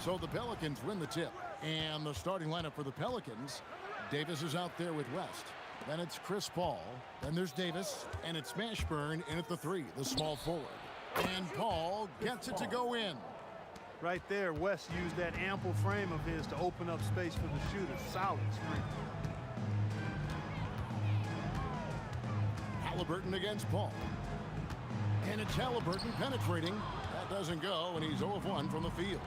So the Pelicans win the tip. And the starting lineup for the Pelicans, Davis is out there with West. Then it's Chris Paul. Then there's Davis. And it's Mashburn in at the 3, the small forward. And Paul gets it to go in. Right there, West used that ample frame of his to open up space for the shooter. Solid screen. Halliburton against Paul. And it's Halliburton penetrating. That doesn't go, and he's 0 of 1 from the field.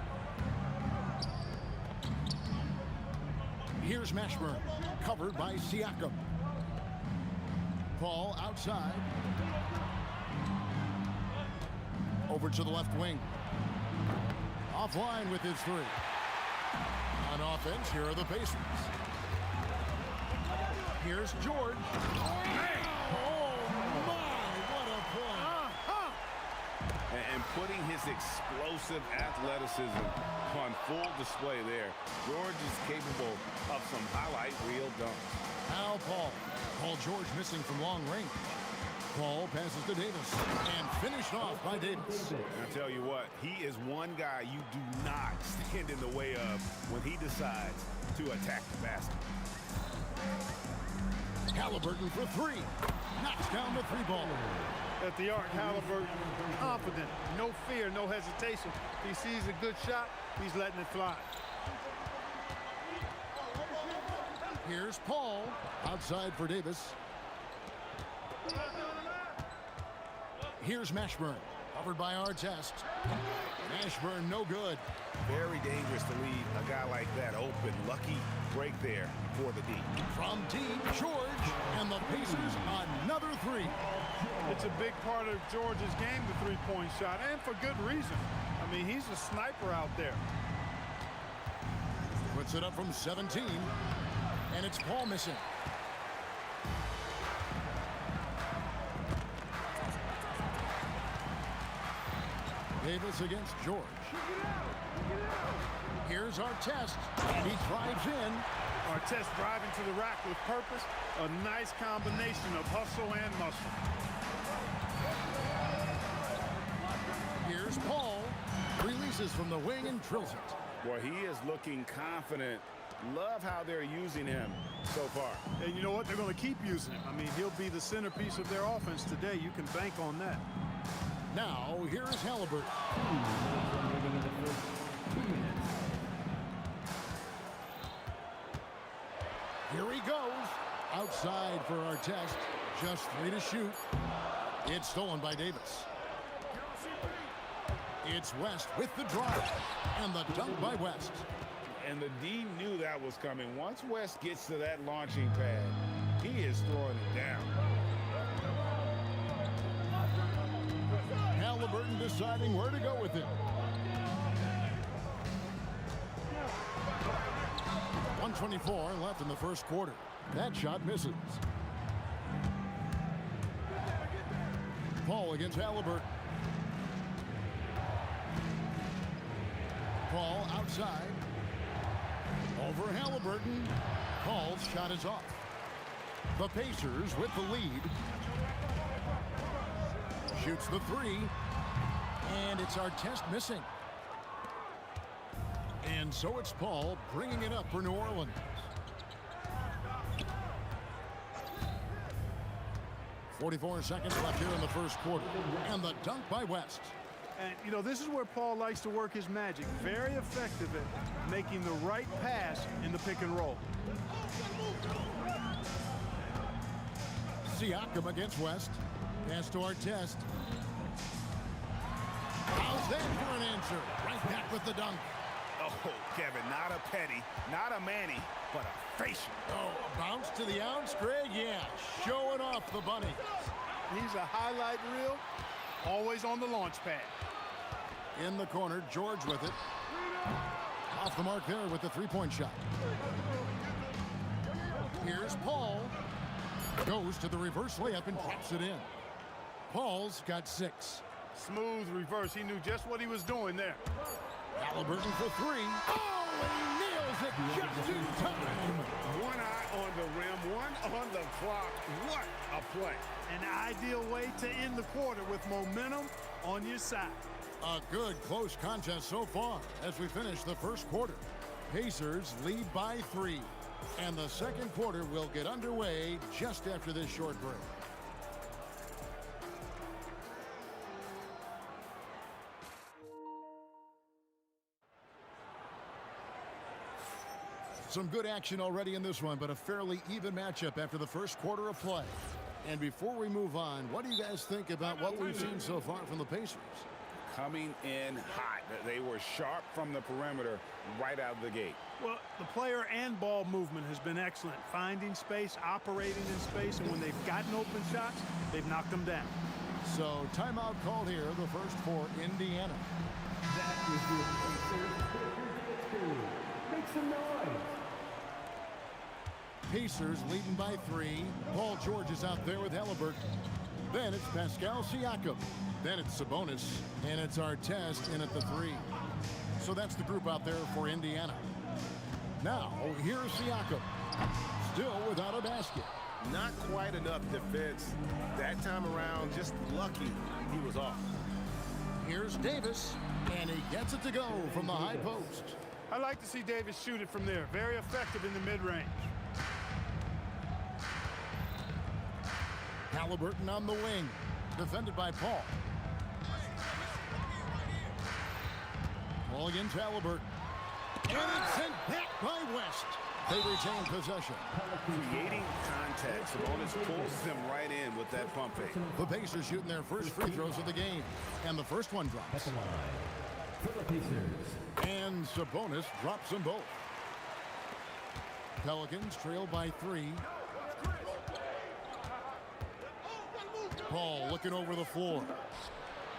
Here's Mashburn, covered by Siakam. Paul outside. Over to the left wing. Offline with his 3. On offense, here are the Pacers. Here's George. Oh, my, what a play. And putting his explosive athleticism on full display there. George is capable of some highlight reel dunks. Now Paul George missing from long range. Paul passes to Davis and finished off by Davis. I'll tell you what, he is one guy you do not stand in the way of when he decides to attack the basket. Halliburton for 3. Knocks down the 3-ball. At the arc, Halliburton confident, no fear, no hesitation. He sees a good shot, he's letting it fly. Here's Paul outside for Davis. Here's Mashburn, covered by Artest. Mashburn no good. Very dangerous to leave a guy like that open. Lucky break there for the D. From deep, George, and the Pacers another 3. It's a big part of George's game, the three-point shot, and for good reason. I mean, he's a sniper out there. Puts it up from 17, and it's Paul missing. Davis against George. Here's Artest. He drives in. Artest driving to the rack with purpose. A nice combination of hustle and muscle. Here's Paul. Releases from the wing and drills it. Boy, he is looking confident. Love how they're using him so far. And you know what? They're going to keep using him. I mean, he'll be the centerpiece of their offense today. You can bank on that. Now, here's Halliburton. Here he goes. Outside for Artest. Just 3 to shoot. It's stolen by Davis. It's West with the drive. And the dunk by West. And the D knew that was coming. Once West gets to that launching pad, he is throwing it down. Halliburton deciding where to go with it. 1:24 left in the first quarter. That shot misses. Paul against Halliburton. Paul outside. Over Halliburton. Paul's shot is off. The Pacers with the lead. Shoots the 3. And it's Artest missing. And so it's Paul bringing it up for New Orleans. 44 seconds left here in the first quarter. And the dunk by West. And, you know, this is where Paul likes to work his magic. Very effective at making the right pass in the pick and roll. Siakam against West. Pass to Artest. How's that for an answer? Right back with the dunk. Oh, Kevin, not a Petty, not a Manny, but a facial. Oh, a bounce to the ounce, Greg? Yeah, showing off the bunny. He's a highlight reel, always on the launch pad. In the corner, George with it. Off the mark there with the three-point shot. Here's Paul. Goes to the reverse layup and drops it in. Paul's got 6. Smooth reverse. He knew just what he was doing there. Halliburton for 3. Oh, and he nails it just in time. One eye on the rim, one on the clock. What a play. An ideal way to end the quarter with momentum on your side. A good close contest so far as we finish the first quarter. Pacers lead by 3. And the second quarter will get underway just after this short break. Some good action already in this one, but a fairly even matchup after the first quarter of play. And before we move on, what do you guys think about what we've seen so far from the Pacers? Coming in hot. They were sharp from the perimeter right out of the gate. Well, the player and ball movement has been excellent. Finding space, operating in space, and when they've gotten open shots, they've knocked them down. So timeout called here, the first for Indiana. That is your Pacers. Make some noise. Pacers leading by 3. Paul George is out there with Halliburton. Then it's Pascal Siakam. Then it's Sabonis. And it's Artest in at the 3. So that's the group out there for Indiana. Now, here's Siakam. Still without a basket. Not quite enough defense. That time around, just lucky he was off. Here's Davis. And he gets it to go from the high post. I like to see Davis shoot it from there. Very effective in the mid-range. Halliburton on the wing. Defended by Paul. Ball against Halliburton. And it's sent back by West. They retain possession. Creating contact. Sabonis pulls them right in with that pump fake. The Pacers shooting their first free throws of the game. And the first one drops. That's a line for the Pacers. And Sabonis drops them both. Pelicans trail by 3. Paul looking over the floor.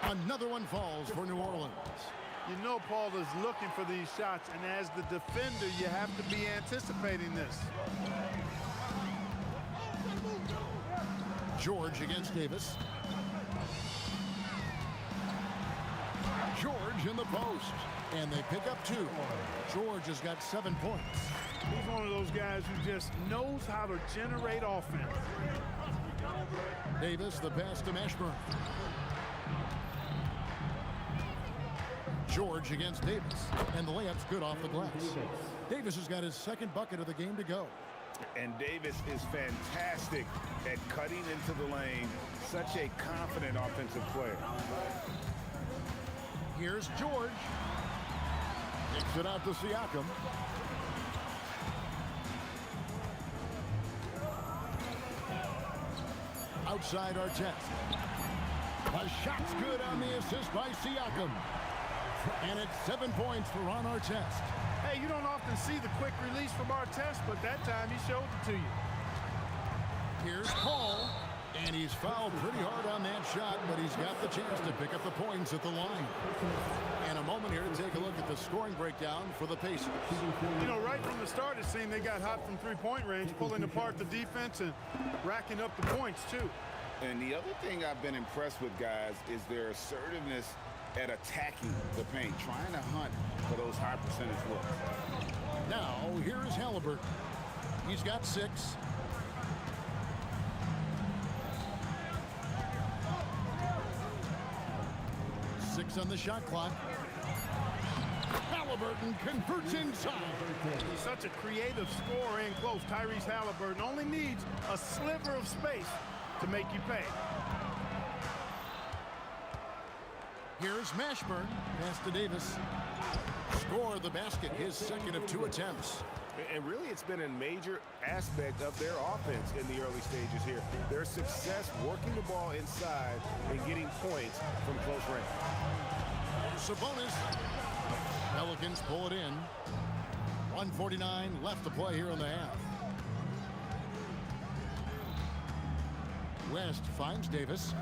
Another one falls for New Orleans. You know Paul is looking for these shots, and as the defender, you have to be anticipating this. George against Davis. George in the post. And they pick up 2. George has got 7 points. He's one of those guys who just knows how to generate offense. Davis, the pass to Mashburn. George against Davis. And the layup's good off the glass. Davis has got his second bucket of the game to go. And Davis is fantastic at cutting into the lane. Such a confident offensive player. Here's George. Kicks it out to Siakam. Outside Artest. A shot's good on the assist by Siakam. And it's 7 points for Ron Artest. Hey, you don't often see the quick release from Artest, but that time he showed it to you. Here's Paul. And he's fouled pretty hard on that shot, but he's got the chance to pick up the points at the line. And a moment here to take a look at the scoring breakdown for the Pacers. You know, right from the start, it seemed they got hot from three-point range, pulling apart the defense and racking up the points, too. And the other thing I've been impressed with, guys, is their assertiveness at attacking the paint, trying to hunt for those high percentage looks. Now, here is Halliburton. He's got 6. On the shot clock. Halliburton converts inside. He's such a creative scorer in close. Tyrese Halliburton only needs a sliver of space to make you pay. Here's Mashburn. Pass to Davis. Score the basket, his second of 2 attempts. And really, it's been a major aspect of their offense in the early stages here. Their success working the ball inside and getting points from close range. Sabonis. Pelicans pull it in. 1:49 left to play here in the half. West finds Davis.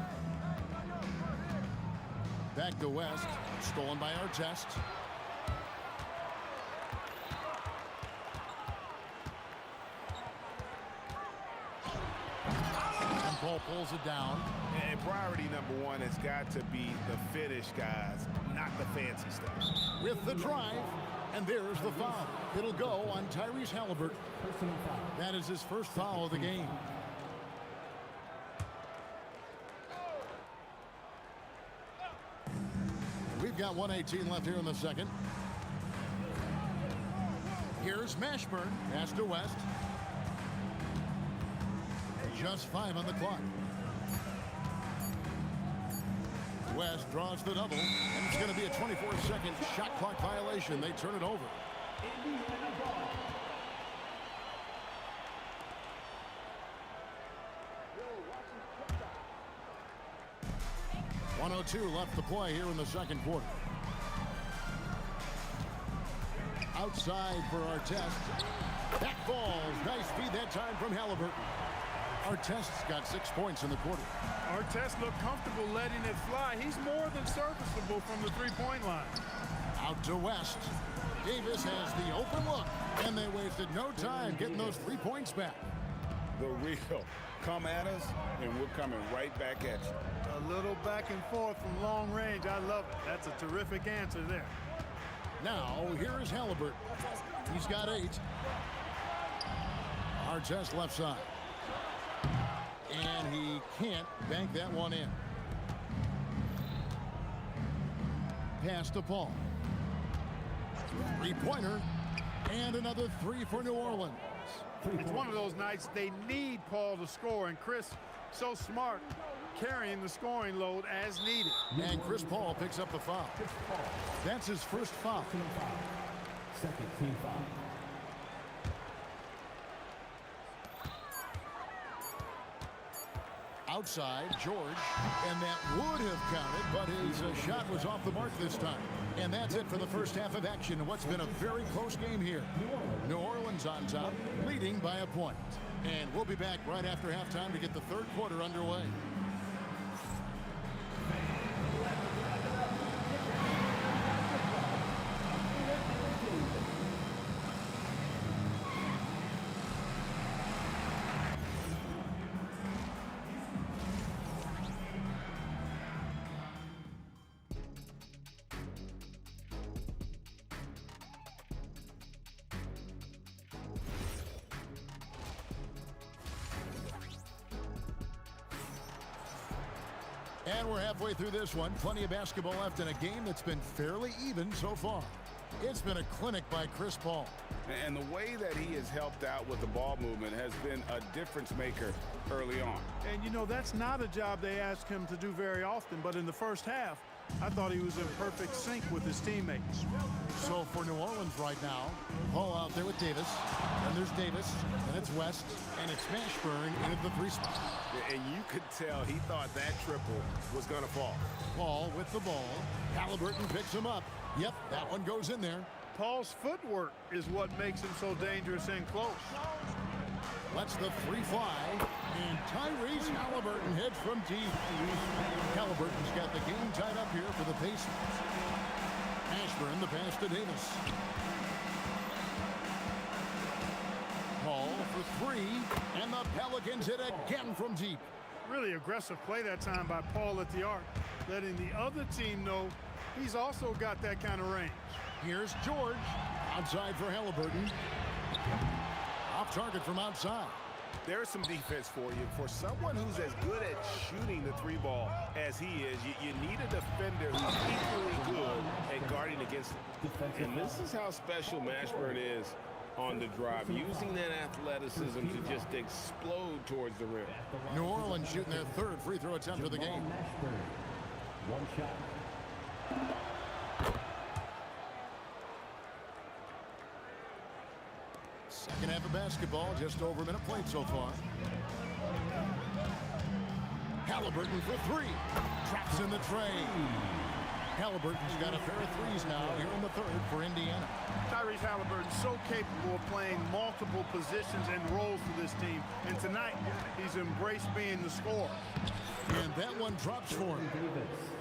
Back to West. Stolen by Artest. Paul pulls it down. And priority number 1 has got to be the finish, guys, not the fancy stuff. With the drive, and there's the foul. It'll go on Tyrese Halliburton. That is his first foul of the game. We've got 1:18 left here in the second. Here's Mashburn. Pass to West. Just 5 on the clock. West draws the double, and it's going to be a 24-second shot clock violation. They turn it over. 1:02 left to play here in the second quarter. Outside for Artest. That falls. Nice feed that time from Halliburton. Artest's got 6 points in the quarter. Artest looked comfortable letting it fly. He's more than serviceable from the three-point line. Out to West. Davis has the open look, and they wasted no time getting those 3 points back. The real come at us, and we're coming right back at you. A little back and forth from long range. I love it. That's a terrific answer there. Now, here is Halliburton. He's got 8. Artest left side. And he can't bank that one in. Pass to Paul. Three-pointer. And another 3 for New Orleans. It's one of those nights they need Paul to score, and Chris, so smart, carrying the scoring load as needed. And Chris Paul picks up the foul. That's his first foul. Second team foul. Outside, George, and that would have counted, but his shot was off the mark this time. And that's it for the first half of action. What's been a very close game here. New Orleans on top, leading by a point. And we'll be back right after halftime to get the third quarter underway. And we're halfway through this one. Plenty of basketball left in a game that's been fairly even so far. It's been a clinic by Chris Paul. And the way that he has helped out with the ball movement has been a difference maker early on. And, you know, that's not a job they ask him to do very often, but in the first half, I thought he was in perfect sync with his teammates. So for New Orleans right now, Paul out there with Davis. And there's Davis, and it's West, and it's Mashburn into the 3 spot. And you could tell he thought that triple was going to fall. Paul with the ball. Halliburton picks him up. Yep, that one goes in there. Paul's footwork is what makes him so dangerous and close. Lets the 3 fly, and Tyrese Halliburton hits from deep. Halliburton's got the game tied up here for the Pacers. Mashburn, the pass to Davis. Paul for 3, and the Pelicans hit again from deep. Really aggressive play that time by Paul at the arc, letting the other team know he's also got that kind of range. Here's George, outside for Halliburton. Off target from outside. There's some defense for you. For someone who's as good at shooting the 3 ball as he is, you need a defender who's equally good at guarding against him. And this is how special Mashburn is on the drive, using that athleticism to just explode towards the rim. New Orleans shooting their 3rd free throw attempt of the game. One shot. Second half of basketball, just over a minute played so far. Halliburton for 3. Traps in the tray. Halliburton's got a pair of 3s now here in the 3rd for Indiana. Tyrese Halliburton so capable of playing multiple positions and roles for this team. And tonight, he's embraced being the scorer. And that one drops for him.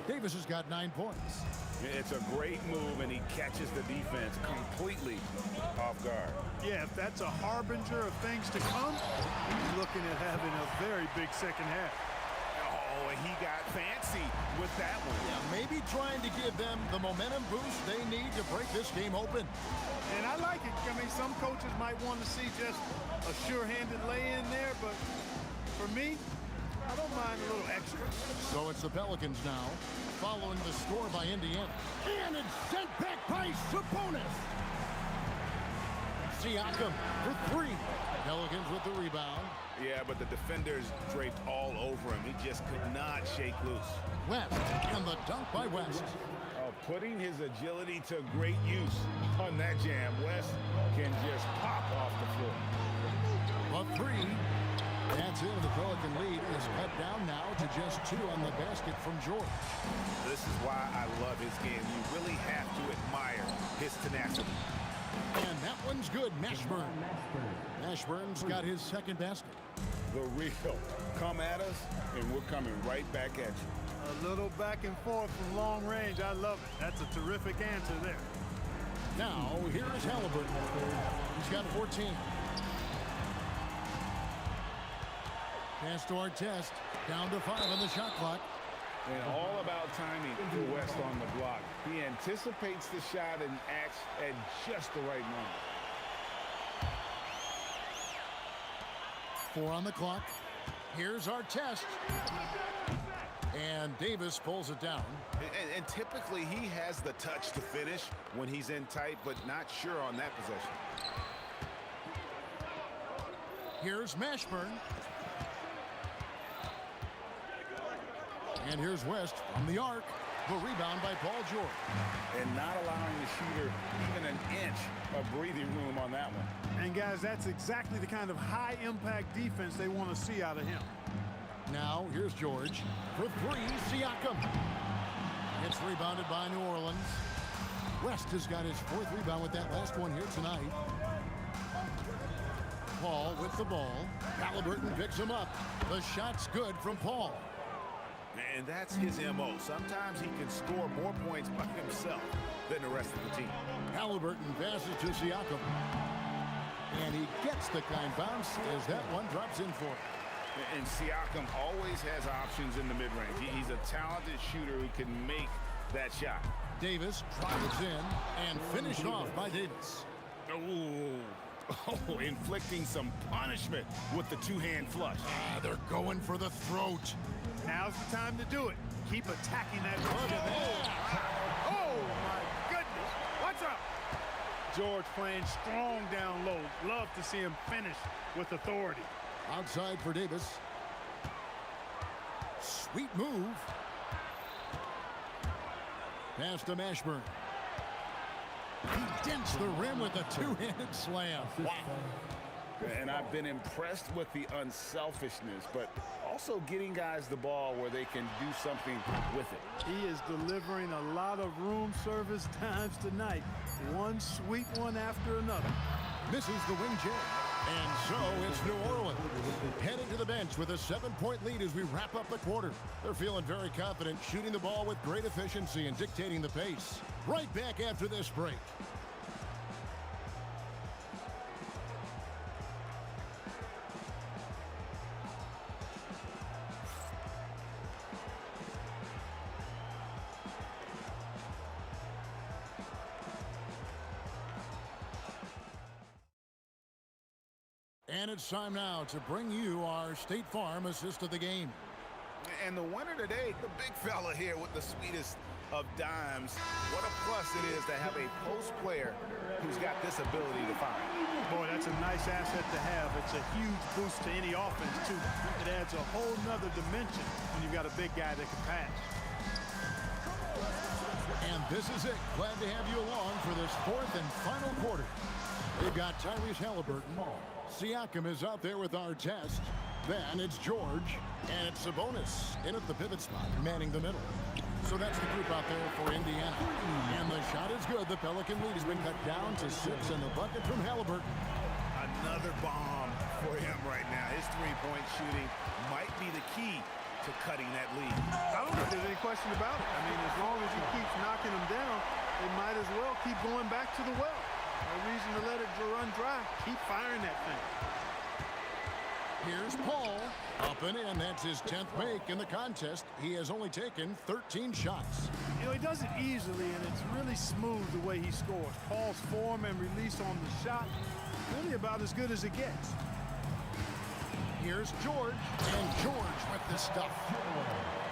Davis has got 9 points. It's a great move, and he catches the defense completely off guard. Yeah, if that's a harbinger of things to come, he's looking at having a very big second half. Oh, and he got fancy with that one. Yeah, maybe trying to give them the momentum boost they need to break this game open. And I like it. I mean, some coaches might want to see just a sure-handed lay-in there, but for me, I don't mind a little extra. So it's the Pelicans now. following the score by Indiana. And it's sent back by Sabonis. Siakam for three. Pelicans with the rebound. Yeah, but the defenders draped all over him. He just could not shake loose. West, and the dunk by West. Putting his agility to great use on that jam. West can just pop off the floor. A three. That's it. The Pelican lead is cut down now to just two on the basket from George. This is why I love his game. You really have to admire his tenacity. And that one's good. Mashburn. Mashburn's got his second basket. The real. Come at us, and we're coming right back at you. A little back and forth from long range. I love it. That's a terrific answer there. Now, here is Halliburton. He's got 14. Pass to Artest. Down to 5 on the shot clock. And all about timing for West on the block. He anticipates the shot and acts at just the right moment. 4 on the clock. Here's Artest. And Davis pulls it down. And typically he has the touch to finish when he's in tight, but not sure on that possession. Here's Mashburn. And here's West from the arc. The rebound by Paul George. And not allowing the shooter even an inch of breathing room on that one. And guys, that's exactly the kind of high-impact defense they want to see out of him. Now, here's George. For three, Siakam. It's rebounded by New Orleans. West has got his 4th rebound with that last one here tonight. Paul with the ball. Halliburton picks him up. The shot's good from Paul. And that's his MO. Sometimes he can score more points by himself than the rest of the team. Halliburton passes to Siakam. And he gets the kind bounce as that one drops in for him. And Siakam always has options in the mid-range. He's a talented shooter who can make that shot. Davis drives in and finished off by Davis. Oh, inflicting some punishment with the two-hand flush. They're going for the throat. Now's the time to do it. Keep attacking that. Look at that. Oh, my goodness. What's up? George playing strong down low. Love to see him finish with authority. Outside for Davis. Sweet move. Pass to Mashburn. He dents the rim with a two-handed slam. Wow. And I've been impressed with the unselfishness, but also getting guys the ball where they can do something with it. He is delivering a lot of room service times tonight. One sweet one after another. Misses the wing jam. And so it's New Orleans heading to the bench with a 7-point lead as we wrap up the quarter. They're feeling very confident, shooting the ball with great efficiency and dictating the pace. Right back after this break. And it's time now to bring you our State Farm assist of the game. And the winner today, the big fella here with the sweetest of dimes. What a plus it is to have a post player who's got this ability to find. Boy, that's a nice asset to have. It's a huge boost to any offense, too. It adds a whole nother dimension when you've got a big guy that can pass. And this is it. Glad to have you along for this 4th and final quarter. We've got Tyrese Halliburton. Siakam is out there with Artest. Then it's George. And it's Sabonis in at the pivot spot, manning the middle. So that's the group out there for Indiana. And the shot is good. The Pelican lead has been cut down to 6, and the bucket from Halliburton. Another bomb for him right now. His three-point shooting might be the key to cutting that lead. I don't think there's any question about it. I mean, as long as he keeps knocking them down, they might as well keep going back to the well. No reason to let it run dry. Keep firing that thing. Here's Paul. Up and in. That's his 10th make in the contest. He has only taken 13 shots. You know, he does it easily, and it's really smooth the way he scores. Paul's form and release on the shot, really about as good as it gets. Here's George. And George with the stuff.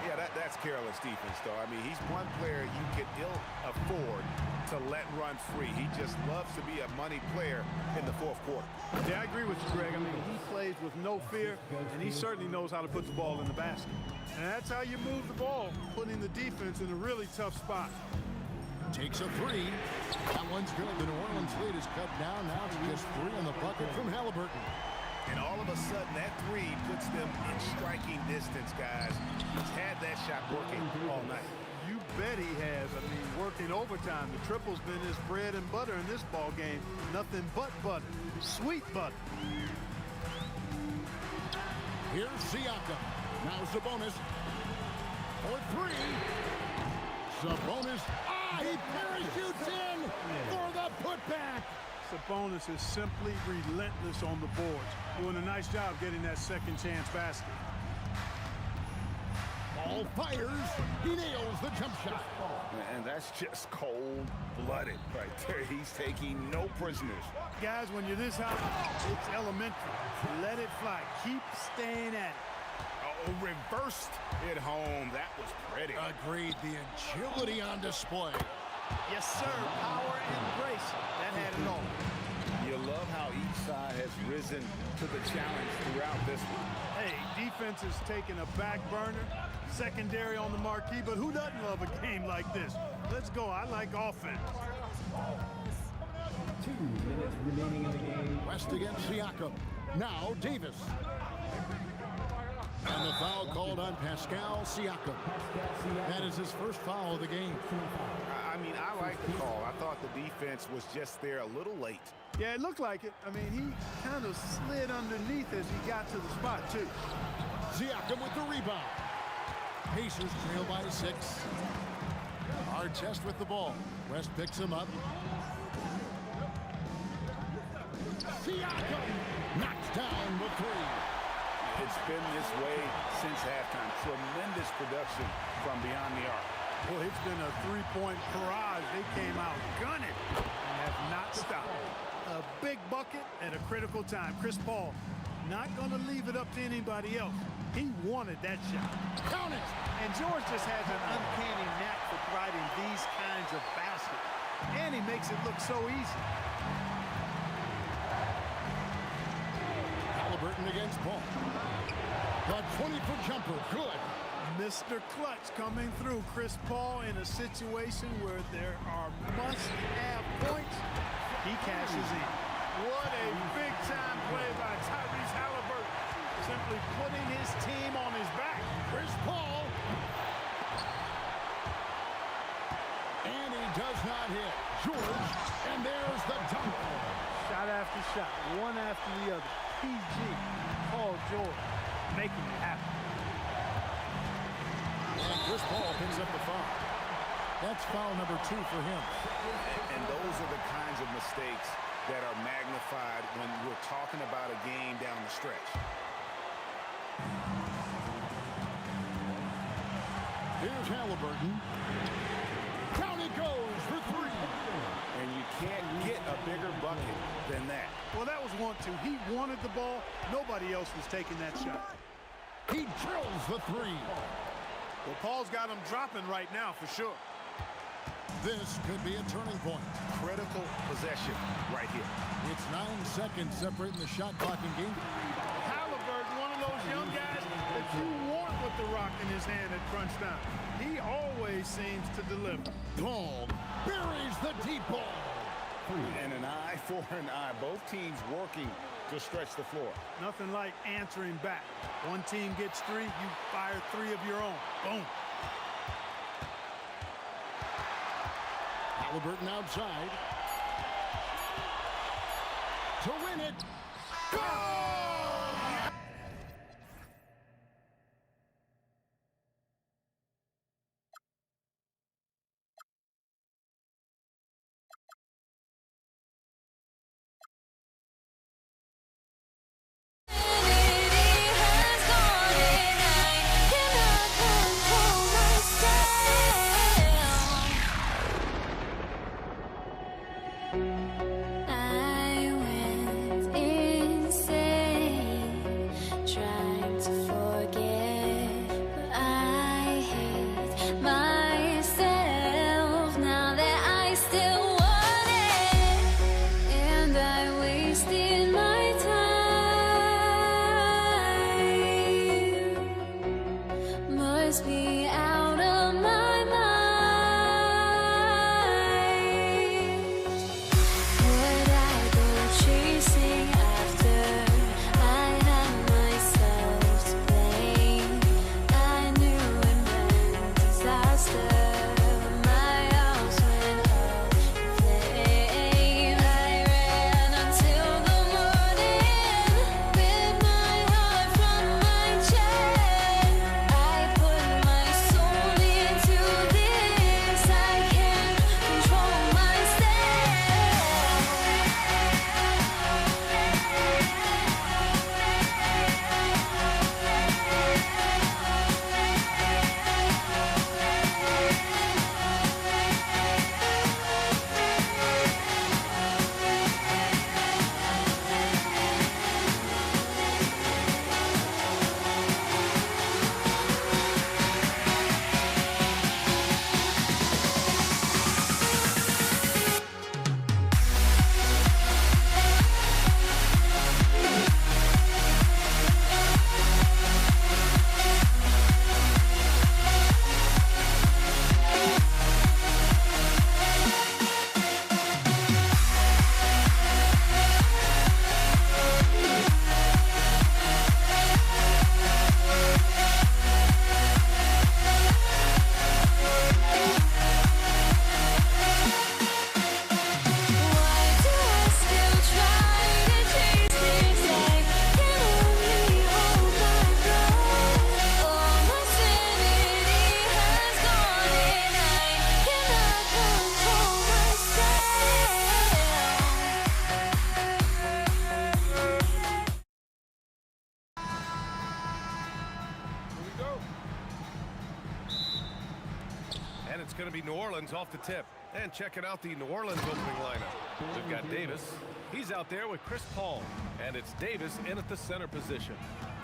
Yeah, That's careless defense, though. I mean, he's one player you can ill afford to let run free. He just loves to be a money player in the fourth quarter. Yeah, I agree with you, Greg. I mean, he plays with no fear, and he certainly knows how to put the ball in the basket. And that's how you move the ball, putting the defense in a really tough spot. Takes a three. That one's good. The New Orleans lead is cut down now to just 3 on the bucket from Halliburton. And all of a sudden, that three puts them in striking distance, guys. He's had that shot working all night. You bet he has. I mean, working overtime. The triple's been his bread and butter in this ball game. Nothing but butter. Sweet butter. Here's Siakam. Now Sabonis for 3. Sabonis. He parachutes in for the putback. Sabonis is simply relentless on the boards. Doing a nice job getting that second chance basket. Ball fires. He nails the jump shot. And that's just cold-blooded right there. He's taking no prisoners. Guys, when you're this high, it's elementary. Let it fly. Keep staying at it. Oh, reversed it home. That was pretty. Agreed. The agility on display. Yes, sir. Power and grace. That had it all. You love how each side has risen to the challenge throughout this one. Hey, defense is taking a back burner, secondary on the marquee, but who doesn't love a game like this? Let's go. I like offense. 2 minutes remaining in the game. West against Siakam. Now Davis. And the foul called on Pascal Siakam. That is his first foul of the game. I mean, I like the call. I thought the defense was just there a little late. Yeah, it looked like it. I mean, he kind of slid underneath as he got to the spot, too. Siakam with the rebound. Pacers trail by 6. Artest with the ball. West picks him up. Siakam knocks down the 3. It's been this way since halftime. Tremendous production from beyond the arc. Well, it's been a 3-point barrage. They came out gunning and have not stopped. A big bucket at a critical time. Chris Paul not going to leave it up to anybody else. He wanted that shot. Count it! And George just has an uncanny knack for providing these kinds of baskets. And he makes it look so easy. Halliburton against Paul. The 20-foot jumper, good. Mr. Clutch coming through. Chris Paul in a situation where there are must-have points. He cashes in. What a big-time play by Tyrese Halliburton. Simply putting his team on his back. Chris Paul. And he does not hit. George, and there's the dunk. Shot after shot, one after the other. PG, Paul George, making it happen. And Chris Paul picks up the foul. That's foul number 2 for him. And those are the kinds of mistakes that are magnified when we're talking about a game down the stretch. Here's Halliburton. Down it goes for 3. And you can't get a bigger bucket than that. Well, that was 1-2. He wanted the ball. Nobody else was taking that shot. He drills the 3. Well, Paul's got him dropping right now for sure. This could be a turning point. Critical possession right here. It's 9 seconds separating the shot clock and game. Halliburton, one of those young guys that you want with the rock in his hand at crunch time. He always seems to deliver. Paul buries the deep ball. And an eye for an eye. Both teams working to stretch the floor. Nothing like answering back. One team gets 3, you fire 3 of your own. Boom. Halliburton outside. To win it. Go! I went insane. going to be New Orleans off the tip. And checking out the New Orleans opening lineup. We've got Davis. He's out there with Chris Paul. And it's Davis in at the center position.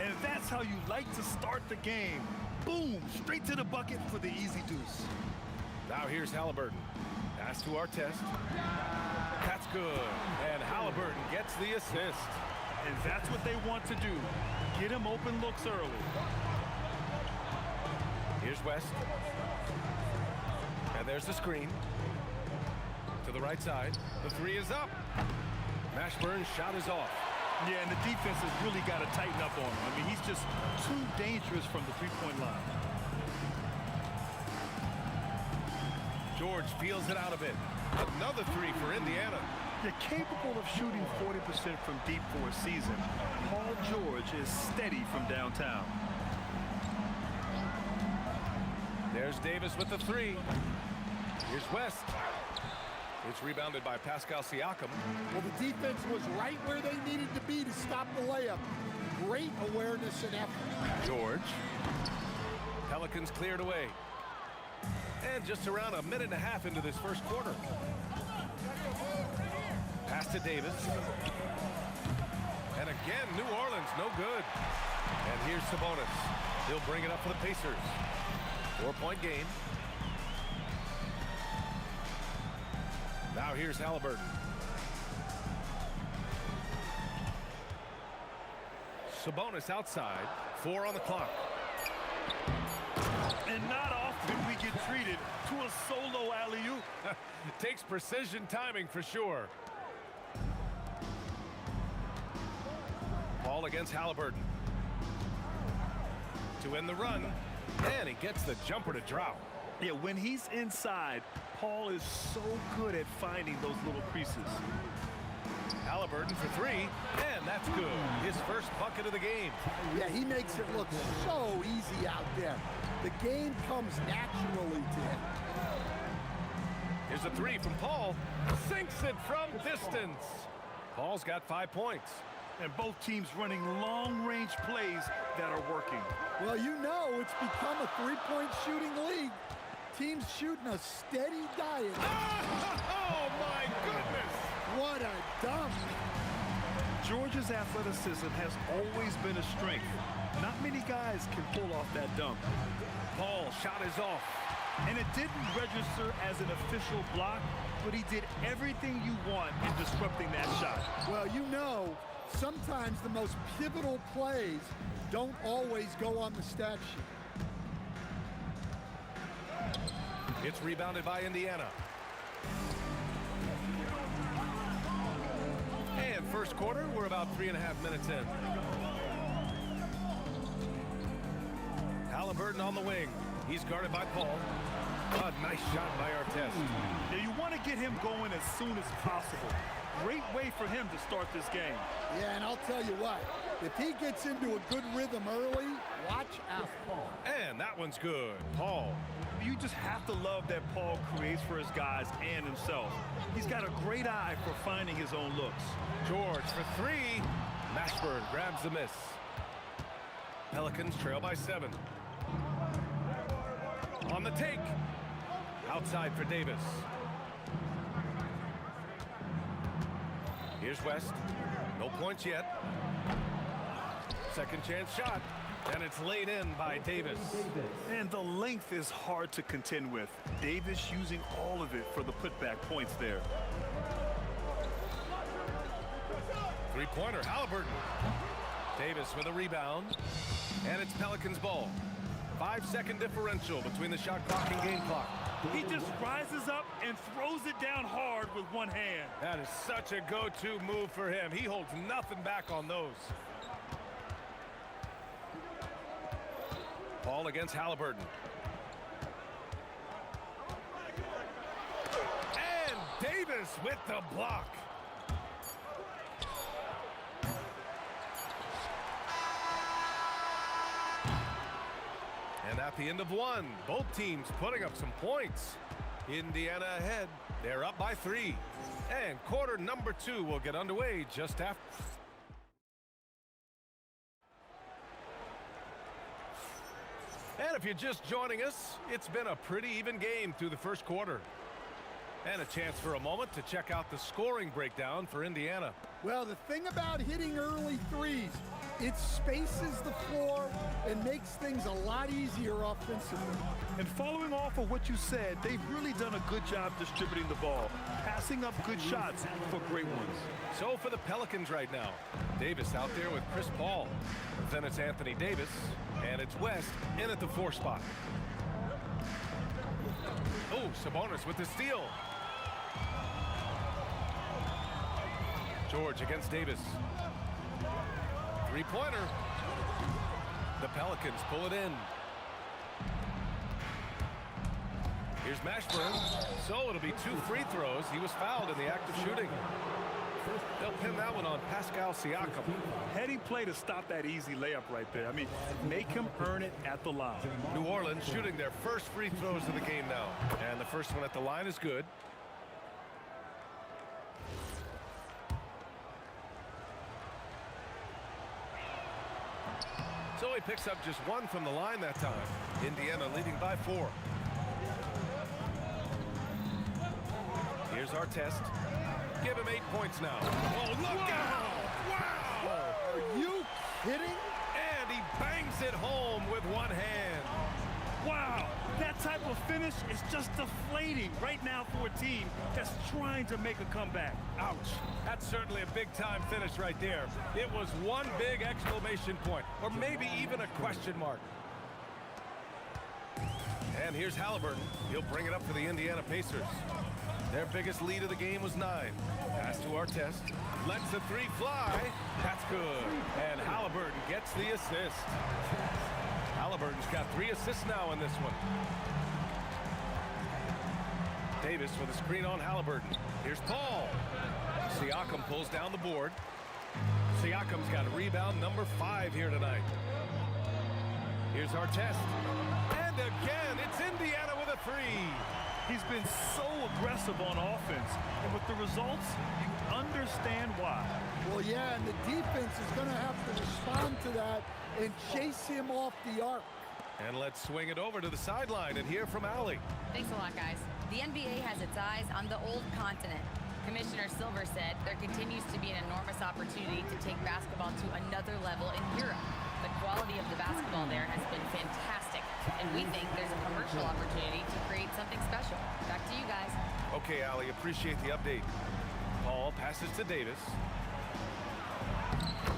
And that's how you like to start the game. Boom, straight to the bucket for the easy deuce. Now here's Halliburton. Pass to Artest. That's good. And Halliburton gets the assist. And that's what they want to do. Get him open looks early. Here's West. And there's the screen. To the right side. The three is up. Mashburn's shot is off. Yeah, and the defense has really got to tighten up on him. I mean, he's just too dangerous from the three-point line. George feels it out a bit. Another three for Indiana. You're capable of shooting 40% from deep for a season. Paul George is steady from downtown. There's Davis with the three. Here's West. It's rebounded by Pascal Siakam. Well, the defense was right where they needed to be to stop the layup. Great awareness and effort. George. Pelicans cleared away. And just around a minute and a half into this first quarter. Pass to Davis. And again, New Orleans, no good. And here's Sabonis. He'll bring it up for the Pacers. 4-point game. Now here's Halliburton. Sabonis outside. 4 on the clock. And not often we get treated to a solo alley-oop. Takes precision timing for sure. Paul against Halliburton. To end the run. And he gets the jumper to drop. Yeah, when he's inside, Paul is so good at finding those little creases. Halliburton for three, and that's good. His first bucket of the game. Yeah, he makes it look so easy out there. The game comes naturally to him. Here's a three from Paul. Sinks it from distance. Paul's got 5 points. And both teams running long-range plays that are working. Well, you know it's become a three-point shooting league. Teams shooting a steady diet. Oh, my goodness. What a dunk. Georgia's athleticism has always been a strength. Not many guys can pull off that dunk. Paul shot is off. And it didn't register as an official block, but he did everything you want in disrupting that shot. Well, you know, sometimes the most pivotal plays don't always go on the stat sheet. It's rebounded by Indiana. And first quarter, we're about 3.5 minutes in. Halliburton on the wing. He's guarded by Paul. A nice shot by Artest. Now you want to get him going as soon as possible. Great way for him to start this game. Yeah, and I'll tell you what, if he gets into a good rhythm early, watch out. And that one's good. Paul. You just have to love that Paul creates for his guys and himself. He's got a great eye for finding his own looks. George for three. Mashburn grabs the miss. Pelicans trail by 7. On the take. Outside for Davis. Here's West. No points yet. Second chance shot. And it's laid in by Davis. And the length is hard to contend with. Davis using all of it for the putback points there. Three-pointer, Halliburton. Davis with a rebound. And it's Pelicans ball. 5-second differential between the shot clock and game clock. He just rises up and throws it down hard with one hand. That is such a go-to move for him. He holds nothing back on those. Paul against Halliburton. And Davis with the block. And at the end of one, both teams putting up some points. Indiana ahead. They're up by 3. And quarter number 2 will get underway just after. And if you're just joining us, it's been a pretty even game through the first quarter. And a chance for a moment to check out the scoring breakdown for Indiana. Well, the thing about hitting early threes, it spaces the floor and makes things a lot easier offensively. And following off of what you said, they've really done a good job distributing the ball, passing up good shots for great ones. So for the Pelicans right now, Davis out there with Chris Paul. Then it's Anthony Davis, and it's West in at the 4 spot. Oh, Sabonis with the steal. George against Davis. Three-pointer. The Pelicans pull it in. Here's Mashburn. So it'll be 2 free throws. He was fouled in the act of shooting. They'll pin that one on Pascal Siakam. Heading play to stop that easy layup right there. I mean, make him earn it at the line. New Orleans shooting their first free throws of the game now. And the first one at the line is good. So he picks up just 1 from the line that time. Indiana leading by 4. Here's our test. Give him 8 points now. Oh, look out! Wow! Are you kidding? And he bangs it home with one hand. Wow, that type of finish is just deflating right now for a team that's trying to make a comeback. Ouch. That's certainly a big-time finish right there. It was one big exclamation point, or maybe even a question mark. And here's Halliburton. He'll bring it up for the Indiana Pacers. Their biggest lead of the game was 9. Pass to Artest. Lets the 3 fly. That's good. And Halliburton gets the assist. Halliburton's got 3 assists now in this one. Davis with a screen on Halliburton. Here's Paul. Siakam pulls down the board. Siakam's got rebound number 5 here tonight. Here's Artest. And again, it's Indiana with a 3. He's been so aggressive on offense, and with the results, you understand why. Well, yeah, and the defense is going to have to respond to that and chase him off the arc. And let's swing it over to the sideline and hear from Allie. Thanks a lot, guys. The NBA has its eyes on the old continent. Commissioner Silver said there continues to be an enormous opportunity to take basketball to another level in Europe. The quality of the basketball there has been fantastic, and we think there's a commercial opportunity to create something special. Back to you guys. Okay, Allie, appreciate the update. Paul passes to Davis.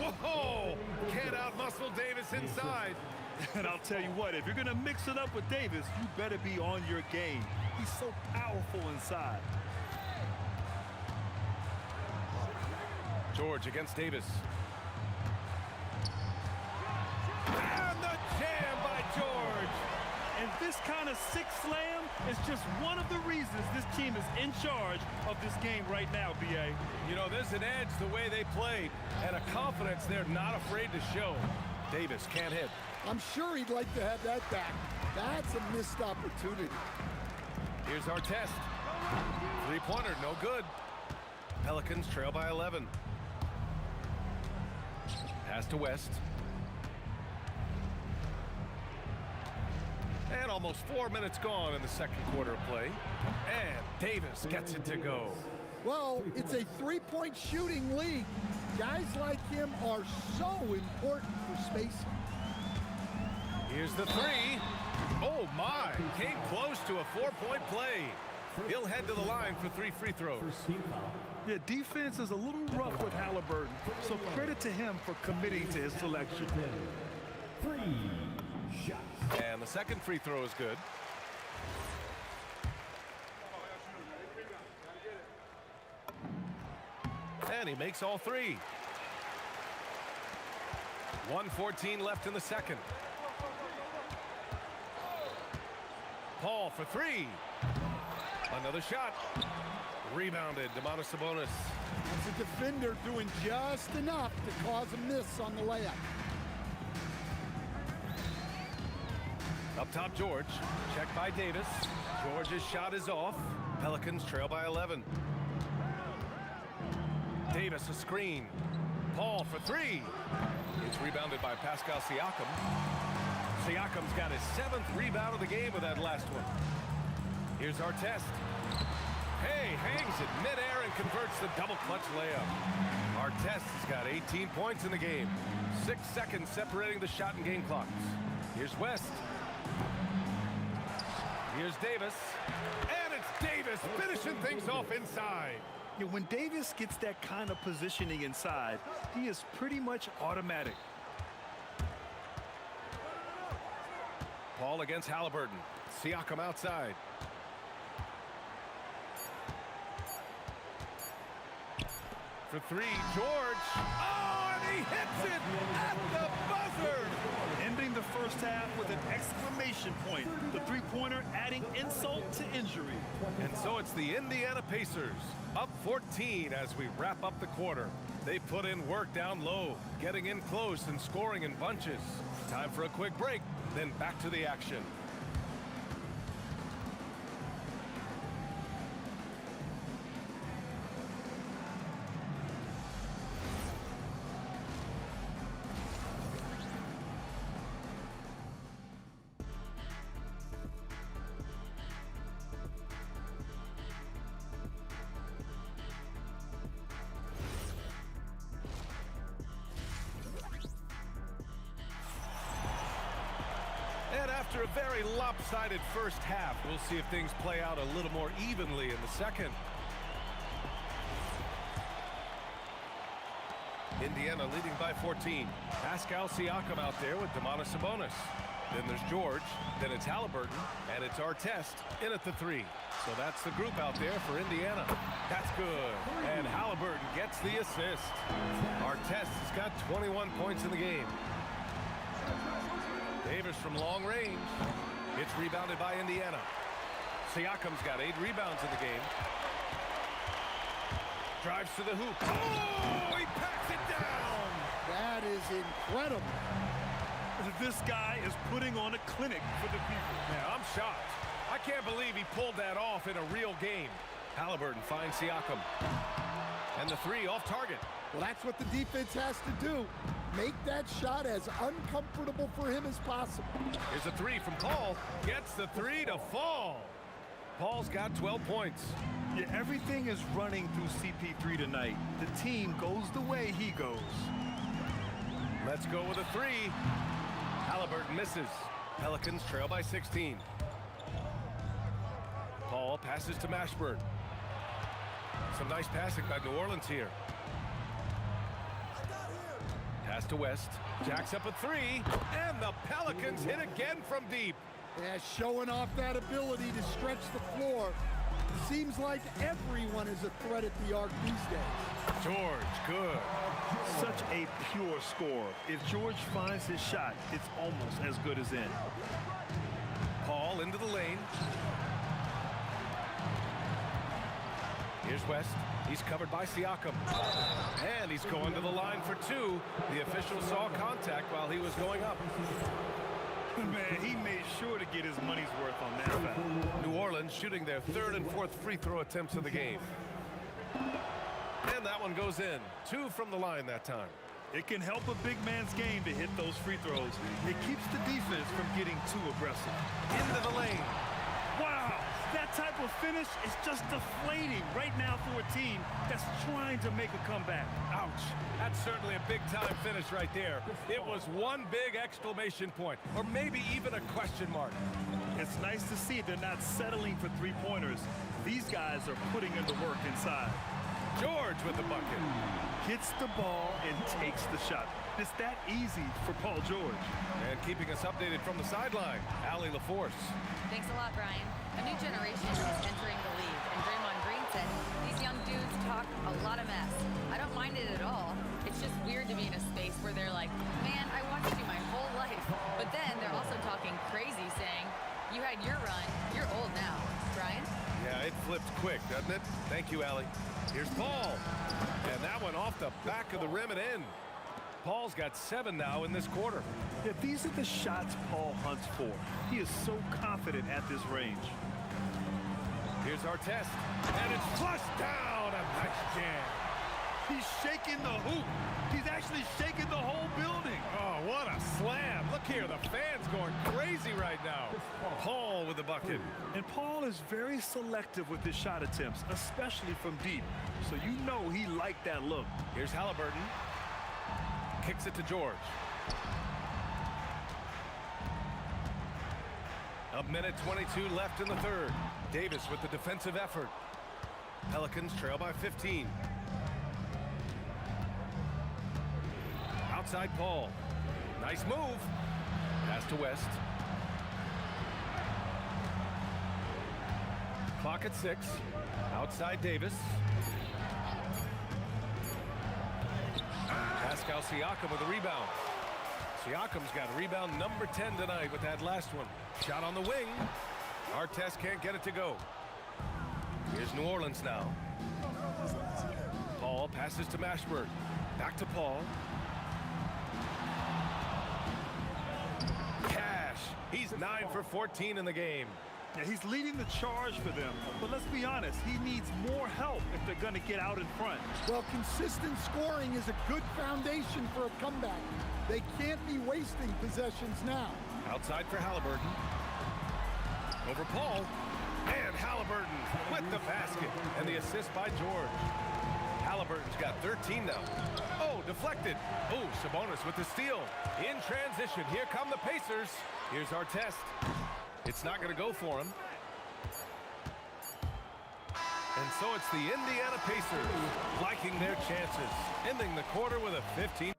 Whoa! Can't outmuscle Davis inside. And I'll tell you what, if you're going to mix it up with Davis, you better be on your game. He's so powerful inside. George against Davis. And the jam by George. And this kind of sick slam is just one of the reasons this team is in charge of this game right now, B.A. You know, there's an edge the way they played and a confidence they're not afraid to show. Davis can't hit. I'm sure he'd like to have that back. That's a missed opportunity. Here's our test. 3-pointer, no good. Pelicans trail by 11. Pass to West. And almost 4 minutes gone in the second quarter of play. And Davis gets it to go. Well, it's a 3-point shooting league. Guys like him are so important for spacing. Here's the 3. Oh, my. Came close to a 4-point play. He'll head to the line for 3 free throws. Yeah, defense is a little rough with Halliburton, so credit to him for committing to his selection. 3 shots. And the second free throw is good. And he makes all 3. 1:14 left in the second. Paul for 3. Another shot. Rebounded, Domantas Sabonis. That's a defender doing just enough to cause a miss on the layup. Up top, George. Check by Davis. George's shot is off. Pelicans trail by 11. Davis a screen. Paul for 3. It's rebounded by Pascal Siakam. Siakam's got his 7th rebound of the game with that last one. Here's Artest. Hey, hangs it midair and converts the double clutch layup. Artest has got 18 points in the game. 6 seconds separating the shot and game clocks. Here's West. Here's Davis. And it's Davis finishing things off inside. Yeah, when Davis gets that kind of positioning inside, he is pretty much automatic. Paul against Halliburton. Siakam outside. For three, George. Oh, and he hits it at the buzzer. Ending the first half with an exclamation point. The three-pointer adding insult to injury. And so it's the Indiana Pacers, up 14 as we wrap up the quarter. They put in work down low, getting in close and scoring in bunches. Time for a quick break, then back to the action. And after a very lopsided first half, we'll see if things play out a little more evenly in the second. Indiana leading by 14. Pascal Siakam out there with Domantas Sabonis. Then there's George, then it's Halliburton, and it's Artest in at the three. So that's the group out there for Indiana. That's good. And Halliburton gets the assist. Artest has got 21 points in the game. Davis from long range. It's rebounded by Indiana. Siakam's got 8 rebounds in the game. Drives to the hoop. Oh, he packs it down. That is incredible. This guy is putting on a clinic for the people. Yeah, I'm shocked. I can't believe he pulled that off in a real game. Halliburton finds Siakam. And the three off target. Well, that's what the defense has to do. Make that shot as uncomfortable for him as possible. Here's a three from Paul. Gets the three to fall. Paul's got 12 points. Yeah, everything is running through CP3 tonight. The team goes the way he goes. Let's go with a three. Halliburton misses. Pelicans trail by 16. Paul passes to Mashburn. Some nice passing by New Orleans here. Pass to West. Jacks up a three. And the Pelicans hit again from deep. Yeah, showing off that ability to stretch the floor. Seems like everyone is a threat at the arc these days. George, good. Such a pure score. If George finds his shot, it's almost as good as in. Paul into the lane. Here's West. He's covered by Siakam. And he's going to the line for two. The official saw contact while he was going up. Man, he made sure to get his money's worth on that foul. New Orleans shooting their 3rd and 4th free throw attempts of the game. And that one goes in. 2 from the line that time. It can help a big man's game to hit those free throws. It keeps the defense from getting too aggressive. Into the lane. Wow, that type of finish is just deflating right now for a team that's trying to make a comeback. Ouch. That's certainly a big-time finish right there. It was one big exclamation point, or maybe even a question mark. It's nice to see they're not settling for three-pointers. These guys are putting in the work inside. George with the bucket. Hits the ball and takes the shot. It's that easy for Paul George. And keeping us updated from the sideline, Allie LaForce. Thanks a lot, Brian. A new generation is entering the league, and Draymond Green said these young dudes talk a lot of mess. I don't mind it at all. It's just weird to be in a space where they're like, man, I watched you my whole life. But then they're also talking crazy, saying, you had your run, you're old now. Brian? Yeah, it flipped quick, doesn't it? Thank you, Allie. Here's Paul. And that one off the back of the rim and in. Paul's got 7 now in this quarter. Yeah, these are the shots Paul hunts for. He is so confident at this range. Here's Artest. And it's flushed down. A nice jam. He's shaking the hoop. He's actually shaking the whole building. Oh, what a slam. Look here, the fans going crazy right now. Paul with the bucket. And Paul is very selective with his shot attempts, especially from deep. So you know he liked that look. Here's Halliburton. Kicks it to George. A minute 22 left in the third. Davis with the defensive effort. Pelicans trail by 15. Outside Paul. Nice move. Pass to West. Clock at 6. Outside Davis. Pascal Siakam with a rebound. Siakam's got rebound number 10 tonight with that last one. Shot on the wing. Artest can't get it to go. Here's New Orleans now. Paul passes to Mashburn. Back to Paul. Cash. He's 9 for 14 in the game. Yeah, he's leading the charge for them. But let's be honest, he needs more help if they're going to get out in front. Well, consistent scoring is a good foundation for a comeback. They can't be wasting possessions now. Outside for Halliburton. Over Paul. And Halliburton with the basket. And the assist by George. Halliburton's got 13 now. Oh, deflected. Oh, Sabonis with the steal. In transition, here come the Pacers. Here's Artest. It's not going to go for him. And so it's the Indiana Pacers liking their chances. Ending the quarter with a 15.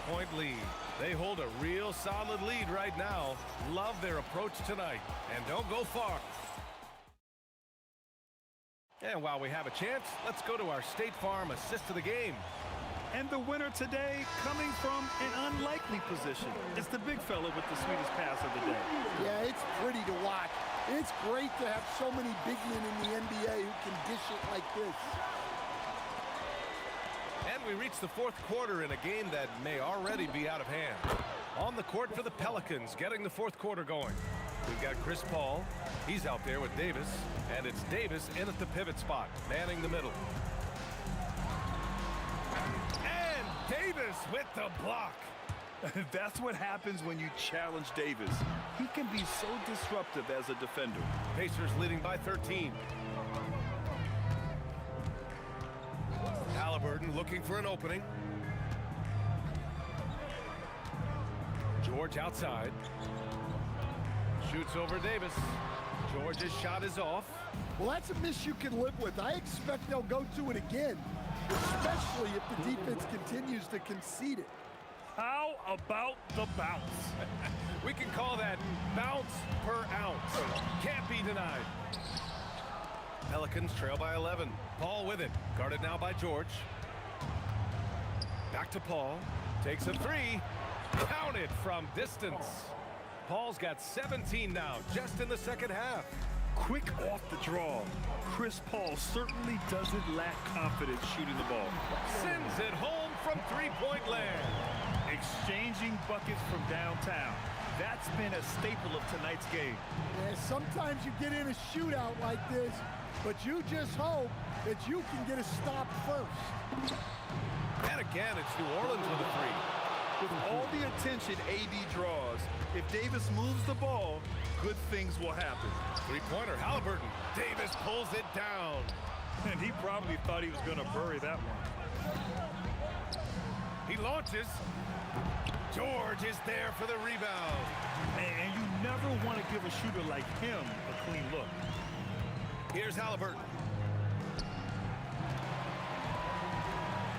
Point lead. They hold a real solid lead right now. Love their approach tonight. And don't go far. And while we have a chance, let's go to our State Farm assist of the game. And the winner today coming from an unlikely position. It's the big fella with the sweetest pass of the day. Yeah, it's pretty to watch. It's great to have so many big men in the NBA who can dish it like this. And we reach the fourth quarter in a game that may already be out of hand. On the court for the Pelicans, getting the fourth quarter going. We've got Chris Paul. He's out there with Davis. And it's Davis in at the pivot spot, manning the middle. And Davis with the block. That's what happens when you challenge Davis. He can be so disruptive as a defender. Pacers leading by 13. Halliburton looking for an opening. George outside. Shoots over Davis. George's shot is off. Well, that's a miss you can live with. I expect they'll go to it again, especially if the defense continues to concede it. How about the bounce? We can call that bounce per ounce. Can't be denied. Pelicans trail by 11. Paul with it. Guarded now by George. Back to Paul. Takes a three. Counted from distance. Paul's got 17 now, just in the second half. Quick off the draw. Chris Paul certainly doesn't lack confidence shooting the ball. Sends it home from three-point land. Exchanging buckets from downtown. That's been a staple of tonight's game. Yeah, sometimes you get in a shootout like this, but you just hope that you can get a stop first. And again, it's New Orleans with a three. With all the attention AD draws, if Davis moves the ball, good things will happen. Three-pointer, Halliburton. Davis pulls it down. And he probably thought he was going to bury that one. He launches. George is there for the rebound. And you never want to give a shooter like him a clean look. Here's Halliburton.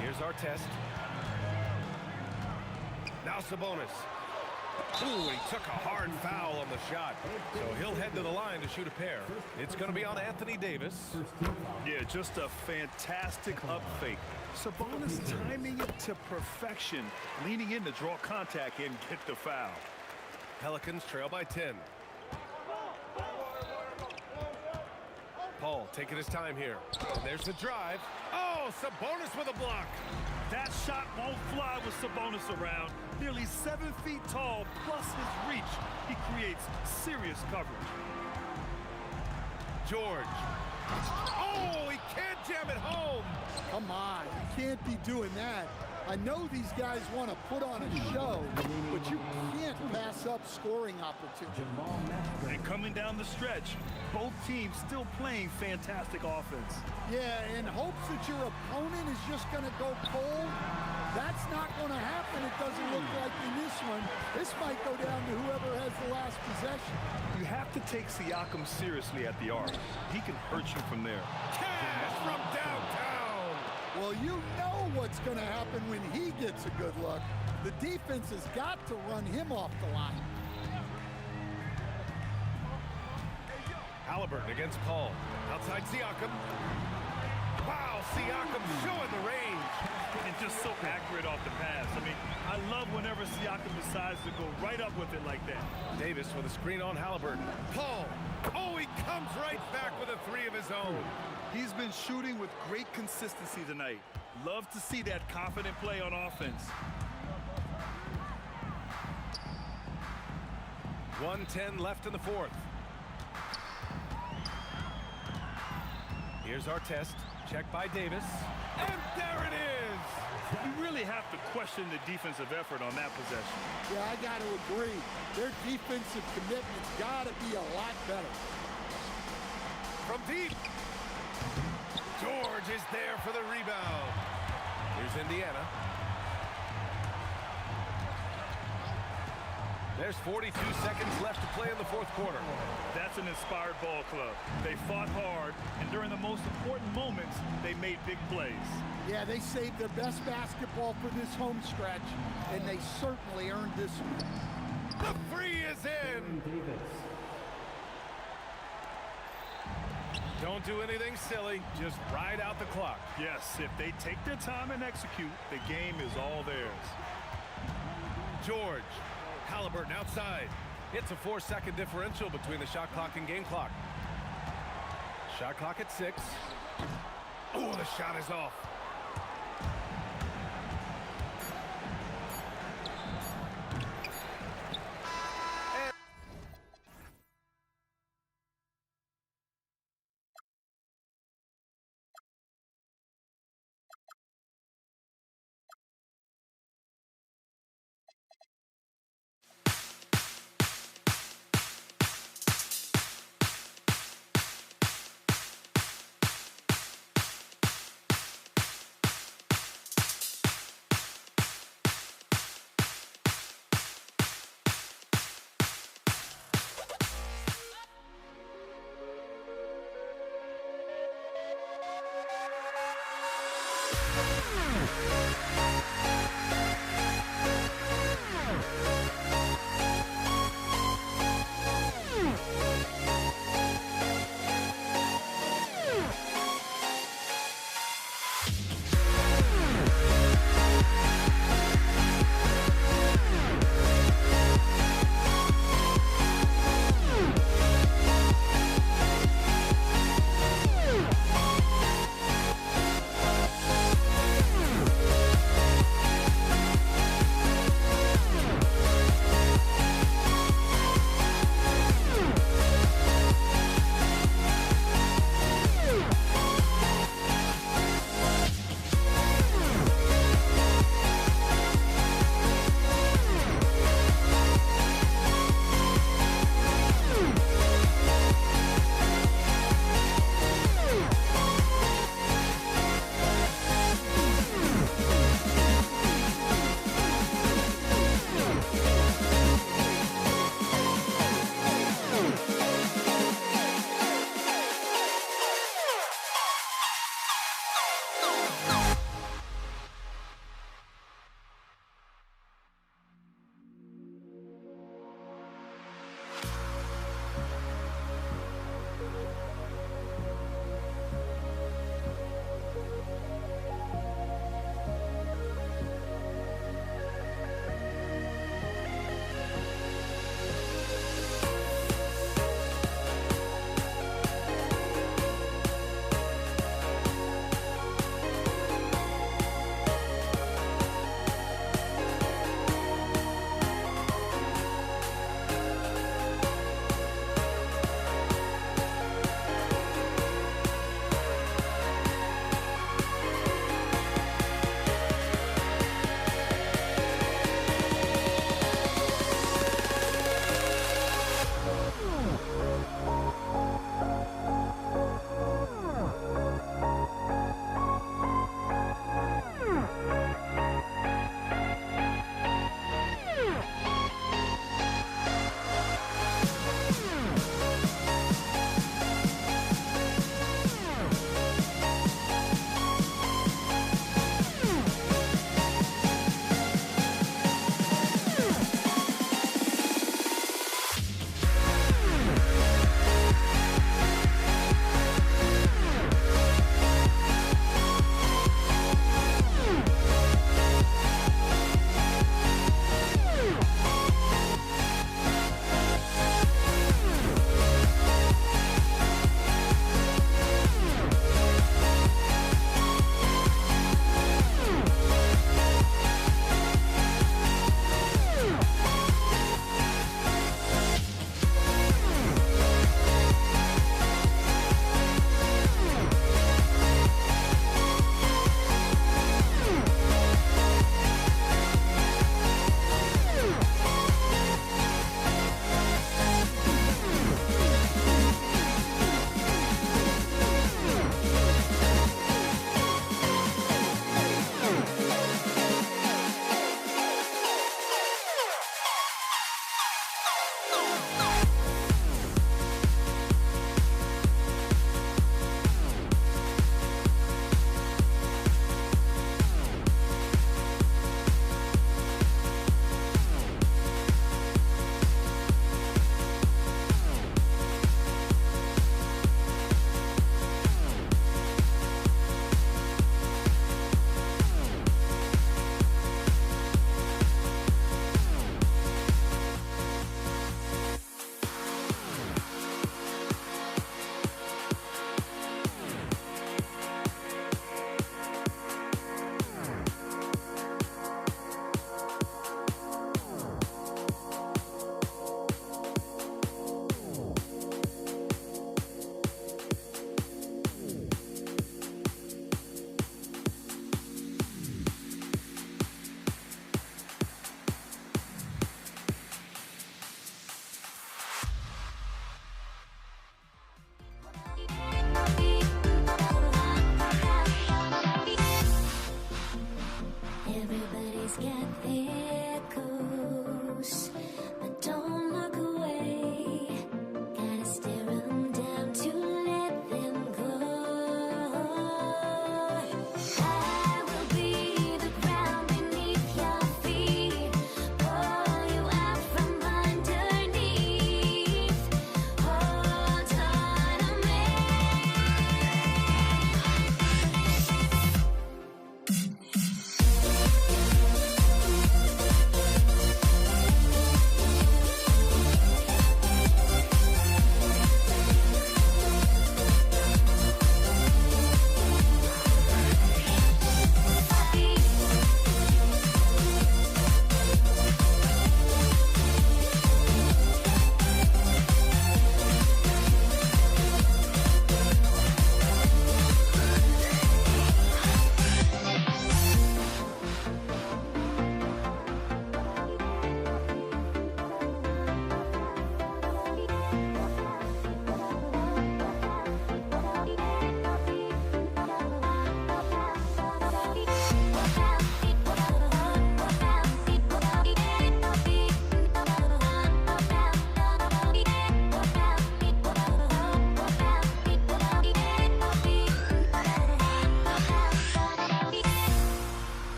Here's Artest. Now Sabonis. Ooh, he took a hard foul on the shot. So he'll head to the line to shoot a pair. It's going to be on Anthony Davis. Yeah, just a fantastic up fake. Sabonis timing it to perfection, leaning in to draw contact and get the foul. Pelicans trail by 10. taking his time here. And there's the drive. Oh, Sabonis with a block. That shot won't fly with Sabonis around. Nearly 7 feet tall, plus his reach. He creates serious coverage. George. Oh, he can't jam it home. Come on, you can't be doing that. I know these guys want to put on a show, but you can't pass up scoring opportunity. And coming down the stretch, both teams still playing fantastic offense. Yeah, in hopes that your opponent is just going to go cold. That's not going to happen, it doesn't look like in this one. This might go down to whoever has the last possession. You have to take Siakam seriously at the arc. He can hurt you from there. Cash from downtown. Well, you know what's going to happen when he gets a good look. The defense has got to run him off the line. Halliburton against Paul. Outside Siakam. Wow, Siakam showing the range. And just so accurate off the pass. I mean, I love whenever Siakam decides to go right up with it like that. Davis with a screen on Halliburton. Paul. Oh, he comes right back with a three of his own. He's been shooting with great consistency tonight. Love to see that confident play on offense. 1:10 left in the fourth. Here's our test. Check by Davis. And there it is! You really have to question the defensive effort on that possession. Yeah, I got to agree. Their defensive commitment's got to be a lot better. From deep. George is there for the rebound. Here's Indiana. There's 42 seconds left to play in the fourth quarter. That's an inspired ball club. They fought hard, and during the most important moments, they made big plays. Yeah, they saved their best basketball for this home stretch, and they certainly earned this one. The three is in! Don't do anything silly. Just ride out the clock. Yes, if they take their time and execute, the game is all theirs. George. Halliburton outside. It's a 4-second differential between the shot clock and game clock. Shot clock at 6. Oh, the shot is off.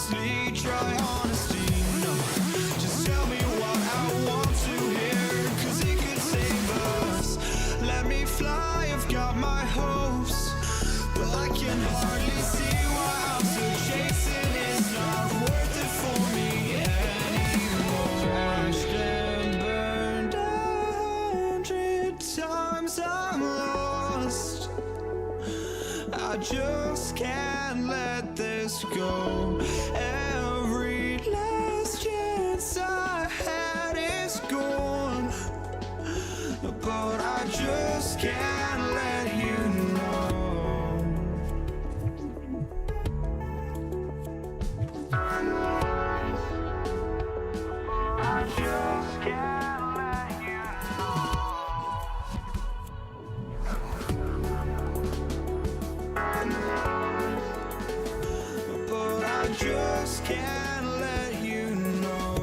honestly, try honesty. No, just tell me what I want to hear, 'cause it could save us. Let me fly, I've got my hopes, but I can hardly see why I'm still chasing. It's not worth it for me anymore. Crashed and burned 100 times, I'm lost. I just can't let this go. Every last chance I had is gone, but I just can't let you know. I just can't let you know. But I just can't let you know.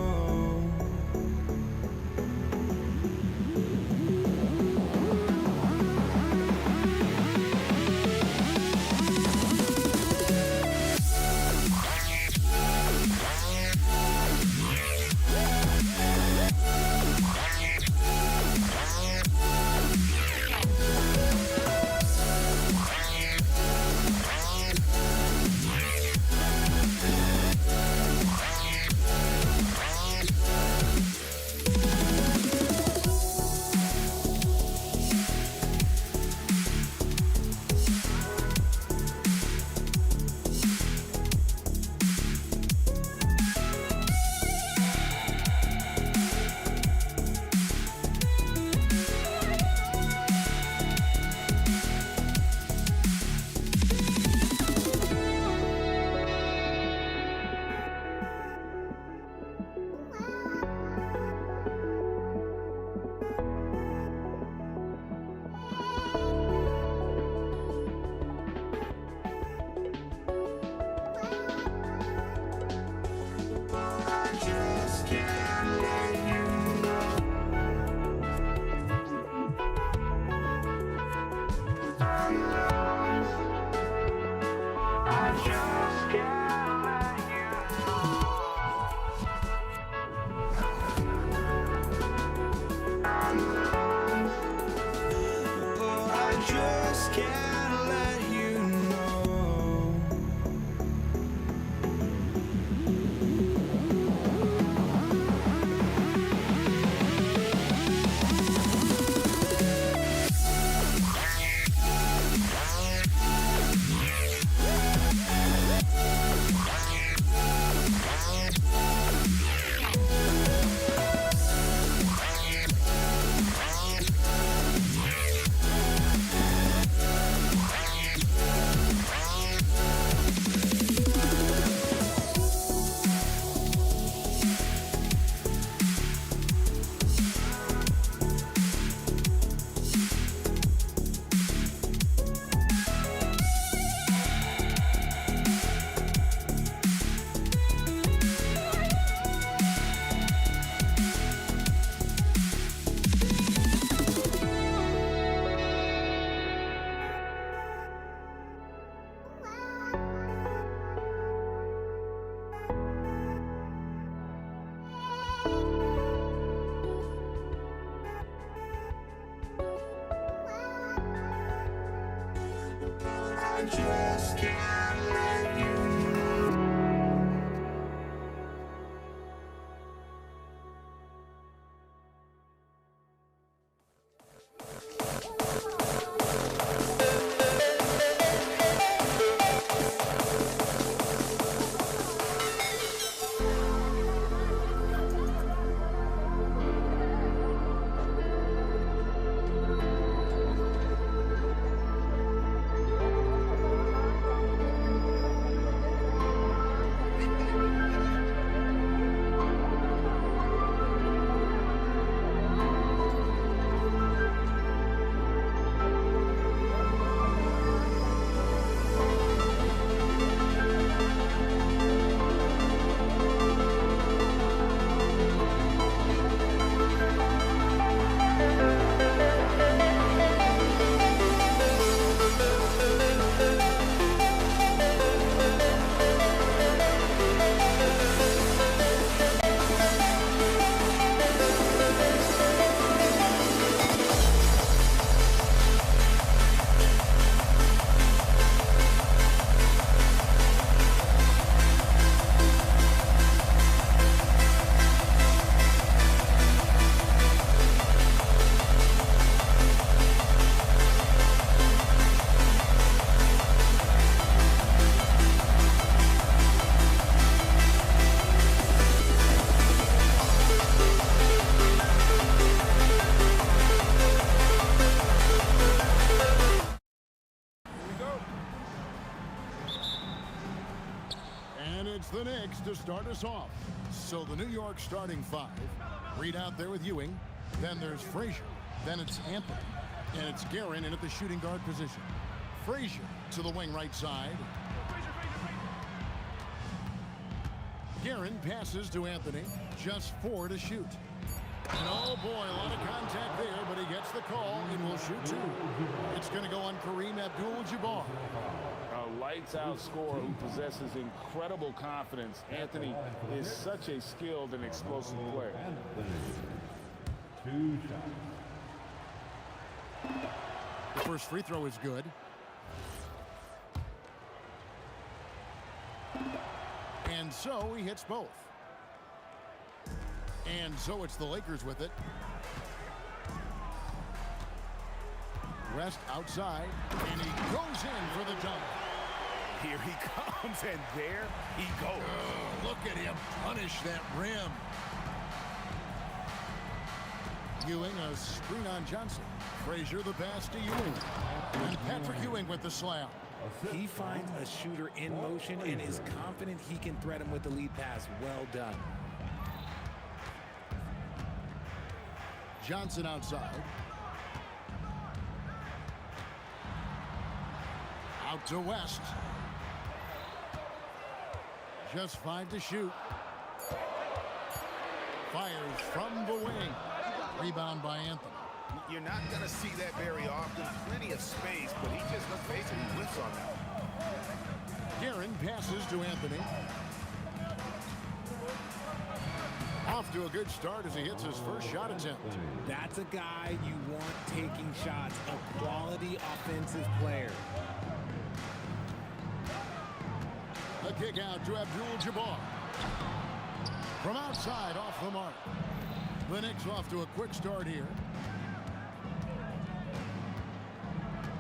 Just can't let you know. the Knicks to start us off. So the New York starting five. Reed out there with Ewing. Then there's Frazier. Then it's Anthony. And it's Guerin in at the shooting guard position. Frazier to the wing right side. Guerin passes to Anthony. Just 4 to shoot. And oh boy, a lot of contact there, but he gets the call and will shoot 2. It's going to go on Kareem Abdul-Jabbar. A lights-out scorer who possesses incredible confidence. Anthony is such a skilled and explosive player. 2 shots. The first free throw is good. And so he hits both. And so it's the Lakers with it. West outside, and he goes in for the dunk. Here he comes, and there he goes. Oh, look at him punish that rim. Ewing, a screen on Johnson. Frazier the pass to Ewing. And Patrick Ewing with the slam. He finds a shooter in motion and is confident he can threat him with the lead pass. Well done. Johnson outside. Out to West. Just 5 to shoot. Fires from the wing. Rebound by Anthony. You're not going to see that very often. Plenty of space, but he just, let's face it, he whiffs on that. Guerin passes to Anthony. Off to a good start as he hits his first shot attempt. That's a guy you want taking shots, a quality offensive player. The kick out to Abdul-Jabbar. From outside, off the mark. The Knicks off to a quick start here.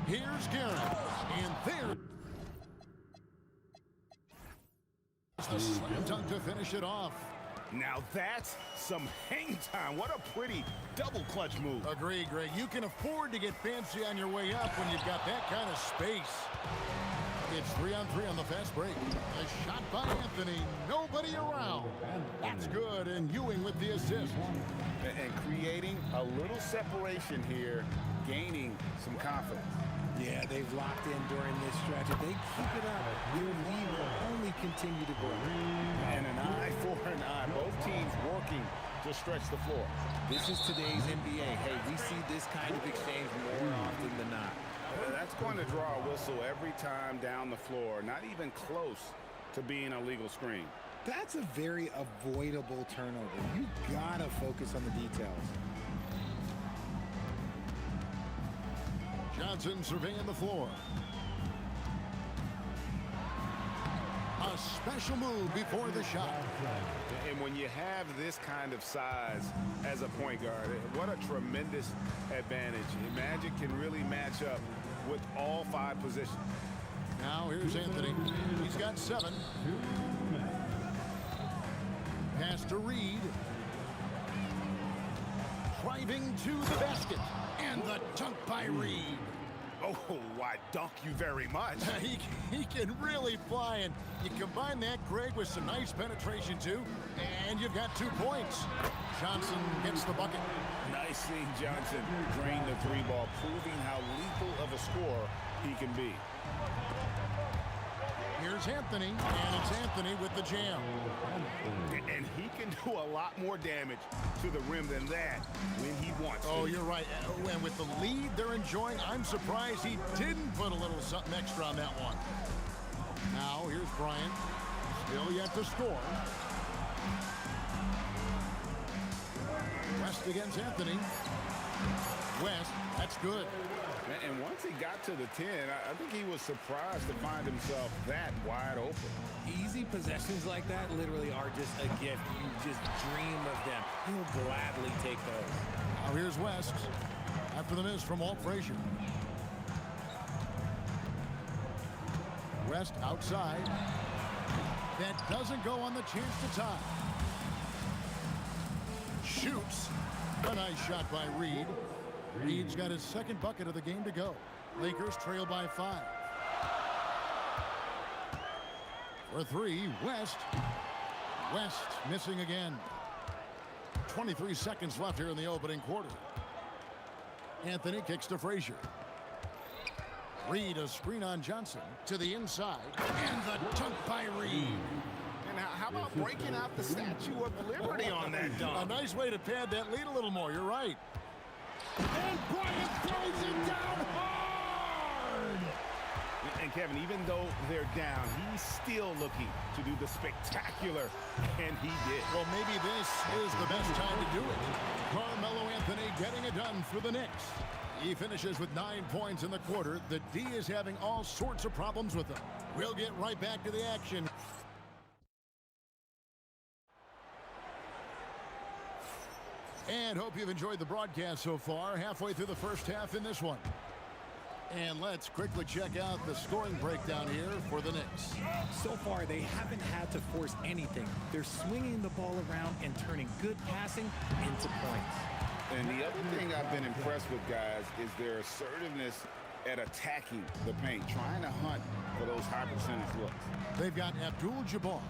Here's Guerin. And there is the slam dunk to finish it off. Now that's some hang time. What a pretty double clutch move. Agree, Greg. You can afford to get fancy on your way up when you've got that kind of space. It's 3-on-3 on the fast break. A shot by Anthony. Nobody around. That's good. And Ewing with the assist. And creating a little separation here, gaining some confidence. Yeah, they've locked in during this stretch. If they keep it up, their lead will only continue to grow. And an eye for an eye. Both teams working to stretch the floor. This is today's NBA. Hey, we see this kind of exchange more often than not. That's going to draw a whistle every time down the floor. Not even close to being a legal screen. That's a very avoidable turnover. You gotta focus on the details. Johnson surveying the floor. A special move before the shot. And when you have this kind of size as a point guard, what a tremendous advantage. Magic can really match up with all 5 positions. Now here's Anthony. He's got 7. Pass to Reed. Driving to the basket. And the dunk by Reed. Oh, why, dunk you very much. he can really fly, and you combine that, Greg, with some nice penetration, too, and you've got 2 points. Johnson gets the bucket. Nice seeing Johnson drain the 3-ball, proving how lethal of a scorer he can be. Here's Anthony, and it's Anthony with the jam. And he can do a lot more damage to the rim than that when he wants to. Oh, you're right. And with the lead they're enjoying, I'm surprised he didn't put a little something extra on that one. Now, here's Bryant. Still yet to score. West against Anthony. West, that's good. And once he got to the 10, I think he was surprised to find himself that wide open. Easy possessions like that literally are just a gift. You just dream of them. He'll gladly take those. Now here's West after the miss from Walt Frazier. West outside. That doesn't go on the chance to tie. Shoots. A nice shot by Reed. Reed's got his 2nd bucket of the game to go. Lakers trail by 5. For three, West. West missing again. 23 seconds left here in the opening quarter. Anthony kicks to Frazier. Reed, a screen on Johnson to the inside. And the dunk by Reed. And how about breaking out the Statue of Liberty on that dunk? A nice way to pad that lead a little more. You're right. And Bryant throws it down hard. And Kevin, even though they're down, he's still looking to do the spectacular, and he did. Well, maybe this is the best time to do it. Carmelo Anthony getting it done for the Knicks. He finishes with 9 points in the quarter. The D is having all sorts of problems with him. We'll get right back to the action. And hope you've enjoyed the broadcast so far. Halfway through the first half in this one. And let's quickly check out the scoring breakdown here for the Knicks. So far, they haven't had to force anything. They're swinging the ball around and turning good passing into points. And the other thing I've been impressed with, guys, is their assertiveness at attacking the paint, trying to hunt for those high percentage looks. They've got Abdul-Jabbar.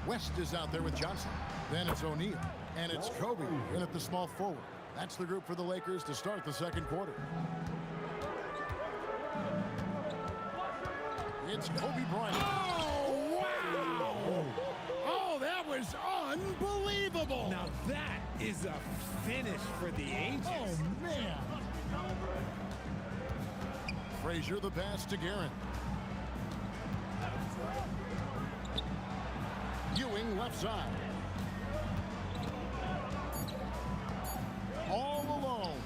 West is out there with Johnson. Then it's O'Neal. And it's Kobe in at the small forward. That's the group for the Lakers to start the second quarter. It's Kobe Bryant. Oh, wow! Oh, that was unbelievable. Now that is a finish for the ages. Oh, man. Frazier the pass to Guerin. Ewing left side. All alone.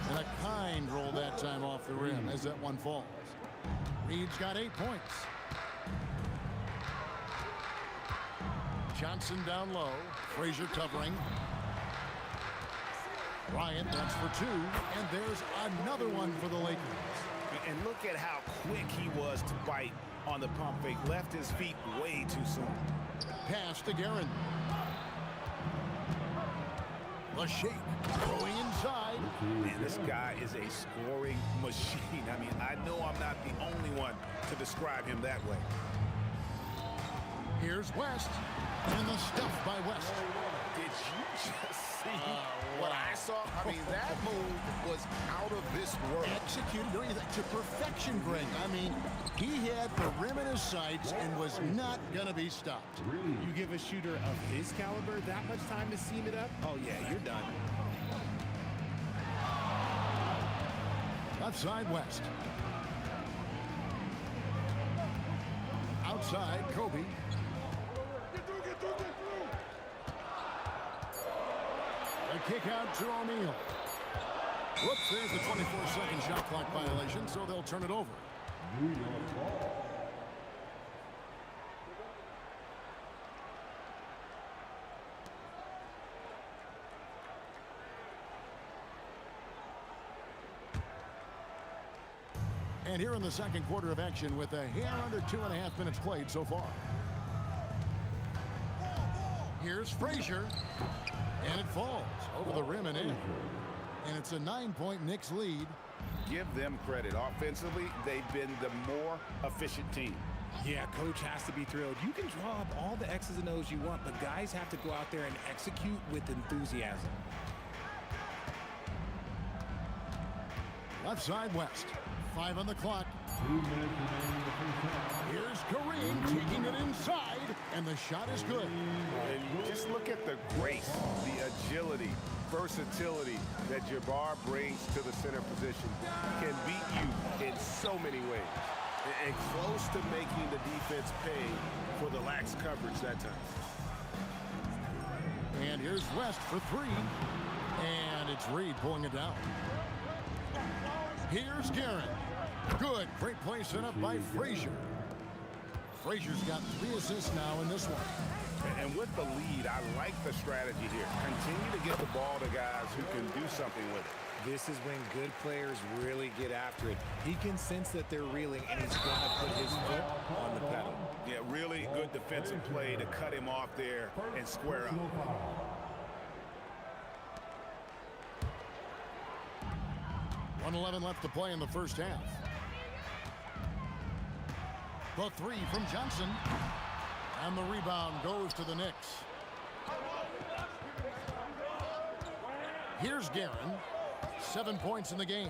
And a kind roll that time off the rim as that one falls. Reed's got 8 points. Johnson down low. Frazier covering. Bryant, that's for 2. And there's another one for the Lakers. And look at how quick he was to bite on the pump fake. Left his feet way too soon. Pass to Guerin. The shake. Going inside. Man, this guy is a scoring machine. I mean, I know I'm not the only one to describe him that way. Here's West. And the stuff by West. Did you just see what I saw? I mean, that move was out of this world. Executed to perfection, Greg. I mean, he had the rim in his sights and was not going to be stopped. You give a shooter of his caliber that much time to seam it up? Oh, yeah, you're done. Left side, West. Outside, Kobe. A kick out to O'Neal. Whoops, there's the 24-second shot clock violation, so they'll turn it over. And here in the second quarter of action with a hair under 2.5 minutes played so far. Here's Frazier. And it falls over the rim and in. And it's a 9-point Knicks lead. Give them credit. Offensively, they've been the more efficient team. Yeah, coach has to be thrilled. You can draw up all the X's and O's you want, but guys have to go out there and execute with enthusiasm. Left side, West. 5 on the clock. Here's Kareem taking it inside, and the shot is good. And just look at the grace, the agility, versatility that Jabbar brings to the center position. Can beat you in so many ways. And close to making the defense pay for the lax coverage that time. And here's West for 3. And it's Reed pulling it down. Here's Guerin. Good. Great play set up by Frazier. Frazier's got 3 assists now in this one. And with the lead, I like the strategy here. Continue to get the ball to guys who can do something with it. This is when good players really get after it. He can sense that they're reeling, and he's going to put his foot on the pedal. Yeah, really good defensive play to cut him off there and square up. 1:11 left to play in the first half. The 3 from Johnson. And the rebound goes to the Knicks. Here's Guerin. 7 points in the game.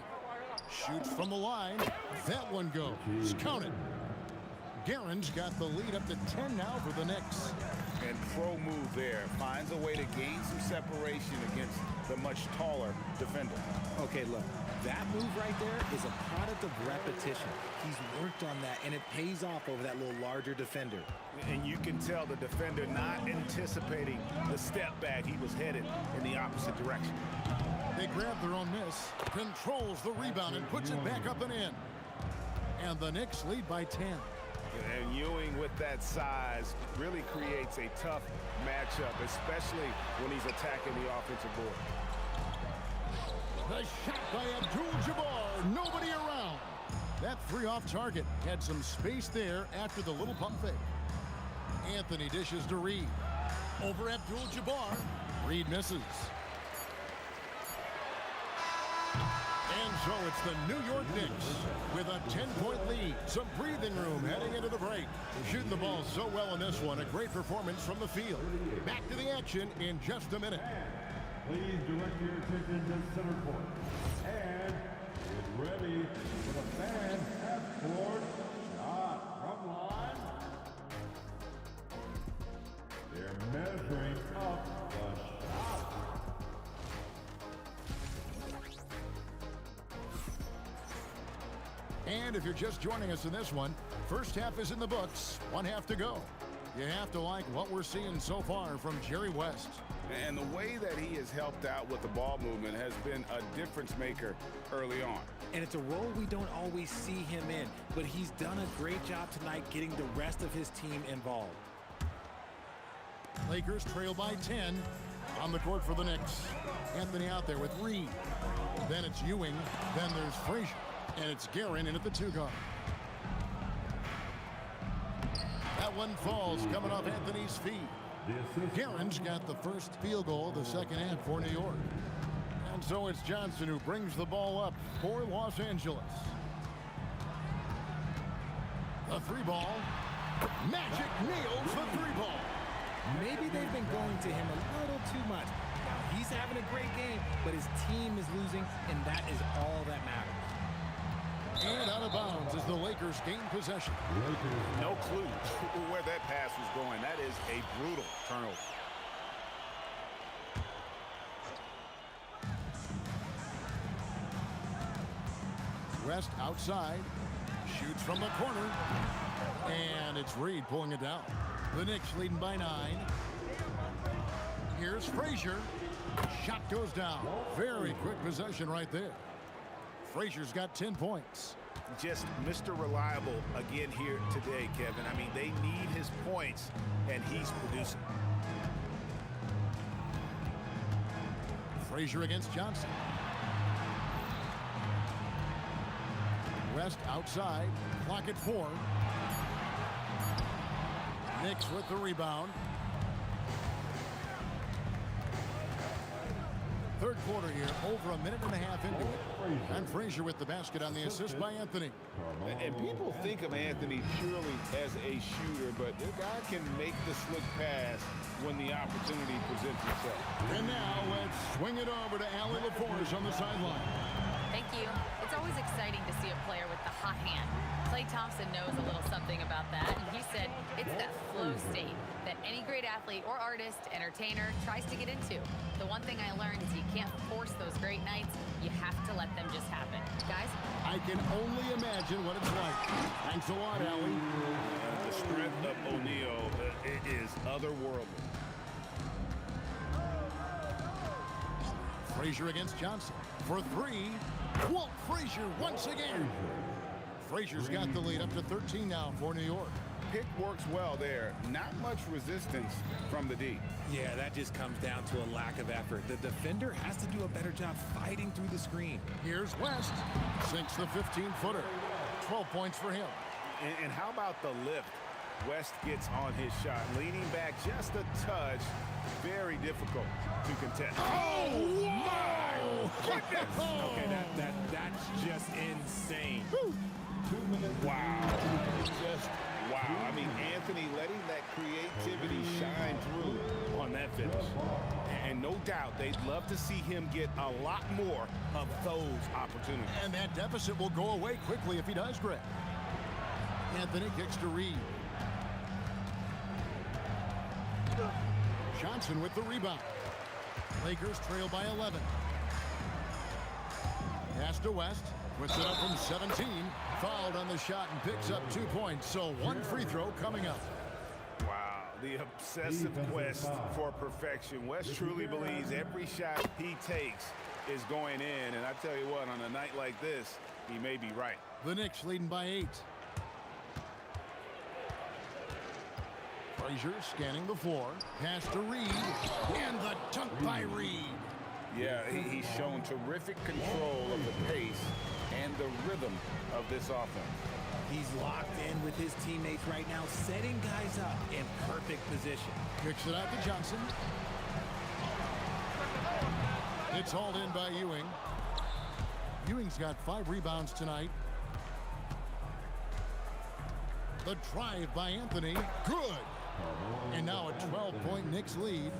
Shoots from the line. That one goes. Counted. Guerin's got the lead up to 10 now for the Knicks. And pro move there. Finds a way to gain some separation against the much taller defender. Okay, look, that move right there is a product of repetition. He's worked on that, and it pays off over that little larger defender. And you can tell the defender not anticipating the step back. He was headed in the opposite direction. They grab their own miss, controls the rebound, and puts it back up and in. And the Knicks lead by 10. And Ewing with that size really creates a tough matchup, especially when he's attacking the offensive board. The shot by Abdul-Jabbar, nobody around. That three off target had some space there after the little pump fake. Anthony dishes to Reed. Over Abdul-Jabbar, Reed misses. And so it's the New York Knicks with a 10-point lead. Some breathing room heading into the break. Shooting the ball so well in this one. A great performance from the field. Back to the action in just a minute. Please direct your attention to center court. And get ready for the fan half-court shot from line. They're measuring up the shot. And if you're just joining us in this one, first half is in the books. 1 half to go. You have to like what we're seeing so far from Jerry West. And the way that he has helped out with the ball movement has been a difference maker early on. And it's a role we don't always see him in, but he's done a great job tonight getting the rest of his team involved. Lakers trail by 10 on the court for the Knicks. Anthony out there with Reed. Then it's Ewing. Then there's Frazier. And it's Guerin in at the 2 guard. That one falls coming off Anthony's feet. Guerin's got the first field goal of the second half for New York. And so it's Johnson who brings the ball up for Los Angeles. The 3 ball. Magic nails the 3 ball. Maybe they've been going to him a little too much. Now, he's having a great game, but his team is losing, and that is all that matters. And out of bounds as the Lakers gain possession. No clue where that pass was going. That is a brutal turnover. West outside. Shoots from the corner. And it's Reed pulling it down. The Knicks leading by 9. Here's Frazier. Shot goes down. Very quick possession right there. Frazier's got 10 points. Just Mr. Reliable again here today, Kevin. I mean, they need his points, and he's producing. Frazier against Johnson. West outside. Clock at 4. Knicks with the rebound. Third quarter here, over a minute and a half into it. And Frazier with the basket on the assist by Anthony. And people think of Anthony purely as a shooter, but the guy can make the slick pass when the opportunity presents itself. And now let's swing it over to Allie LaForge on the sideline. Thank you. It's always exciting to see a player with the hot hand. Klay Thompson knows a little something about that, and he said it's that flow state that any great athlete or artist, entertainer, tries to get into. The one thing I learned is you can't force those great nights. You have to let them just happen. Guys? I can only imagine what it's like. Thanks a lot, Allie. The strength of O'Neal is otherworldly. Frazier against Johnson for 3. Walt Frazier once again. Frazier's got the lead up to 13 now for New York. Pick works well there. Not much resistance from the D. Yeah, that just comes down to a lack of effort. The defender has to do a better job fighting through the screen. Here's West. Sinks the 15-footer. 12 points for him. And how about the lift West gets on his shot? Leaning back just a touch. Very difficult to contest. Oh, my goodness! Okay, that's just insane. Wow. Just wow. I mean, Anthony Anthony letting that creativity shine through on that finish. And no doubt they'd love to see him get a lot more of those opportunities. And that deficit will go away quickly if he does, Greg. Anthony kicks to Reed. Johnson with the rebound. Lakers trail by 11. Pass to West. Puts it up from 17. Fouled on the shot and picks up 2 points. So one free throw coming up. Wow, the obsessive quest for perfection. West truly believes every shot he takes is going in. And I tell you what, on a night like this, he may be right. The Knicks leading by 8. Frazier scanning the floor. Pass to Reed. And the dunk by Reed. Yeah, he's shown terrific control of the pace and the rhythm of this offense. He's locked in with his teammates right now, setting guys up in perfect position. Kicks it out to Johnson. It's hauled in by Ewing. Ewing's got 5 rebounds tonight. The drive by Anthony. Good. And now a 12-point Knicks lead.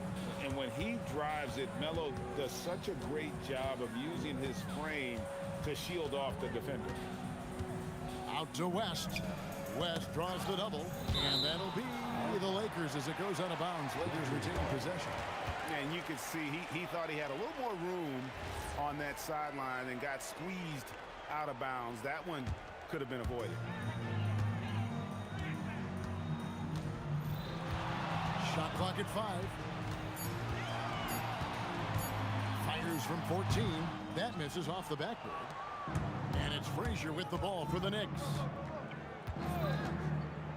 And when he drives it, Melo does such a great job of using his frame to shield off the defender. Out to West. West draws the double, and that'll be the Lakers as it goes out of bounds. Lakers retain possession. And you can see he thought he had a little more room on that sideline and got squeezed out of bounds. That one could have been avoided. Shot clock at 5. Fires from 14. That misses off the backboard. And it's Frazier with the ball for the Knicks.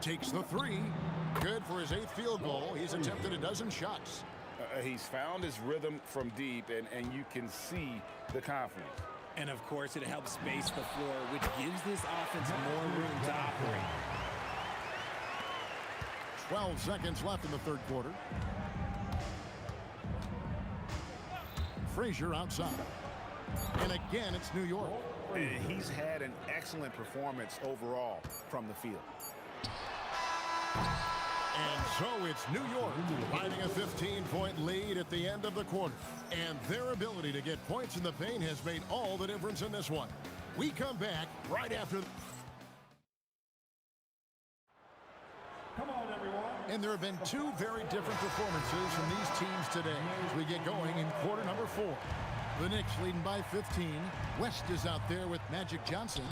Takes the 3. Good for his 8th field goal. He's attempted a dozen shots. He's found his rhythm from deep, and you can see the confidence. And of course, it helps space the floor, which gives this offense more room to operate. 12 seconds left in the third quarter. Frazier outside. And again, it's New York. And he's had an excellent performance overall from the field. And so it's New York riding a 15-point lead at the end of the quarter. And their ability to get points in the paint has made all the difference in this one. We come back right after. Come on, everyone. And there have been 2 very different performances from these teams today as we get going in quarter number 4. The Knicks leading by 15. West is out there with Magic Johnson.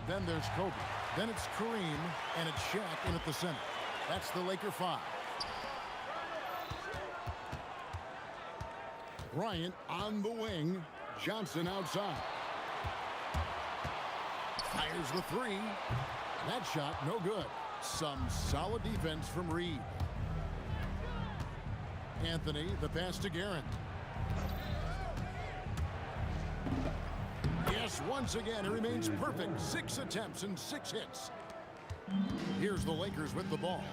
Then there's Kobe. Then it's Kareem, and it's Shaq in at the center. That's the Laker 5. Bryant on the wing. Johnson outside. Fires the 3. That shot no good. Some solid defense from Reed. Anthony, the pass to Guerin. Yes, once again, it remains perfect. 6 attempts and 6 hits. Here's the Lakers with the ball.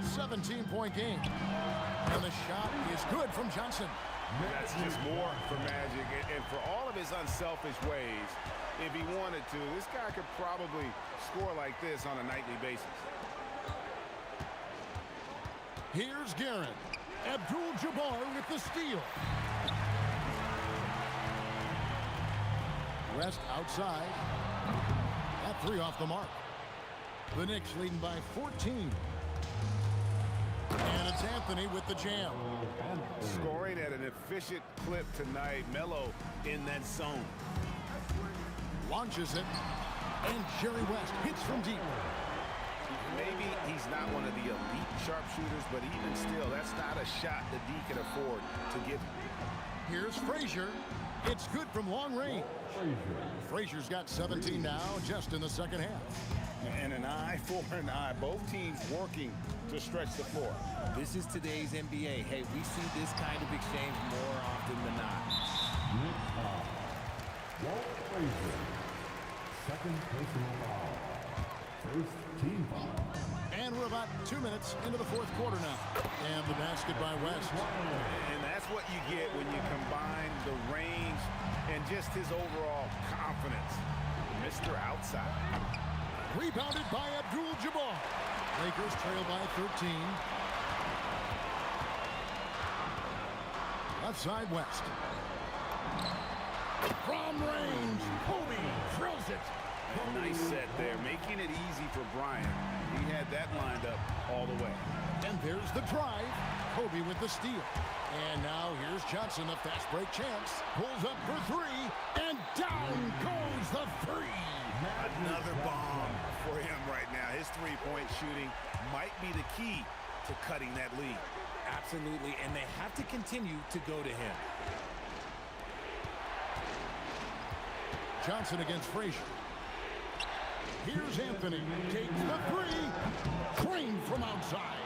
17-point game. And the shot is good from Johnson. That's just more for Magic. And for all of his unselfish ways, if he wanted to, this guy could probably score like this on a nightly basis. Here's Guerin. Abdul-Jabbar with the steal. West outside. That 3 off the mark. The Knicks leading by 14. And it's Anthony with the jam. Scoring at an efficient clip tonight. Melo in that zone. Launches it. And Jerry West hits from deep. Maybe he's not one of the elite sharpshooters, but even still, that's not a shot that D can afford to give. Here's Frazier. It's good from long range. Frazier's got 17 now, just in the second half. And an eye for an eye. Both teams working to stretch the floor. This is today's NBA. Hey, we see this kind of exchange more often than not. Walt Frazier. Second personal foul. First team foul. And we're about 2 minutes into the fourth quarter now. And the basket by West. And that's what you get when you combine the range and just his overall confidence. Mr. Outside. Rebounded by Abdul-Jabbar. Lakers trail by 13. Left side, West. From range, Kobe drills it. A nice set there, making it easy for Bryant. He had that lined up all the way. And there's the drive. Kobe with the steal. And now here's Johnson, a fast break chance. Pulls up for three, and down goes the three. Another bomb for him right now. His three-point shooting might be the key to cutting that lead. Absolutely, and they have to continue to go to him. Johnson against Frazier. Here's Anthony. Takes the three. Crane from outside.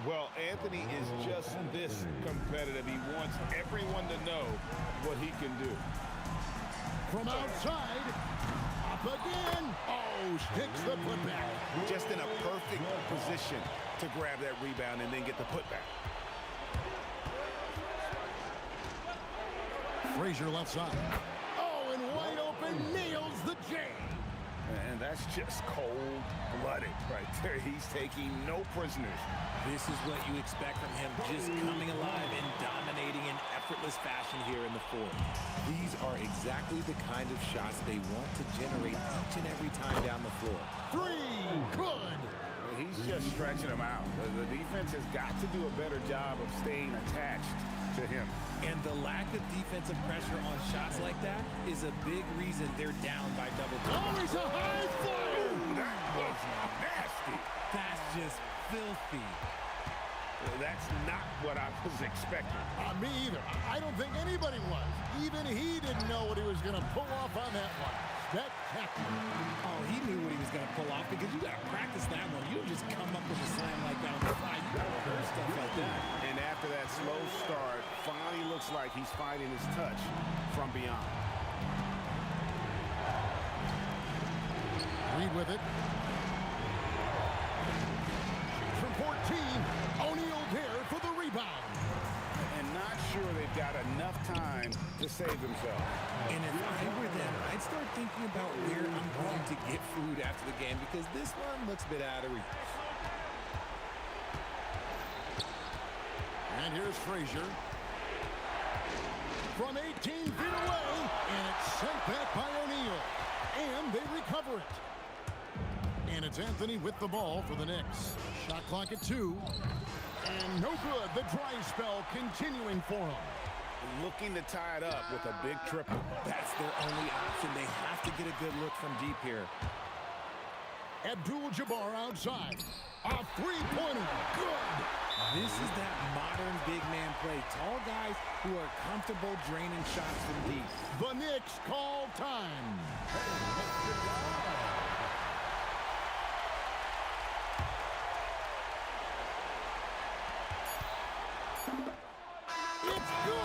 Well, Anthony is just this competitive. He wants everyone to know what he can do. From outside. Up again. Oh, sticks the putback. Just in a perfect position to grab that rebound and then get the putback. Frazier left side. Oh, and wide open, nails the J. And that's just cold-blooded right there. He's taking no prisoners. This is what you expect from him, just coming alive and dominating in effortless fashion here in the fourth. These are exactly the kind of shots they want to generate each and every time down the floor. Three, good. He's just stretching them out. The defense has got to do a better job of staying attached to him. And the lack of defensive pressure on shots like that is a big reason they're down by double digits. Oh, he's a high flyer. That was nasty. That's just filthy. That's not what I was expecting. Me either. I don't think anybody was. Even he didn't know what he was going to pull off on that one. Spectacular. Oh, he knew what he was going to pull off because you got to practice that one. You don't just come up with a slam like that on the fly. You got to rehearse stuff like that. And after that slow start, finally looks like he's finding his touch from beyond. Reed with it. From 14, O'Neal there for the rebound. And not sure they've got enough time to save themselves. And if I were them, I'd start thinking about where I'm going to get food after the game because this one looks a bit out of reach. And here's Frazier. From 18 feet away, and it's sent back by O'Neal. And they recover it. And it's Anthony with the ball for the Knicks. Shot clock at 2. And no good. The dry spell continuing for him. Looking to tie it up with a big triple. That's their only option. They have to get a good look from deep here. Abdul-Jabbar outside. A three-pointer. Good. This is that modern big man play. Tall guys who are comfortable draining shots from deep. The Knicks call time. It's good!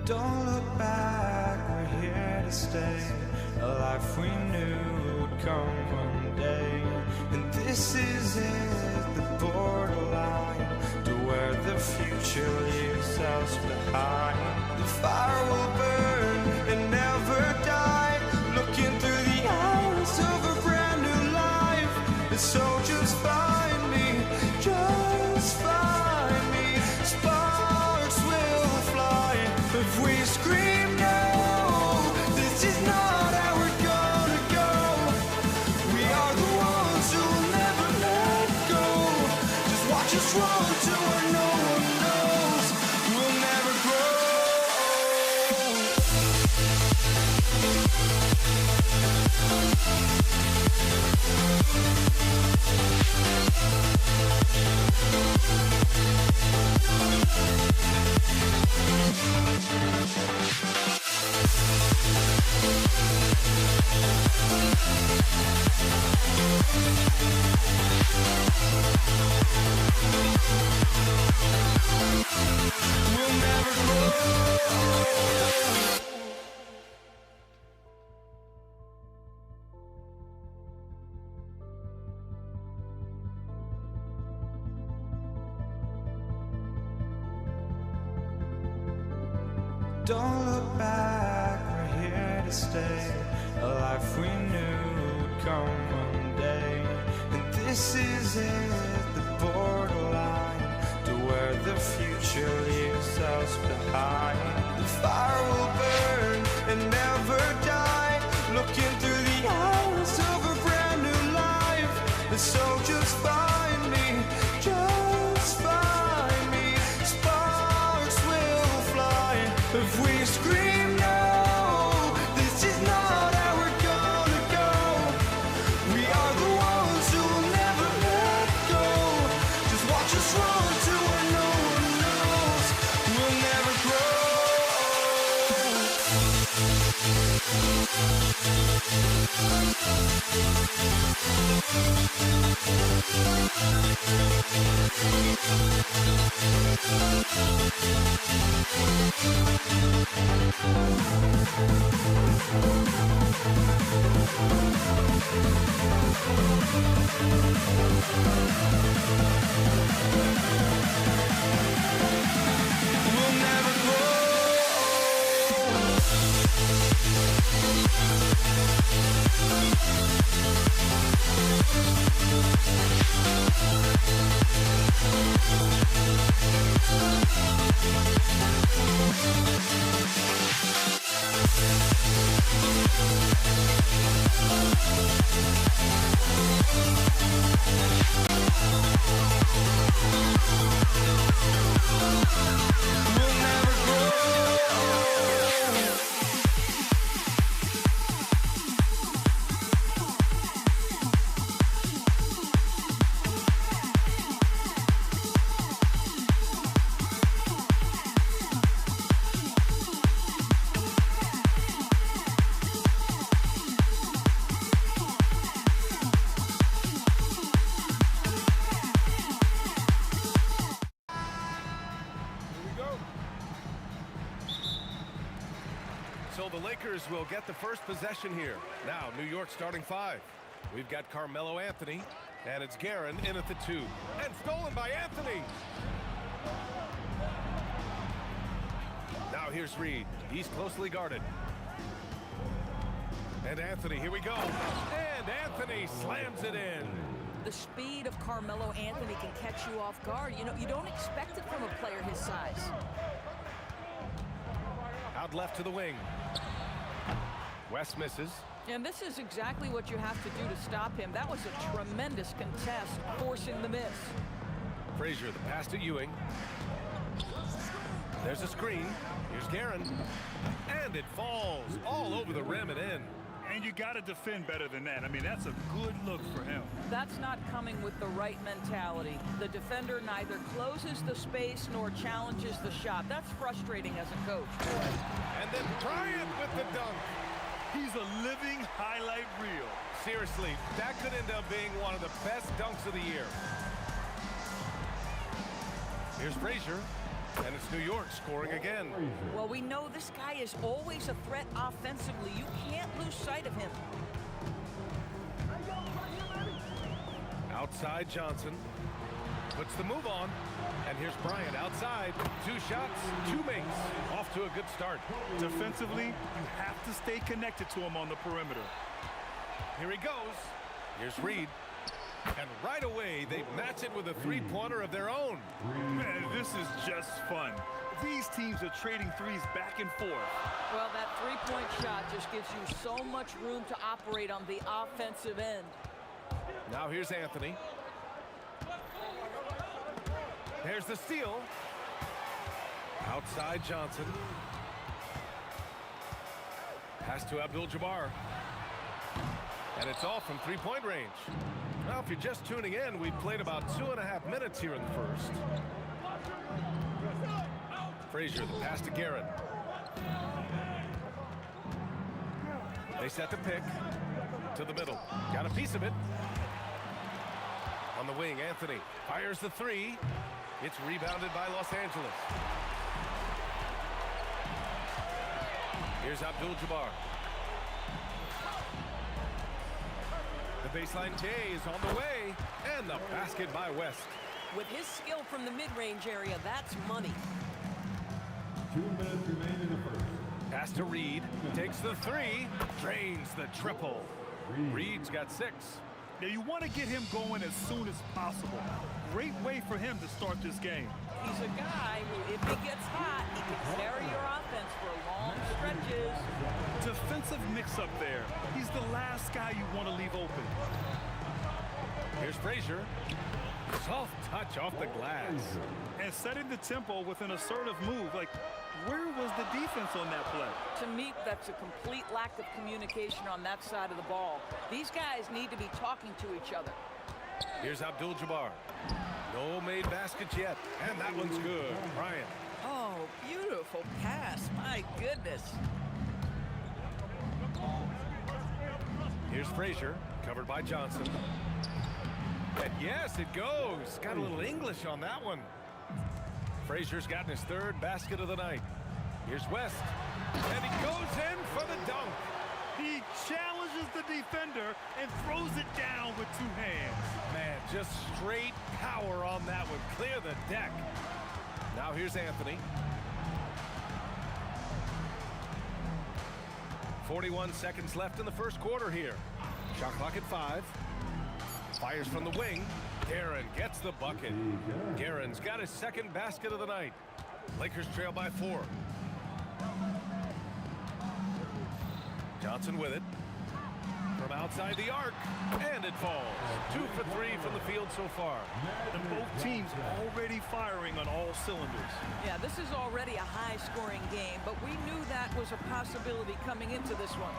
Don't look back, we're here to stay. A life we knew would come one day. And this is it, the borderline to where the future leaves us behind. The fire will burn and never die. Looking through the eyes of a brand new life. And so just find me, just find me. Sparks will fly if we scream no. This is not how we're gonna go. We are the ones who will never let go. Just watch us run to where no one knows. We'll never Don't look back, we're here to stay. A life we knew would come one day. And this is it, the borderline to where the future leaves us behind. The fire will burn and never die, looking through the eyes of a brand new life. And so just find me, just find me. Sparks will fly if we scream no. This is not how we're gonna go. We are the ones who will never let go. Just watch us run to where no one knows. We'll never grow. We'll never grow. We'll never grow. So the Lakers will get the first possession here. Now, New York starting five. We've got Carmelo Anthony, and it's Guerin in at the 2. And stolen by Anthony. Now here's Reed. He's closely guarded. And Anthony, here we go. And Anthony slams it in. The speed of Carmelo Anthony can catch you off guard. You know, you don't expect it from a player his size. Out left to the wing. West misses. And this is exactly what you have to do to stop him. That was a tremendous contest, forcing the miss. Frazier, the pass to Ewing. There's a screen. Here's Guerin. And it falls all over the rim and in. And you got to defend better than that. I mean, that's a good look for him. That's not coming with the right mentality. The defender neither closes the space nor challenges the shot. That's frustrating as a coach. And then Bryant with the dunk. He's a living highlight reel. Seriously, that could end up being one of the best dunks of the year. Here's Frazier. And it's New York scoring again. Well, we know this guy is always a threat offensively. You can't lose sight of him. Outside Johnson. Puts the move on. And here's Bryant outside. 2 shots, 2 makes. Off to a good start. Defensively, you have to stay connected to him on the perimeter. Here he goes. Here's Reed. And right away, they match it with a 3-pointer of their own. Man, this is just fun. These teams are trading threes back and forth. Well, that 3-point shot just gives you so much room to operate on the offensive end. Now here's Anthony. There's the steal. Outside Johnson. Pass to Abdul-Jabbar. And it's off from 3-point range. Now, if you're just tuning in, we've played about 2.5 minutes here in the first. Frazier, the pass to Guerin. They set the pick to the middle. Got a piece of it. On the wing, Anthony fires the 3. It's rebounded by Los Angeles. Here's Abdul-Jabbar. The baseline J is on the way, and the basket by West. With his skill from the mid-range area, that's money. 2 minutes remain in the first. Pass to Reed, takes the three, drains the triple. Reed's got 6. Now you want to get him going as soon as possible. Great way for him to start this game. He's a guy who, if he gets hot, he can carry your offense for long stretches. Defensive mix-up there. He's the last guy you want to leave open. Here's Frazier. Soft touch off the glass. And setting the tempo with an assertive move. Like, where was the defense on that play? To me, that's a complete lack of communication on that side of the ball. These guys need to be talking to each other. Here's Abdul-Jabbar. No made baskets yet, and that one's good. Bryant. Oh, beautiful pass. My goodness. Here's Frazier, covered by Johnson. And yes, it goes. Got a little English on that one. Frazier's gotten his 3rd basket of the night. Here's West, and he goes in for the dunk. He challenges the defender and throws it down with 2 hands. Man, just straight power on that one. Clear the deck. Now here's Anthony. 41 seconds left in the first quarter here. Shot clock at 5. Fires from the wing. Guerin gets the bucket. Guerin's got his 2nd basket of the night. Lakers trail by 4. Johnson with it. From outside the arc, and it falls. 2 for 3 from the field so far. And both teams already firing on all cylinders. Yeah, this is already a high-scoring game, but we knew that was a possibility coming into this one.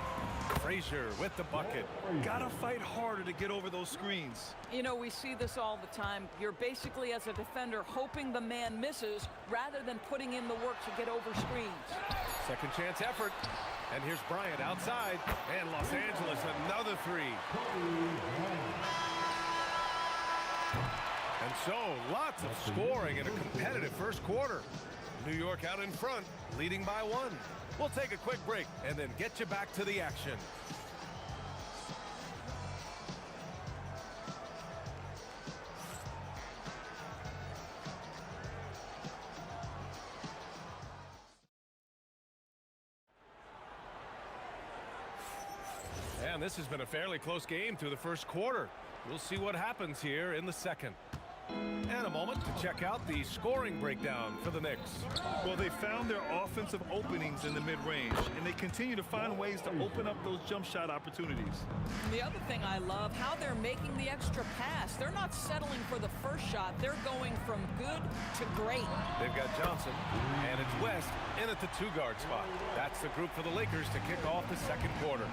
Frazier with the bucket. Gotta fight harder to get over those screens. You know, we see this all the time. You're basically, as a defender, hoping the man misses rather than putting in the work to get over screens. Second chance effort. And here's Bryant outside. And Los Angeles, another 3. And so, lots of scoring in a competitive first quarter. New York out in front, leading by 1. We'll take a quick break and then get you back to the action. And this has been a fairly close game through the first quarter. We'll see what happens here in the second. And a moment to check out the scoring breakdown for the Knicks. Well, they found their offensive openings in the mid-range, and they continue to find ways to open up those jump shot opportunities. And the other thing I love, how they're making the extra pass. They're not settling for the first shot. They're going from good to great. They've got Johnson, and it's West in at the 2-guard spot. That's the group for the Lakers to kick off the second quarter.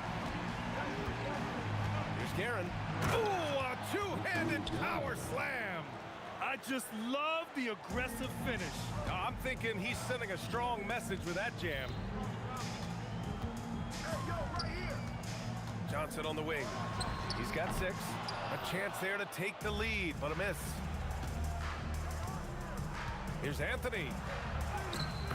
Here's Guerin. Ooh, a 2-handed power slam. I just love the aggressive finish. I'm thinking he's sending a strong message with that jam. Johnson on the wing. He's got 6. A chance there to take the lead, but a miss. Here's Anthony.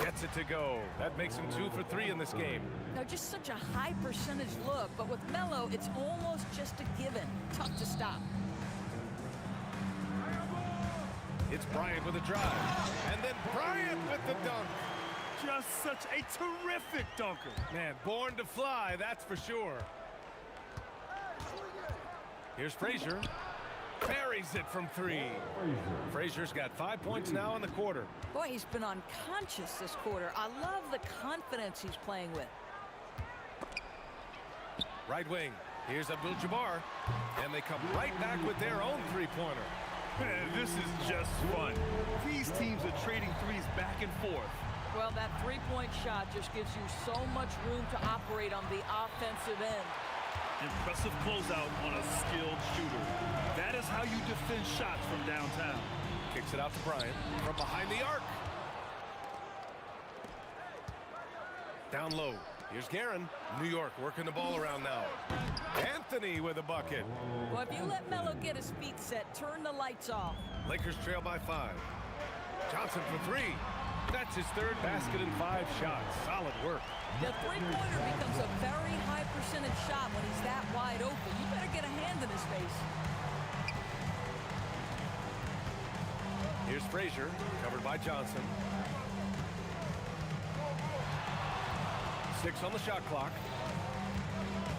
Gets it to go. That makes him 2 for 3 in this game. Now, just such a high percentage look, but with Melo, it's almost just a given. Tough to stop. It's Bryant with a drive. And then Bryant with the dunk. Just such a terrific dunker. Man, born to fly, that's for sure. Here's Frazier. Buries it from 3. Frazier's got 5 points now in the quarter. Boy, he's been unconscious this quarter. I love the confidence he's playing with. Right wing. Here's Abdul-Jabbar. And they come right back with their own 3-pointer. Man, this is just fun. These teams are trading threes back and forth. Well, that 3-point shot just gives you so much room to operate on the offensive end. Impressive closeout on a skilled shooter. That is how you defend shots from downtown. Kicks it out to Bryant from behind the arc. Down low. Here's Guerin. New York working the ball around now. Anthony with a bucket. Well, if you let Melo get his feet set, turn the lights off. Lakers trail by 5. Johnson for 3. That's his third basket in 5 shots. Solid work. The three-pointer becomes a very high percentage shot when he's that wide open. You better get a hand in his face. Here's Frazier, covered by Johnson. 6 on the shot clock.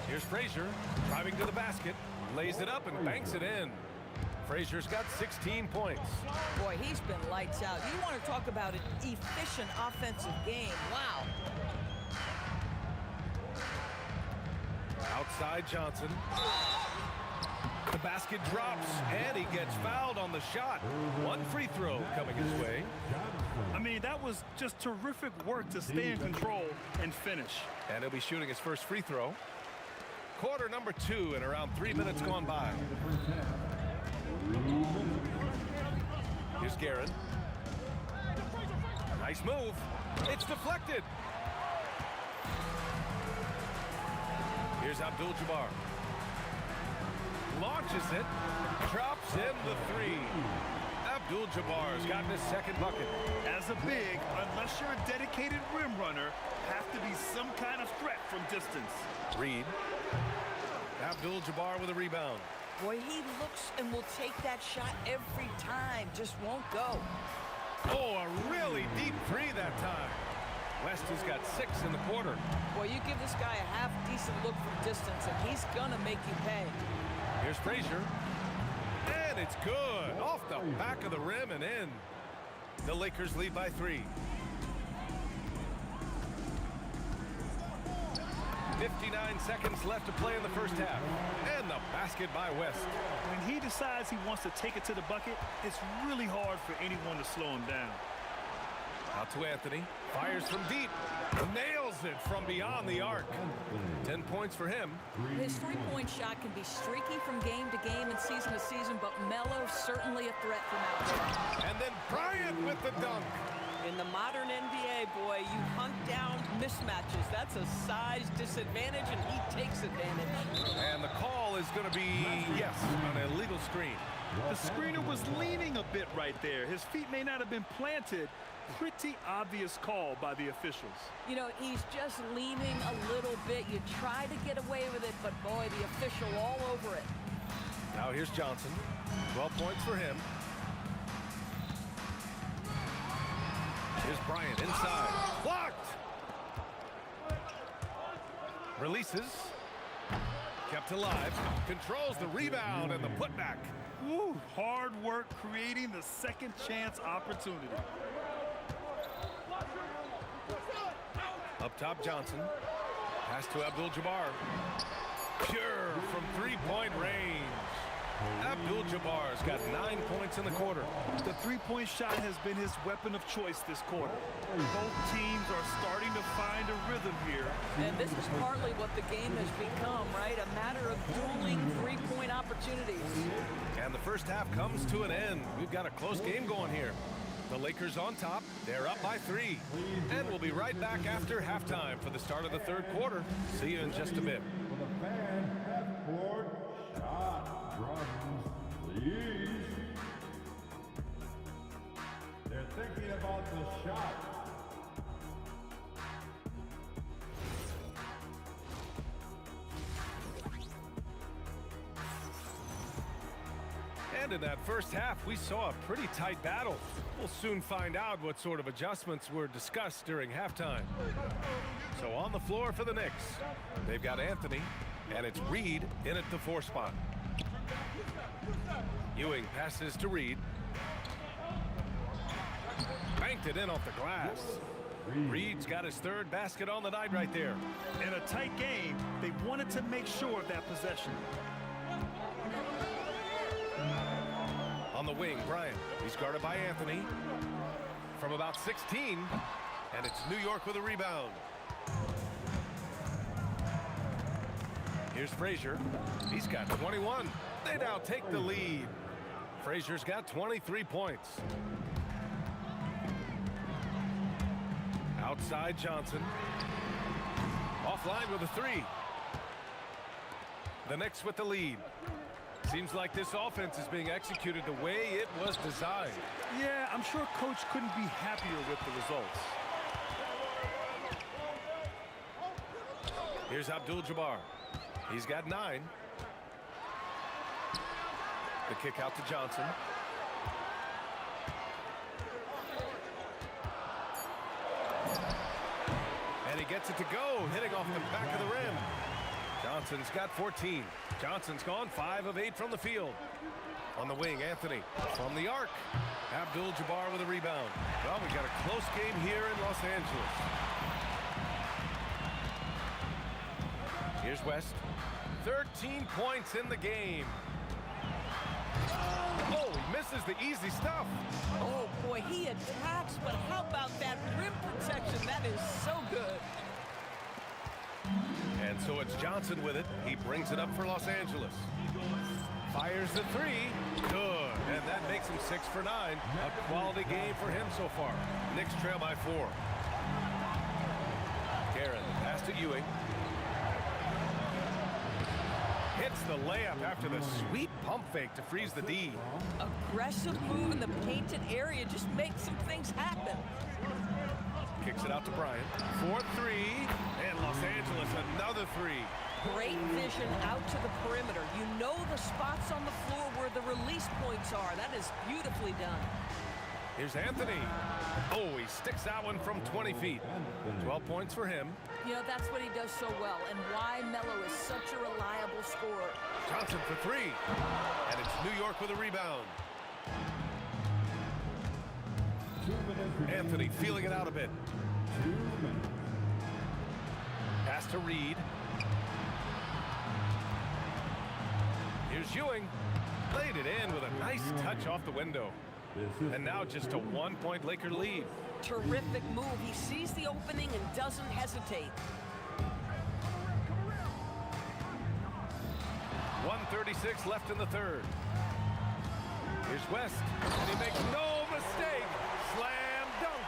Here's Frazier, driving to the basket, lays it up and banks it in. Frazier's got 16 points. Boy, he's been lights out. You want to talk about an efficient offensive game. Wow. Outside Johnson. The basket drops, and he gets fouled on the shot. 1 free throw coming his way. I mean, that was just terrific work to stay in control and finish. And he'll be shooting his first free throw. Quarter number 2 and around 3 minutes gone by. Here's Guerin. Nice move. It's deflected. Here's Abdul-Jabbar. Launches it. Drops in the 3. Abdul-Jabbar's gotten his second bucket. As a big, unless you're a dedicated rim runner, have to be some kind of threat from distance. Reed. Abdul-Jabbar with a rebound. Boy, he looks and will take that shot every time. Just won't go. Oh, a really deep 3 that time. West has got 6 in the quarter. Boy, you give this guy a half-decent look from distance, and he's gonna make you pay. Here's Frazier. And it's good. Off the back of the rim and in. The Lakers lead by 3. 59 seconds left to play in the first half. And the basket by West. When he decides he wants to take it to the bucket, it's really hard for anyone to slow him down. Out to Anthony. Fires from deep. Nails it from beyond the arc. 10 points for him. His three-point shot can be streaky from game to game and season to season, but Melo certainly a threat from out there. And then Bryant with the dunk. In the modern NBA, boy, you hunt down mismatches. That's a size disadvantage, and he takes advantage. And the call is going to be, yes, an illegal screen. The screener was leaning a bit right there. His feet may not have been planted. Pretty obvious call by the officials. You know, he's just leaning a little bit. You try to get away with it, but boy, the official all over it. Now here's Johnson. 12 points for him. Here's Bryant inside. Blocked! Releases. Kept alive. Controls the rebound and the putback. Woo, hard work creating the second chance opportunity. Up top, Johnson. Pass to Abdul-Jabbar. Pure from three-point range. Abdul-Jabbar's got 9 points in the quarter. The three-point shot has been his weapon of choice this quarter. Both teams are starting to find a rhythm here. And this is partly what the game has become, right? A matter of dueling three-point opportunities. And the first half comes to an end. We've got a close game going here. The Lakers on top. They're up by 3. And we'll be right back after halftime for the start of the third quarter. See you in just a bit. For the fan half-court shot drums, please. They're thinking about the shot. And in that first half, we saw a pretty tight battle. We'll soon find out what sort of adjustments were discussed during halftime. So on the floor for the Knicks, they've got Anthony, and it's Reed in at the 4 spot. Ewing passes to Reed. Banked it in off the glass. Reed's got his 3rd basket on the night right there. In a tight game, they wanted to make sure of that possession. On the wing, Bryant. He's guarded by Anthony. From about 16, and it's New York with a rebound. Here's Frazier. He's got 21. They now take the lead. Frazier's got 23 points. Outside Johnson. Offline with a 3. The Knicks with the lead. Seems like this offense is being executed the way it was designed. Yeah, I'm sure Coach couldn't be happier with the results. Here's Abdul-Jabbar. He's got 9. The kick out to Johnson. And he gets it to go, hitting off the back of the rim. Johnson's got 14. Johnson's gone 5 of 8 from the field. On the wing, Anthony from the arc. Abdul-Jabbar with a rebound. Well, we got a close game here in Los Angeles. Here's West. 13 points in the game. Oh, he misses the easy stuff. Oh, boy, he attacks, but how about that rim protection? That is so good. And so it's Johnson with it. He brings it up for Los Angeles. Fires the 3. Good. And that makes him 6 for 9. A quality game for him so far. Knicks trail by 4. Karen, pass to Ewing. Hits the layup after the sweet pump fake to freeze the D. Aggressive move in the painted area just makes some things happen. Kicks it out to Bryant. 4-3. And Los Angeles another 3. Great vision out to the perimeter. You know the spots on the floor where the release points are. That is beautifully done. Here's Anthony. Oh, he sticks that one from 20 feet. 12 points for him. You know, that's what he does so well and why Melo is such a reliable scorer. Johnson for 3. And it's New York with a rebound. Anthony feeling it out a bit. Pass to Reed. Here's Ewing. Laid it in with a nice touch off the window. And now just a 1-point Laker lead. Terrific move. He sees the opening and doesn't hesitate. 1:36 left in the third. Here's West. And he makes no mistake. Slam dunk.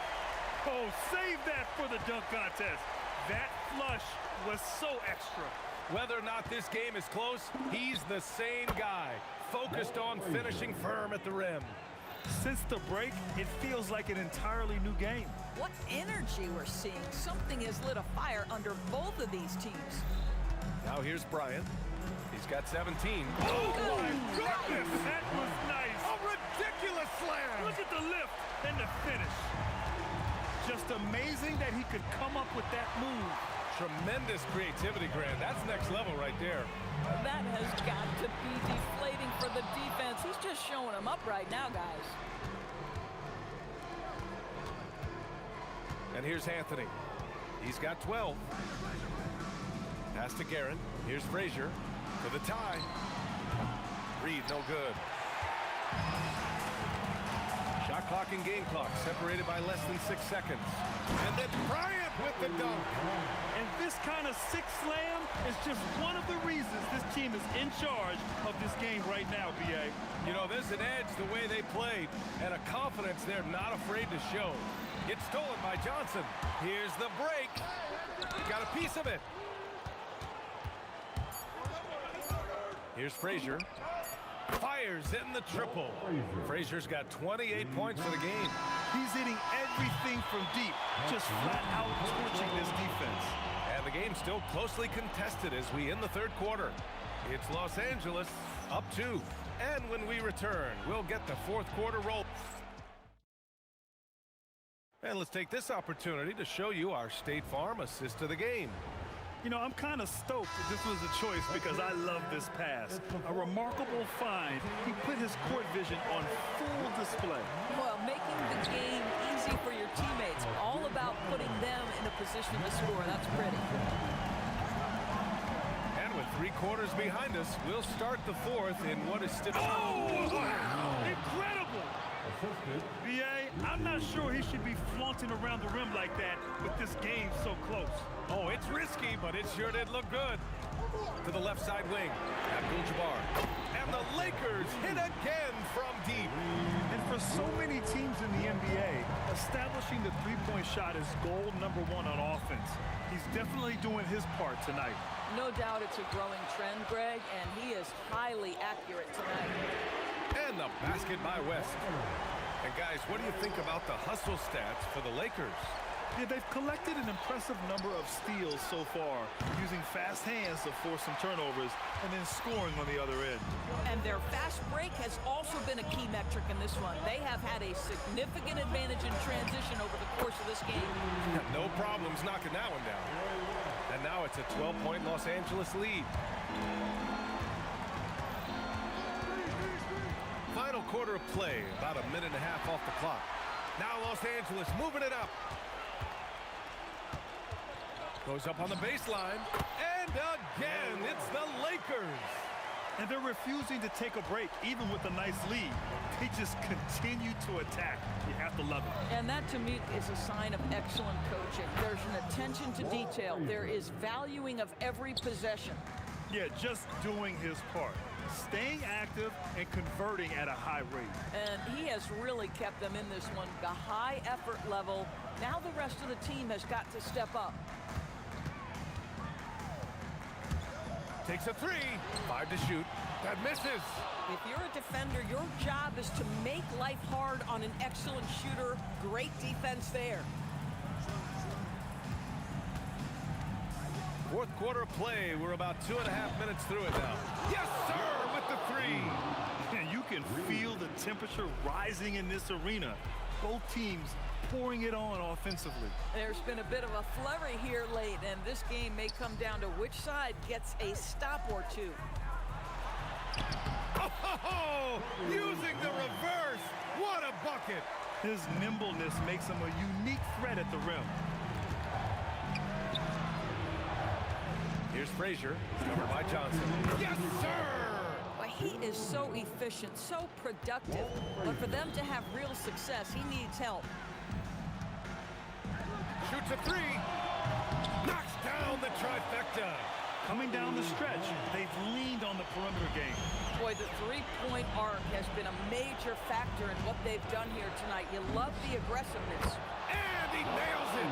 Oh, save that for the dunk contest. That flush was so extra. Whether or not this game is close, he's the same guy. Focused on finishing firm at the rim. Since the break, it feels like an entirely new game. What energy we're seeing. Something has lit a fire under both of these teams. Now here's Bryant. He's got 17. Oh, my goodness! That was nice. A ridiculous slam! Look at the lift and the finish. Just amazing that he could come up with that move. Tremendous creativity, Grant. That's next level right there. That has got to be deflating for the defense. He's just showing them up right now, guys. And here's Anthony. He's got 12. Pass to Guerin. Here's Frazier for the tie. Reed, no good. Shot clock and game clock separated by less than 6 seconds. And then Bryant with the dunk. And this kind of six slam is just one of the reasons this team is in charge of this game right now, B.A. You know, there's an edge the way they played and a confidence they're not afraid to show. It's stolen by Johnson. Here's the break. Got a piece of it. Here's Frazier. Fires in the triple. Frazier's got 28 points for the game. He's hitting everything from deep, just flat out torching this defense. And the game's still closely contested as we end the third quarter. It's Los Angeles up 2. And when we return, we'll get the fourth quarter roll. And let's take this opportunity to show you our State Farm assist of the game. You know, I'm kind of stoked that this was a choice because I love this pass. A remarkable find. He put his court vision on full display. Well, making the game easy for your teammates. All about putting them in a position to score. That's pretty. And with 3 quarters behind us, we'll start the fourth in what is still... Oh, wow! Incredible! B.A., I'm not sure he should be flaunting around the rim like that with this game so close. Oh, it's risky, but it sure did look good. To the left side wing, Abdul-Jabbar. And the Lakers hit again from deep. And for so many teams in the NBA, establishing the three-point shot is goal number 1 on offense. He's definitely doing his part tonight. No doubt it's a growing trend, Greg, and he is highly accurate tonight. And the basket by West. And guys, what do you think about the hustle stats for the Lakers? Yeah, they've collected an impressive number of steals so far, using fast hands to force some turnovers and then scoring on the other end. And their fast break has also been a key metric in this one. They have had a significant advantage in transition over the course of this game. No problems knocking that one down. And now it's a 12-point Los Angeles lead. Final quarter of play, about a minute and a half off the clock. Now Los Angeles moving it up. Goes up on the baseline. And again, it's the Lakers. And they're refusing to take a break, even with a nice lead. They just continue to attack. You have to love it. And that, to me, is a sign of excellent coaching. There's an attention to detail. There is valuing of every possession. Yeah, just doing his part. Staying active and converting at a high rate. And he has really kept them in this one. The high effort level. Now the rest of the team has got to step up. Takes a three. 5 to shoot. That misses. If you're a defender, your job is to make life hard on an excellent shooter. Great defense there. Fourth quarter of play. We're about 2.5 minutes through it now. Yes, sir, with the three. And you can feel the temperature rising in this arena. Both teams pouring it on offensively. There's been a bit of a flurry here late, and this game may come down to which side gets a stop or two. Oh, using the reverse. What a bucket. His nimbleness makes him a unique threat at the rim. Here's Frazier, covered by Johnson. Yes, sir! Well, he is so efficient, so productive. But for them to have real success, he needs help. Shoots a three. Knocks down the trifecta. Coming down the stretch, they've leaned on the perimeter game. Boy, the three-point arc has been a major factor in what they've done here tonight. You love the aggressiveness. And he nails it.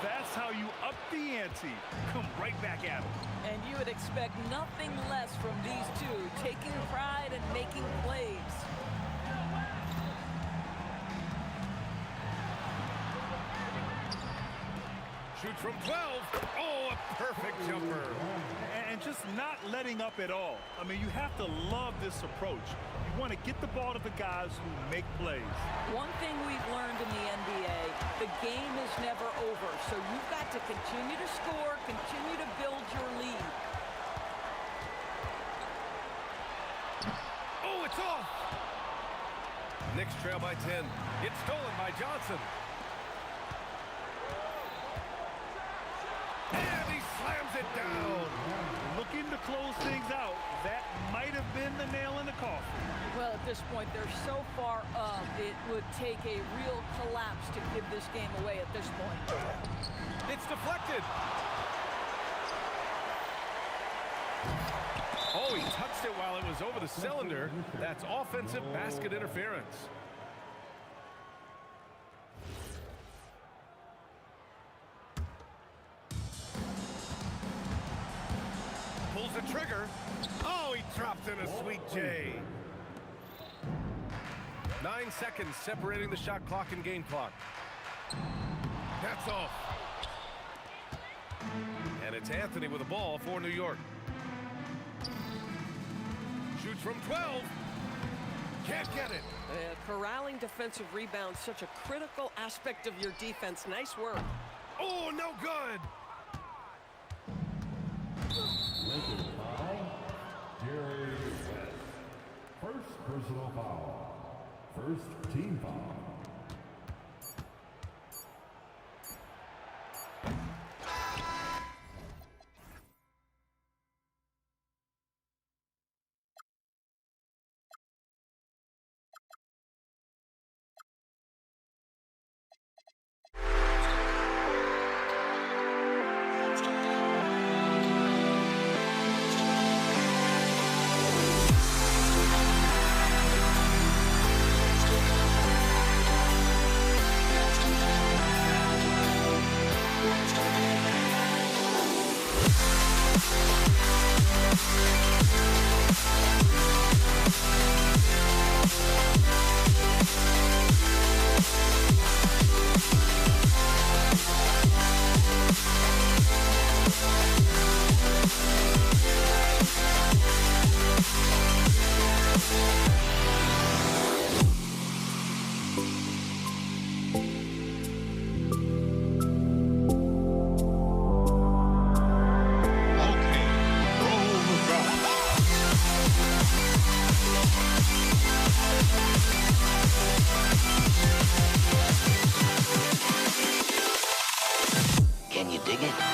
That's how you up the ante. Come right back at him. And you would expect nothing less from these two, taking pride and making plays. Shoots from 12. Oh, a perfect jumper. And just not letting up at all. I mean, you have to love this approach. You want to get the ball to the guys who make plays. One thing we've learned in the NBA, the game is never over. So you've got to continue to score, continue to build your lead. Oh, it's off. Knicks trail by 10. It's stolen by Johnson. And he slams it down. Looking to close things out. That might have been the nail in the coffin. Well, at this point, they're so far up, it would take a real collapse to give this game away at this point. It's deflected. Oh, he touched it while it was over the cylinder. That's offensive basket interference. Pulls the trigger. Oh, he dropped in a sweet J. 9 seconds separating the shot clock and game clock. That's off. And it's Anthony with the ball for New York. Shoots from 12. Can't get it. Corralling defensive rebounds, such a critical aspect of your defense. Nice work. Oh, no good. Lakers foul. Jerry West. First personal foul. First team foul. Dig it?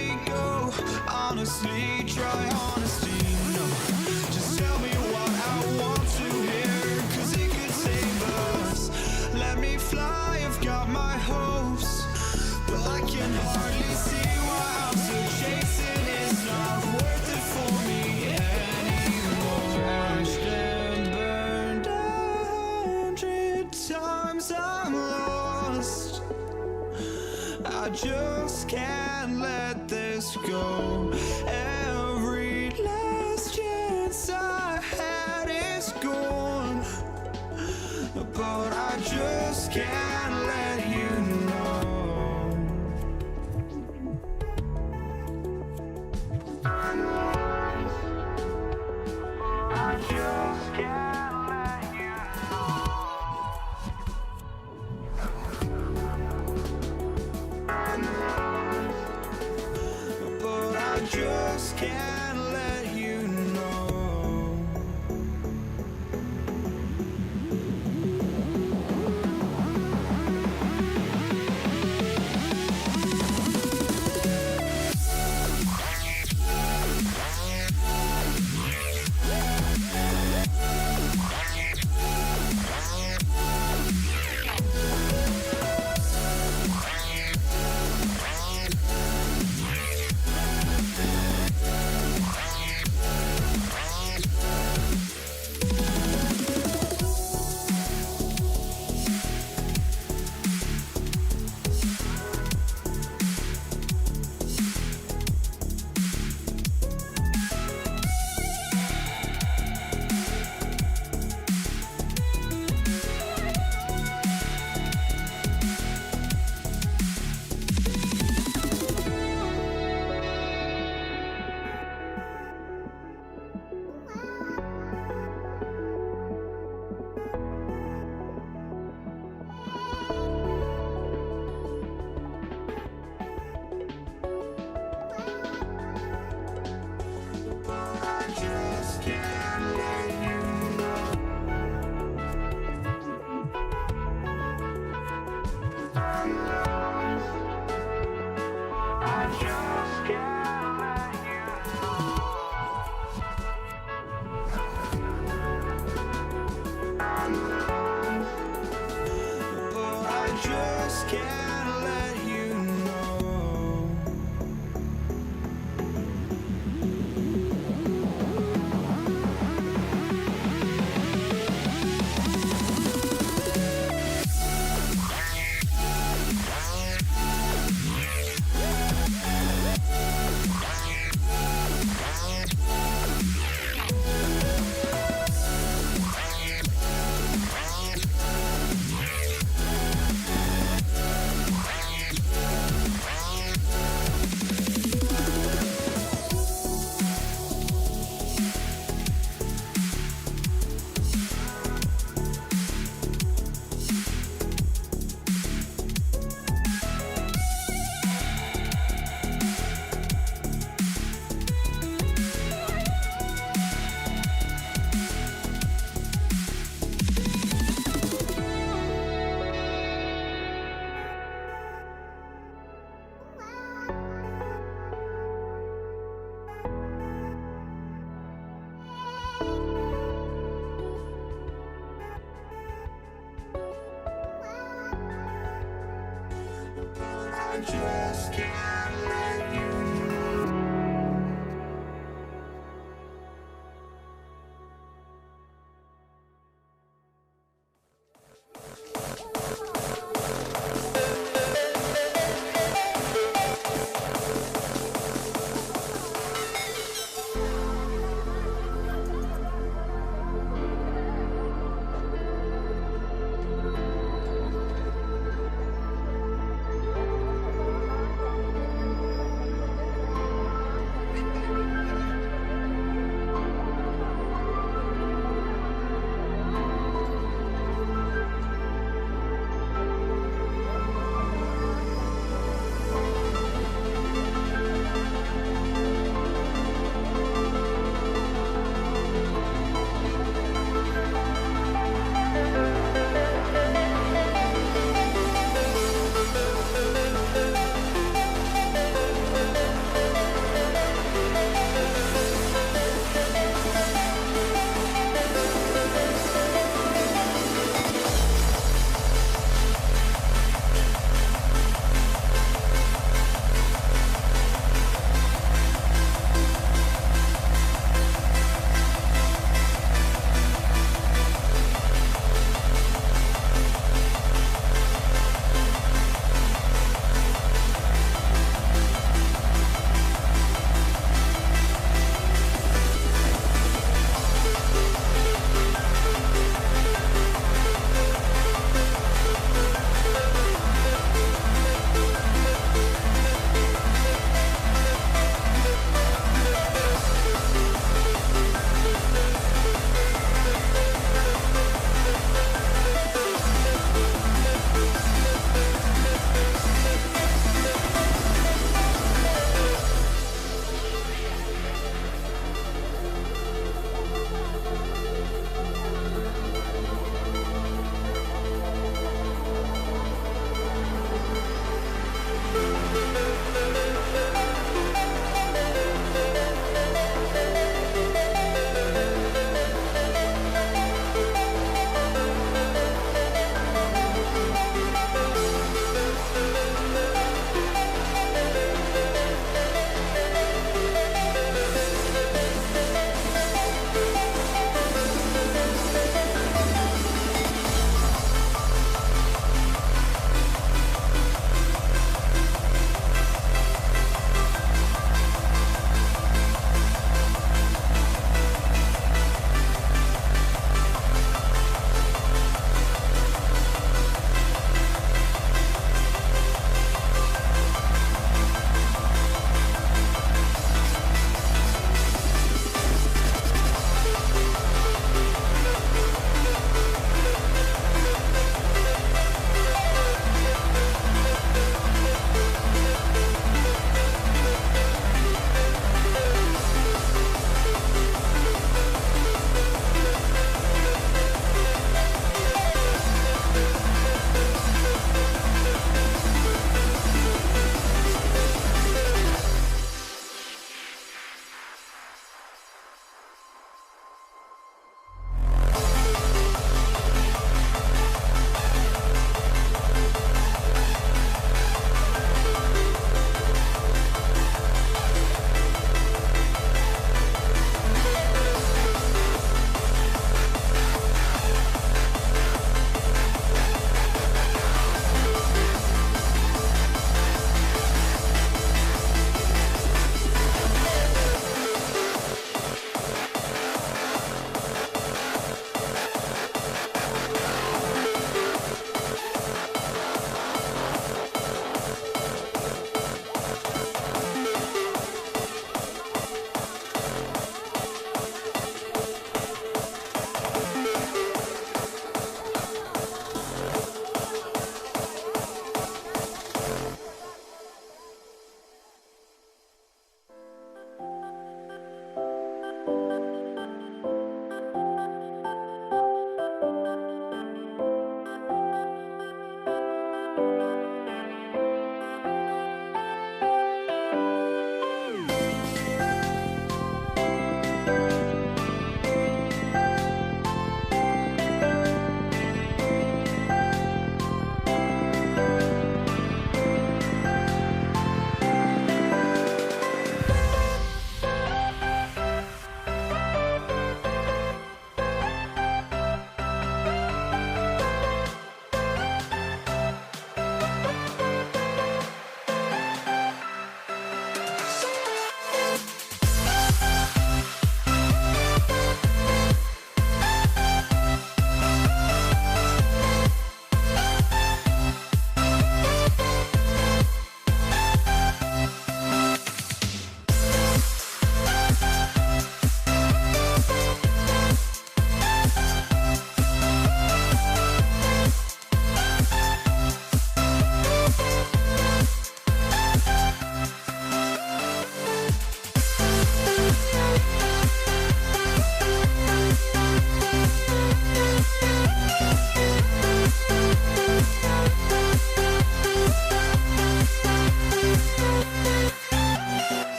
me go. Honestly, try honesty. No, just tell me what I want to hear, 'cause it could save us. Let me fly, I've got my hopes, but I can hardly see why I'm still chasing. It's not worth it for me anymore. Crashed and burned 100 times, I'm lost. I just can't let this go. Every last chance I had is gone, but I just can't let you know. I just can't let you know. But I just can't let you know. just can't let you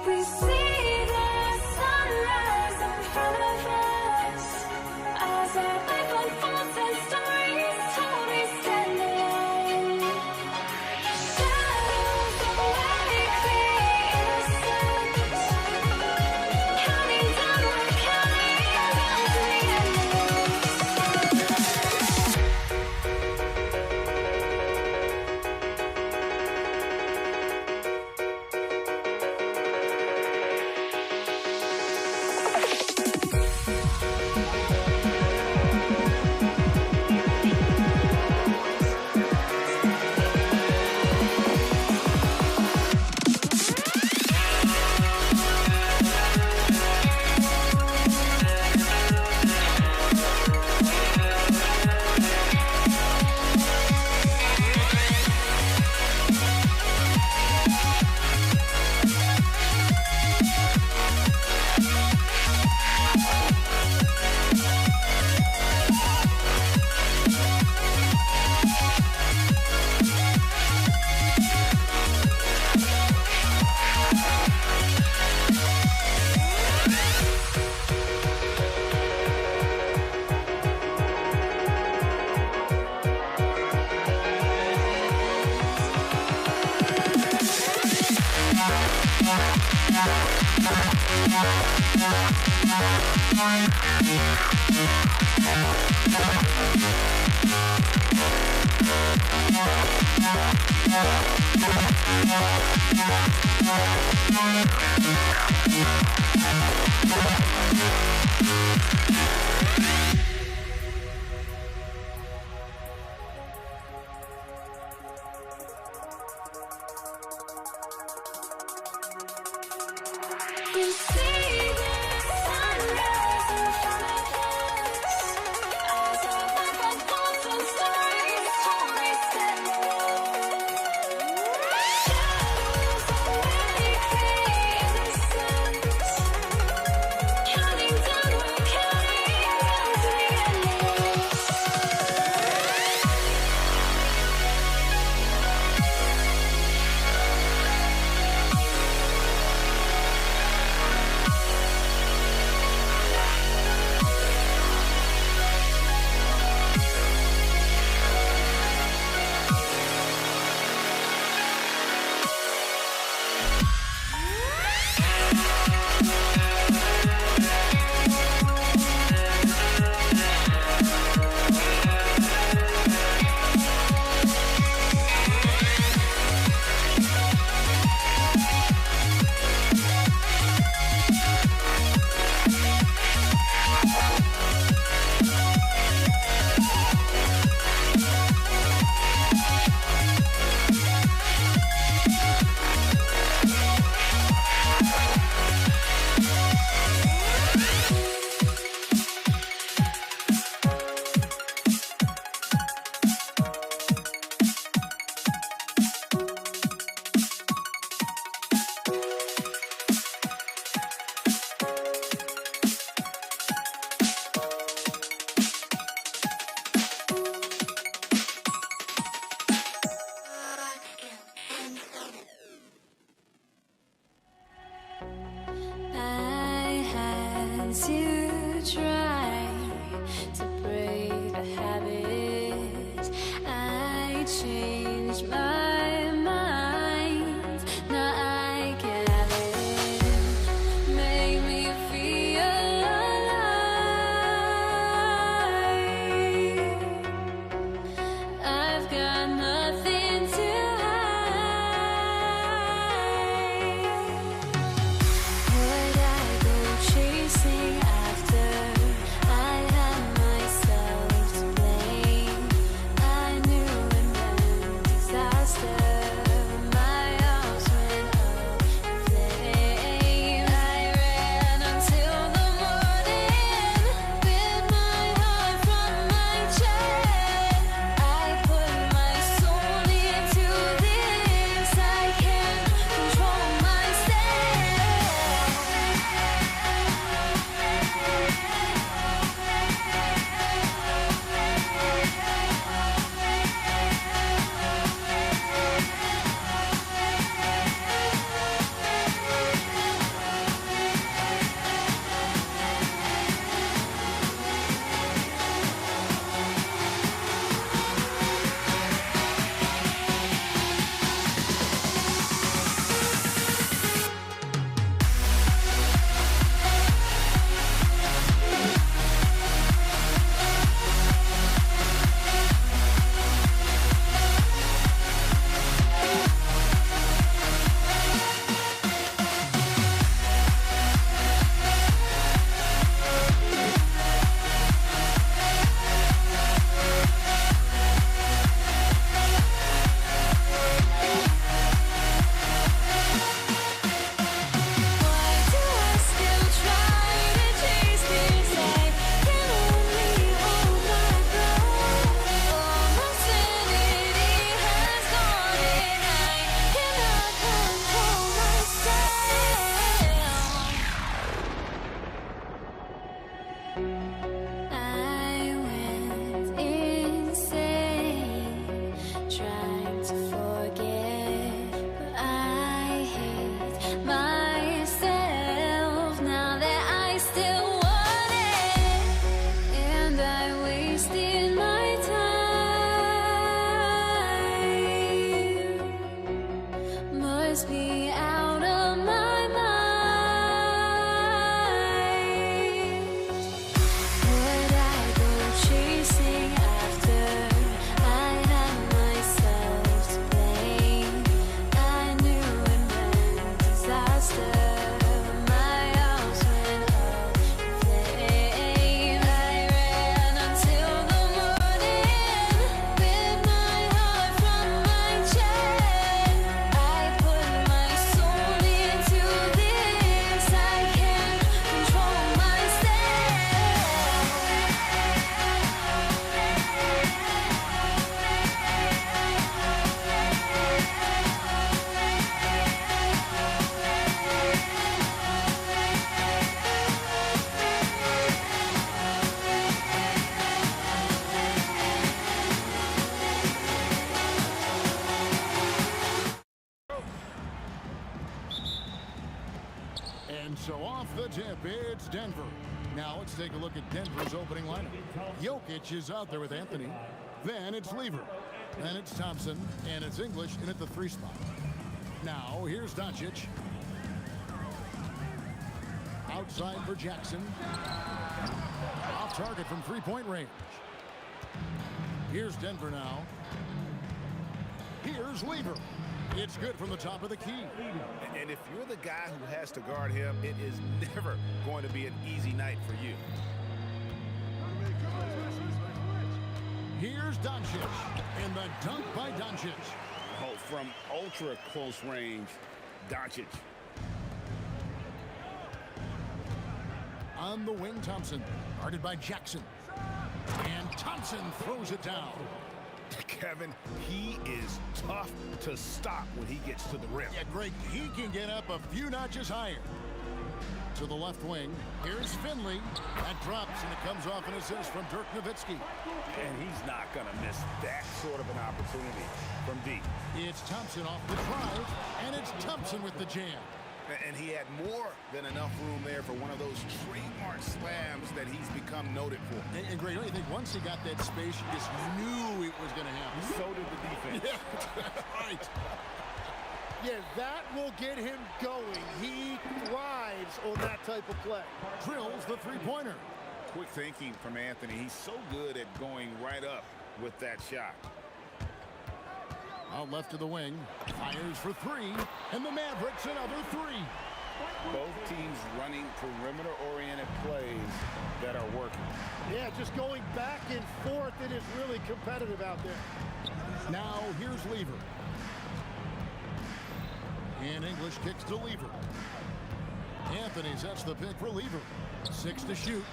We see the sunrise in front of us. As our life unfolds and stories told, we stand alone. Shadows awake the innocent. Counting down, we're counting down to the end. We see the sunrise in front of us. As our life unfolds and stories told, we stand alone. Shadows awake the innocent. Counting down, we're counting down to the endless. I had to try to break a habit. I changed my mind. Now I can have it. Make me feel alive. I've got nothing to hide. Would I go chasing after drives me out of my mind. Would I go chasing after? I had myself to blame. I knew it meant disaster. My house went up in flames. I ran until the morning with my heart from my chest. I put my soul into this. I can't control myself. And so off the tip, it's Denver. Now let's take a look at Denver's opening lineup. Jokic is out there with Anthony. Then it's Lever. Then it's Thompson. And it's English in at the 3 spot. Now here's Doncic. Outside for Jackson. Off target from 3-point range. Here's Denver now. Here's Lever. It's good from the top of the key. And if you're the guy who has to guard him, it is never going to be an easy night for you. Here's Doncic. And the dunk by Doncic. Oh, from ultra close range, Doncic. On the wing, Thompson. Guarded by Jackson. And Thompson throws it down. Kevin, he is tough to stop when he gets to the rim. Yeah, Greg, he can get up a few notches higher. To the left wing, here's Finley. That drops, and it comes off an assist from Dirk Nowitzki. And he's not going to miss that sort of an opportunity from deep. It's Thompson off the drive, and it's Thompson with the jam. And he had more than enough room there for one of those trademark slams that he's become noted for. And Greg, don't you think once he got that space, you just knew it was going to happen? So did the defense. Yeah, that's right. Yeah, that will get him going. He thrives on that type of play. Drills the 3-pointer. Quick thinking from Anthony. He's so good at going right up with that shot. Out left to the wing, fires for 3, and the Mavericks another 3. Both teams running perimeter-oriented plays that are working. Yeah, just going back and forth. It is really competitive out there. Now here's Lever. And English kicks to Lever. Anthony sets the pick for Lever. 6 to shoot.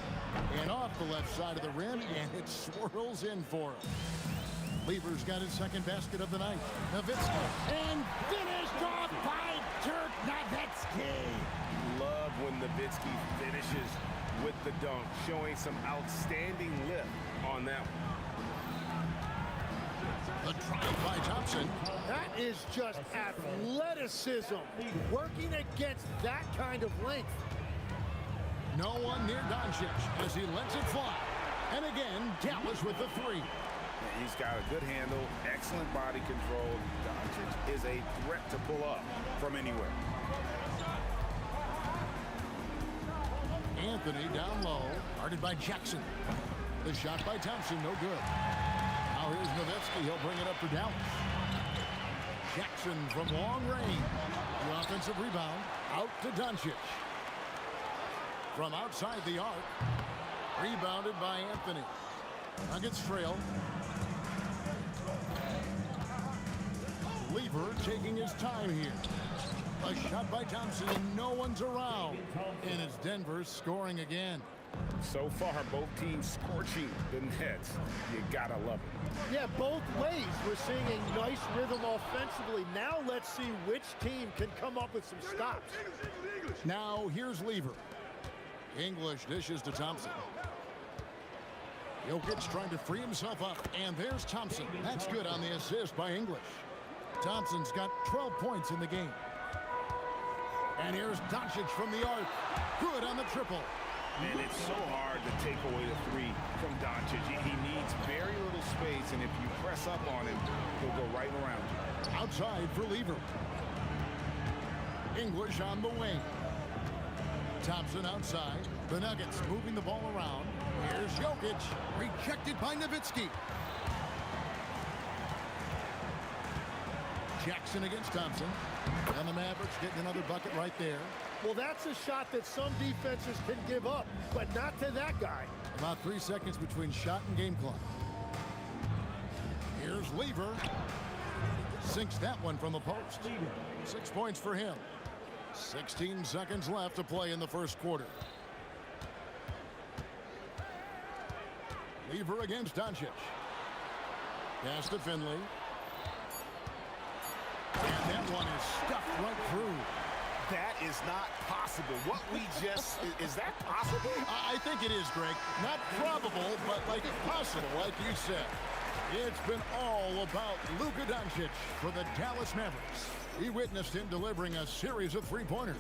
And off the left side of the rim, and it swirls in for him. Lever's got his second basket of the night. Nowitzki. And finished off by Dirk Nowitzki. Love when Nowitzki finishes with the dunk, showing some outstanding lift on that one. The drive by Thompson. That is just athleticism. Working against that kind of length. No one near Doncic as he lets it fly. And again, Dallas with the 3. He's got a good handle, excellent body control. Doncic is a threat to pull up from anywhere. Anthony down low, guarded by Jackson. The shot by Thompson, no good. Now here's Nowitzki. He'll bring it up for Dallas. Jackson from long range. The offensive rebound out to Doncic. From outside the arc, rebounded by Anthony. Nuggets trail. Lever taking his time here. A shot by Thompson, and no one's around. And it's Denver scoring again. So far, both teams scorching the nets. You gotta love it. Yeah, both ways. We're seeing a nice rhythm offensively. Now let's see which team can come up with some stops. Now here's Lever. English dishes to Thompson. Jokic trying to free himself up, and there's Thompson. That's good on the assist by English. Thompson's got 12 points in the game. And here's Doncic from the arc. Good on the triple. And it's so hard to take away the 3 from Doncic. He needs very little space, and if you press up on him, he'll go right around you. Outside for Lever. English on the wing. Thompson outside. The Nuggets moving the ball around. Here's Jokic. Rejected by Nowitzki. Jackson against Thompson. And the Mavericks getting another bucket right there. Well, that's a shot that some defenses can give up, but not to that guy. About 3 seconds between shot and game clock. Here's Lever. Sinks that one from the post. 6 points for him. 16 seconds left to play in the first quarter. Lever against Doncic. Pass to Finley. And that one is stuffed right through. That is not possible. What we just, is that possible? I think it is, Greg. Not probable, but like possible, like you said. It's been all about Luka Doncic for the Dallas Mavericks. He witnessed him delivering a series of three-pointers.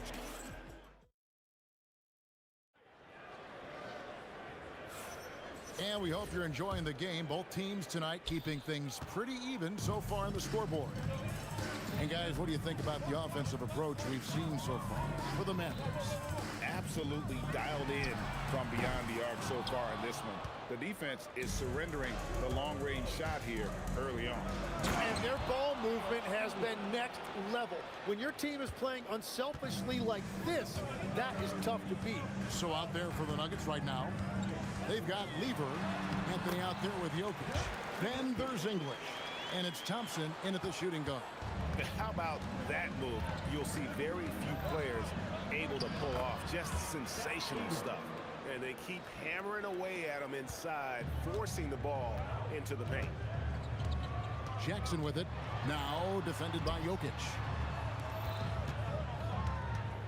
And we hope you're enjoying the game. Both teams tonight keeping things pretty even so far on the scoreboard. And guys, what do you think about the offensive approach we've seen so far for the Mavericks? Absolutely dialed in from beyond the arc so far in this one. The defense is surrendering the long-range shot here early on. And their ball movement has been next level. When your team is playing unselfishly like this, that is tough to beat. So out there for the Nuggets right now, they've got Lever, Anthony out there with Jokic. Then there's English, and it's Thompson in at the shooting guard. How about that move? You'll see very few players able to pull off just sensational stuff. And they keep hammering away at him inside, forcing the ball into the paint. Jackson with it. Now defended by Jokic.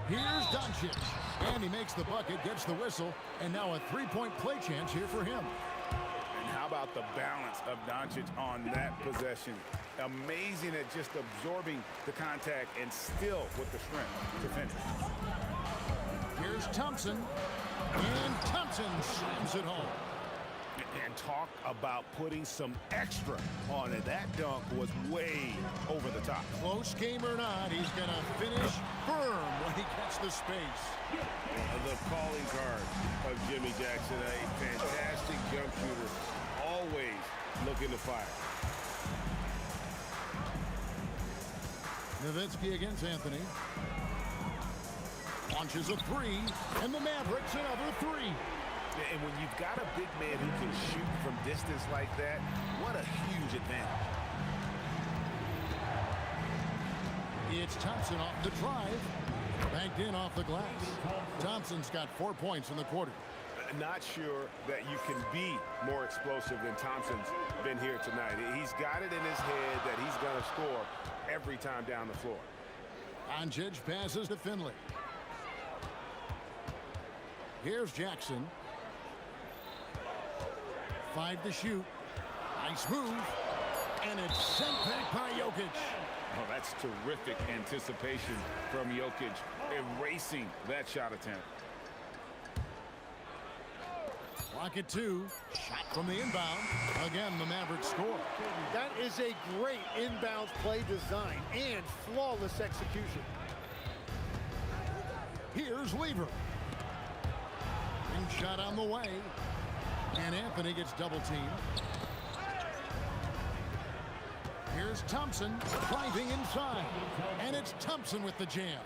Here's Doncic. And he makes the bucket, gets the whistle, and now a three-point play chance here for him. And how about the balance of Doncic on that possession? Amazing at just absorbing the contact and still with the strength to finish. Here's Thompson. And Thompson slams it home. And talk about putting some extra on it. That dunk was way over the top. Close game or not, he's going to finish firm when he gets the space. The calling card of Jimmy Jackson, a fantastic jump shooter, always looking to fire. Nowitzki against Anthony. Launches a three, and the Mavericks another three. And when you've got a big man who can shoot from distance like that, what a huge advantage. It's Thompson off the drive. Banked in off the glass. Thompson's got 4 points in the quarter. Not sure that you can be more explosive than Thompson's been here tonight. He's got it in his head that he's going to score every time down the floor. Doncic passes to Finley. Here's Jackson. 5 to shoot. Nice move. And it's sent back by Jokic. Oh, that's terrific anticipation from Jokic, erasing that shot attempt. Clock at 2. Shot from the inbound. Again, the Mavericks score. That is a great inbounds play design and flawless execution. Here's Lever. Shot on the way. And Anthony gets double-teamed. Here's Thompson driving inside. And it's Thompson with the jam.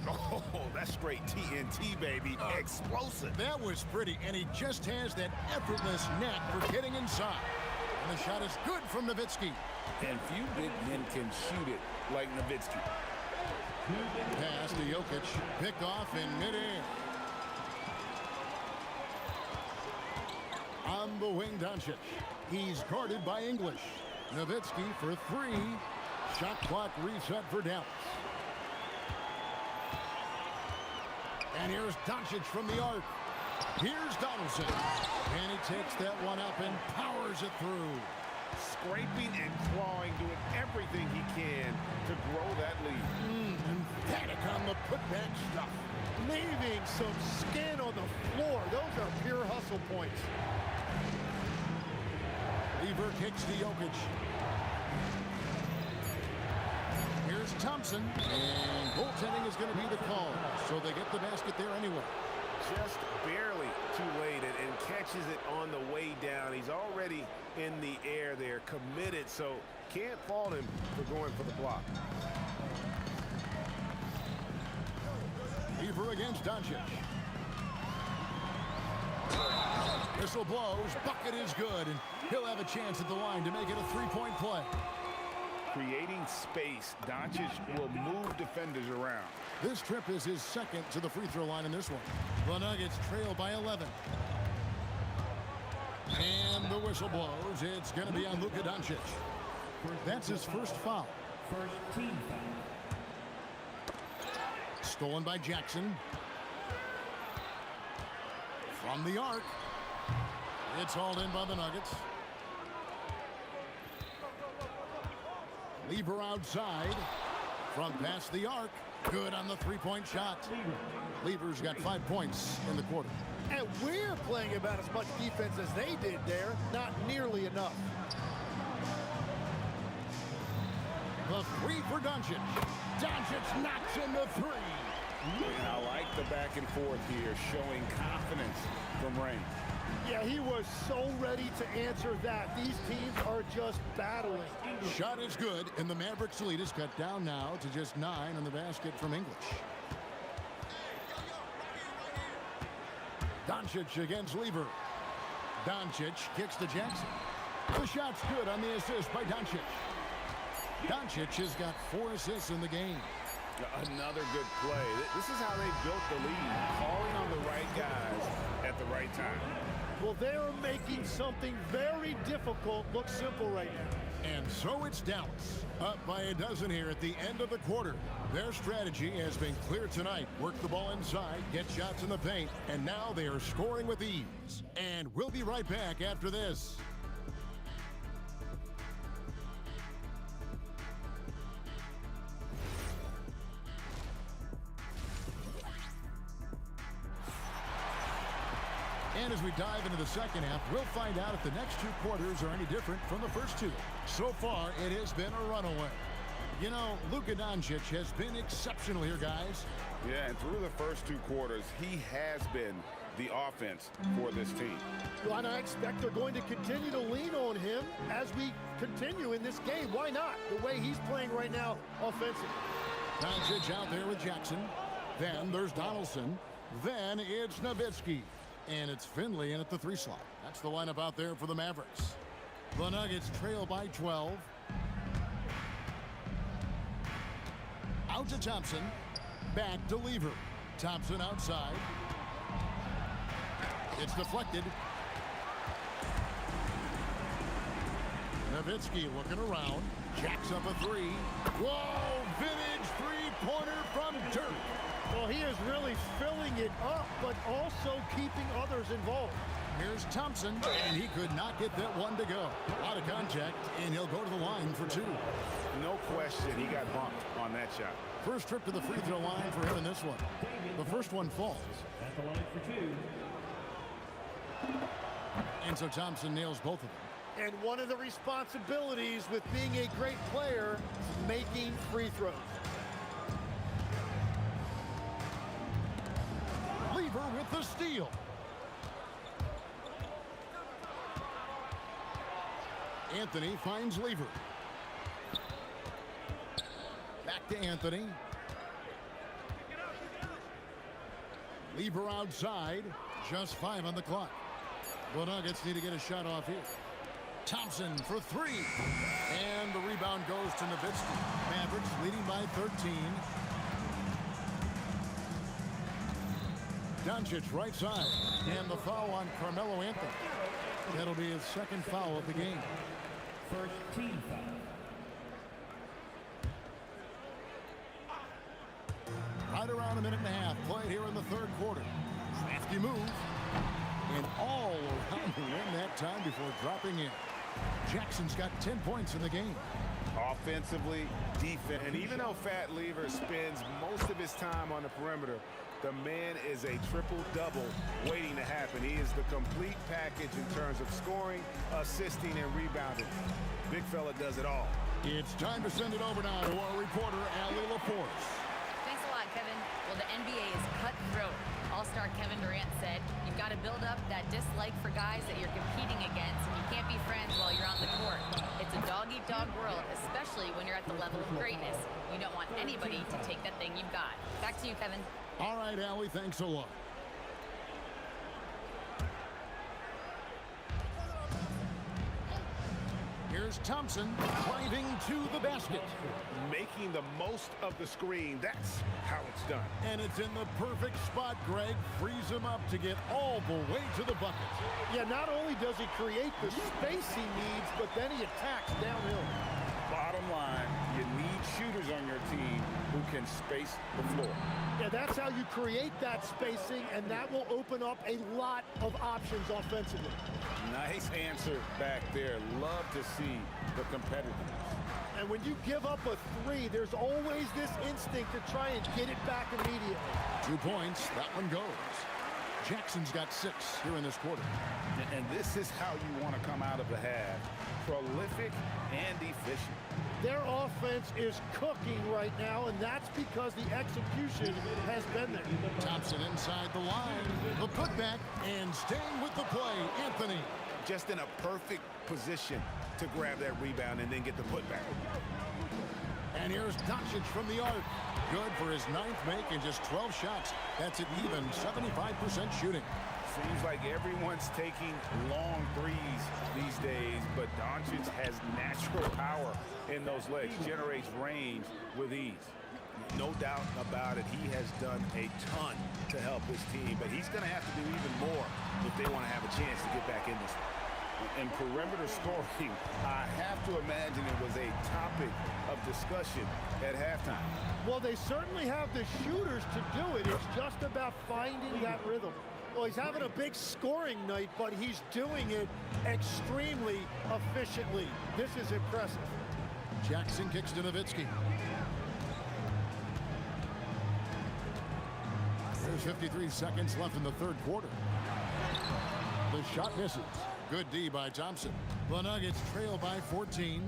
Oh, that's straight TNT, baby. Explosive. That was pretty, and he just has that effortless knack for getting inside. And the shot is good from Nowitzki. And few big men can shoot it like Nowitzki. Pass to Jokic. Picked off in midair. On the wing, Doncic. He's guarded by English. Nowitzki for 3. Shot clock reset for Dallas. And here's Doncic from the arc. Here's Donaldson. And he takes that one up and powers it through. Scraping and clawing, doing everything he can to grow that lead. Emphatic on the putback stuff. Leaving some skin on the floor. Those are pure hustle points. Lever kicks to Jokic. Here's Thompson. And goaltending is going going to be the call, so they get the basket there anyway. Just barely too late and catches it on the way down. He's already in the air there, committed, so can't fault him for going for the block. Lever against Doncic. Whistle blows, bucket is good, and he'll have a chance at the line to make it a three-point play. Creating space, Doncic will move defenders around. This trip is his second to the free throw line in this one. The Nuggets trail by 11. And the whistle blows. It's going to be on Luka Doncic. That's his first foul. First team foul. Stolen by Jackson. From the arc. It's hauled in by the Nuggets. Lever outside. From past the arc. Good on the three-point shot. Lever's got 5 points in the quarter. And we're playing about as much defense as they did there. Not nearly enough. The three for Doncic. Doncic knocks in the three. And I like the back and forth here, showing confidence from Rain. Yeah, he was so ready to answer that. These teams are just battling. Shot is good, and the Mavericks lead is cut down now to just 9 on the basket from English. Doncic against Lever. Doncic kicks to Jackson. The shot's good on the assist by Doncic. Doncic has got 4 assists in the game. Another good play. This is how they built the lead, calling on the right guys at the right time. Well, they're making something very difficult look simple right now. And so it's Dallas, up by a dozen here at the end of the quarter. Their strategy has been clear tonight. Work the ball inside, get shots in the paint, and now they are scoring with ease. And we'll be right back after this. And as we dive into the second half, we'll find out if the next 2 quarters are any different from the first 2. So far, it has been a runaway. You know, Luka Doncic has been exceptional here, guys. Yeah, and through the first 2 quarters, he has been the offense for this team. Well, and I expect they're going to continue to lean on him as we continue in this game. Why not? The way he's playing right now offensively. Doncic out there with Jackson. Then there's Donaldson. Then it's Nowitzki. And it's Finley in at the 3 slot. That's the lineup out there for the Mavericks. The Nuggets trail by 12. Out to Thompson. Back to Lever. Thompson outside. It's deflected. Nowitzki looking around. Jacks up a 3. Whoa! Vintage three-pointer from Dirk. Well, he is really filling it up, but also keeping others involved. Here's Thompson, and he could not get that one to go. Out of contact, and he'll go to the line for 2. No question, he got bumped on that shot. First trip to the free throw line for him in this one. The first one falls. At the line for 2. And so Thompson nails both of them. And one of the responsibilities with being a great player is making free throws. Lever with the steal. Anthony finds Lever. Back to Anthony. Lever outside. Just 5 on the clock. The Nuggets need to get a shot off here. Thompson for 3. And the rebound goes to Nowitzki. Mavericks leading by 13. Doncic right side. And the foul on Carmelo Anthony. That'll be his second foul of the game. First team foul. Right around a minute and a half played here in the third quarter. Crafty move. And all around the rim that time before dropping in. Jackson's got 10 points in the game. Offensively, defense. And even though Fat Lever spends most of his time on the perimeter, the man is a triple-double waiting to happen. He is the complete package in terms of scoring, assisting, and rebounding. Big fella does it all. It's time to send it over now to our reporter, Allie LaForce. Thanks a lot, Kevin. All-Star Kevin Durant said, you've got to build up that dislike for guys that you're competing against, and you can't be friends while you're on the court. It's a dog-eat-dog world, especially when you're at the level of greatness. You don't want anybody to take that thing you've got. Back to you, Kevin. All right, Allie, thanks a lot. Here's Thompson driving to the basket. Making the most of the screen. That's how it's done. And it's in the perfect spot, Greg. Frees him up to get all the way to the bucket. Yeah, not only does he create the space he needs, but then he attacks downhill. Bottom line, you need shooters on your team who can space the floor. Yeah, that's how you create that spacing, and that will open up a lot of options offensively. Nice answer back there. Love to see the competitiveness. And when you give up a three, there's always this instinct to try and get it back immediately. 2 points, that one goes. Jackson's got 6 here in this quarter. And this is how you want to come out of the half. Prolific and efficient. Their offense is cooking right now, and that's because the execution has been there. Thompson inside the line. The putback and staying with the play, Anthony. Just in a perfect position to grab that rebound and then get the putback. And here's Doncic from the arc. Good for his 9th make and just 12 shots. That's an even 75% shooting. Seems like everyone's taking long threes these days, but Doncic has natural power in those legs, generates range with ease. No doubt about it, he has done a ton to help his team, but he's going to have to do even more if they want to have a chance to get back in this. In perimeter scoring, I have to imagine it was a topic of discussion at halftime. Well, they certainly have the shooters to do it. It's just about finding that rhythm. Well, he's having a big scoring night, but he's doing it extremely efficiently. This is impressive. Jackson kicks to Nowitzki. There's 53 seconds left in the 3rd quarter. The shot misses. Good D by Thompson. The Nuggets trail by 14.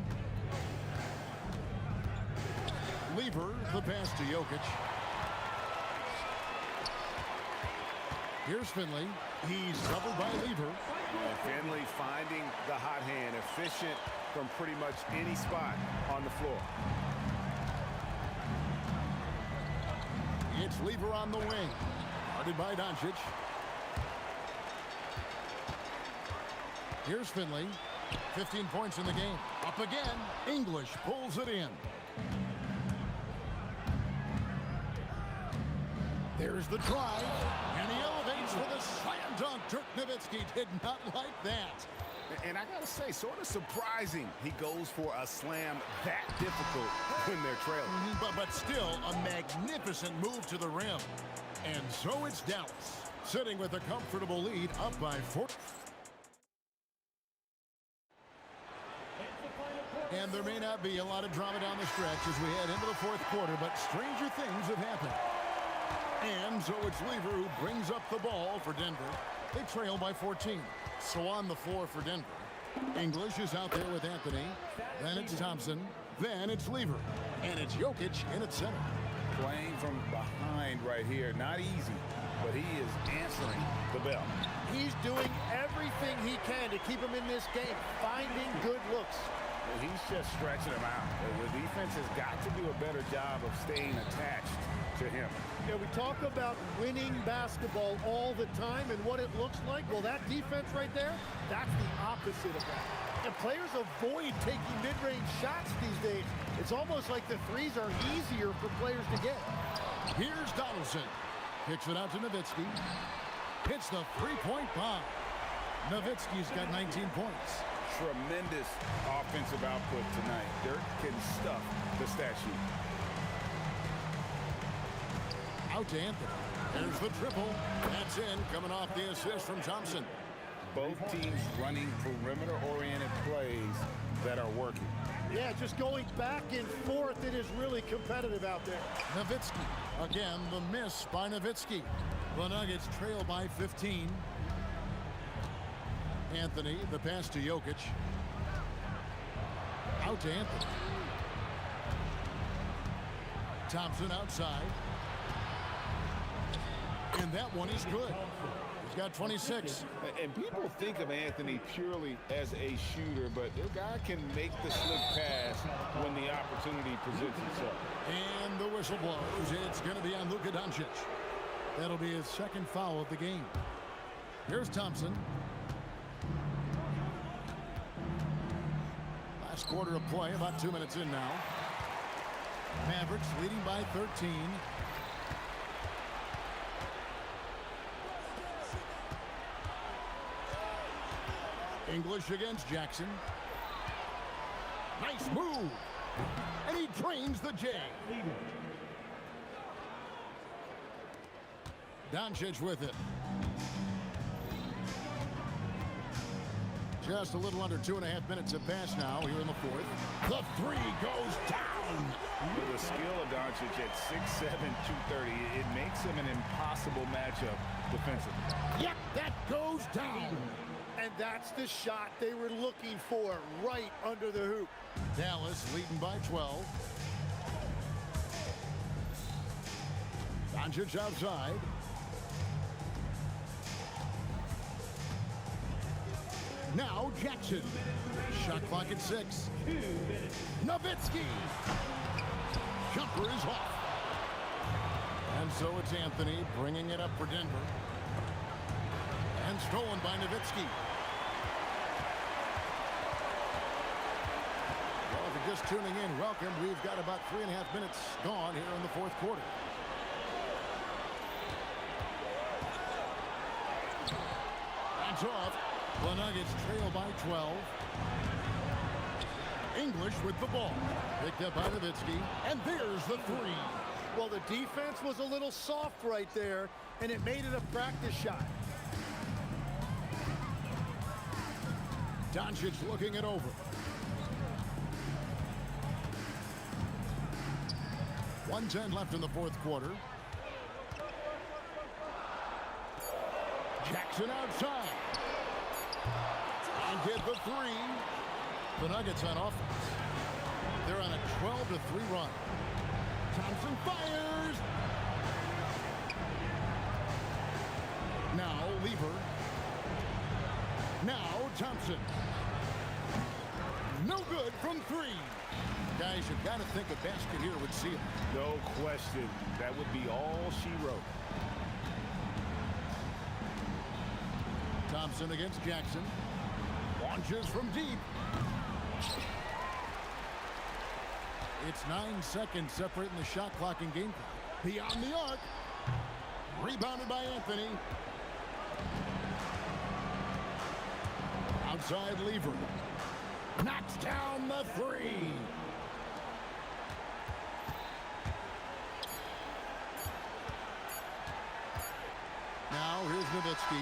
Lever, the pass to Jokic. Here's Finley. He's covered by Lever. Finley finding the hot hand, efficient from pretty much any spot on the floor. It's Lever on the wing. Guarded by Doncic. Here's Finley. 15 points in the game. Up again. English pulls it in. There's the drive. And he elevates for the slam dunk. Dirk Nowitzki did not like that. And I got to say, sort of surprising he goes for a slam that difficult when they're trailing. But still a magnificent move to the rim. And so it's Dallas, sitting with a comfortable lead up by 4. And there may not be a lot of drama down the stretch as we head into the 4th quarter, but stranger things have happened. And so it's Lever who brings up the ball for Denver. They trail by 14. So on the floor for Denver. English is out there with Anthony. Then it's Thompson. Then it's Lever. And it's Jokic in at center. Playing from behind right here. Not easy, but he is answering the bell. He's doing everything he can to keep him in this game, finding good looks. He's just stretching him out. The defense has got to do a better job of staying attached to him. Yeah, we talk about winning basketball all the time and what it looks like. Well, that defense right there, that's the opposite of that. And players avoid taking mid-range shots these days. It's almost like the threes are easier for players to get. Here's Donaldson. Kicks it out to Nowitzki. Hits the three-point bomb. Nowitzki's got 19 points. Tremendous offensive output tonight. Dirk can stuff the stat sheet. Out to Anthony. There's the triple. That's in, coming off the assist from Thompson. Both teams running perimeter-oriented plays that are working. Yeah, just going back and forth, it is really competitive out there. Nowitzki. Again, the miss by Nowitzki. The Nuggets trail by 15. Anthony, the pass to Jokic. Out to Anthony. Thompson outside. And that one is good. He's got 26. And people think of Anthony purely as a shooter, but the guy can make the slick pass when the opportunity presents itself. And the whistle blows. It's going to be on Luka Doncic. That'll be his second foul of the game. Here's Thompson. Last quarter of play, about 2 minutes in now. Mavericks leading by 13. English against Jackson. Nice move. And he trains the J. Doncic with it. Just a little under 2.5 minutes have passed now here in the fourth. The three goes down. With the skill of Doncic at 6'7", 230, it makes him an impossible matchup defensively. Yep, that goes down. And that's the shot they were looking for, right under the hoop. Dallas leading by 12. Doncic outside. Now Jackson. Shot clock at 6. Nowitzki. Jumper is off. And so it's Anthony bringing it up for Denver. And stolen by Nowitzki. Well, if you're just tuning in, welcome. We've got about 3.5 minutes gone here in the fourth quarter. That's off. The Nuggets trail by 12. English with the ball. Picked up by Nowitzki. And there's the three. Well, the defense was a little soft right there, and it made it a practice shot. Doncic looking it over. .110 left in the fourth quarter. Jackson outside. And get the three. The Nuggets on offense. They're on a 12-3 run. Thompson fires. Now Lever. Now Thompson. No good from 3. Guys, you've got to think a basket here would seal it. No question. That would be all she wrote. Thompson against Jackson. Launches from deep. It's 9 seconds separating the shot clock and game clock. Beyond the arc. Rebounded by Anthony. Outside Lever. Knocks down the 3. Now here's Nowitzki.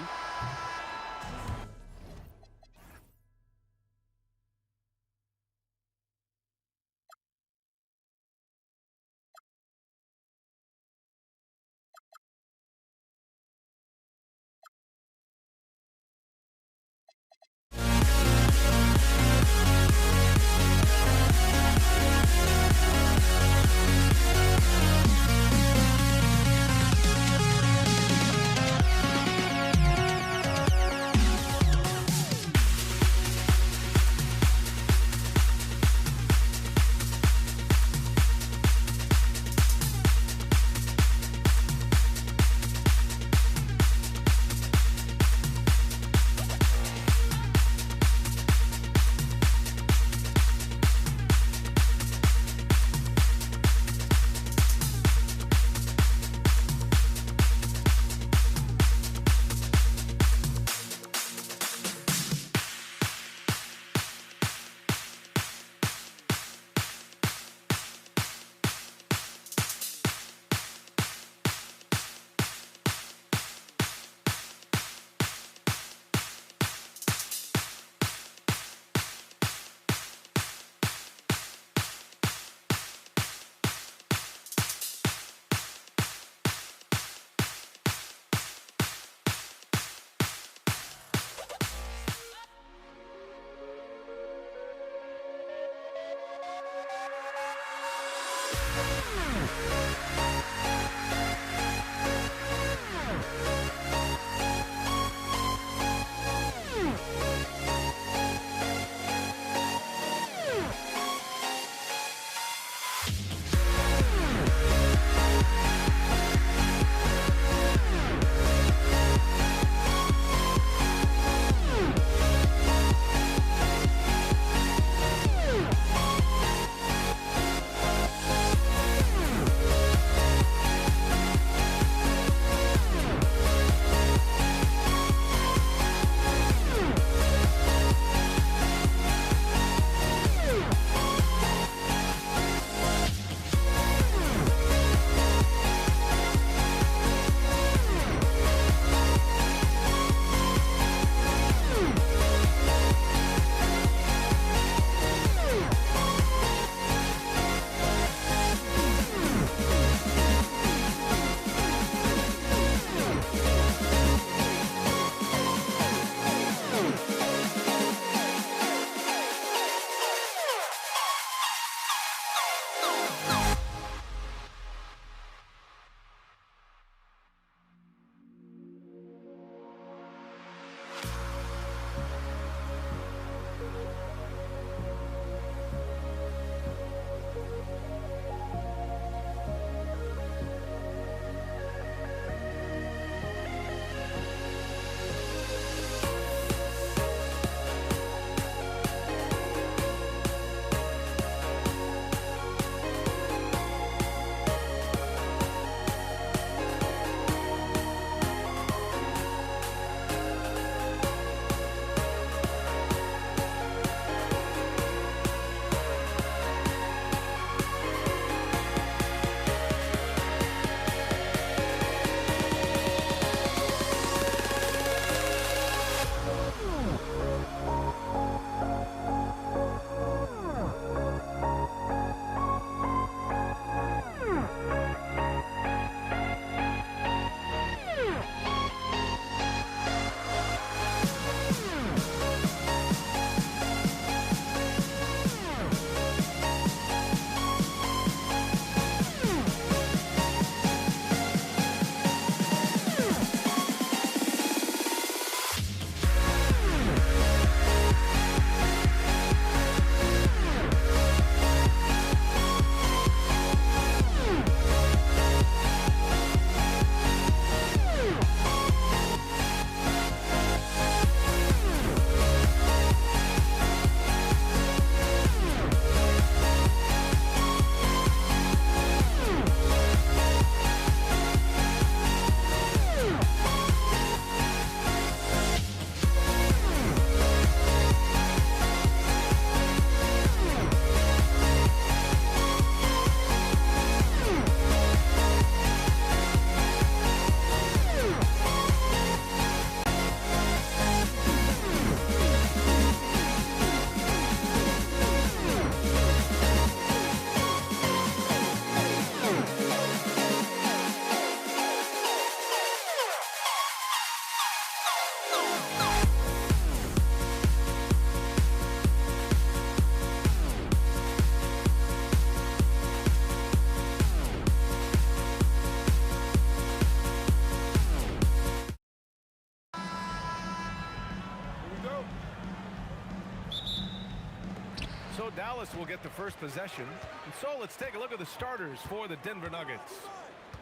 Dallas will get the first possession. And so let's take a look at the starters for the Denver Nuggets.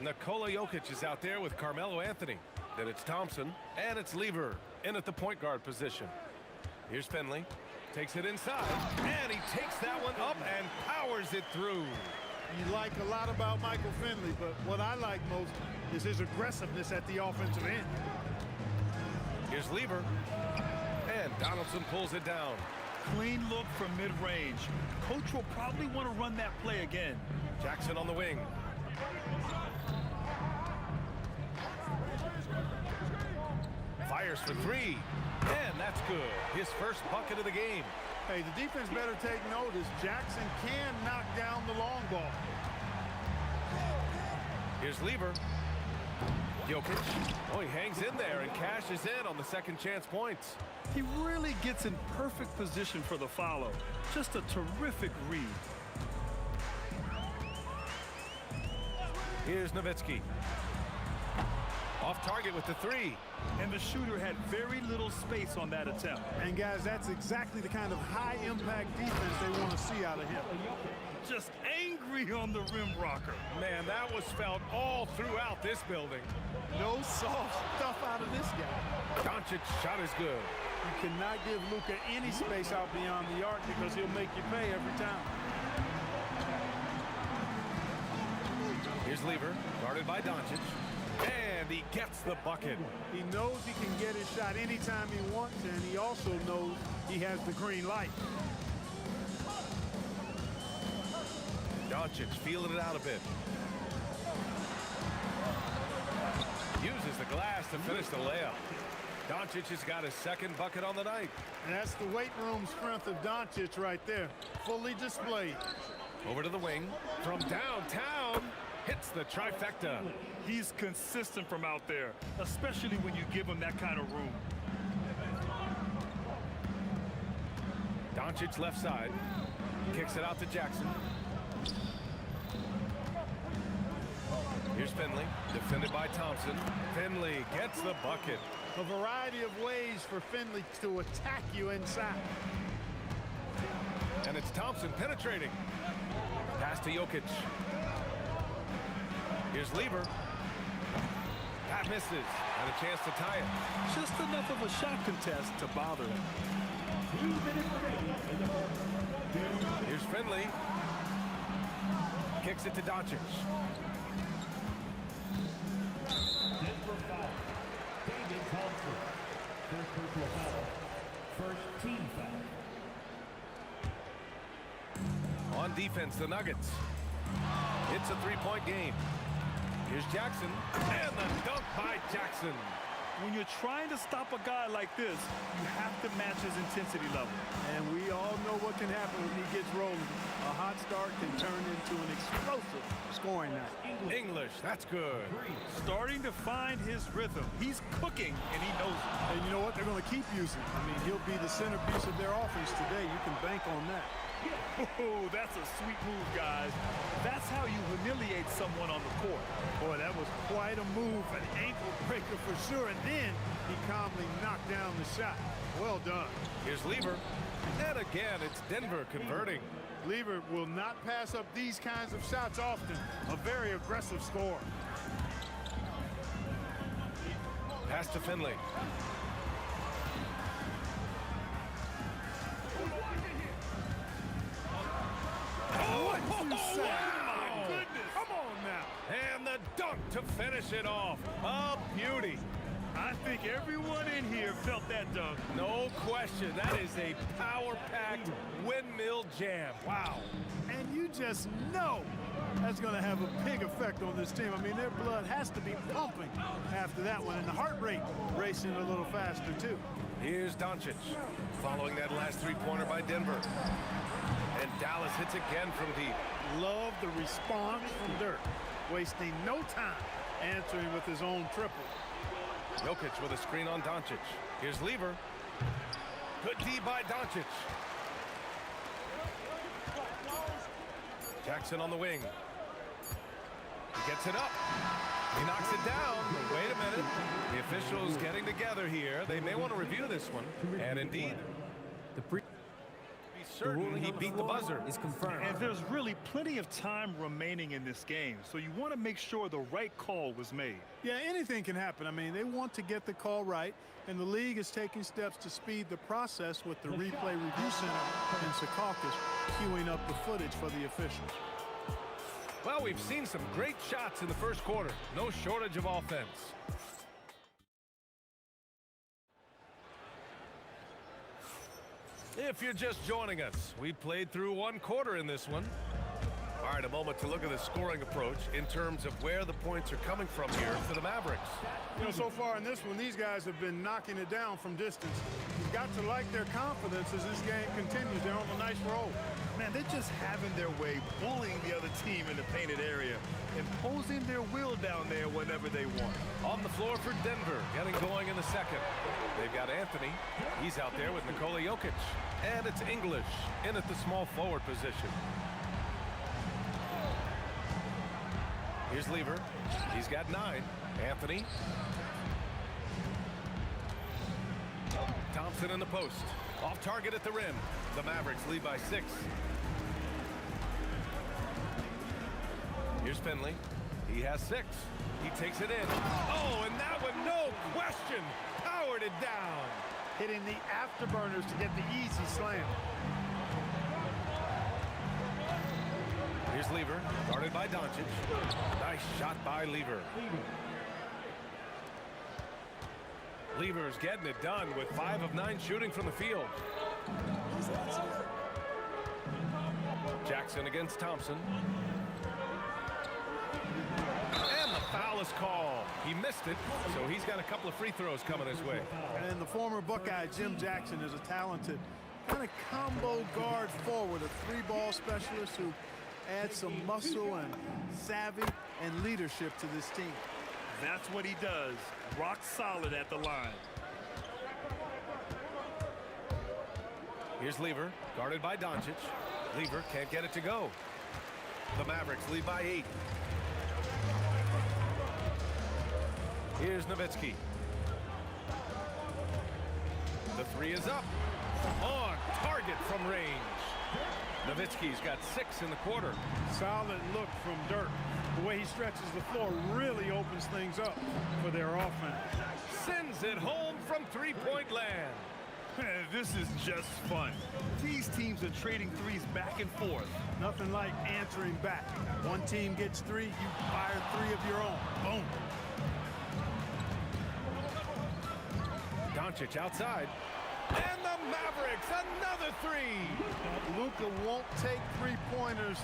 Nikola Jokic is out there with Carmelo Anthony. Then it's Thompson, and it's Lever in at the point guard position. Here's Finley. Takes it inside, and he takes that one up and powers it through. You like a lot about Michael Finley, but what I like most is his aggressiveness at the offensive end. Here's Lever, and Donaldson pulls it down. Clean look from mid-range. Coach will probably want to run that play again. Jackson on the wing. Fires for three, and that's good. His first bucket of the game. Hey, the defense better take notice. Jackson can knock down the long ball. Here's Lever. Jokic. Oh, he hangs in there and cashes in on the second chance points. He really gets in perfect position for the follow. Just a terrific read. Here's Nowitzki. Off target with the three. And the shooter had very little space on that attempt. And guys, that's exactly the kind of high-impact defense they want to see out of him. Just angry on the rim rocker. Man, that was felt all throughout this building. No soft stuff out of this guy. Doncic's shot is good. You cannot give Luka any space out beyond the arc because he'll make you pay every time. Here's Lever, guarded by Doncic. And he gets the bucket. He knows he can get his shot anytime he wants, and he also knows he has the green light. Doncic feeling it out a bit. Uses the glass to finish the layup. Doncic has got his second bucket on the night. And that's the weight room strength of Doncic right there. Fully displayed. Over to the wing. From downtown. Hits the trifecta. He's consistent from out there, especially when you give him that kind of room. Doncic left side. Kicks it out to Jackson. Here's Finley, defended by Thompson. Finley gets the bucket. A variety of ways for Finley to attack you inside. And it's Thompson penetrating. Pass to Jokic. Here's Lever. That misses. And a chance to tie it. Just enough of a shot contest to bother him. Here's Finley. Kicks it to Doncic. First team foul. On defense, the Nuggets. It's a three-point game. Here's Jackson, and the dunk by Jackson. When you're trying to stop a guy like this, you have to match his intensity level. And we all know what can happen when he gets rolling. A hot start can turn into an explosive scoring night. English, that's good. Starting to find his rhythm. He's cooking, and he knows it. And you know what? They're going to keep using him. I mean, he'll be the centerpiece of their offense today. You can bank on that. Oh, that's a sweet move, guys. That's how you humiliate someone on the court. Boy, that was quite a move, an ankle breaker for sure, and then he calmly knocked down the shot. Well done. Here's Lever, and again, it's Denver converting. Lever will not pass up these kinds of shots often. A very aggressive scorer. Pass to Finley. Oh, my goodness. Come on now. And the dunk to finish it off. A beauty. I think everyone in here felt that dunk. No question. That is a power-packed windmill jam. Wow. And you just know that's going to have a big effect on this team. I mean, their blood has to be pumping after that one, and the heart rate racing a little faster, too. Here's Doncic, following that last three-pointer by Denver. And Dallas hits again from deep. Love the response from Dirk, wasting no time answering with his own triple. Jokic with a screen on Doncic. Here's Lever. Good D by Doncic. Jackson on the wing. He gets it up. He knocks it down. Wait a minute. The officials getting together here. They may want to review this one. And indeed, certain he beat the buzzer. Is confirmed. And there's really plenty of time remaining in this game, so you want to make sure the right call was made. Yeah, anything can happen. I mean, they want to get the call right, and the league is taking steps to speed the process with the Replay Review Center in Secaucus queuing up the footage for the officials. Well, we've seen some great shots in the first quarter. No shortage of offense. If you're just joining us, we played through one quarter in this one. All right, a moment to look at the scoring approach in terms of where the points are coming from here for the Mavericks. You know, so far in this one, these guys have been knocking it down from distance. You've got to like their confidence as this game continues. They're on a nice roll. Man, they're just having their way, bullying the other team in the painted area, imposing their will down there whenever they want. On the floor for Denver, getting going in the second. They've got Anthony. He's out there with Nikola Jokic. And it's English in at the small forward position. Here's Lever. He's got 9. Anthony. Thompson in the post. Off target at the rim. The Mavericks lead by 6. Here's Finley. He has 6. He takes it in. Oh, and that one, no question, powered it down. Hitting the afterburners to get the easy slam. Here's Lever, guarded by Doncic. Nice shot by Lever. Lever's getting it done with 5 of 9 shooting from the field. Jackson against Thompson. And the foul is called. He missed it, so he's got a couple of free throws coming his way. And the former Buckeye, Jim Jackson, is a talented kind of combo guard forward, a 3-ball specialist who adds some muscle and savvy and leadership to this team. That's what he does. Rock solid at the line. Here's Lever, guarded by Doncic. Lever can't get it to go. The Mavericks lead by 8. Here's Nowitzki. The 3 is up. On target from range. Nowitzki's got 6 in the quarter. Solid look from Dirk. The way he stretches the floor really opens things up for their offense. Sends it home from three-point land. This is just fun. These teams are trading threes back and forth. Nothing like answering back. One team gets 3, you fire 3 of your own. Boom. Doncic outside. And the Mavericks, another 3. Luka won't take 3-pointers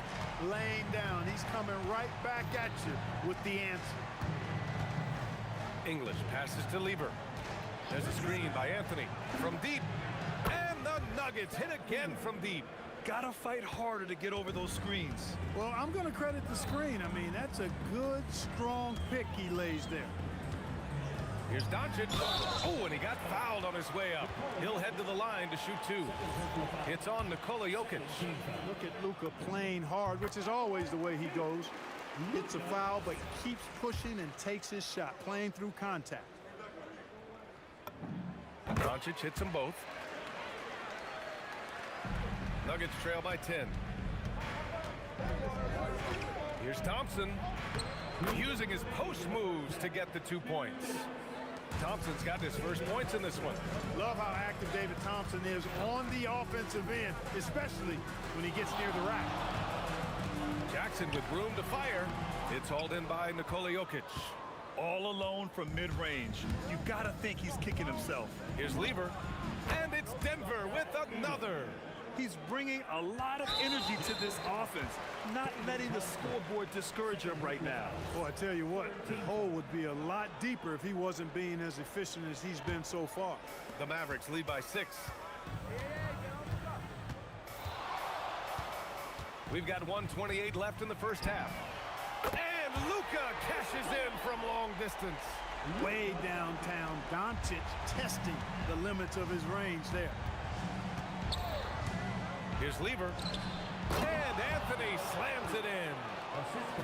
laying down. He's coming right back at you with the answer. English passes to Lever. There's a screen by Anthony from deep. And the Nuggets hit again from deep. Gotta fight harder to get over those screens. Well, I'm going to credit the screen. I mean, that's a good, strong pick he lays there. Here's Doncic. Oh, and he got fouled on his way up. He'll head to the line to shoot 2. It's on Nikola Jokic. Look at Luka playing hard, which is always the way he goes. Hits a foul, but keeps pushing and takes his shot, playing through contact. Doncic hits them both. Nuggets trail by 10. Here's Thompson, using his post moves to get the 2 points. Thompson's got his first points in this one. Love how active David Thompson is on the offensive end, especially when he gets near the rack. Jackson with room to fire. It's hauled in by Nikola Jokic. All alone from mid-range. You gotta think he's kicking himself. Here's Lever. And it's Denver with another. He's bringing a lot of energy to this offense, not letting the scoreboard discourage him right now. Boy, I tell you what, the hole would be a lot deeper if he wasn't being as efficient as he's been so far. The Mavericks lead by 6. We've got 1:28 left in the first half. And Luka cashes in from long distance. Way downtown, Doncic testing the limits of his range there. Here's Lever. And Anthony slams it in.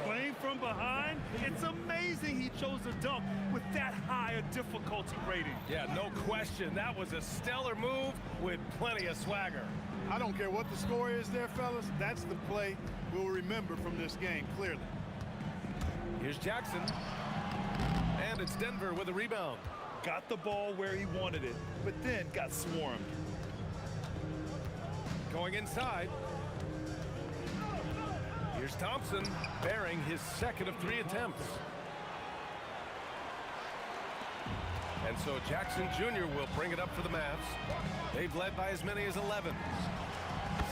Playing from behind, it's amazing he chose a dunk with that high a difficulty rating. Yeah, no question. That was a stellar move with plenty of swagger. I don't care what the score is there, fellas. That's the play we'll remember from this game, clearly. Here's Jackson. And it's Denver with a rebound. Got the ball where he wanted it, but then got swarmed. Going inside. Here's Thompson, bearing his second of 3 attempts. And so Jackson Jr. will bring it up for the Mavs. They've led by as many as 11.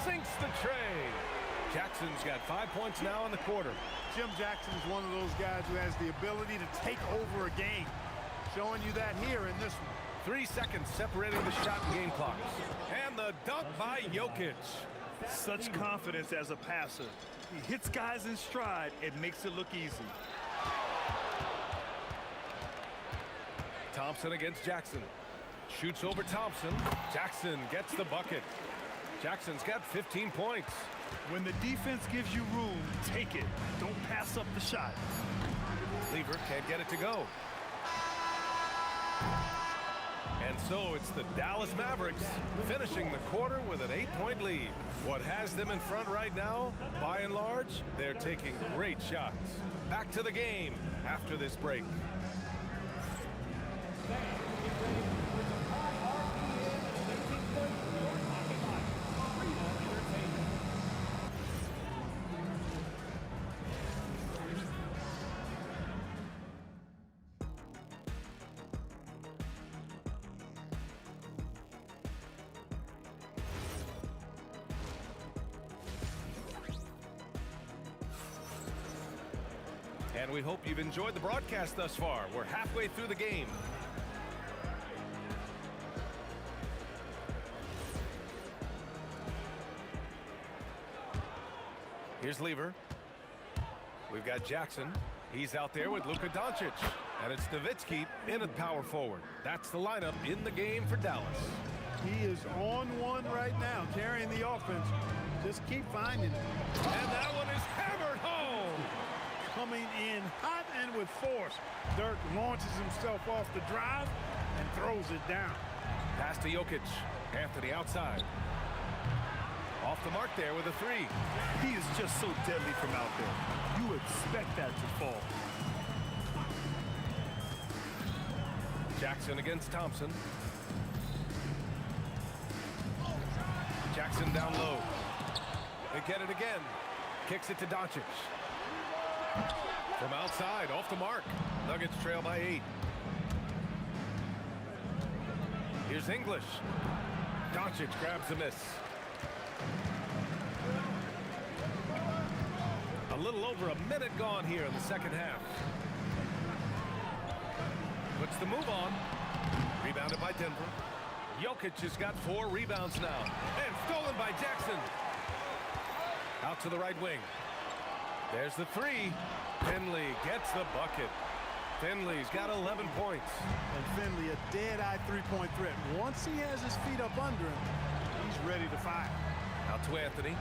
Sinks the tray. Jackson's got 5 points now in the quarter. Jim Jackson is one of those guys who has the ability to take over a game. Showing you that here in this one. 3 seconds separating the shot and game clocks. And the dunk by Jokic. Such confidence as a passer. He hits guys in stride and makes it look easy. Thompson against Jackson. Shoots over Thompson. Jackson gets the bucket. Jackson's got 15 points. When the defense gives you room, take it. Don't pass up the shot. Lever can't get it to go. And so it's the Dallas Mavericks finishing the quarter with an 8-point lead. What has them in front right now, by and large, they're taking great shots. Back to the game after this break. And we hope you've enjoyed the broadcast thus far. We're halfway through the game. Here's Lever. We've got Jackson. He's out there with Luka Doncic. And it's Nowitzki in at power forward. That's the lineup in the game for Dallas. He is on one right now, carrying the offense. Just keep finding it. And that one is hammered home. Coming in hot and with force. Dirk launches himself off the drive and throws it down. Pass to Jokic. Anthony outside. Off the mark there with a 3. He is just so deadly from out there. You expect that to fall. Jackson against Thompson. Jackson down low. They get it again. Kicks it to Doncic. From outside, off the mark. Nuggets trail by 8. Here's English. Doncic grabs the miss. A little over a minute gone here in the second half. Puts the move on. Rebounded by Denver. Jokic has got 4 rebounds now. And stolen by Jackson. Out to the right wing. There's the 3. Finley gets the bucket. Finley's got 11 points. And Finley, a dead-eye three-point threat. Once he has his feet up under him, he's ready to fire. Out to Anthony.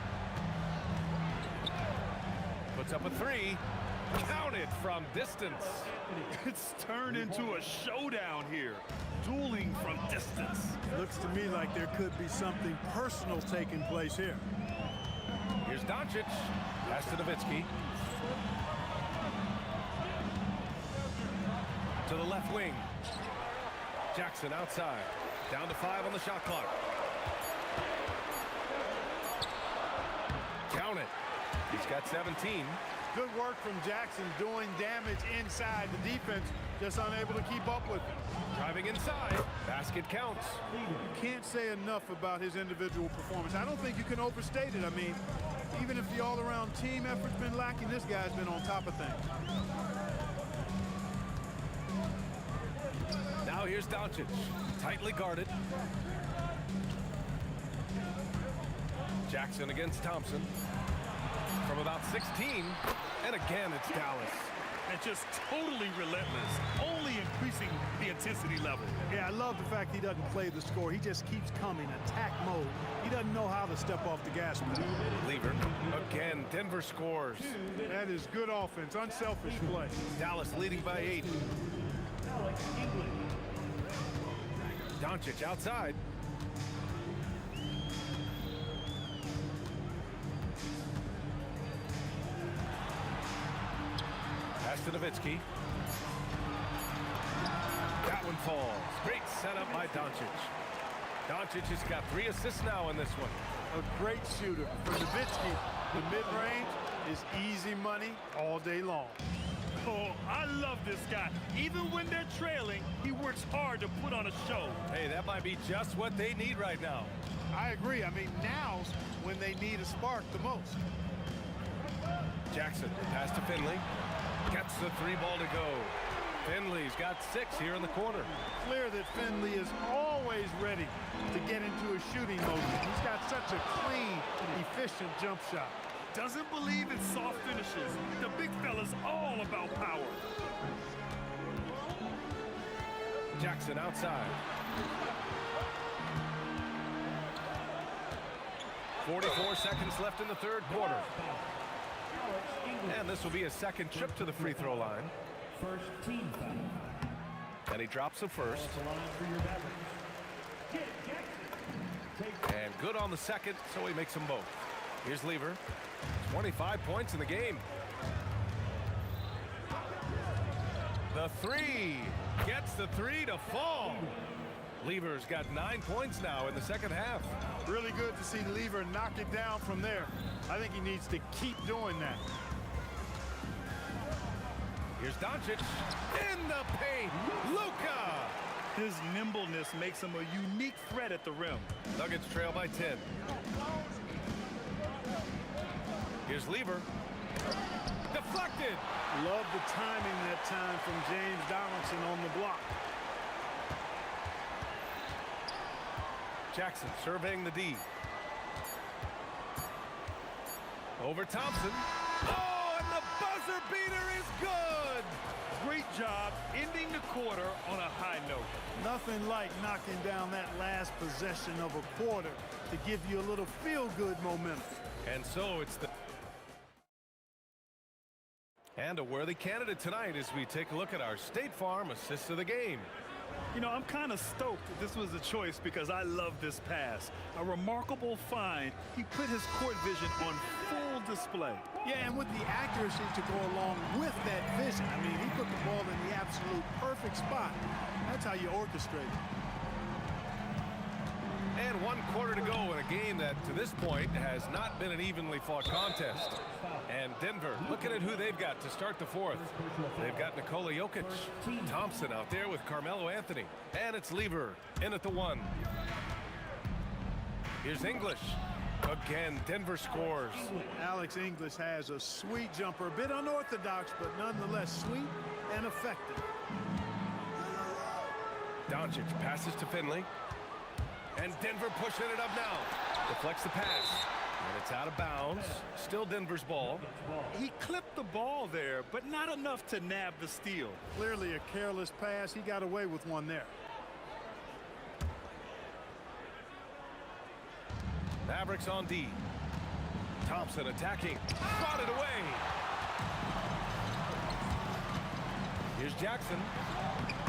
Puts up a 3. Count it from distance. It's turned into a showdown here. Dueling from distance. Looks to me like there could be something personal taking place here. Here's Doncic. Pass to Nowitzki. To the left wing. Jackson outside. Down to 5 on the shot clock. Count it. He's got 17. Good work from Jackson doing damage inside. The defense just unable to keep up with him. Driving inside. Basket counts. You can't say enough about his individual performance. I don't think you can overstate it. I mean, even if the all-around team effort's been lacking, this guy's been on top of things. Now here's Doncic. Tightly guarded. Jackson against Thompson. From about 16. And again, it's Dallas. And just totally relentless. Only increasing increasing the intensity level. Yeah, I love the fact he doesn't play the score. He just keeps coming, attack mode. He doesn't know how to step off the gas pedal. Lever. Again, Denver scores. That is good offense, unselfish play. Dallas leading by 8. Doncic outside. Pass to Nowitzki. That one falls. Great setup by Doncic. Doncic has got 3 assists now in this one. A great shooter. For Nowitzki, the mid-range is easy money all day long. Oh, I love this guy. Even when they're trailing, he works hard to put on a show. Hey, that might be just what they need right now. I agree. I mean, now's when they need a spark the most. Jackson, pass to Finley. Gets the 3 ball to go. Finley's got 6 here in the corner. Clear that Finley is always ready to get into a shooting motion. He's got such a clean, efficient jump shot. Doesn't believe in soft finishes. The big fella's all about power. Jackson outside. 44 seconds left in the 3rd quarter. And this will be a second trip to the free throw line. First team foul. And he drops the first. And good on the second, so he makes them both. Here's Lever. 25 points in the game. The 3. Gets the 3 to fall. Lever's got 9 points now in the second half. Really good to see Lever knock it down from there. I think he needs to keep doing that. Here's Doncic in the paint. Luka. His nimbleness makes him a unique threat at the rim. Nuggets trail by 10. Here's Lever. Deflected. Love the timing that time from James Donaldson on the block. Jackson surveying the D. Over Thompson. Oh, and the buzzer beater is good. Great job ending the quarter on a high note. Nothing like knocking down that last possession of a quarter to give you a little feel-good momentum. And so it's the... And a worthy candidate tonight as we take a look at our State Farm assists of the game. You know, I'm kind of stoked that this was a choice because I love this pass. A remarkable find. He put his court vision on full display. Yeah, and with the accuracy to go along with that vision. I mean, he put the ball in the absolute perfect spot. That's how you orchestrate it. And 1 quarter to go in a game that, to this point, has not been an evenly fought contest. And Denver, looking at who they've got to start the 4th. They've got Nikola Jokic, Thompson out there with Carmelo Anthony. And it's Lever in at the 1. Here's English. Again, Denver scores. Alex English has a sweet jumper, a bit unorthodox, but nonetheless sweet and effective. Doncic passes to Finley. And Denver pushing it up now. Deflects the pass. And it's out of bounds. Still Denver's ball. He clipped the ball there, but not enough to nab the steal. Clearly a careless pass. He got away with one there. Mavericks on D. Thompson attacking. Brought it away. Here's Jackson.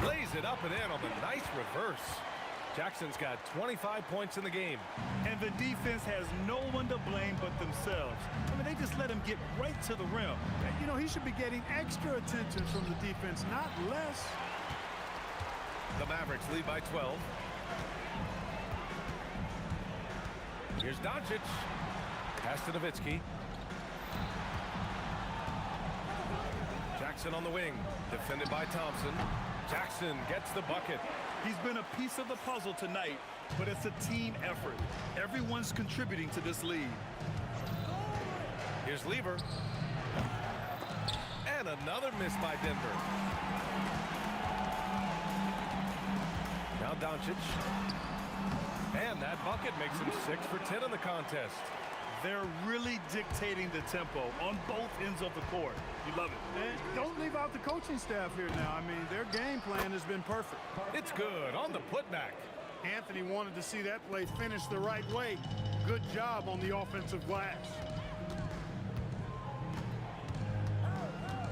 Lays it up and in on the nice reverse. Jackson's got 25 points in the game. And the defense has no one to blame but themselves. I mean, they just let him get right to the rim. You know, he should be getting extra attention from the defense, not less. The Mavericks lead by 12. Here's Doncic. Pass to Nowitzki. Jackson on the wing. Defended by Thompson. Jackson gets the bucket. He's been a piece of the puzzle tonight, but it's a team effort. Everyone's contributing to this lead. Here's Lever. And another miss by Denver. Now Doncic. And that bucket makes him 6 for 10 in the contest. They're really dictating the tempo on both ends of the court. You love it. And don't leave out the coaching staff here now. I mean, their game plan has been perfect. It's good on the putback. Anthony wanted to see that play finish the right way. Good job on the offensive glass.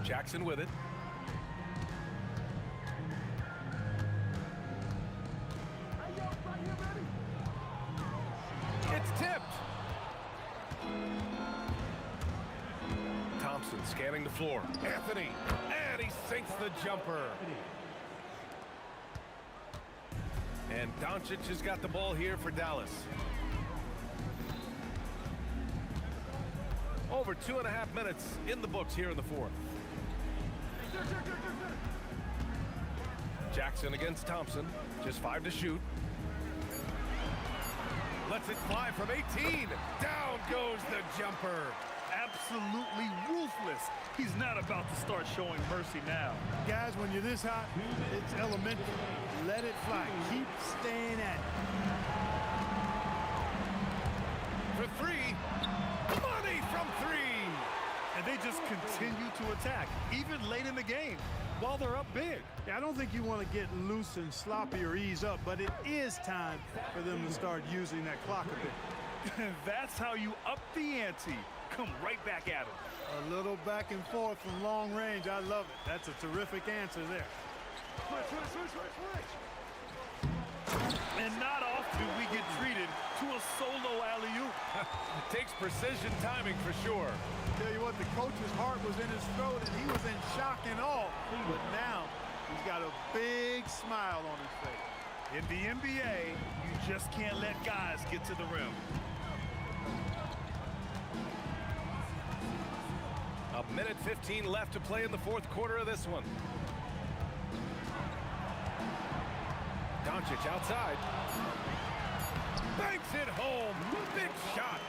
Jackson with it. It's tipped. Thompson scanning the floor. Anthony, and he sinks the jumper. And Doncic has got the ball here for Dallas. Over 2.5 minutes in the books here in the fourth. Jackson against Thompson. Just 5 to shoot. Lets it fly from 18. Down goes the jumper. Absolutely ruthless. He's not about to start showing mercy now. Guys, when you're this hot, it's elementary. Let it fly. Keep staying at it. For 3. Money from 3. And they just continue to attack, even late in the game, while they're up big. Yeah, I don't think you want to get loose and sloppy or ease up, but it is time for them to start using that clock a bit. That's how you up the ante. Come right back at him. A little back and forth from long range. I love it. That's a terrific answer there. And not often we get treated to a solo alley-oop. Takes precision timing for sure. Tell you what, the coach's heart was in his throat and he was in shock and awe. But now he's got a big smile on his face. In the NBA, you just can't let guys get to the rim. A minute 15 left to play in the fourth quarter of this one. Doncic outside. Banks it home. Big shot.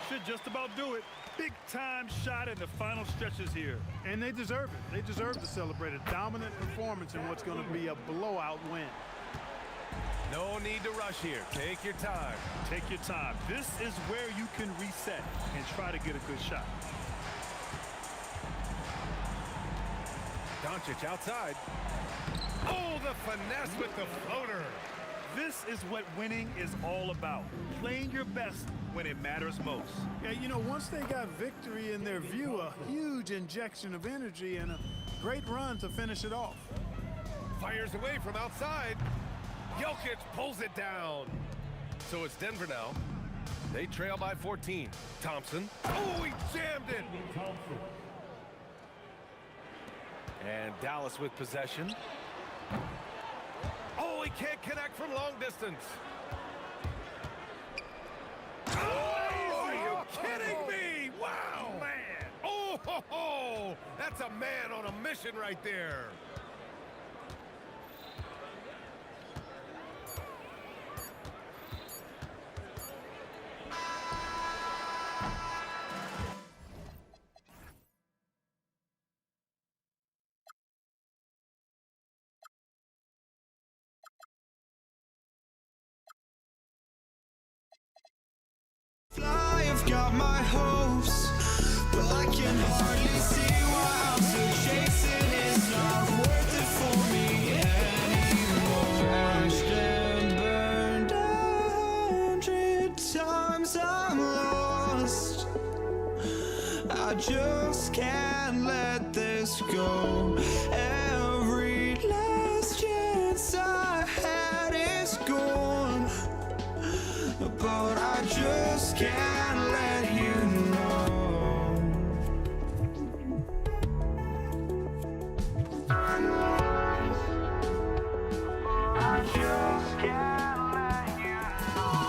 Should just about do it. Big time shot in the final stretches here. And they deserve it. They deserve to celebrate a dominant performance in what's going to be a blowout win. No need to rush here. Take your time. Take your time. This is where you can reset and try to get a good shot. Doncic outside. Oh, the finesse with the floater. This is what winning is all about. Playing your best when it matters most. Yeah, you know, once they got victory in their view, a huge injection of energy and a great run to finish it off. Fires away from outside. Jokic pulls it down. So it's Denver now. They trail by 14. Thompson. Oh, he jammed it. And Dallas with possession. Oh, he can't connect from long distance. Oh, are you kidding me? Wow. Man. Oh, ho, ho. That's a man on a mission right there. Fly, I've got my hopes, but I can hardly see why I'm still chasing. It's not worth it for me anymore. Crashed and burned 100 times, I'm lost. I just can't let this go. Every last chance I had is gone, but I just can't let you know. I just can't let you know.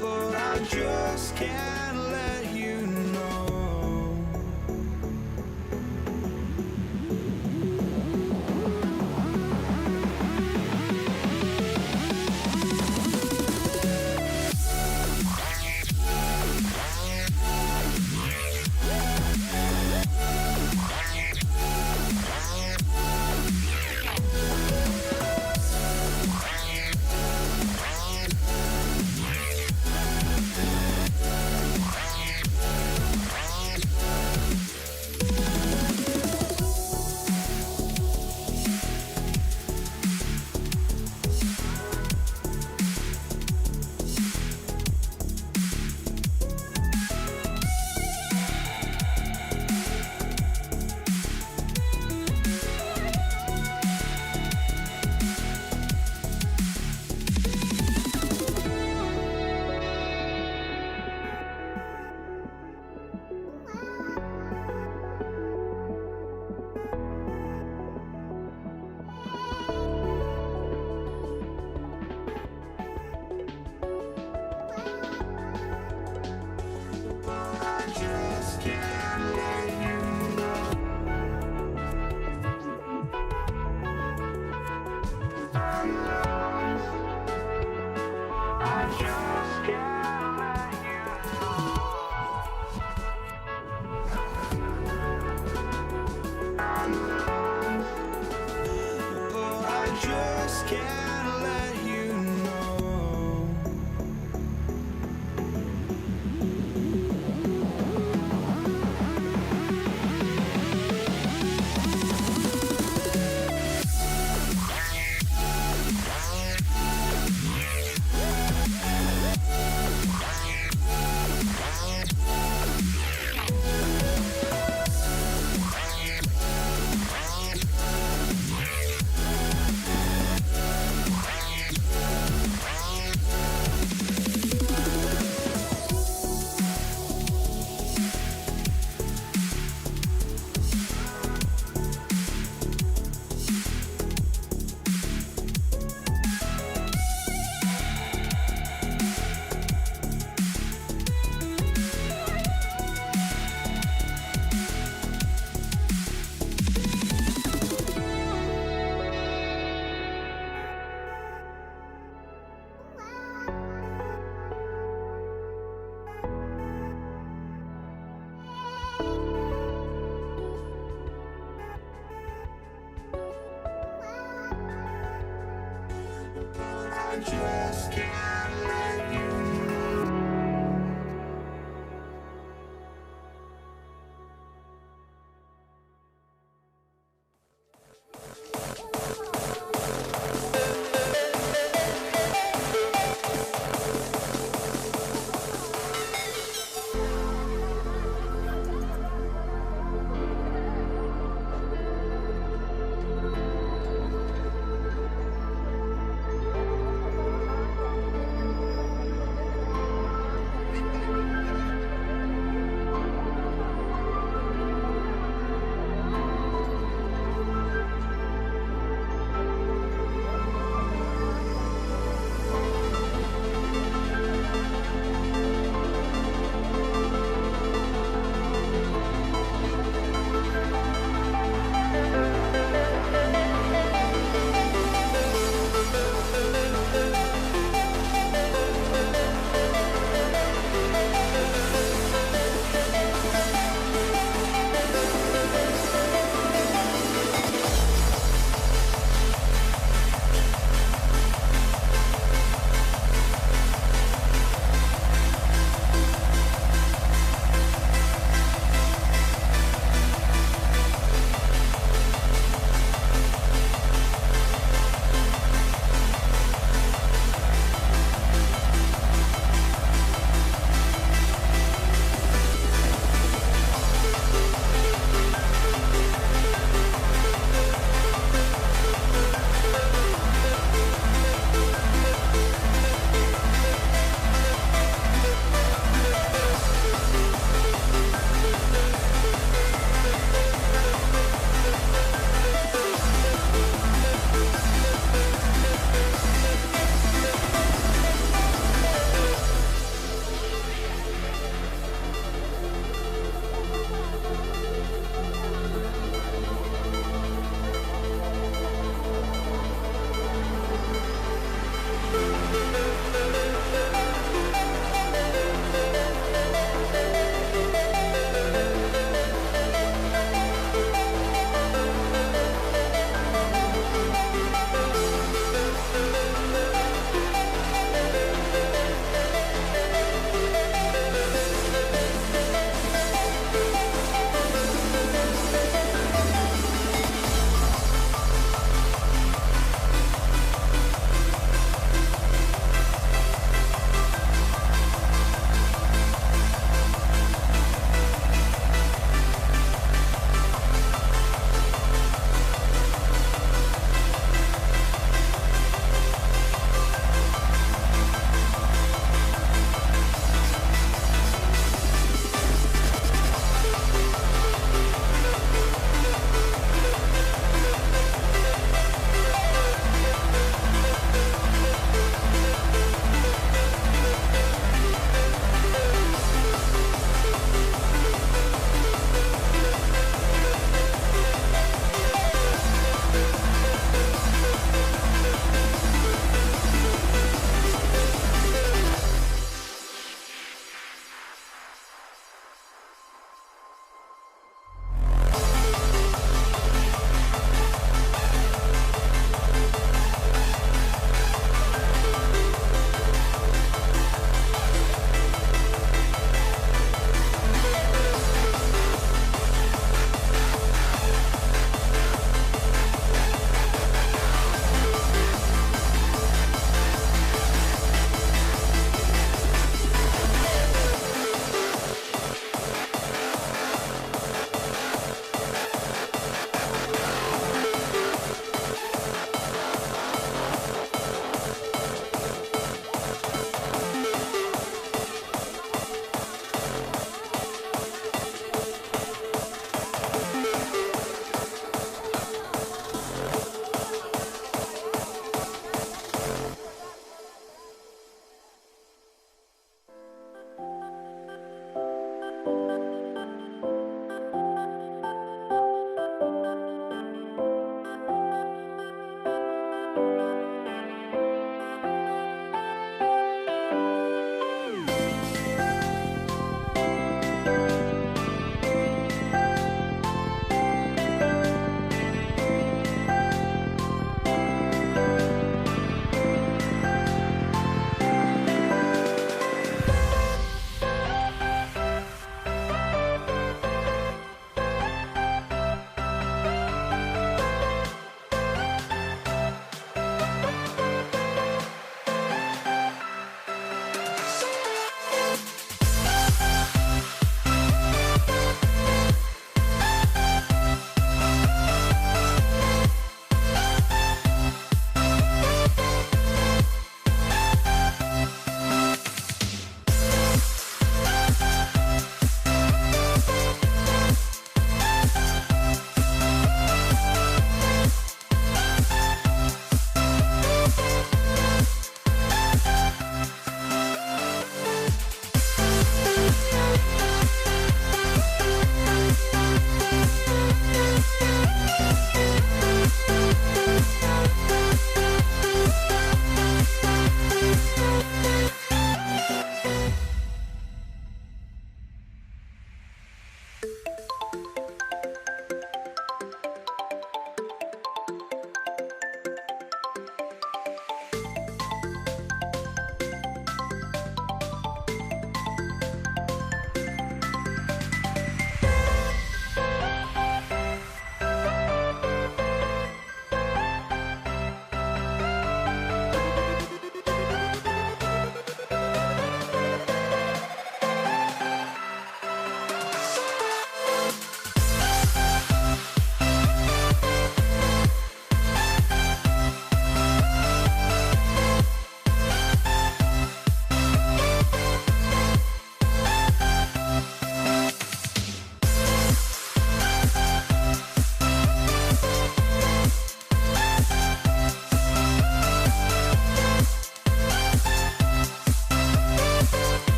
But I just can't let you know. can't let you know. I just can't let you know.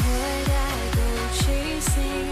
Would I go chasing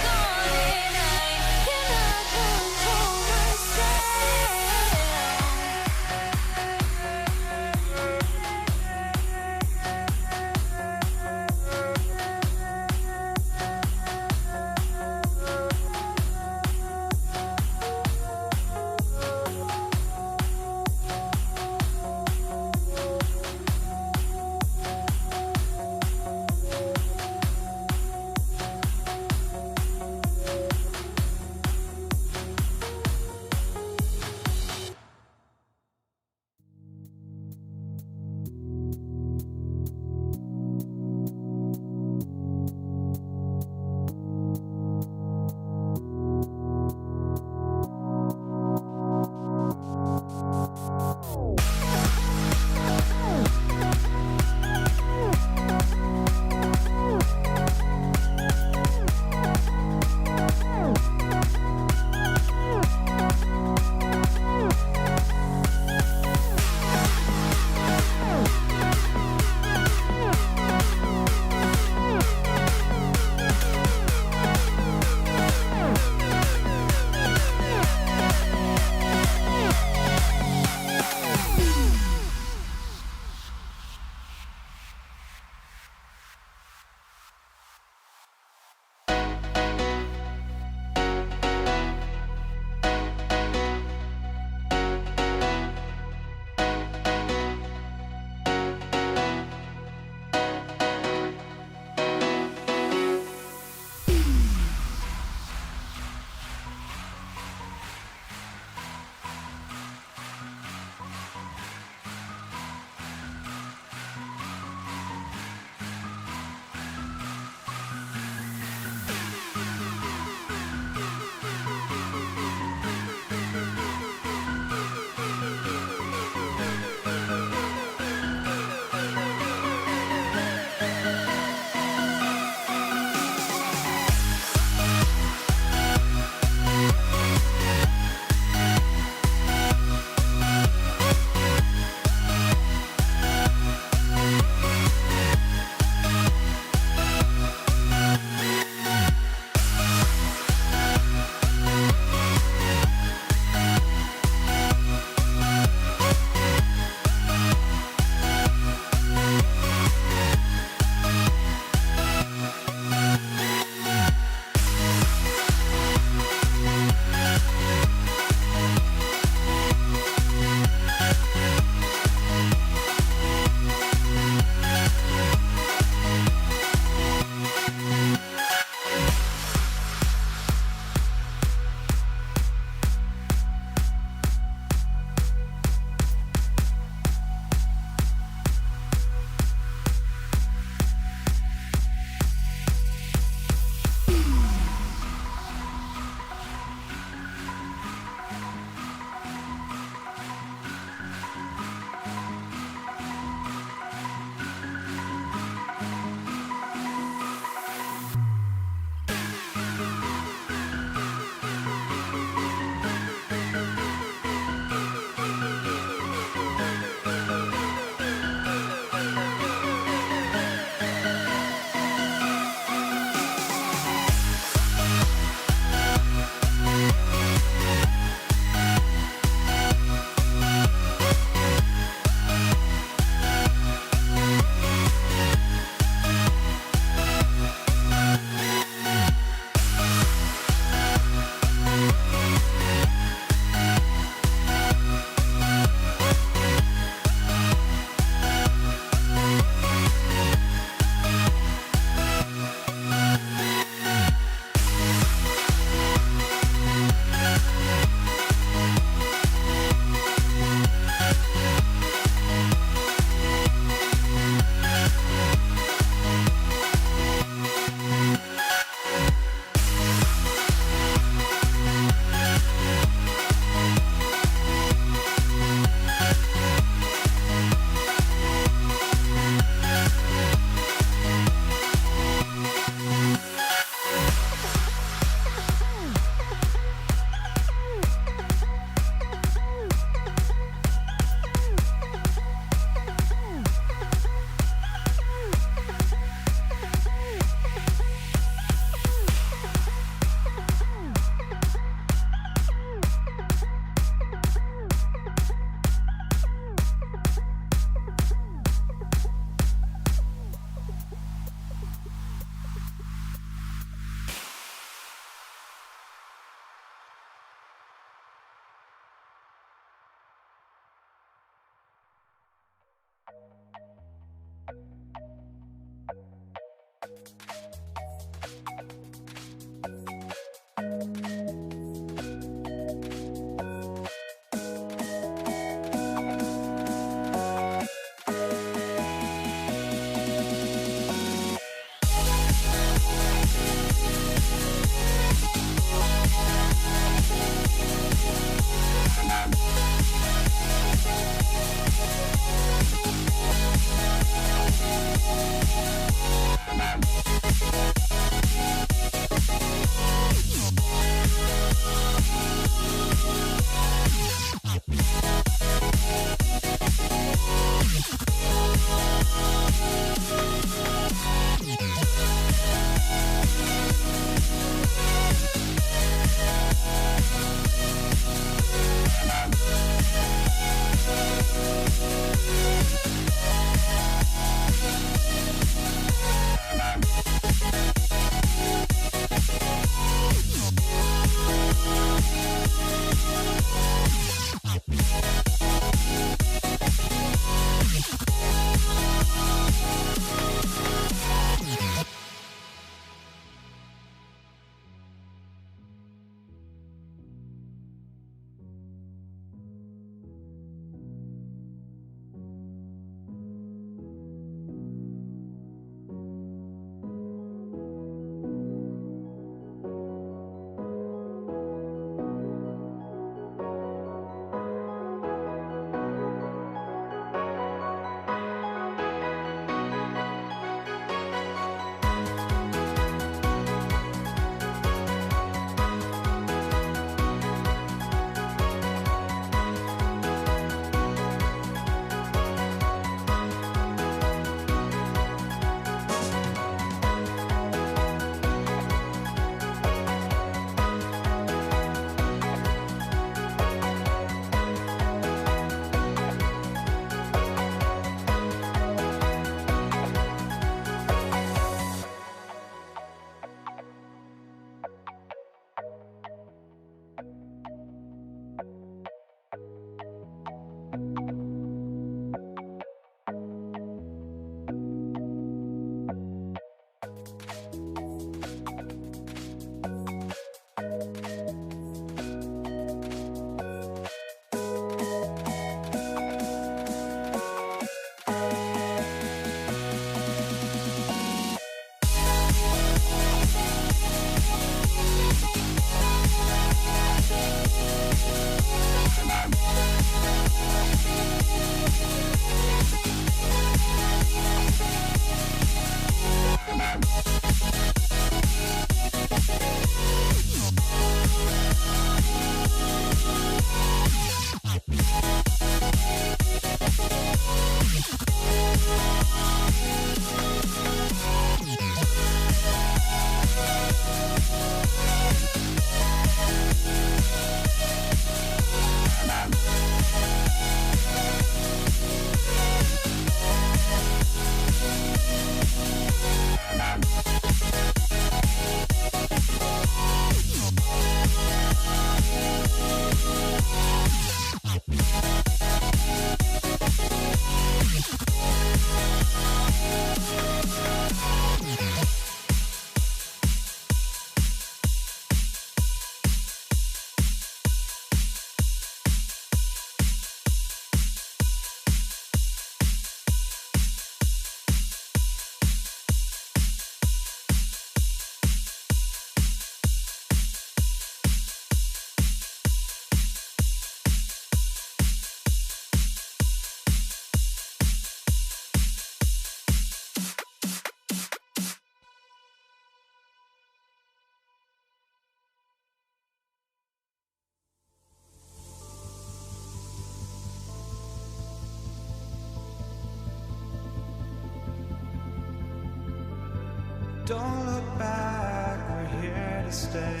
Don't look back, we're here to stay.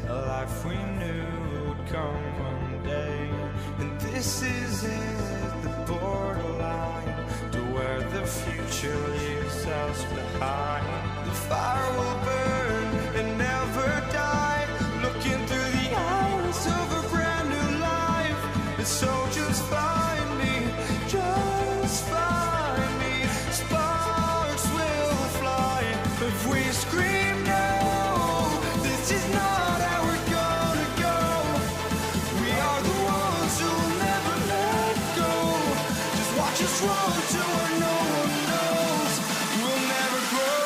A life we knew would come one day. And this is it, the borderline to where the future leaves us behind. The fire will burn and never die, looking through the eyes of a brand new life. And so just find me, just find me. Sparks will fly if we scream no. This is not how we're gonna go. We are the ones who will never let go. Just watch us run to where no one knows. We'll never grow.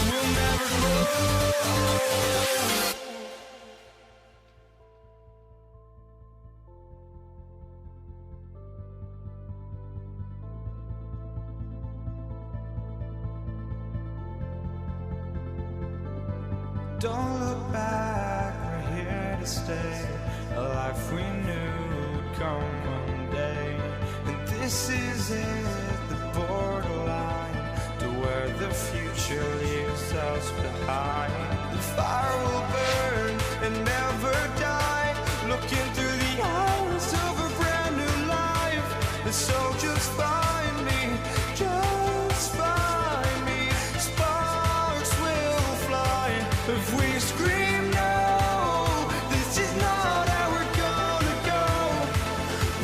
We'll never grow. Don't look back, we're here to stay. A life we knew would come one day. And this is it, the borderline to where the future leaves us behind. The fire will burn and never die, looking through the eyes of a brand new life. And so just find me, just find me. Sparks will fly if we scream no. This is not how we're gonna go.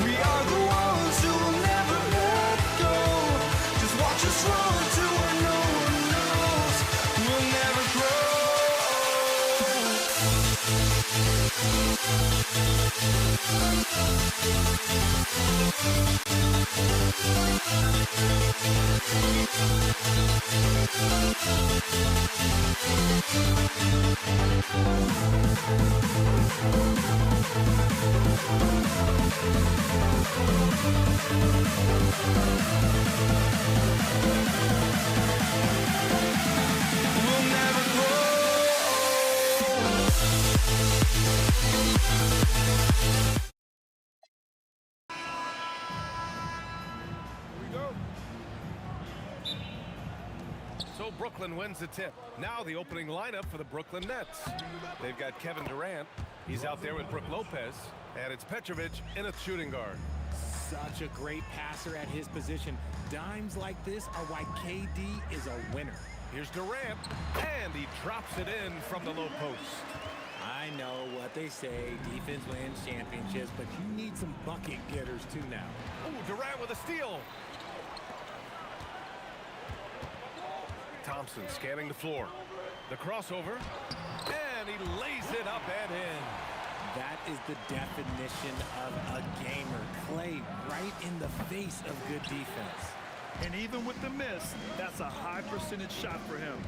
We are the ones who will never let go. Just watch us run to where no one knows. We'll never grow. We'll never grow. So Brooklyn wins the tip. Now the opening lineup for the Brooklyn Nets. They've got Kevin Durant. He's out there with Brook Lopez. And it's Petrovic in a shooting guard. Such a great passer at his position. Dimes like this are why KD is a winner. Here's Durant, and he drops it in from the low post. I know what they say, defense wins championships, but you need some bucket getters too now. Oh, Durant with a steal. Thompson scanning the floor. The crossover, and he lays it up and in. That is the definition of a gamer. Clay right in the face of good defense. And even with the miss, that's a high percentage shot for him.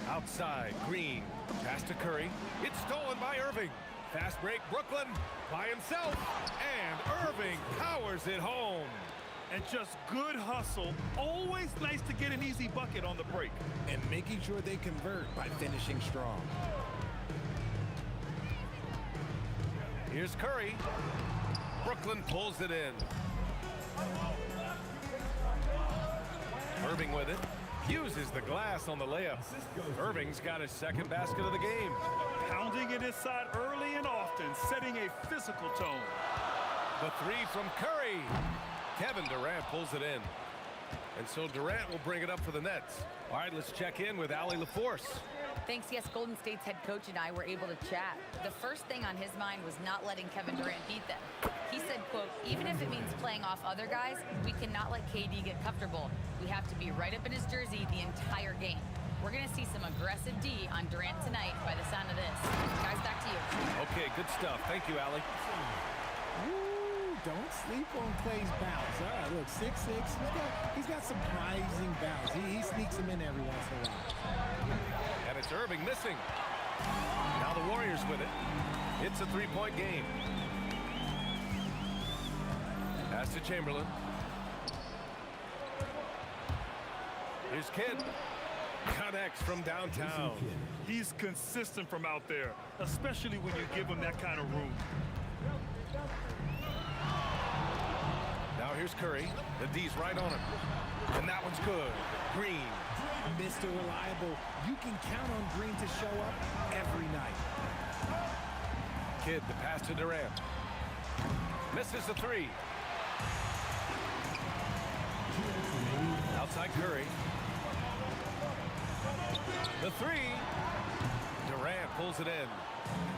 Outside, Green. Pass to Curry. It's stolen by Irving. Fast break, Brooklyn by himself. And Irving powers it home. And just good hustle. Always nice to get an easy bucket on the break. And making sure they convert by finishing strong. Here's Curry. Brooklyn pulls it in. Irving with it. Uses the glass on the layup. Irving's got his second basket of the game. Pounding it inside early and often, setting a physical tone. The three from Curry. Kevin Durant pulls it in. And so Durant will bring it up for the Nets. All right, let's check in with Allie LaForce. Thanks, yes, Golden State's head coach and I were able to chat. The first thing on his mind was not letting Kevin Durant beat them. He said, quote, even if it means playing off other guys, we cannot let KD get comfortable. We have to be right up in his jersey the entire game. We're going to see some aggressive D on Durant tonight by the sound of this. Guys, back to you. Okay, good stuff. Thank you, Allie. don't sleep on Clay's bounce. All right, look, 6'6". He's got surprising bounce. He sneaks them in every once in a while. And it's Irving missing. Now the Warriors with it. It's a three-point game. Pass to Chamberlain. Here's Kidd. Connects from downtown. He's consistent from out there, especially when you give him that kind of room. Now here's Curry. The D's right on him. And that one's good. Green. Mr. Reliable, you can count on Green to show up every night. Kidd, the pass to Durant. Misses the three. Outside Curry. The three. Durant pulls it in.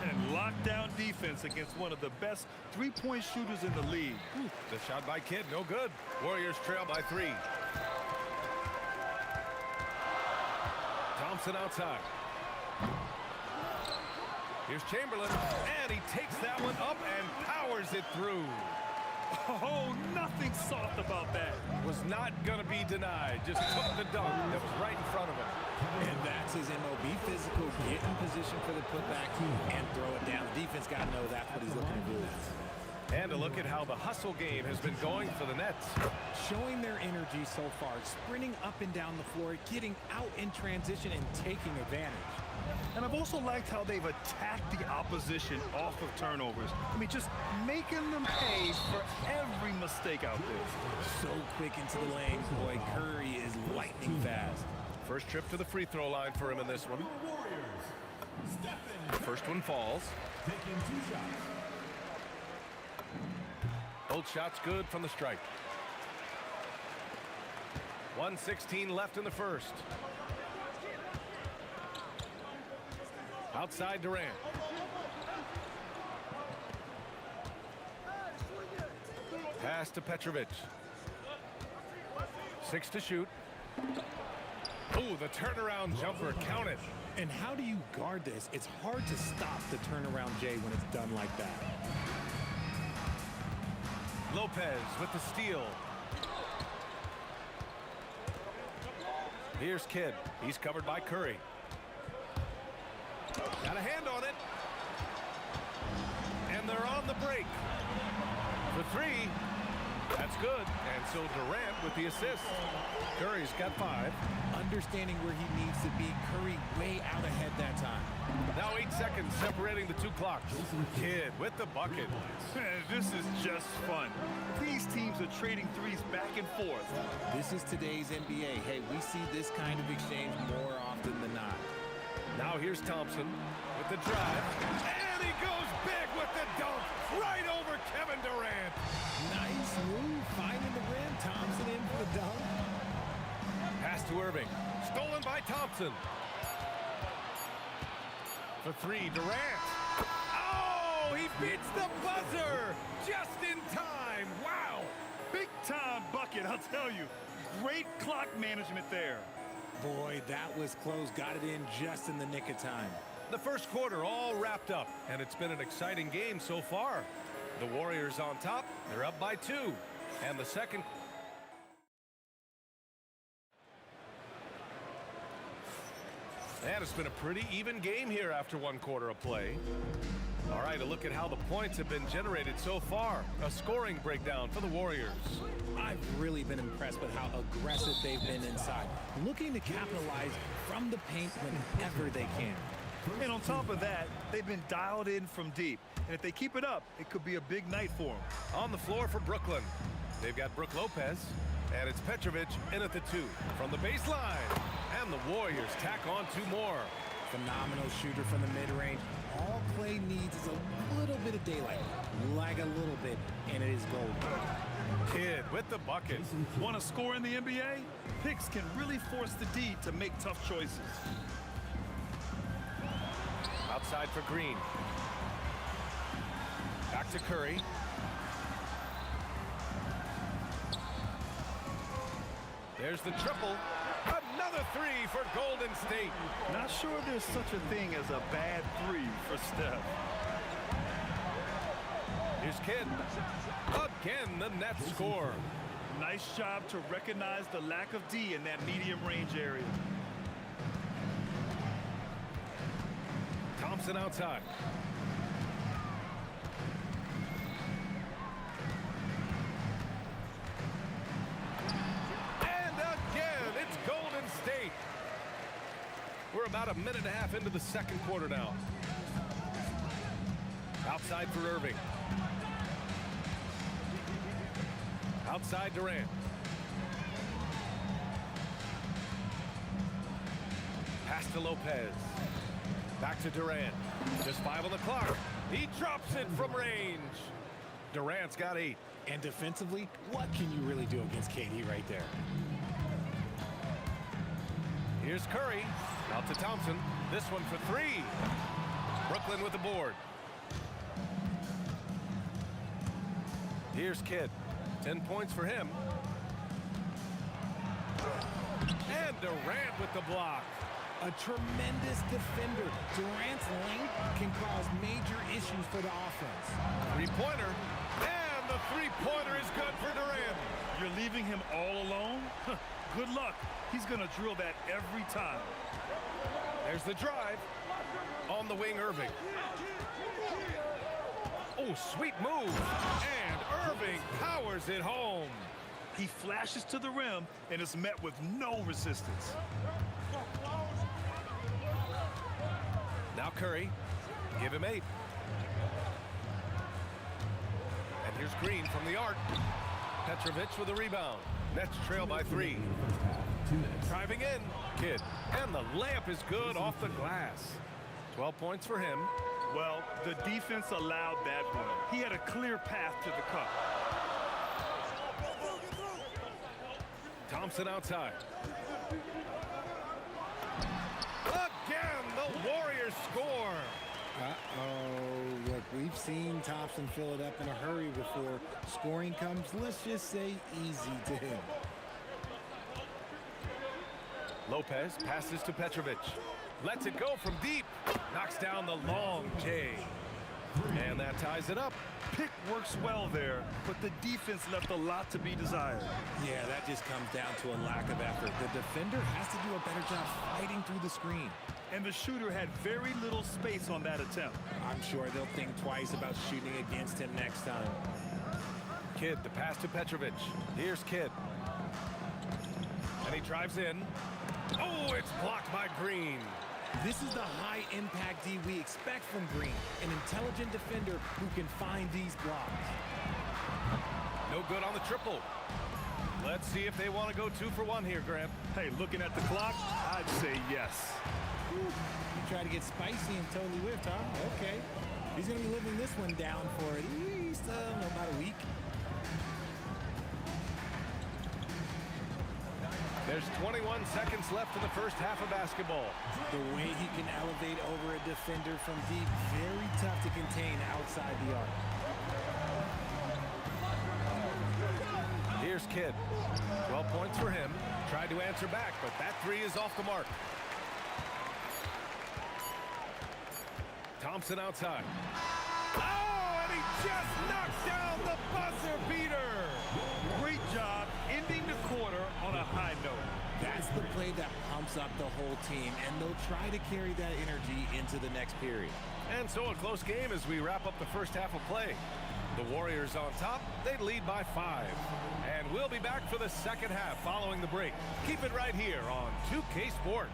And lockdown defense against one of the best three-point shooters in the league. The shot by Kidd, no good. Warriors trail by 3. Thompson outside. Here's Chamberlain, and he takes that one up and powers it through. Oh, nothing soft about that. Was not going to be denied. Just took the dunk that was right in front of him. And that's his MO. Be physical, get in position for the putback, and throw it down. The defense got to know that's what he's looking to do. And a look at how the hustle game has been going for the Nets. Showing their energy so far, sprinting up and down the floor, getting out in transition and taking advantage. And I've also liked how they've attacked the opposition off of turnovers. I mean, just making them pay for every mistake out there. So quick into the lane, boy. Curry is lightning fast. First trip to the free throw line for him in this one. First one falls. Taking 2 shots. Both shots good from the stripe. 1:16 left in the first. Outside Durant. Pass to Petrovic. 6 to shoot. Oh, the turnaround jumper, count it. And how do you guard this? It's hard to stop the turnaround J when it's done like that. Lopez with the steal. Here's Kidd. He's covered by Curry. Got a hand on it. And they're on the break. For 3. That's good. And so Durant with the assist. Curry's got 5. Understanding where he needs to be. Curry way out ahead that time. Now 8 seconds separating the 2 clocks. Kidd with the bucket. This is just fun. These teams are trading threes back and forth. This is today's NBA. Hey, we see this kind of exchange more often than not. Now here's Thompson with the drive. And he goes big with the dunk right over Kevin Durant. Nice move, finding the rim. Thompson in for the dunk. Pass to Irving. Stolen by Thompson. For 3, Durant. Oh, he beats the buzzer just in time. Wow. Big time bucket, I'll tell you. Great clock management there. Boy, that was close. Got it in just in the nick of time. The first quarter all wrapped up, and it's been an exciting game so far. The Warriors on top. They're up by 2. And the second. And it's been a pretty even game here after 1 quarter of play. All right, a look at how the points have been generated so far. A scoring breakdown for the Warriors. I've really been impressed with how aggressive they've been inside, looking to capitalize from the paint whenever they can. And on top of that, they've been dialed in from deep. And if they keep it up, it could be a big night for them. On the floor for Brooklyn, they've got Brook Lopez, and it's Petrovic in at the 2 from the baseline. And the Warriors tack on 2 more. Phenomenal shooter from the mid-range. All Clay needs is a little bit of daylight. Lag a little bit, and it is gold. Kidd with the bucket. Want to score in the NBA? Picks can really force the D to make tough choices. Outside for Green. Back to Curry. There's the triple. Another 3 for Golden State. Not sure there's such a thing as a bad 3 for Steph. Here's Kidd. Again, the net score. Nice job to recognize the lack of D in that medium range area. Thompson outside. And again, it's Golden State. We're about a minute and a half into the second quarter now. Outside for Irving. Outside Durant. Pass to Lopez. Back to Durant. Just 5 on the clock. He drops it from range. Durant's got 8. And defensively, what can you really do against KD right there? Here's Curry. Out to Thompson. This one for 3. Brooklyn with the board. Here's Kidd. 10 points for him. And Durant with the block. A tremendous defender. Durant's length can cause major issues for the offense. Three-pointer. And the three-pointer is good for Durant. You're leaving him all alone? Good luck. He's going to drill that every time. There's the drive. On the wing, Irving. Oh, sweet move. And Irving powers it home. He flashes to the rim and is met with no resistance. Now Curry. Give him 8. And here's Green from the arc. Petrovic with a rebound. Nets trail by 3. Driving in. Kidd. And the layup is good off the glass. 12 points for him. Well, the defense allowed that one. He had a clear path to the cup. Thompson outside. Again, the Warriors score. Uh-oh. Look, we've seen Thompson fill it up in a hurry before. Scoring comes, let's just say, easy to him. Lopez passes to Petrovic. Lets it go from deep. Knocks down the long J. And that ties it up. Pick works well there, but the defense left a lot to be desired. Yeah, that just comes down to a lack of effort. The defender has to do a better job fighting through the screen. And the shooter had very little space on that attempt. I'm sure they'll think twice about shooting against him next time. Kidd, the pass to Petrovic. Here's Kidd. And he drives in. Oh, it's blocked by Green. This is the high-impact D we expect from Green, an intelligent defender who can find these blocks. No good on the triple. Let's see if they want to go 2 for 1 here, Grant. Hey, looking at the clock, I'd say yes. You try to get spicy and totally whiffed, huh? Okay. He's going to be living this one down for at least about a week. There's 21 seconds left in the first half of basketball. The way he can elevate over a defender from deep, very tough to contain outside the arc. Here's Kidd. 12 points for him. Tried to answer back, but that 3 is off the mark. Thompson outside. Oh, and he just knocked down the buzzer beater. Great job ending the quarter on a high note. That's the play that pumps up the whole team, and they'll try to carry that energy into the next period. And so a close game as we wrap up the first half of play. The Warriors on top, they lead by 5. And we'll be back for the second half following the break. Keep it right here on 2K Sports.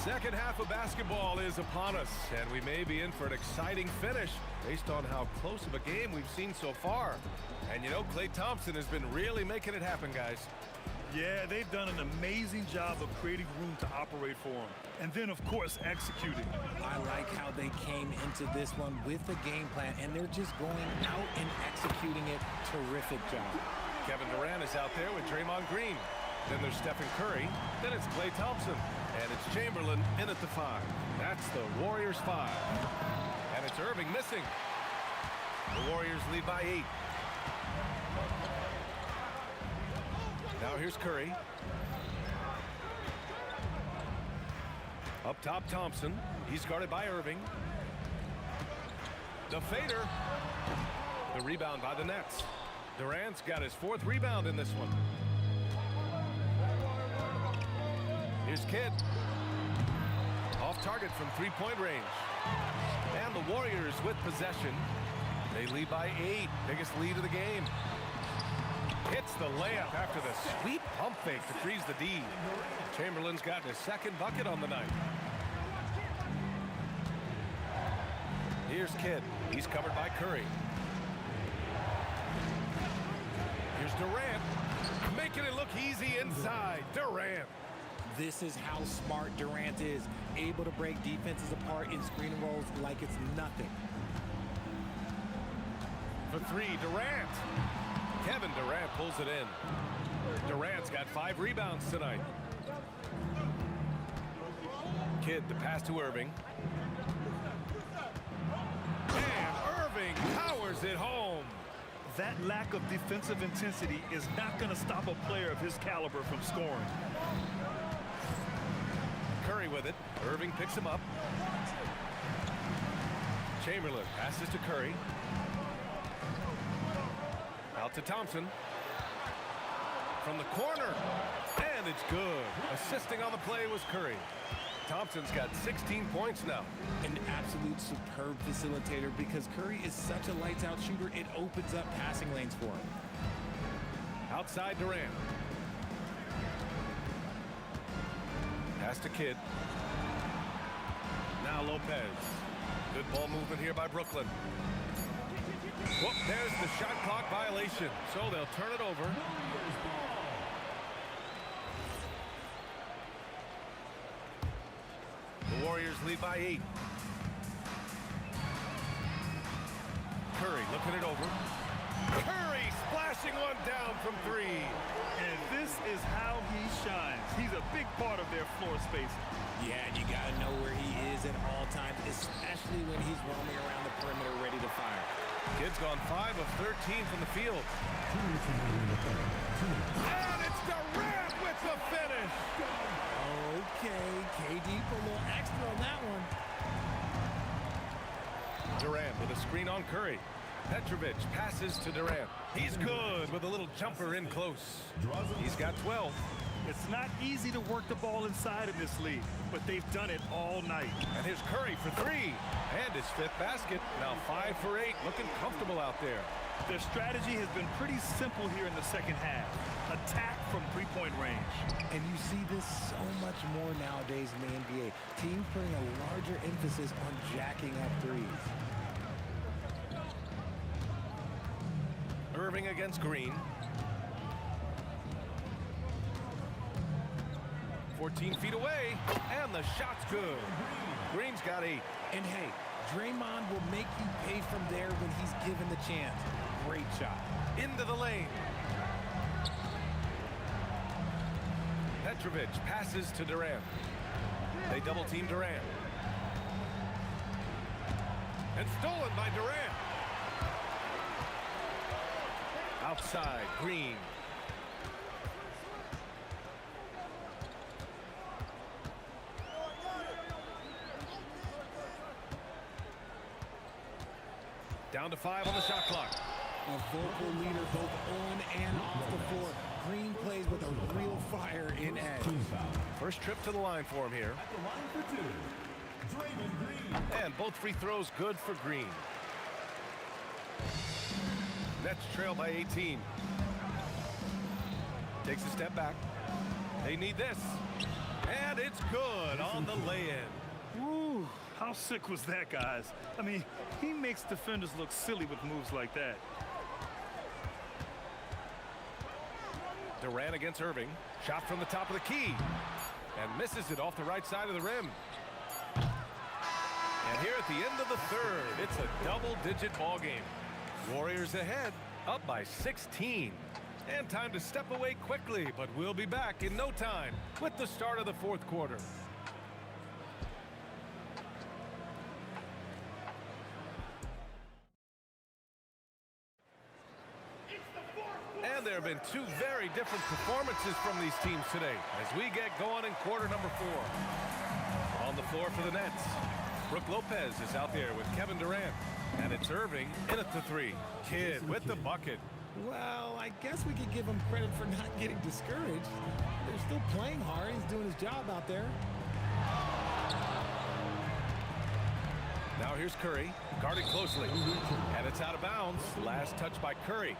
Second half of basketball is upon us, and we may be in for an exciting finish based on how close of a game we've seen so far. And you know, Klay Thompson has been really making it happen, guys. Yeah, they've done an amazing job of creating room to operate for him. And then, of course, executing. I like how they came into this one with a game plan, and they're just going out and executing it. Terrific job. Kevin Durant is out there with Draymond Green. Then there's Stephen Curry. Then it's Klay Thompson. And it's Chamberlain in at the 5. That's the Warriors 5. And it's Irving missing. The Warriors lead by 8. Now here's Curry. Up top, Thompson. He's guarded by Irving. The fader. The rebound by the Nets. Durant's got his 4th rebound in this one. Here's Kidd. Off target from 3-point range. And the Warriors with possession. They lead by 8. Biggest lead of the game. Hits the layup after the sweet pump fake to freeze the D. Chamberlain's got his 2nd bucket on the night. Here's Kidd. He's covered by Curry. Here's Durant. Making it look easy inside. Durant. This is how smart Durant is. Able to break defenses apart in screen rolls like it's nothing. For 3, Durant. Kevin Durant pulls it in. Durant's got 5 rebounds tonight. Kidd, the pass to Irving. And Irving powers it home. That lack of defensive intensity is not going to stop a player of his caliber from scoring. Curry with it. Irving picks him up. Chamberlain passes to Curry. Out to Thompson. From the corner. And it's good. Assisting on the play was Curry. Thompson's got 16 points now. An absolute superb facilitator because Curry is such a lights-out shooter, it opens up passing lanes for him. Outside Durant. Pass to Kidd. Now Lopez. Good ball movement here by Brooklyn. Whoop, there's the shot clock violation. So they'll turn it over. The Warriors lead by 8. Curry looking it over. Curry splashing one down from 3. And this is how he shines. He's a big part of their floor spacing. Yeah, and you got to know where he is at all times, especially when he's roaming around the perimeter ready to fire. Kidd's gone 5 of 13 from the field. And it's Durant with the finish. Okay, KD put a little extra on that one. Durant with a screen on Curry. Petrovic passes to Durant. He's good with a little jumper in close. He's got 12. It's not easy to work the ball inside in this league, but they've done it all night. And here's Curry for 3. And his 5th basket. Now 5 for 8. Looking comfortable out there. Their strategy has been pretty simple here in the second half. Attack from 3-point range. And you see this so much more nowadays in the NBA. Teams putting a larger emphasis on jacking up threes. Irving against Green. 14 feet away, and the shot's good. Green's got 8. And hey, Draymond will make you pay from there when he's given the chance. Great shot. Into the lane. Petrovic passes to Durant. They double team Durant. And stolen by Durant. Outside, Green. Down to 5 on the shot clock. A vocal leader both on and off the floor. Green plays with a real fire in edge. First trip to the line for him here. And both free throws good for Green. Nets trail by 18. Takes a step back. They need this. And it's good on the lay-in. Ooh, how sick was that, guys? I mean, he makes defenders look silly with moves like that. Durant against Irving. Shot from the top of the key. And misses it off the right side of the rim. And here at the end of the third, it's a double-digit ball game. Warriors ahead, up by 16. And time to step away quickly, but we'll be back in no time with the start of the fourth quarter. And there have been two very different performances from these teams today as we get going in quarter number 4. On the floor for the Nets, Brook Lopez is out there with Kevin Durant. And it's Irving in at the 3. Kidd with the bucket. Well, I guess we could give him credit for not getting discouraged. They're still playing hard. He's doing his job out there. Now here's Curry, guarding closely. And it's out of bounds. Last touch by Curry.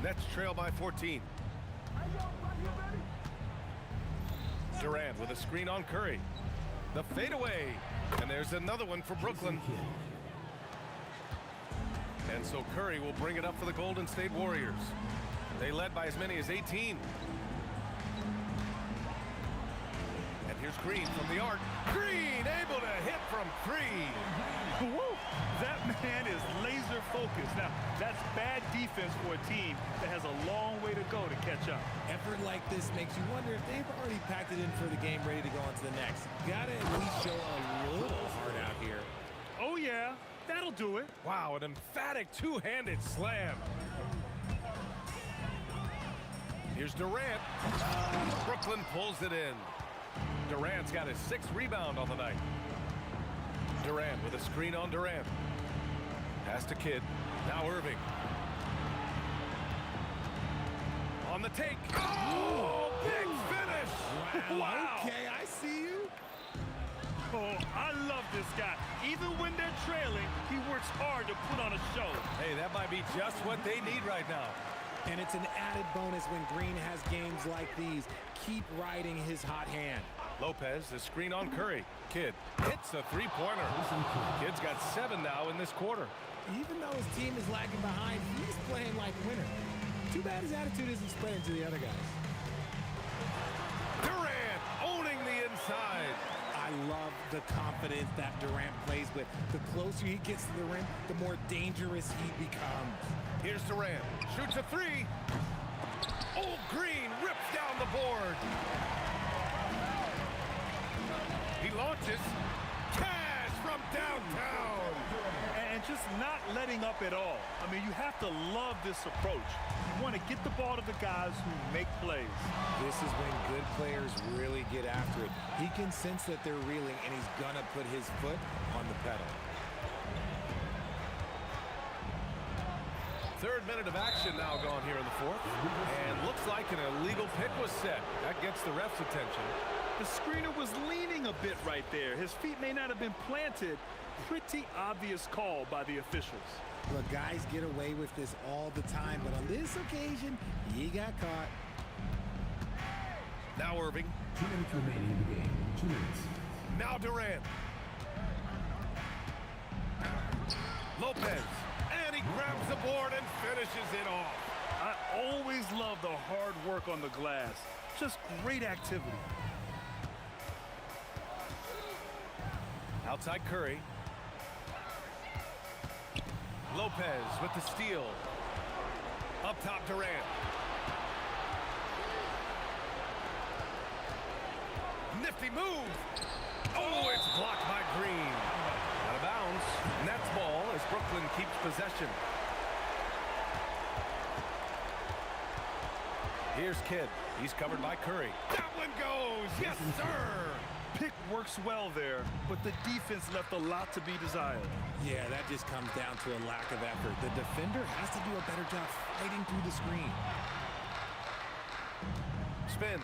Nets trail by 14. Durant with a screen on Curry. The fadeaway. And there's another one for Brooklyn. And so Curry will bring it up for the Golden State Warriors. They led by as many as 18. And here's Green from the arc. Green able to hit from 3. Woo! That man is laser focused. Now, that's bad defense for a team that has a long way to go to catch up. Effort like this makes you wonder if they've already packed it in for the game, ready to go on to the next. Gotta at least show a little heart out here. Oh, yeah. That'll do it. Wow, an emphatic two-handed slam. Here's Durant. Brooklyn pulls it in. Durant's got his 6th rebound on the night. Durant with a screen on Durant. Pass to Kidd. Now Irving. On the take. Oh, big finish. Wow. Okay, I see you. Oh, I love this guy. Even when they're trailing, he works hard to put on a show. Hey, that might be just what they need right now. And it's an added bonus when Green has games like these. Keep riding his hot hand. Lopez, the screen on Curry. Kidd hits a 3-pointer. Kidd's got 7 now in this quarter. Even though his team is lagging behind, he's playing like winner. Too bad his attitude isn't spreading to the other guys. Durant owning the inside. I love the confidence that Durant plays with. The closer he gets to the rim, the more dangerous he becomes. Here's Durant. Shoots a 3. Oh, Green rips down the board. He launches. Cash from downtown. And just not letting up at all. I mean, you have to love this approach. You want to get the ball to the guys who make plays. This is when good players really get after it. He can sense that they're reeling, and he's going to put his foot on the pedal. 3rd minute of action now gone here in the 4th. And looks like an illegal pick was set. That gets the ref's attention. The screener was leaning a bit right there. His feet may not have been planted. Pretty obvious call by the officials. Look, guys get away with this all the time, but on this occasion, he got caught. Now Irving. 2 minutes remaining in the game. 2 minutes. Now Durant. Lopez. And he grabs the board and finishes it off. I always love the hard work on the glass. Just great activity. Outside Curry. Lopez with the steal. Up top Durant. Nifty move. Oh, it's blocked by Green. Out of bounds. Nets ball as Brooklyn keeps possession. Here's Kidd. He's covered by Curry. That one goes. Yes, sir. Pick works well there, but the defense left a lot to be desired. Yeah, that just comes down to a lack of effort. The defender has to do a better job fighting through the screen. Spins.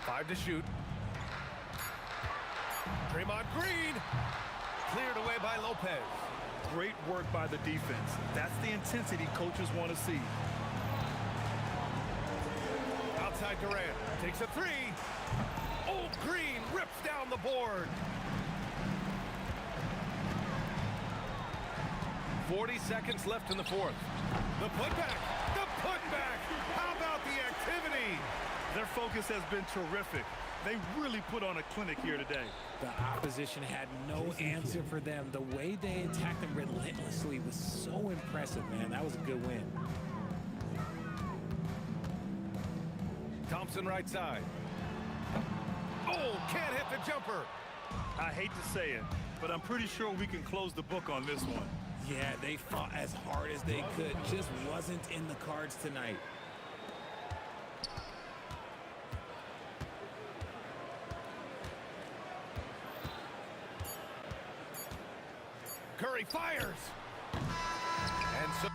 5 to shoot. Draymond Green. Cleared away by Lopez. Great work by the defense. That's the intensity coaches want to see. Outside Durant. Takes a 3. Oh, Green rips down the board. 40 seconds left in the fourth. The putback! The putback! How about the activity? Their focus has been terrific. They really put on a clinic here today. The opposition had no answer for them. The way they attacked them relentlessly was so impressive, man. That was a good win. Thompson right side. Oh, can't hit the jumper. I hate to say it, but I'm pretty sure we can close the book on this one. Yeah, they fought as hard as they could. Just wasn't in the cards tonight. Curry fires. And so...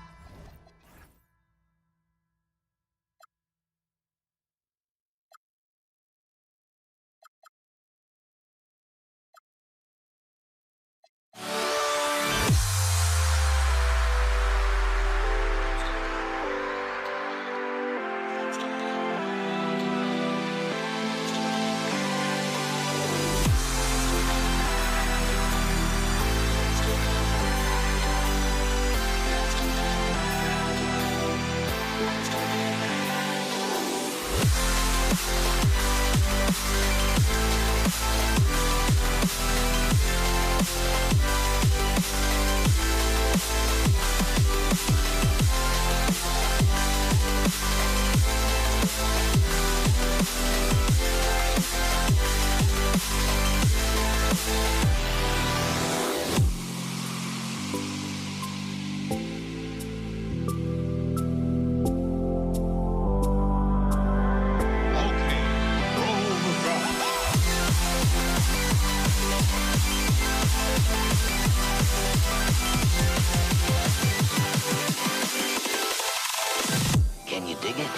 Can you dig it?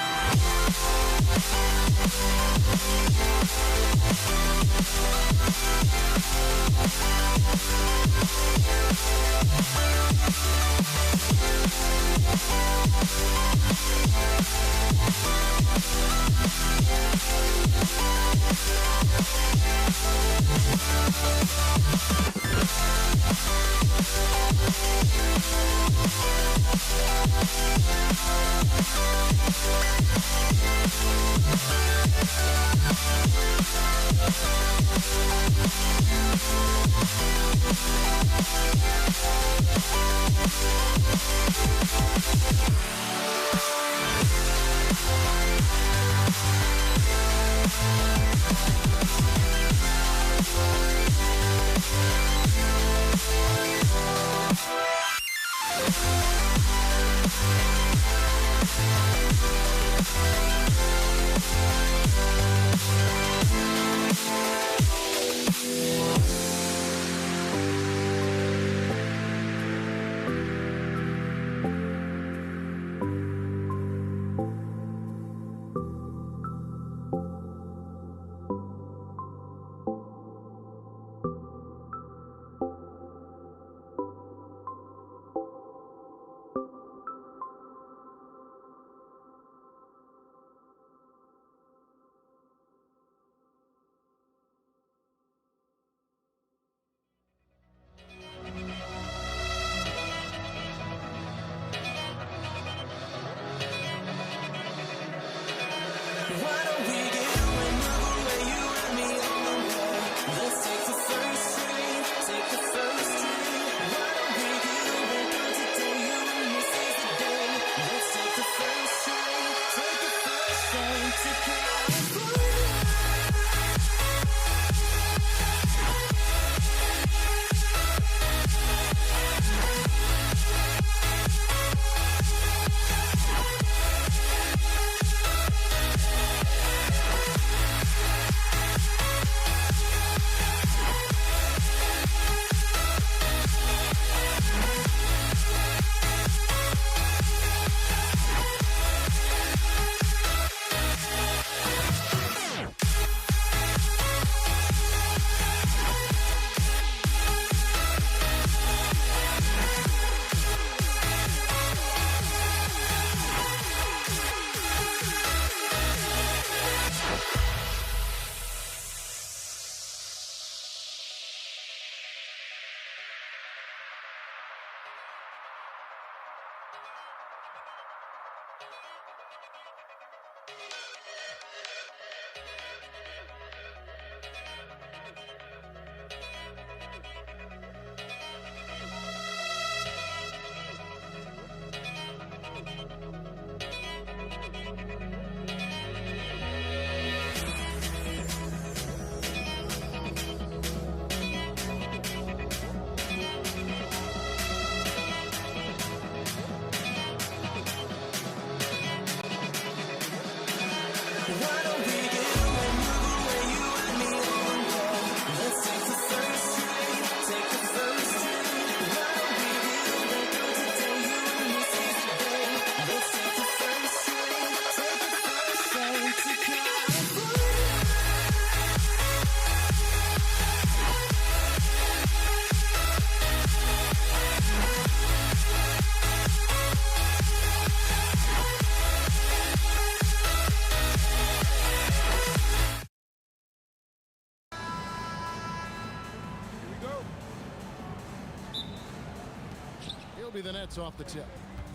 Be the Nets off the tip.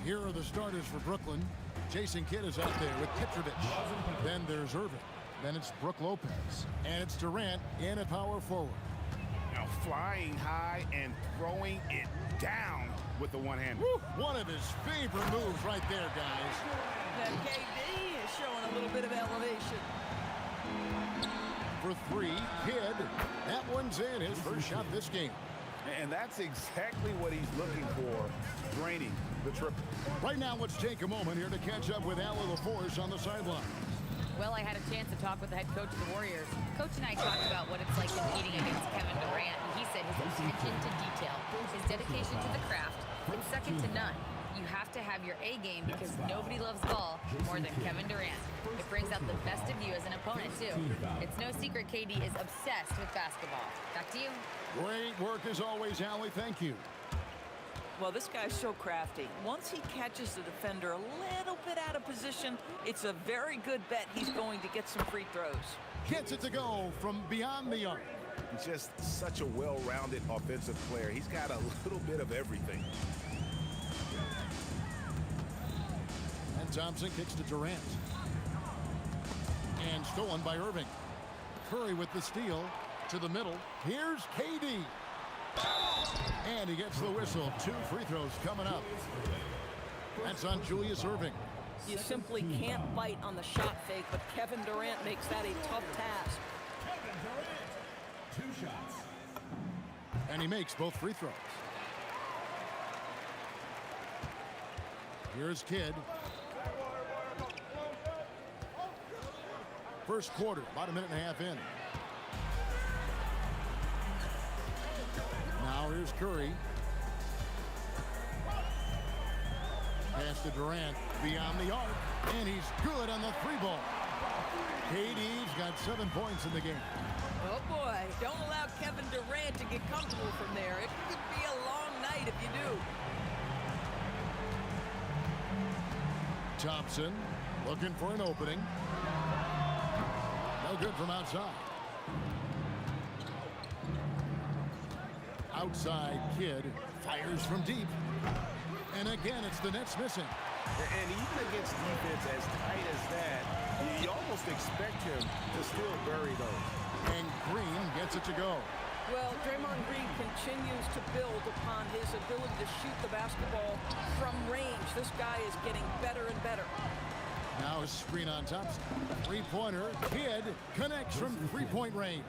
Here are the starters for Brooklyn. Jason Kidd is out there with Petrovic. Then there's Irving. Then it's Brook Lopez. And it's Durant in at power forward. Now flying high and throwing it down with the one-hand. One of his favorite moves right there, guys. And KD is showing a little bit of elevation. For three, Kidd. That one's in. His first shot this game. And that's exactly what he's looking for, draining the triple. Right now, let's take a moment here to catch up with Allie LaForce on the sideline. Well, I had a chance to talk with the head coach of the Warriors. Coach and I talked about what it's like competing against Kevin Durant, and he said his attention to detail, his dedication to the craft, it's second to none. You have to have your A game because nobody loves ball more than Kevin Durant. It brings out the best of you as an opponent, too. It's no secret KD is obsessed with basketball. Back to you. Great work as always, Allie. Thank you. Well, this guy's so crafty. Once he catches the defender a little bit out of position, it's a very good bet he's going to get some free throws. Gets it to go from beyond the arc. Just such a well-rounded offensive player. He's got a little bit of everything. And Thompson kicks to Durant. And stolen by Irving. Curry with the steal to the middle. Here's KD. And he gets the whistle. 2 free throws coming up. That's on Julius Irving. You simply can't bite on the shot fake, but Kevin Durant makes that a tough task. Kevin Durant, 2 shots. And he makes both free throws. Here's Kidd. First quarter, about a minute and a half in. Now here's Curry. Pass to Durant beyond the arc, and he's good on the 3-ball. KD's got 7 points in the game. Oh boy, don't allow Kevin Durant to get comfortable from there. It could be a long night if you do. Thompson looking for an opening. No good from outside. Outside Kidd fires from deep. And again, it's the Nets missing. And even against defense as tight as that, you almost expect him to still bury those. And Green gets it to go. Well, Draymond Green continues to build upon his ability to shoot the basketball from range. This guy is getting better and better. Now a screen on Thompson. 3-pointer. Kidd connects from 3-point range.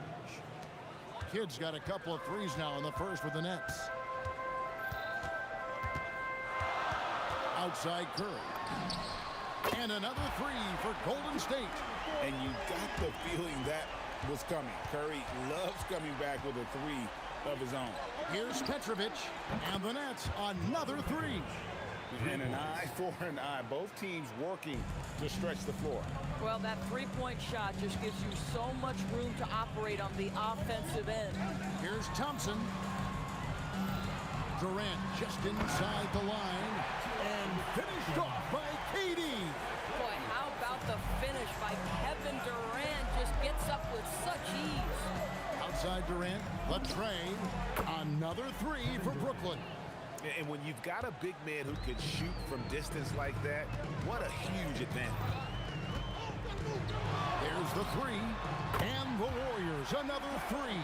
Kidd's got a couple of threes now in the first with the Nets. Outside Curry. And another 3 for Golden State. And you got the feeling that was coming. Curry loves coming back with a 3 of his own. Here's Petrovic. And the Nets another 3. And an eye for an eye. Both teams working to stretch the floor. Well, that 3-point shot just gives you so much room to operate on the offensive end. Here's Thompson. Durant just inside the line. And finished off by KD. Boy, how about the finish by Kevin Durant? Just gets up with such ease. Outside Durant, Latrey. Another 3 for Brooklyn. And when you've got a big man who can shoot from distance like that, what a huge advantage. There's the three, and the Warriors another three.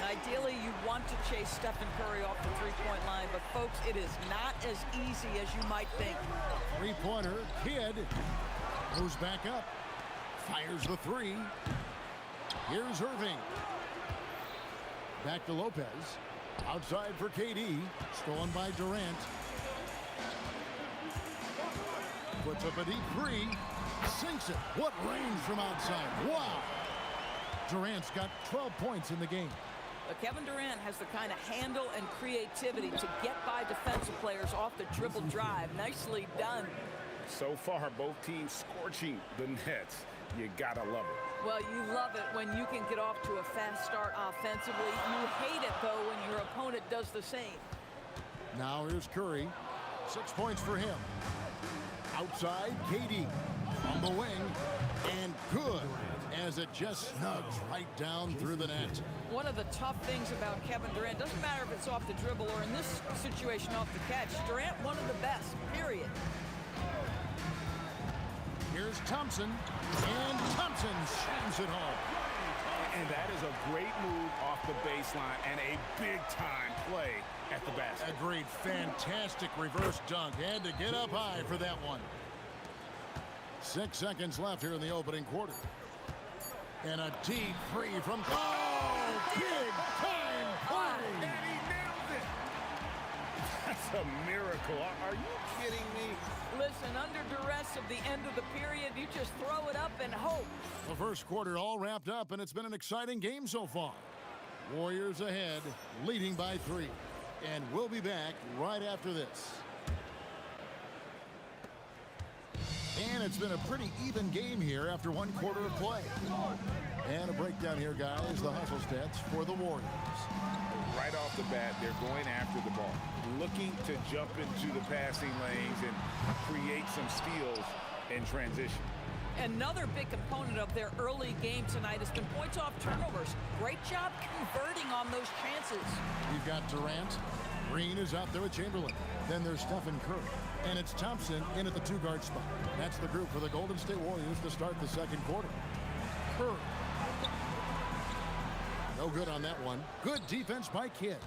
Ideally, you want to chase Stephen Curry off the three-point line, but folks, it is not as easy as you might think. Three-pointer, Kidd goes back up, fires the three. Here's Irving. Back to Lopez. Outside for KD. Stolen by Durant. Puts up a deep three. Sinks it. What range from outside. Wow. Durant's got 12 points in the game. But Kevin Durant has the kind of handle and creativity to get by defensive players off the dribble drive. Nicely done. So far, both teams scorching the Nets. You gotta love it. Well, you love it when you can get off to a fast start offensively. You hate it, though, when your opponent does the same. Now here's Curry. 6 points for him. Outside, KD on the wing. And good, as it just snugs right down through the net. One of the tough things about Kevin Durant, doesn't matter if it's off the dribble or in this situation off the catch, Durant, one of the best, period. Here's Thompson, and Thompson shams it home. And that is a great move off the baseline and a big-time play at the basket. Agreed. Fantastic reverse dunk. Had to get up high for that one. 6 seconds left here in the opening quarter. And a deep three from... Oh, big-time play! And he nailed it! That's a miracle. Are you kidding me? Listen, under duress of the end of the period, you just throw it up and hope. The first quarter all wrapped up, and it's been an exciting game so far. Warriors ahead, leading by 3. And we'll be back right after this. And it's been a pretty even game here after 1 quarter of play. And a breakdown here, guys, the hustle stats for the Warriors. Right off the bat, they're going after the ball, looking to jump into the passing lanes and create some steals in transition. Another big component of their early game tonight has been points off turnovers. Great job converting on those chances. You've got Durant. Green is out there with Chamberlain. Then there's Stephen Curry. And it's Thompson in at the 2-guard spot. That's the group for the Golden State Warriors to start the second quarter. Curry. No good on that one. Good defense by Kidd.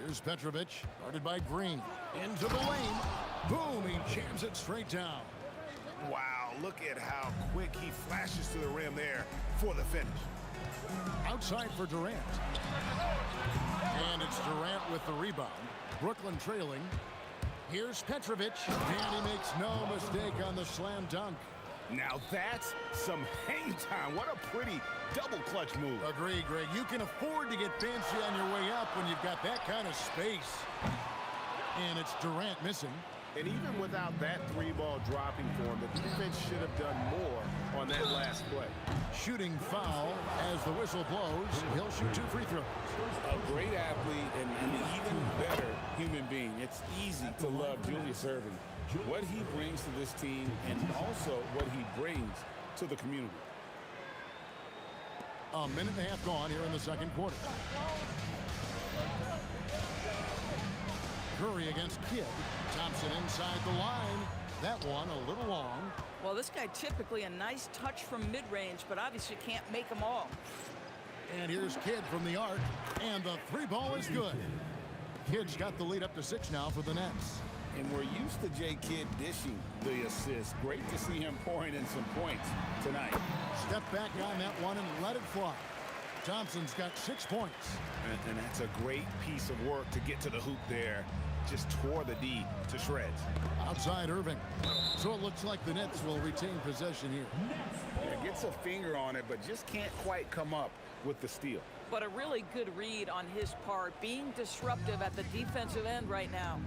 Here's Petrovic, guarded by Green. Into the lane. Boom, he jams it straight down. Wow, look at how quick he flashes to the rim there for the finish. Outside for Durant. And it's Durant with the rebound. Brooklyn trailing. Here's Petrovic, and he makes no mistake on the slam dunk. Now that's some hang time. What a pretty double clutch move. Agree, Greg. You can afford to get fancy on your way up when you've got that kind of space. And it's Durant missing. And even without that 3-ball dropping for him, the defense should have done more on that last play. Shooting foul as the whistle blows. He'll shoot 2 free throws. A great athlete and an even better human being. It's easy to love Julius Erving. What he brings to this team and also what he brings to the community. A minute and a half gone here in the second quarter. Curry against Kidd. Thompson inside the line. That one a little long. Well, this guy typically a nice touch from mid-range, but obviously can't make them all. And here's Kidd from the arc. And the 3-ball is good. Kidd's got the lead up to 6 now for the Nets. And we're used to J. Kidd dishing the assist. Great to see him pouring in some points tonight. Step back on that one and let it fly. Thompson's got 6 points. And that's a great piece of work to get to the hoop there. Just tore the D to shreds. Outside Irving. So it looks like the Nets will retain possession here. Yeah, gets a finger on it, but just can't quite come up with the steal. But a really good read on his part, being disruptive at the defensive end right now.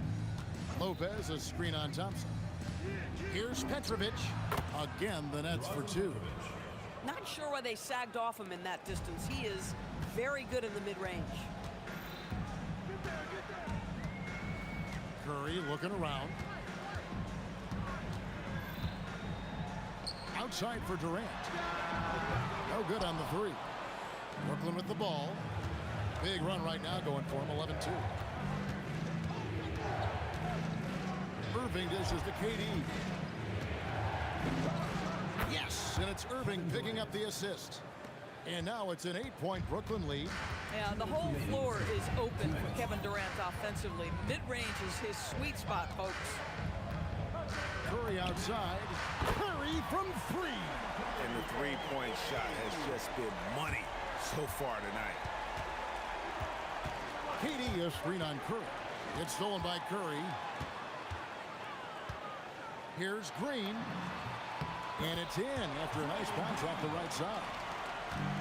Lopez, a screen on Thompson. Here's Petrovic. Again, the Nets for 2. Not sure why they sagged off him in that distance. He is very good in the mid-range. Curry looking around. Outside for Durant. No good on the 3. Brooklyn with the ball. Big run right now going for him, 11-2. Irving dishes to KD. Yes, and it's Irving picking up the assist. And now it's an 8-point Brooklyn lead. Yeah, the whole floor is open for Kevin Durant offensively. Mid-range is his sweet spot, folks. Curry outside. Curry from 3. And the three-point shot has just been money so far tonight. KD, a screen on Curry. It's stolen by Curry. Here's Green. And it's in after a nice bounce off the right side.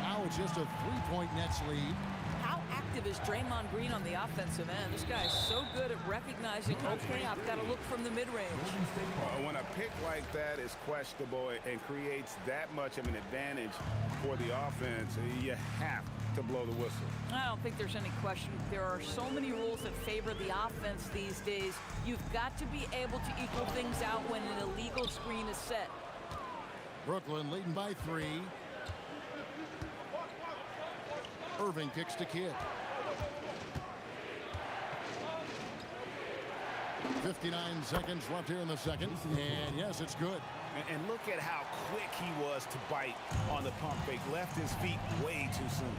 Now it's just a 3-point Nets lead. How active is Draymond Green on the offensive end? This guy is so good at recognizing, okay, I've got to look from the mid-range. When a pick like that is questionable and creates that much of an advantage for the offense, you have to blow the whistle. I don't think there's any question. There are so many rules that favor the offense these days. You've got to be able to equal things out when an illegal screen is set. Brooklyn leading by 3. Irving kicks to Kidd. 59 seconds left here in the second. And yes, it's good. And look at how quick he was to bite on the pump fake. Left his feet way too soon.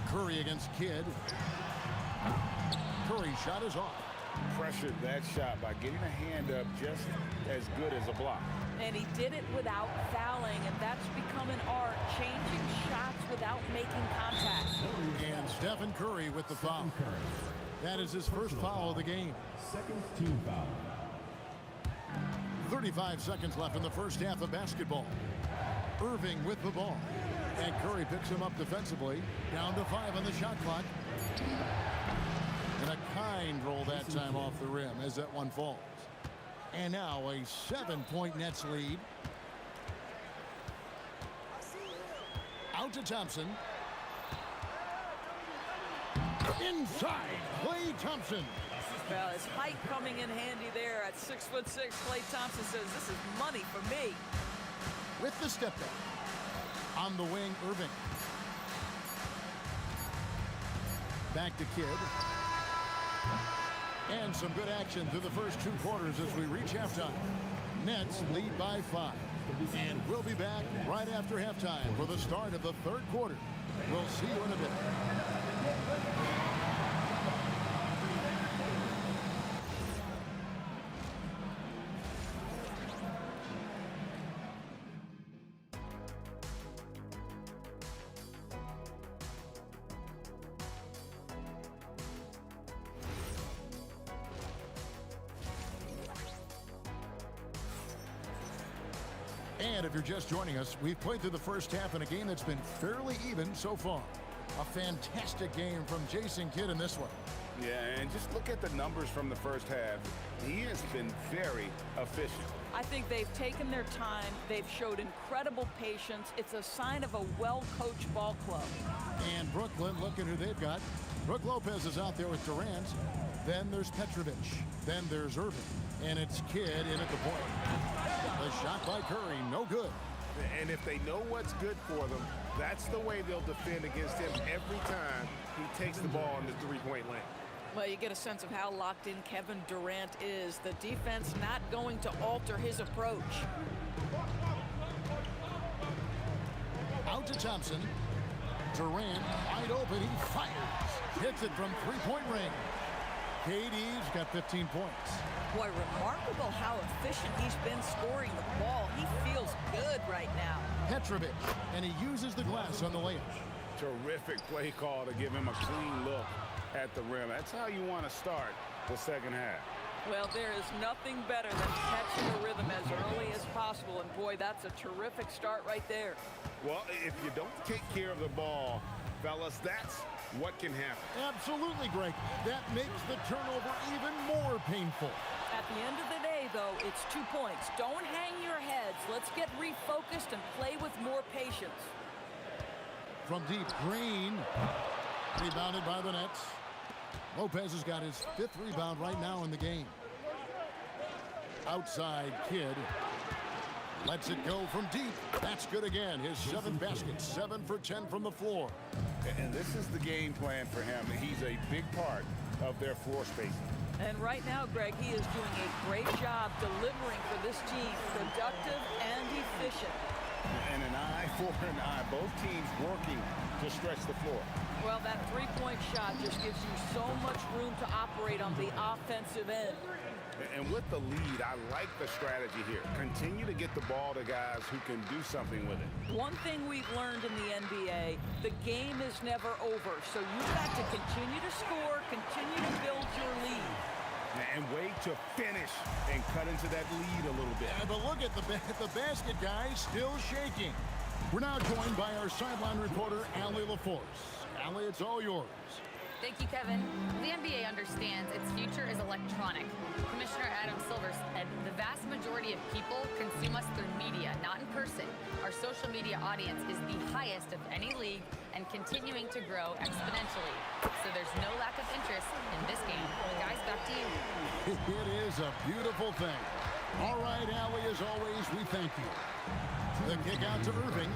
Curry against Kidd. Curry's shot is off. Pressured that shot by getting a hand up just as good as a block. And he did it without fouling, and that's become an art, changing shots without making contact. And Stephen Curry with the foul. That is his first foul of the game. Second team foul. 35 seconds left in the first half of basketball. Irving with the ball. And Curry picks him up defensively. Down to 5 on the shot clock. And a kind roll that time off the rim as that one falls. And now a 7-point Nets lead. Out to Thompson. Inside, Klay Thompson. Well, his height coming in handy there at 6'6". Klay Thompson says, this is money for me. With the step back. On the wing, Irving. Back to Kidd. And some good action through the first 2 quarters as we reach halftime. Nets lead by 5. And we'll be back right after halftime for the start of the 3rd quarter. We'll see you in a bit. And if you're just joining us, we've played through the first half in a game that's been fairly even so far. A fantastic game from Jason Kidd in this one. Yeah, and just look at the numbers from the first half. He has been very efficient. I think they've taken their time. They've showed incredible patience. It's a sign of a well-coached ball club. And Brooklyn, look at who they've got. Brook Lopez is out there with Durant. Then there's Petrovic. Then there's Irving. And it's Kidd in at the point. The shot by Curry, no good. And if they know what's good for them, that's the way they'll defend against him every time he takes the ball in the three-point lane. Well, you get a sense of how locked in Kevin Durant is. The defense not going to alter his approach. Out to Thompson. Durant wide open, he fires. Hits it from three-point range. KD's got 15 points. Boy, remarkable how efficient he's been scoring the ball. He feels good right now. Petrovic, and he uses the glass on the layup. Terrific play call to give him a clean look at the rim. That's how you want to start the second half. Well, there is nothing better than catching a rhythm as early as possible. And boy, that's a terrific start right there. Well, if you don't take care of the ball, fellas, that's what can happen. Absolutely, Greg. That makes the turnover even more painful. At the end of the day, though, it's 2 points. Don't hang your heads. Let's get refocused and play with more patience. From deep, Green. Rebounded by the Nets. Lopez has got his 5th rebound right now in the game. Outside, Kidd. Lets it go from deep. That's good again. His 7th basket, 7 for 10 from the floor. And this is the game plan for him. He's a big part of their floor spacing. And right now, Greg, he is doing a great job delivering for this team, productive and efficient. And an eye for an eye. Both teams working to stretch the floor. Well, that three-point shot just gives you so much room to operate on the offensive end. And with the lead, I like the strategy here. Continue to get the ball to guys who can do something with it. One thing we've learned in the NBA, the game is never over. So you've got to continue to score, continue to build your lead. And wait to finish and cut into that lead a little bit. Yeah, but look at the basket, guys, still shaking. We're now joined by our sideline reporter, Allie LaForce. Allie, it's all yours. Thank you, Kevin. The NBA understands its future is electronic. Commissioner Adam Silver said the vast majority of people consume us through media, not in person. Our social media audience is the highest of any league and continuing to grow exponentially. So there's no lack of interest in this game. Guys, back to you. It is a beautiful thing. All right, Allie, as always, we thank you. The kick out to Irving.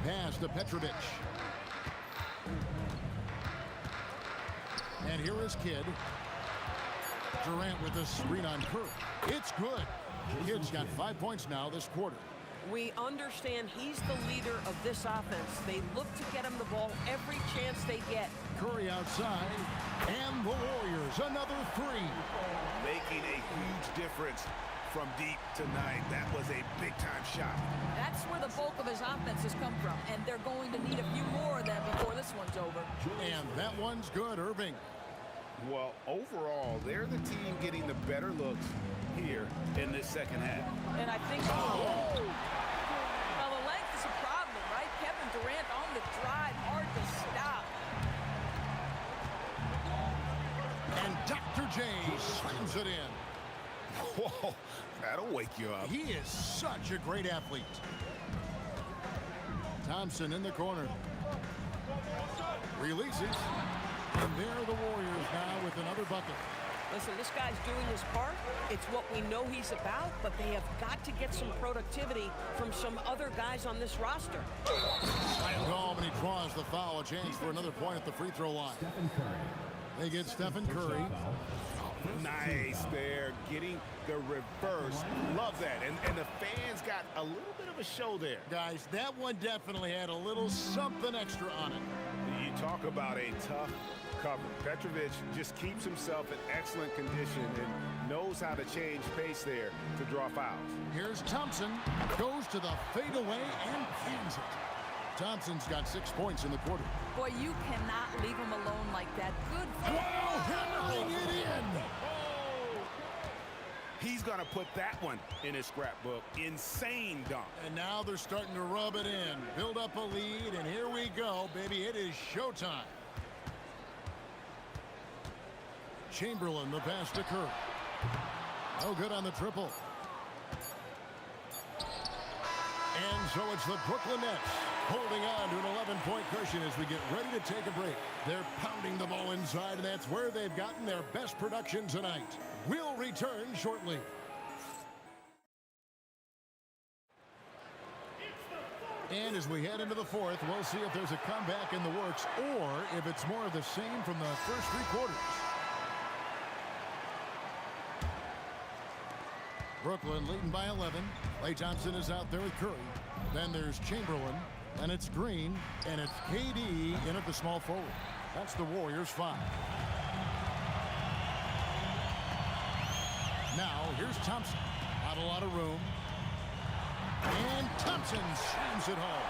Pass to Petrovic. And here is Kidd. Durant with a screen on Curry. It's good. Kidd's got 5 points now this quarter. We understand he's the leader of this offense. They look to get him the ball every chance they get. Curry outside. And the Warriors, another three. Making a huge difference from deep tonight. That was a big-time shot. That's where the bulk of his offense has come from, and they're going to need a few more of them before this one's over. And that one's good, Irving. Well, overall, they're the team getting the better looks here in this second half. And I think, well, the length is a problem, right? Kevin Durant on the drive, hard to stop. And Dr. J slams it in. Whoa, that'll wake you up. He is such a great athlete. Thompson in the corner. Releases. And there are the Warriors now with another bucket. Listen, this guy's doing his part. It's what we know he's about, but they have got to get some productivity from some other guys on this roster. Slam home, and he draws the foul. A chance for another point at the free throw line. They get Stephen Curry. Nice there, getting the reverse. Love that. And the fans got a little bit of a show there. Guys, that one definitely had a little something extra on it. You talk about a tough cover. Petrovic just keeps himself in excellent condition and knows how to change pace there to draw fouls. Here's Thompson. Goes to the fadeaway and pins it. Thompson's got 6 points in the quarter. Boy, you cannot leave him alone like that. Good. Wow, hammering it in. He's going to put that one in his scrapbook. Insane dunk. And now they're starting to rub it in. Build up a lead, and here we go, baby. It is showtime. Chamberlain, the pass to Curry. No good on the triple. And so it's the Brooklyn Nets holding on to an 11-point cushion as we get ready to take a break. They're pounding the ball inside, and that's where they've gotten their best production tonight. We'll return shortly. And as we head into the fourth, we'll see if there's a comeback in the works or if it's more of the same from the first three quarters. Brooklyn leading by 11. Klay Thompson is out there with Curry. Then there's Chamberlain, and it's Green, and it's KD in at the small forward. That's the Warriors' 5. Now, here's Thompson. Not a lot of room. And Thompson slams it home.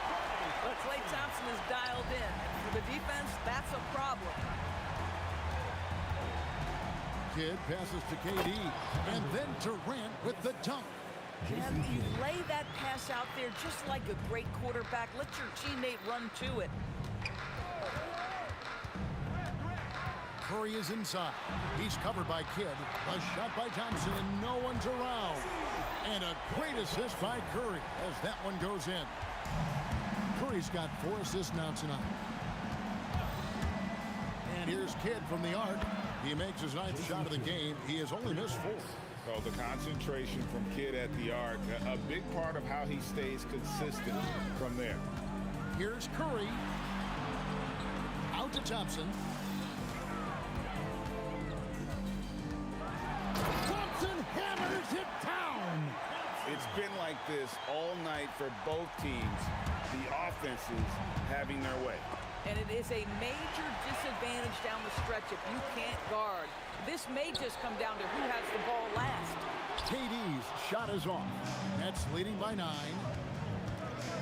But Klay Thompson is dialed in. For the defense, that's a problem. Kidd passes to KD, and then Durant with the dunk. And you lay that pass out there just like a great quarterback. Let your teammate run to it. Curry is inside. He's covered by Kidd. A shot by Thompson, and no one's around. And a great assist by Curry as that one goes in. Curry's got 4 assists now tonight. And here's Kidd from the arc. He makes his 9th shot of the game. He has only missed 4. Oh, the concentration from Kidd at the arc, a big part of how he stays consistent from there. Here's Curry. Out to Thompson. Thompson hammers it down. It's been like this all night for both teams. The offenses having their way. And it is a major disadvantage down the stretch if you can't guard. This may just come down to who has the ball last. KD's shot is off. Nets leading by 9.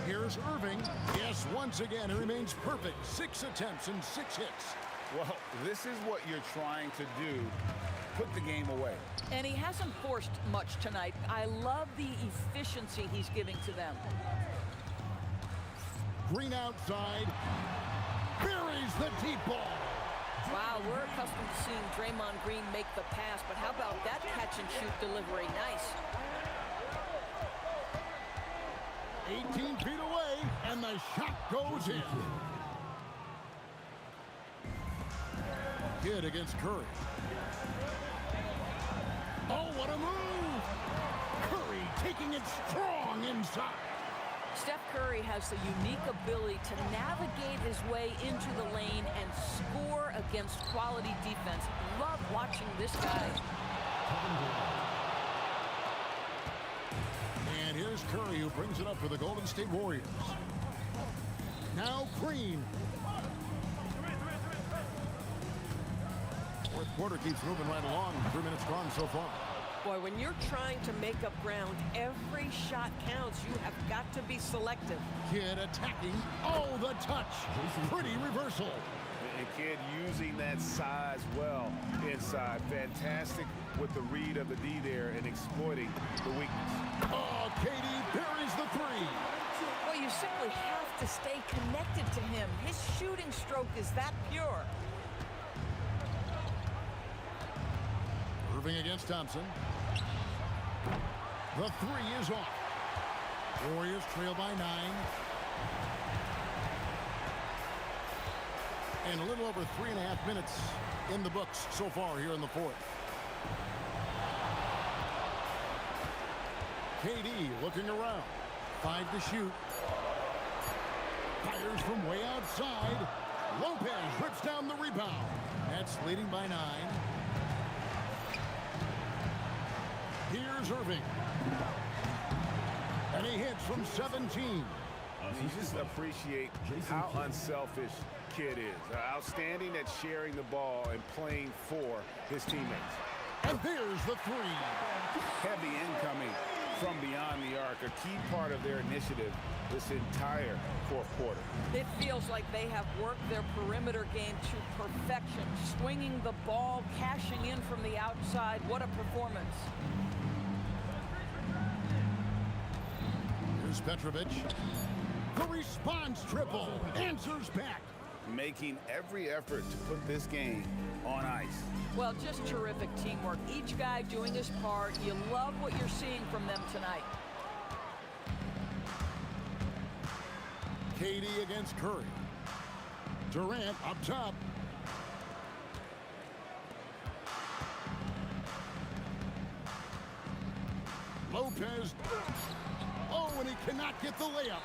Here's Irving. Yes, once again, it remains perfect. 6 attempts and 6 hits. Well, this is what you're trying to do. Put the game away. And he hasn't forced much tonight. I love the efficiency he's giving to them. Green outside. Buries the deep ball. Wow, we're accustomed to seeing Draymond Green make the pass, but how about that catch-and-shoot delivery? Nice. 18 feet away, and the shot goes in. Kidd against Curry. Oh, what a move! Curry taking it strong inside. Steph Curry has the unique ability to navigate his way into the lane and score against quality defense. Love watching this guy. And here's Curry, who brings it up for the Golden State Warriors. Now Green. Fourth quarter keeps moving right along. 3 minutes gone so far. Boy, when you're trying to make up ground, every shot counts. You have got to be selective. Kidd attacking. Oh, the touch. Pretty reversal. And Kidd using that size well inside. Fantastic with the read of the D there and exploiting the weakness. Oh, KD buries the 3. Well, you simply have to stay connected to him. His shooting stroke is that pure. Irving against Thompson. The 3 is off. Warriors trail by 9. And a little over 3.5 minutes in the books so far here in the fourth. KD looking around. 5 to shoot. Fires from way outside. Lopez rips down the rebound. Nets leading by 9. Here's Irving. And he hits from 17. You just appreciate how unselfish Kidd is. Outstanding at sharing the ball and playing for his teammates. And there's the 3. Heavy incoming from beyond the arc, a key part of their initiative this entire fourth quarter. It feels like they have worked their perimeter game to perfection, swinging the ball, cashing in from the outside. What a performance. Here's Petrovic. The response triple. Answers back. Making every effort to put this game on ice. Well, just terrific teamwork. Each guy doing his part. You love what you're seeing from them tonight. KD against Curry. Durant up top. Lopez. Oh, and he cannot get the layup.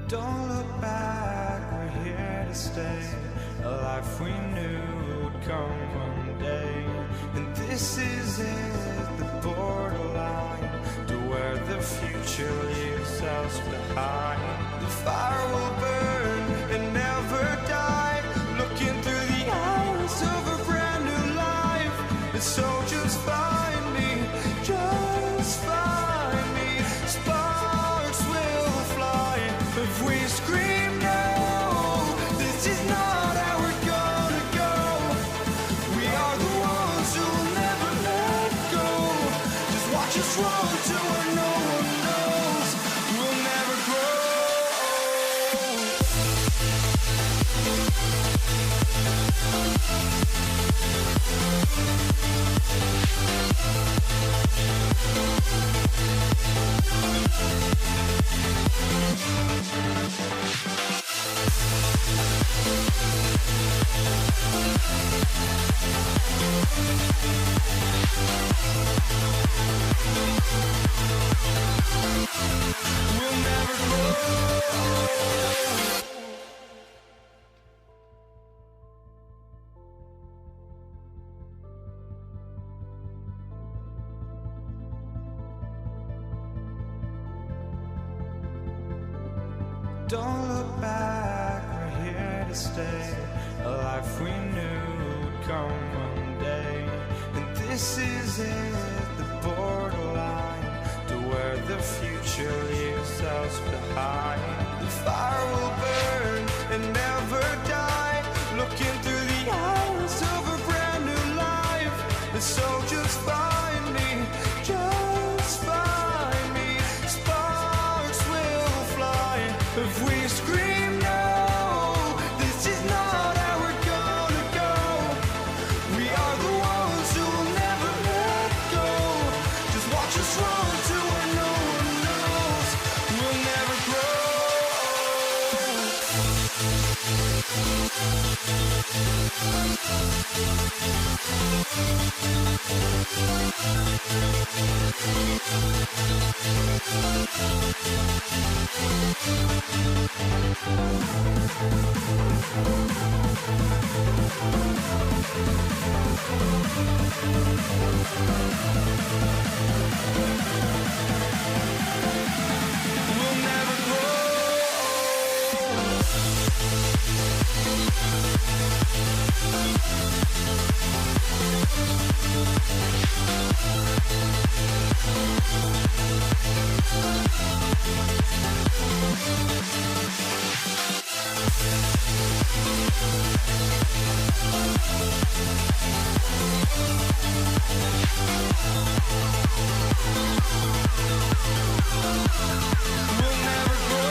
Don't look back, we're here to stay. A life we knew would come one day. And this is it, the borderline to where the future leaves us behind. The fire will burn and never die, looking through the eyes of a brand new life. And so just find me, just find me. Sparks will fly if we scream no. This is not how we're gonna go. We are the ones who will never let go. Just watch us run to where no one knows. We'll never grow. We'll never grow. Don't look back, we're here to stay. A life we knew would come one day. And this is it, the borderline to where the future leaves us behind. The fire will burn and never die, looking through the eyes of a brand new life. And so just find me, just find me. Sparks will fly if we scream no. This is not how we're gonna go. We are the ones who will never let go. Just watch us run to where no one knows. We'll never grow. We'll never grow. We'll never grow.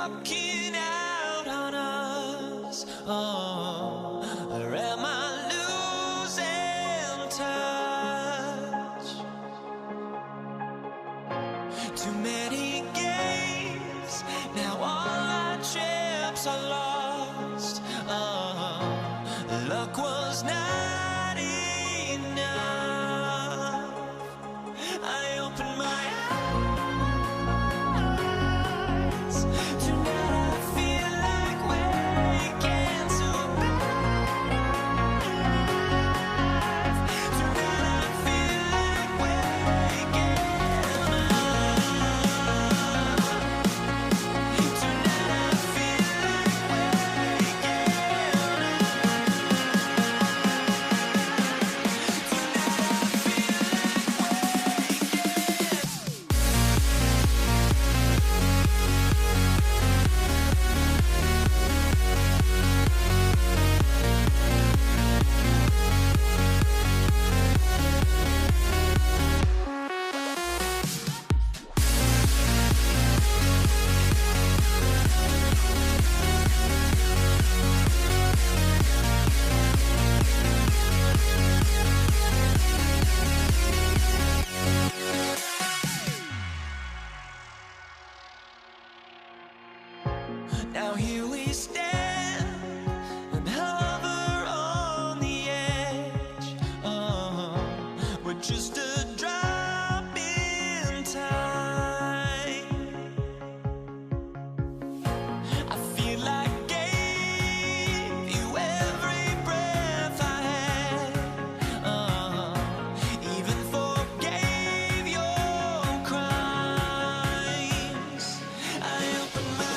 walking out on us? Oh, or am I losing touch? Too many games, now all our chips are lost. Oh, luck was not enough. I opened my eyes. Tonight I feel like waking to a better life. Tonight I feel like waking up. Tonight I feel like waking Now here we stand and hover on the edge. Oh, we're just a drop in time. I feel like I gave you every breath I had. Even forgave your crimes. I opened my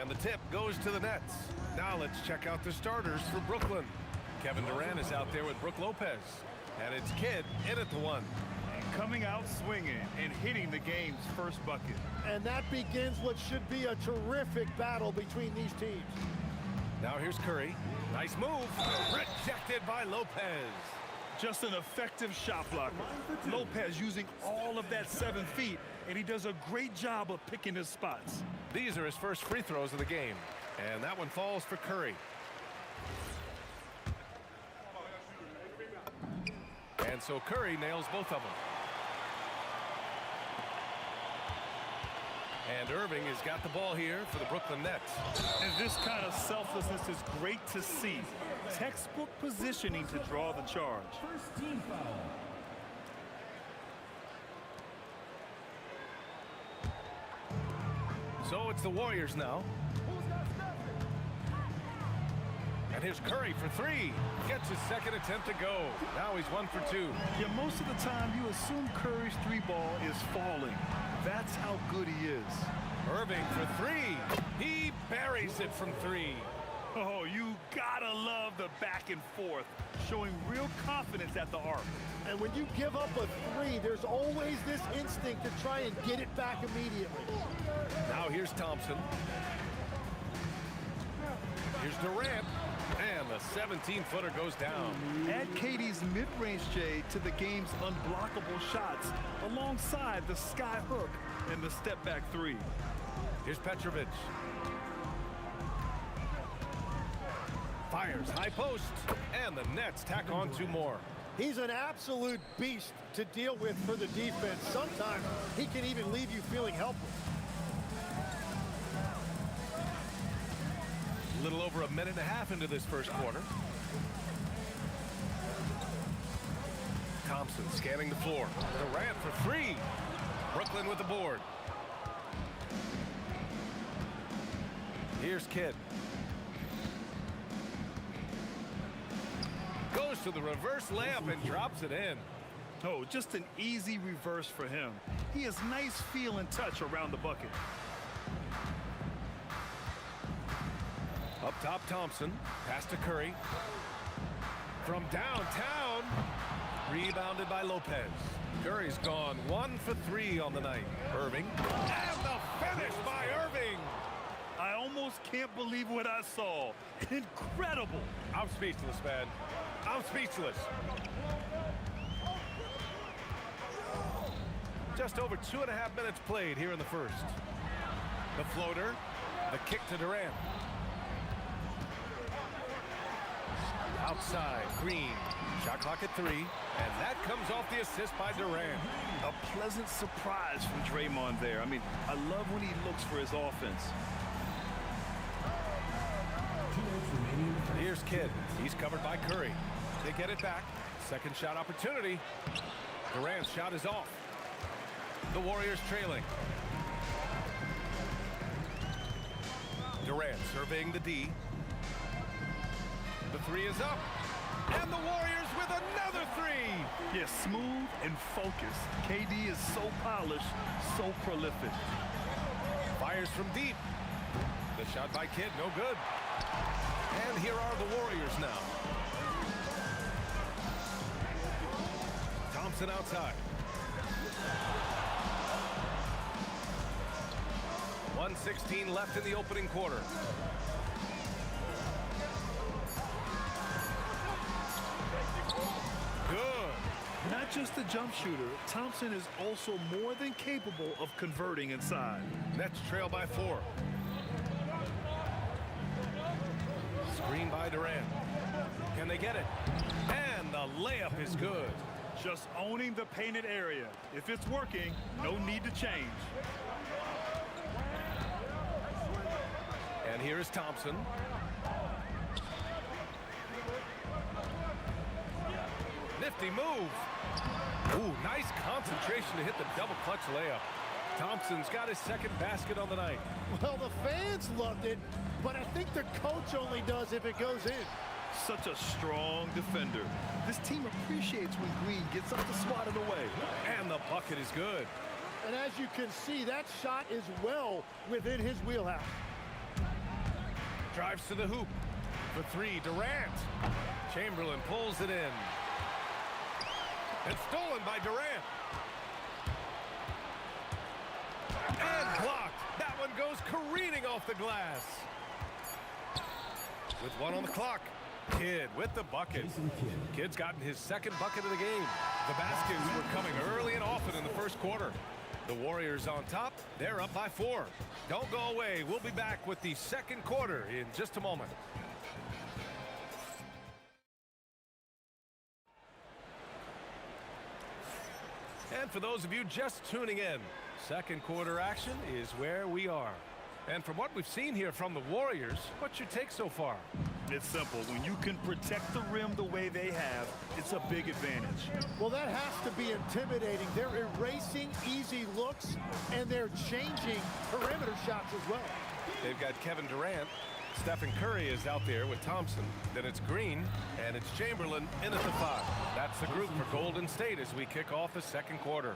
And the tip goes to the Nets. Now let's check out the starters for Brooklyn. Kevin Durant is out there with Brook Lopez. And it's Kidd in at the one. Coming out swinging and hitting the game's first bucket. And that begins what should be a terrific battle between these teams. Now here's Curry. Nice move. Rejected by Lopez. Just an effective shot blocker. Lopez using all of that 7 feet, and he does a great job of picking his spots. These are his first free throws of the game. And that one falls for Curry. And so Curry nails both of them. And Irving has got the ball here for the Brooklyn Nets. And this kind of selflessness is great to see. Textbook positioning to draw the charge. First team foul. So it's the Warriors now. And here's Curry for three. Gets his second attempt to go. Now he's 1 for 2. Yeah, most of the time you assume Curry's three ball is falling. That's how good he is. Irving for three. He buries it from three. Oh, you gotta love the back and forth, showing real confidence at the arc. And when you give up a three, there's always this instinct to try and get it back immediately. Now here's Thompson. Here's Durant. And the 17-footer goes down. Add KD's mid-range J to the game's unblockable shots alongside the sky hook and the step-back three. Here's Petrovic. Fires high post. And the Nets tack on 2 more. He's an absolute beast to deal with for the defense. Sometimes he can even leave you feeling helpless. A little over a minute and a half into this first quarter. Thompson scanning the floor. Durant for three. Brooklyn with the board. Here's Kidd. Goes to the reverse layup and drops it in. Oh, just an easy reverse for him. He has nice feel and touch around the bucket. Up top, Thompson. Pass to Curry. From downtown. Rebounded by Lopez. Curry's gone 1 for 3 on the night. Irving. And the finish by Irving. I almost can't believe what I saw. Incredible. I'm speechless, man. I'm speechless. Just over 2.5 minutes played here in the first. The floater. The kick to Durant. Outside, Green. Shot clock at 3. And that comes off the assist by Durant. A pleasant surprise from Draymond there. I mean, I love when he looks for his offense. Here's Kidd. He's covered by Curry. They get it back. Second shot opportunity. Durant's shot is off. The Warriors trailing. Durant surveying the D. The three is up. And the Warriors with another three. Yeah, smooth and focused. KD is so polished, so prolific. Fires from deep. The shot by Kidd, no good. And here are the Warriors now. Thompson outside. 1:16 left in the opening quarter. Good. Not just a jump shooter, Thompson is also more than capable of converting inside. Nets trail by 4. Screen by Durant. Can they get it? And the layup is good. Just owning the painted area. If it's working, no need to change. And here is Thompson. Nifty move. Ooh, nice concentration to hit the double clutch layup. Thompson's got his second basket on the night. Well, the fans loved it, but I think the coach only does if it goes in. Such a strong defender. This team appreciates when Green gets up to swat it away. And the bucket is good. And as you can see, that shot is well within his wheelhouse. Drives to the hoop. For three, Durant. Chamberlain pulls it in. And stolen by Durant. And blocked. That one goes careening off the glass. With one on the clock. Kidd with the bucket. Kidd's gotten his second bucket of the game. The baskets were coming early and often in the first quarter. The Warriors on top. They're up by 4. Don't go away. We'll be back with the second quarter in just a moment. And for those of you just tuning in, second quarter action is where we are. And from what we've seen here from the Warriors, what's your take so far? It's simple. When you can protect the rim the way they have, it's a big advantage. Well, that has to be intimidating. They're erasing easy looks, and they're changing perimeter shots as well. They've got Kevin Durant. Stephen Curry is out there with Thompson. Then it's Green, and it's Chamberlain in at the 5. That's the group for Golden State as we kick off the second quarter.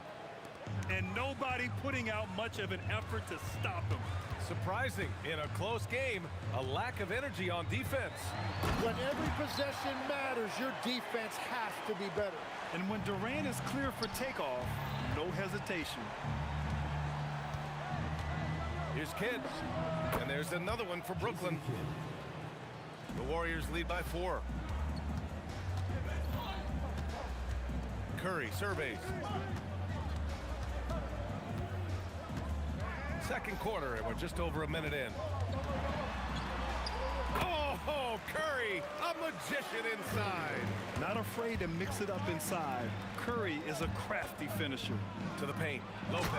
And nobody putting out much of an effort to stop them. Surprising, in a close game, a lack of energy on defense. When every possession matters, your defense has to be better. And when Durant is clear for takeoff, no hesitation. Here's Kidd. And there's another one for Brooklyn. The Warriors lead by 4. Curry surveys. Second quarter, and we're just over a minute in. Oh, Curry, a magician inside. Not afraid to mix it up inside. Curry is a crafty finisher. To the paint, Lopez.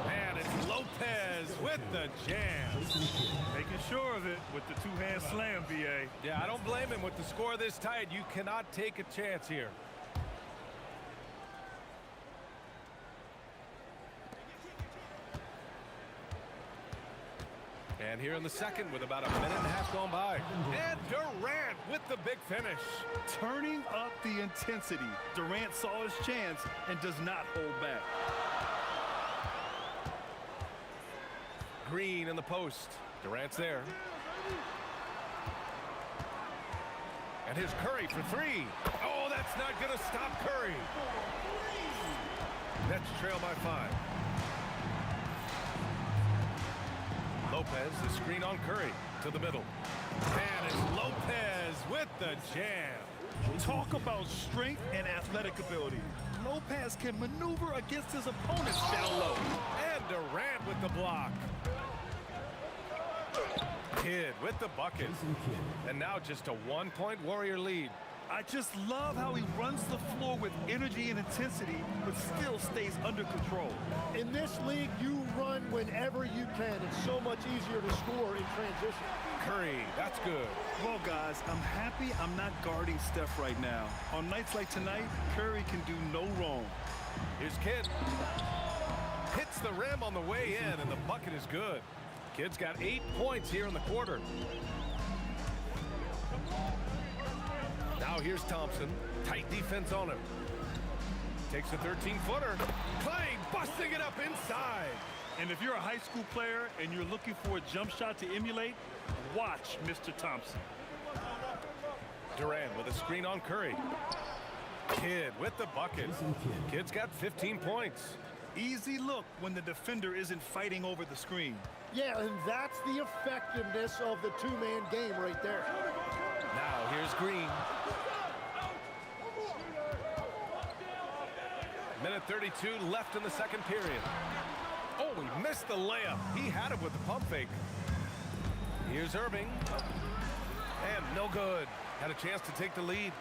And it's Lopez with the jam. Making sure of it with the two-hand slam, B.A. Yeah, I don't blame him with the score this tight. You cannot take a chance here. And here in the second with about a minute and a half gone by. And Durant with the big finish. Turning up the intensity. Durant saw his chance and does not hold back. Green in the post. Durant's there. And here's Curry for 3. Oh, that's not going to stop Curry. Nets trail by 5. Lopez, the screen on Curry to the middle. And it's Lopez with the jam. Talk about strength and athletic ability. Lopez can maneuver against his opponents down low. And Durant with the block. Kidd with the bucket. And now just a 1-point Warrior lead. I just love how he runs the floor with energy and intensity, but still stays under control. In this league, you run whenever you can. It's so much easier to score in transition. Curry, that's good. Well, guys, I'm happy I'm not guarding Steph right now. On nights like tonight, Curry can do no wrong. Here's Kidd. Hits the rim on the way in, and the bucket is good. Kidd's got 8 points here in the quarter. Now here's Thompson. Tight defense on him. Takes a 13-footer. Clay busting it up inside. And if you're a high school player and you're looking for a jump shot to emulate, watch Mr. Thompson. Durant with a screen on Curry. Kidd with the bucket. Kidd's got 15 points. Easy look when the defender isn't fighting over the screen. Yeah, and that's the effectiveness of the two-man game right there. Now here's Green. Minute 32 left in the second period. Oh, he missed the layup. He had it with the pump fake. Here's Irving. And no good. Had a chance to take the lead.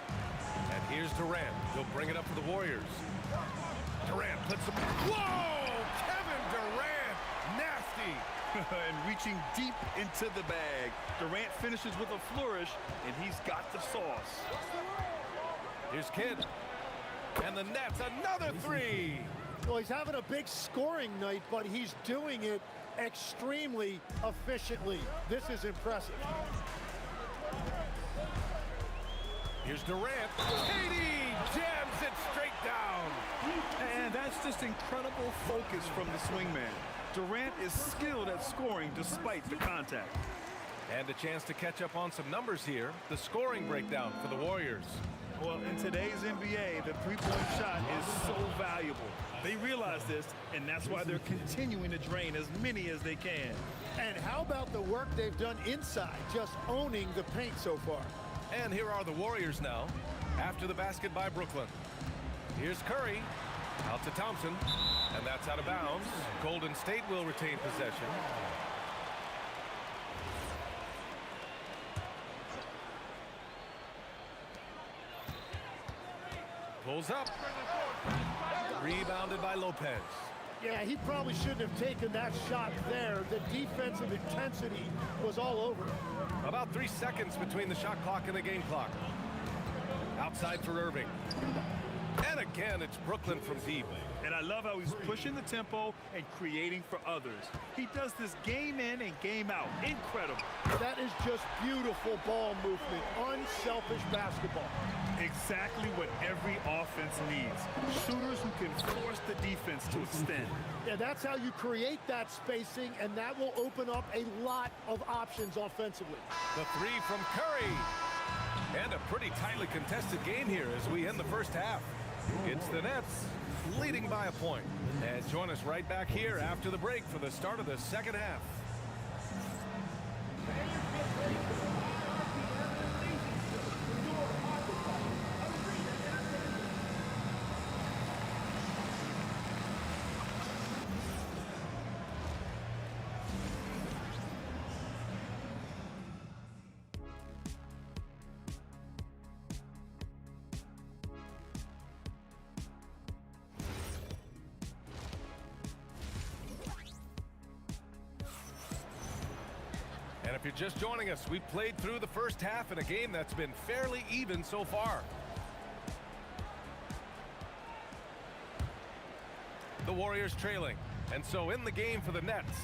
And here's Durant. He'll bring it up for the Warriors. Durant puts him. Whoa! Kevin Durant. Nasty. And reaching deep into the bag. Durant finishes with a flourish, and he's got the sauce. Here's Kidd. And the Nets, another 3. Well, he's having a big scoring night, but he's doing it extremely efficiently. This is impressive. Here's Durant. KD jams it straight down. And that's just incredible focus from the swingman. Durant is skilled at scoring despite the contact. And a chance to catch up on some numbers here. The scoring breakdown for the Warriors. Well, in today's NBA, the three-point shot is so valuable. They realize this, and that's why they're continuing to drain as many as they can. And how about the work they've done inside, just owning the paint so far? And here are the Warriors now, after the basket by Brooklyn. Here's Curry, out to Thompson, and that's out of bounds. Golden State will retain possession. Pulls up. Rebounded by Lopez. Yeah, he probably shouldn't have taken that shot there. The defensive intensity was all over. About 3 seconds between the shot clock and the game clock. Outside for Irving. And again, it's Brooklyn from deep. And I love how he's pushing the tempo and creating for others. He does this game in and game out. Incredible. That is just beautiful ball movement. Unselfish basketball. Exactly what every offense needs. Shooters who can force the defense to extend. Yeah, that's how you create that spacing, and that will open up a lot of options offensively. The three from Curry. And a pretty tightly contested game here as we end the first half. It's the Nets leading by a point. And join us right back here after the break for the start of the second half. And if you're just joining us, we've played through the first half in a game that's been fairly even so far. The Warriors trailing, and so in the game for the Nets,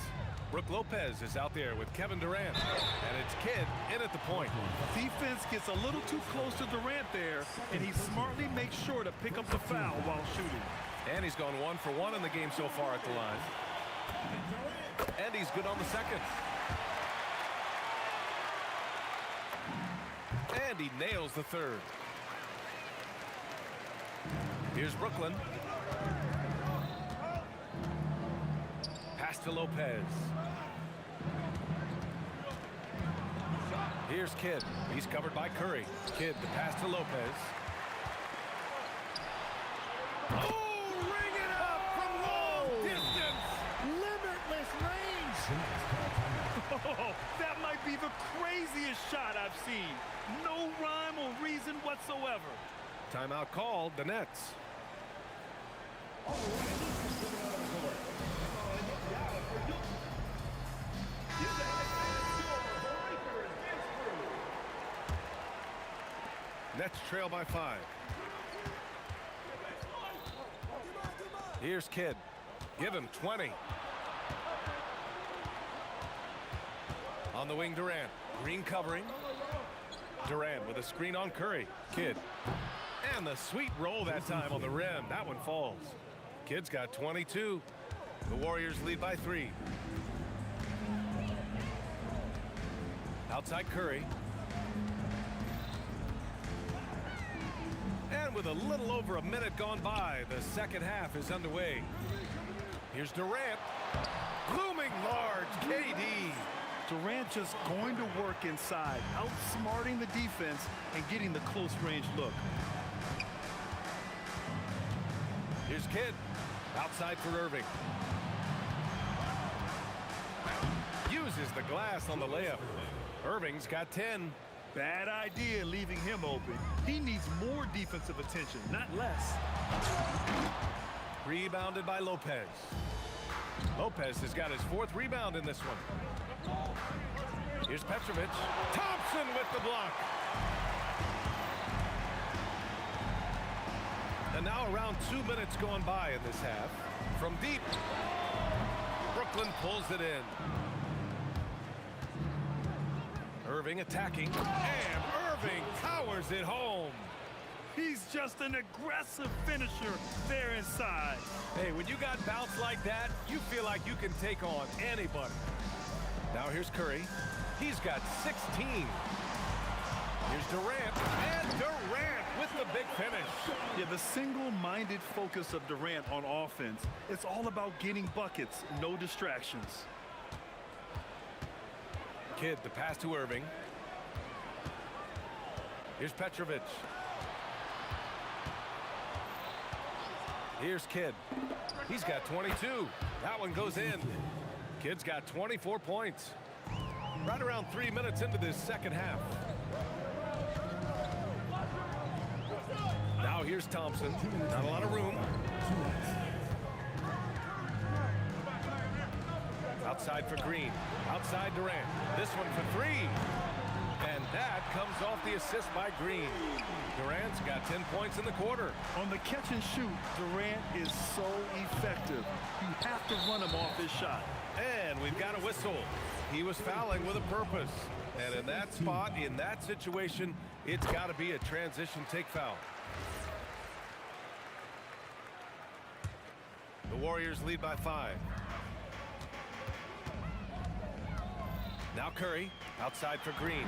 Brook Lopez is out there with Kevin Durant, and it's Kidd in at the point. Defense gets a little too close to Durant there, and he smartly makes sure to pick up the foul while shooting. And he's gone 1 for 1 in the game so far at the line. And he's good on the second. And he nails the third. Here's Brooklyn. Pass to Lopez. Here's Kidd. He's covered by Curry. Kidd, the pass to Lopez. Oh, ring it up from long distance. Limitless range. Oh, that might be the craziest shot I've seen. No rhyme or reason whatsoever. Timeout called, the Nets. Nets trail by 5. Here's Kidd. Give him 20. On the wing, Durant. Green covering. Durant with a screen on Curry. Kidd. And the sweet roll that time on the rim. That one falls. Kidd's got 22. The Warriors lead by 3. Outside Curry. And with a little over a minute gone by, the second half is underway. Here's Durant. Looming large, KD. Durant just going to work inside, outsmarting the defense and getting the close range look. Here's Kidd. Outside for Irving. Uses the glass on the layup. Irving's got 10. Bad idea leaving him open. He needs more defensive attention, not less. Rebounded by Lopez. Lopez has got his 4th rebound in this one. Here's Petrovic. Thompson with the block. And now around 2 minutes gone by in this half. From deep, Brooklyn pulls it in. Irving attacking, and Irving powers it home. He's just an aggressive finisher there inside. Hey, when you got bounce like that, you feel like you can take on anybody. Now here's Curry. He's got 16. Here's Durant, and Durant with the big finish. Yeah, the single-minded focus of Durant on offense, it's all about getting buckets, no distractions. Kidd, the pass to Irving. Here's Petrovic. Here's Kidd. He's got 22. That one goes in. Kidd's got 24 points. Right around 3 minutes into this second half. Now here's Thompson. Not a lot of room. Outside for Green. Outside Durant. This one for three. And that comes off the assist by Green. Durant's got 10 points in the quarter. On the catch and shoot, Durant is so effective. You have to run him off his shot. And we've got a whistle. He was fouling with a purpose. And in that spot, in that situation, it's got to be a transition take foul. The Warriors lead by 5. Now Curry, outside for Green.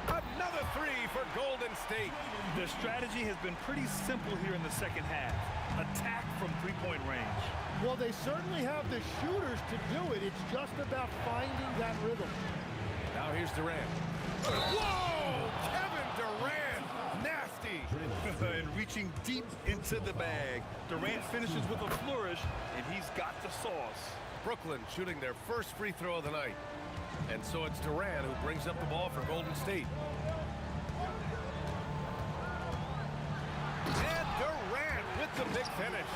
Another three for Golden State. The strategy has been pretty simple here in the second half. Attack from three-point range. Well, they certainly have the shooters to do it. It's just about finding that rhythm. Now here's Durant. Whoa! Kevin Durant! Nasty! And reaching deep into the bag. Durant finishes with a flourish, and he's got the sauce. Brooklyn shooting their first free throw of the night. And so it's Durant who brings up the ball for Golden State. And Durant with the big finish.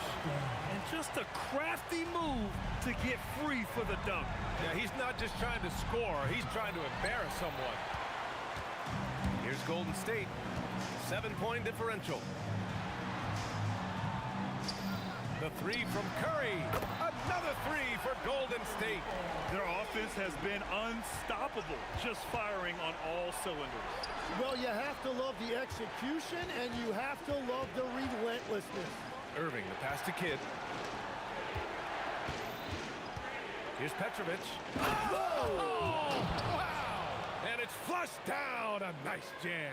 And just a crafty move to get free for the dunk. Yeah, he's not just trying to score, he's trying to embarrass someone. Here's Golden State. 7-point differential. The three from Curry. Another three for Golden State. Their offense has been unstoppable, just firing on all cylinders. Well, you have to love the execution, and you have to love the relentlessness. Irving, the pass to Kidd. Here's Petrovic. Oh! Wow! And it's flushed down. A nice jam.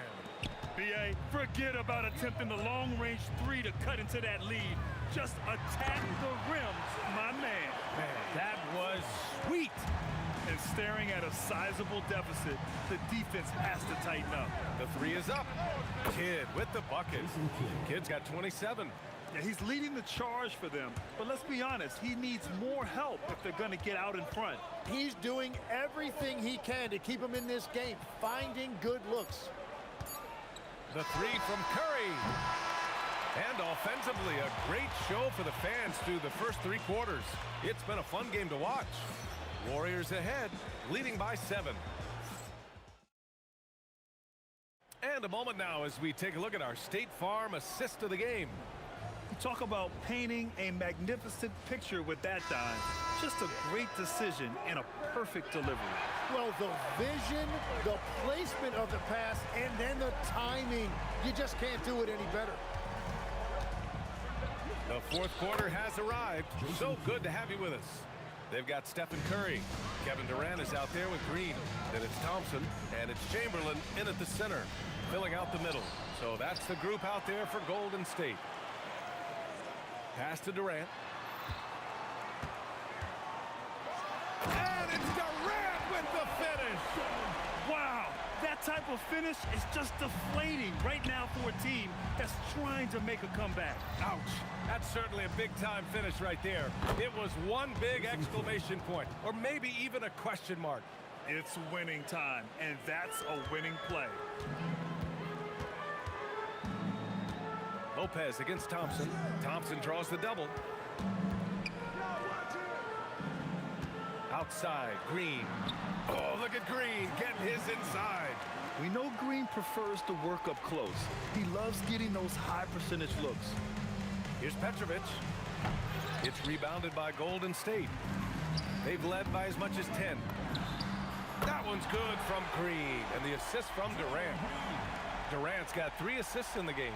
B.A., forget about attempting the long-range three to cut into that lead. Just attack the rim, my man. That was sweet. And staring at a sizable deficit, the defense has to tighten up. The three is up. Kidd with the bucket. Kidd's got 27. Yeah, he's leading the charge for them. But let's be honest, he needs more help if they're going to get out in front. He's doing everything he can to keep them in this game, finding good looks. The three from Curry. And offensively, a great show for the fans through the first 3 quarters. It's been a fun game to watch. Warriors ahead, leading by 7. And a moment now as we take a look at our State Farm assist of the game. You talk about painting a magnificent picture with that dime. Just a great decision and a perfect delivery. Well, the vision, the placement of the pass, and then the timing. You just can't do it any better. The fourth quarter has arrived. So good to have you with us. They've got Stephen Curry. Kevin Durant is out there with Green. Then it's Thompson, and it's Chamberlain in at the center, filling out the middle. So that's the group out there for Golden State. Pass to Durant. And it's Durant with the finish. Wow, that type of finish is just deflating right now for a team that's trying to make a comeback. Ouch. That's certainly a big-time finish right there. It was one big exclamation point, or maybe even a question mark. It's winning time, and that's a winning play. Lopez against Thompson. Thompson draws the double. Outside, Green. Oh, look at Green getting his inside. We know Green prefers to work up close. He loves getting those high percentage looks. Here's Petrovic. It's rebounded by Golden State. They've led by as much as 10. That one's good from Green, and the assist from Durant. Durant's got 3 assists in the game.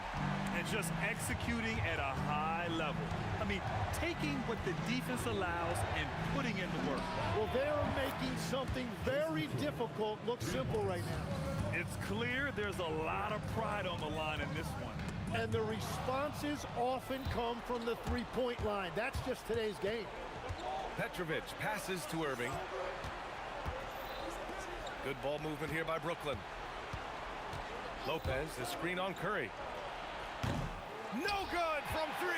And just executing at a high level. I mean, taking what the defense allows and putting in the work. Well, they're making something very difficult look simple right now. It's clear there's a lot of pride on the line in this one. And the responses often come from the three-point line. That's just today's game. Petrovic passes to Irving. Good ball movement here by Brooklyn. Lopez, the screen on Curry. No good from 3.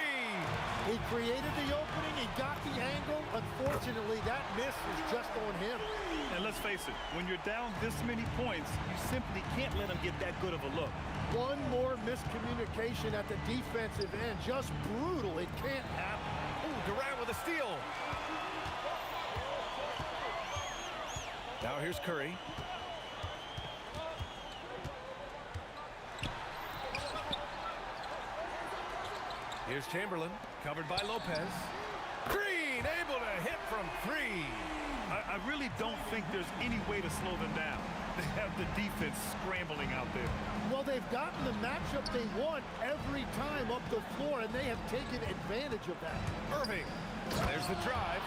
He created the opening. He got the angle. Unfortunately, that miss is just on him. And let's face it, when you're down this many points, you simply can't let him get that good of a look. One more miscommunication at the defensive end. Just brutal. It can't happen. Ooh, Durant with a steal. Now here's Curry. Here's Chamberlain, covered by Lopez. Green able to hit from 3. I really don't think there's any way to slow them down. They have the defense scrambling out there. Well, they've gotten the matchup they want every time up the floor, and they have taken advantage of that. Irving, there's the drive.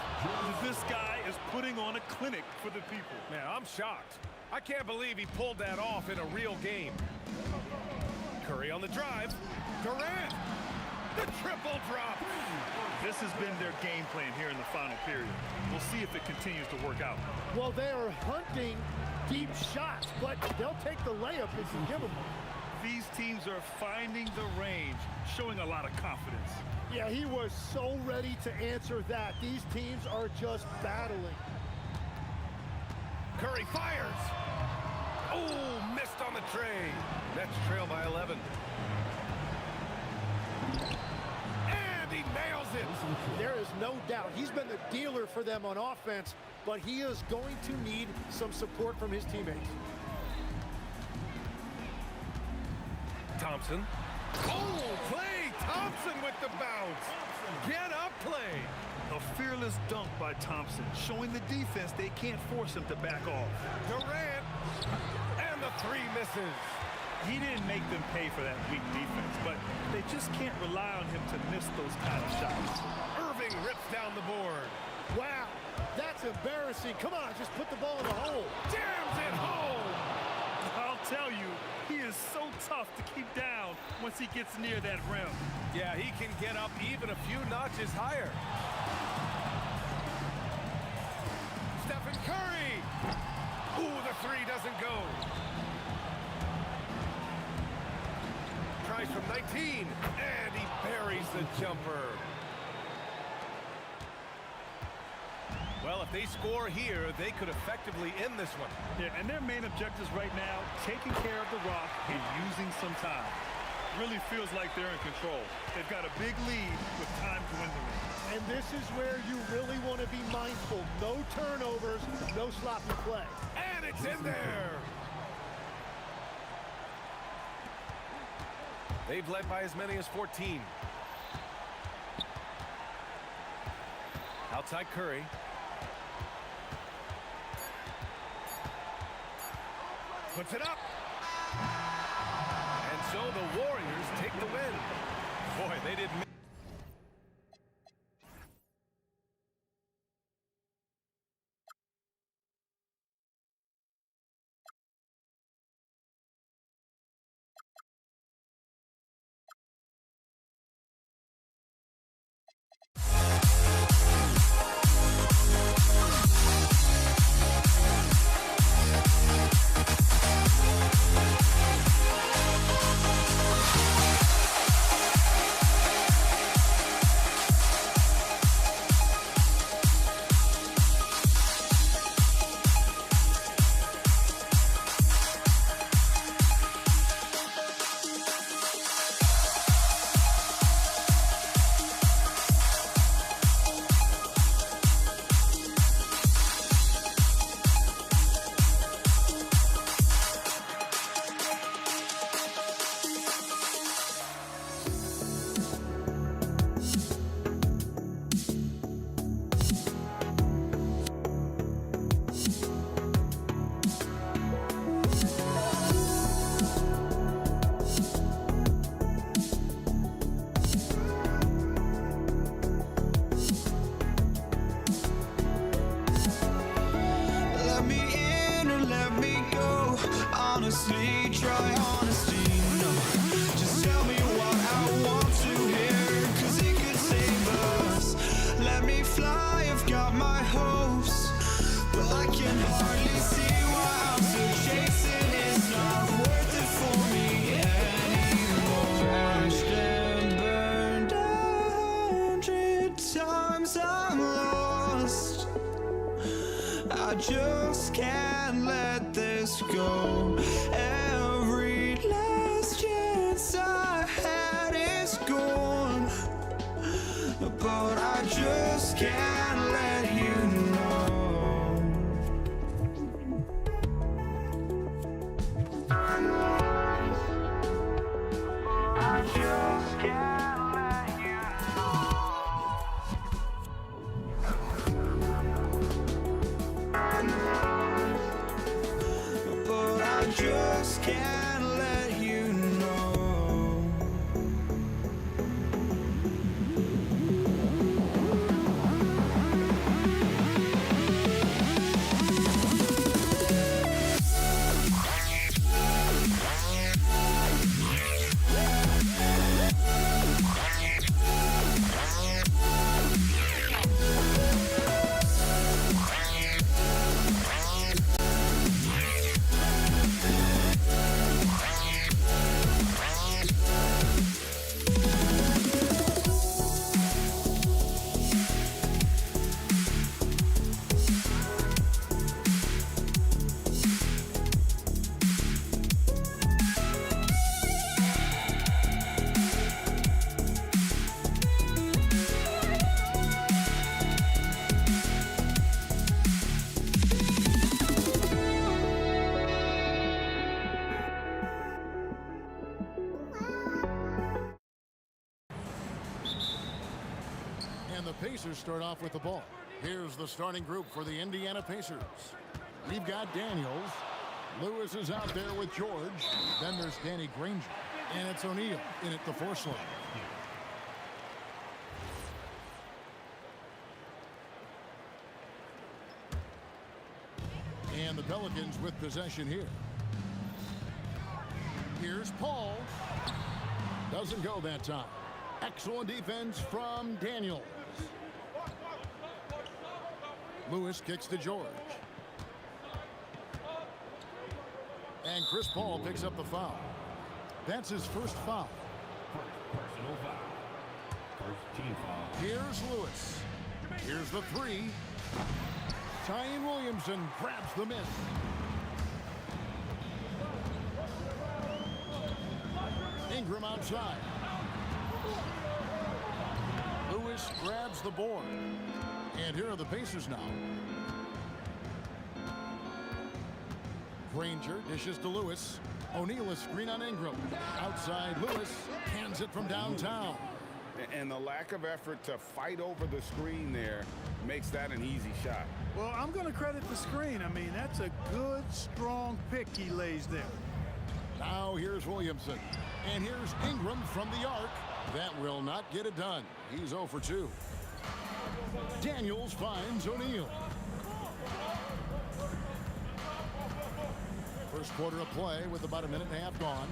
This guy is putting on a clinic for the people. Man, I'm shocked. I can't believe he pulled that off in a real game. Curry on the drive. Durant, the triple drop. This has been their game plan here in the final period. We'll see if it continues to work out. Well, they are hunting deep shots, but they'll take the layup if you give them one. These teams are finding the range, showing a lot of confidence. Yeah, he was so ready to answer that. These teams are just battling. Curry fires. Oh, missed on the tray. Nets trail by 11. And he nails it. There is no doubt. He's been the dealer for them on offense, but he is going to need some support from his teammates. Thompson. Oh, Klay Thompson with the bounce. Get up, Klay. A fearless dunk by Thompson, showing the defense they can't force him to back off. Durant, and the 3 misses. He didn't make them pay for that weak defense, but they just can't rely on him to miss those kind of shots. Irving rips down the board. Wow, that's embarrassing. Come on, just put the ball in the hole. Jams it home. I'll tell you, he is so tough to keep down once he gets near that rim. Yeah, he can get up even a few notches higher. Stephen Curry. Ooh, the 3 doesn't go. Tries from 19, and he buries the jumper. Well, if they score here, they could effectively end this one. Yeah, and their main objectives right now, taking care of the rock and using some time. Really feels like they're in control. They've got a big lead with time dwindling. And this is where you really want to be mindful. No turnovers, no sloppy play. And it's in there. They've led by as many as 14. Outside Curry. Puts it up. And so the Warriors take the win. Boy, they didn't honestly, try honesty. No, just tell me what I want to hear, 'cause it could save us. Let me fly, I've got my hopes, but I can hardly see why I'm still chasing. It's not worth it for me anymore. Crashed and burned 100 times, I'm lost. I just can't let this go. Every last chance I had is gone, but I just can't let you know. I just can't let you know. But I just can't let you know. And the Pacers start off with the ball. Here's the starting group for the Indiana Pacers. We've got Daniels. Lewis is out there with George. Then there's Danny Granger. And it's O'Neal in at the 4 slot. And the Pelicans with possession here. Here's Paul. Doesn't go that time. Excellent defense from Daniels. Lewis kicks to George. And Chris Paul picks up the foul. That's his first foul. Personal foul. First team foul. Here's Lewis. Here's the 3. Zion Williamson grabs the miss. Ingram outside. Lewis grabs the board. And here are the Pacers now. Granger dishes to Lewis. O'Neal is screen on Ingram. Outside, Lewis hands it from downtown. And the lack of effort to fight over the screen there makes that an easy shot. Well, I'm going to credit the screen. I mean, that's a good, strong pick he lays there. Now here's Williamson. And here's Ingram from the arc. That will not get it done. He's 0 for 2. Daniels finds O'Neal. First quarter of play with about a minute and a half gone.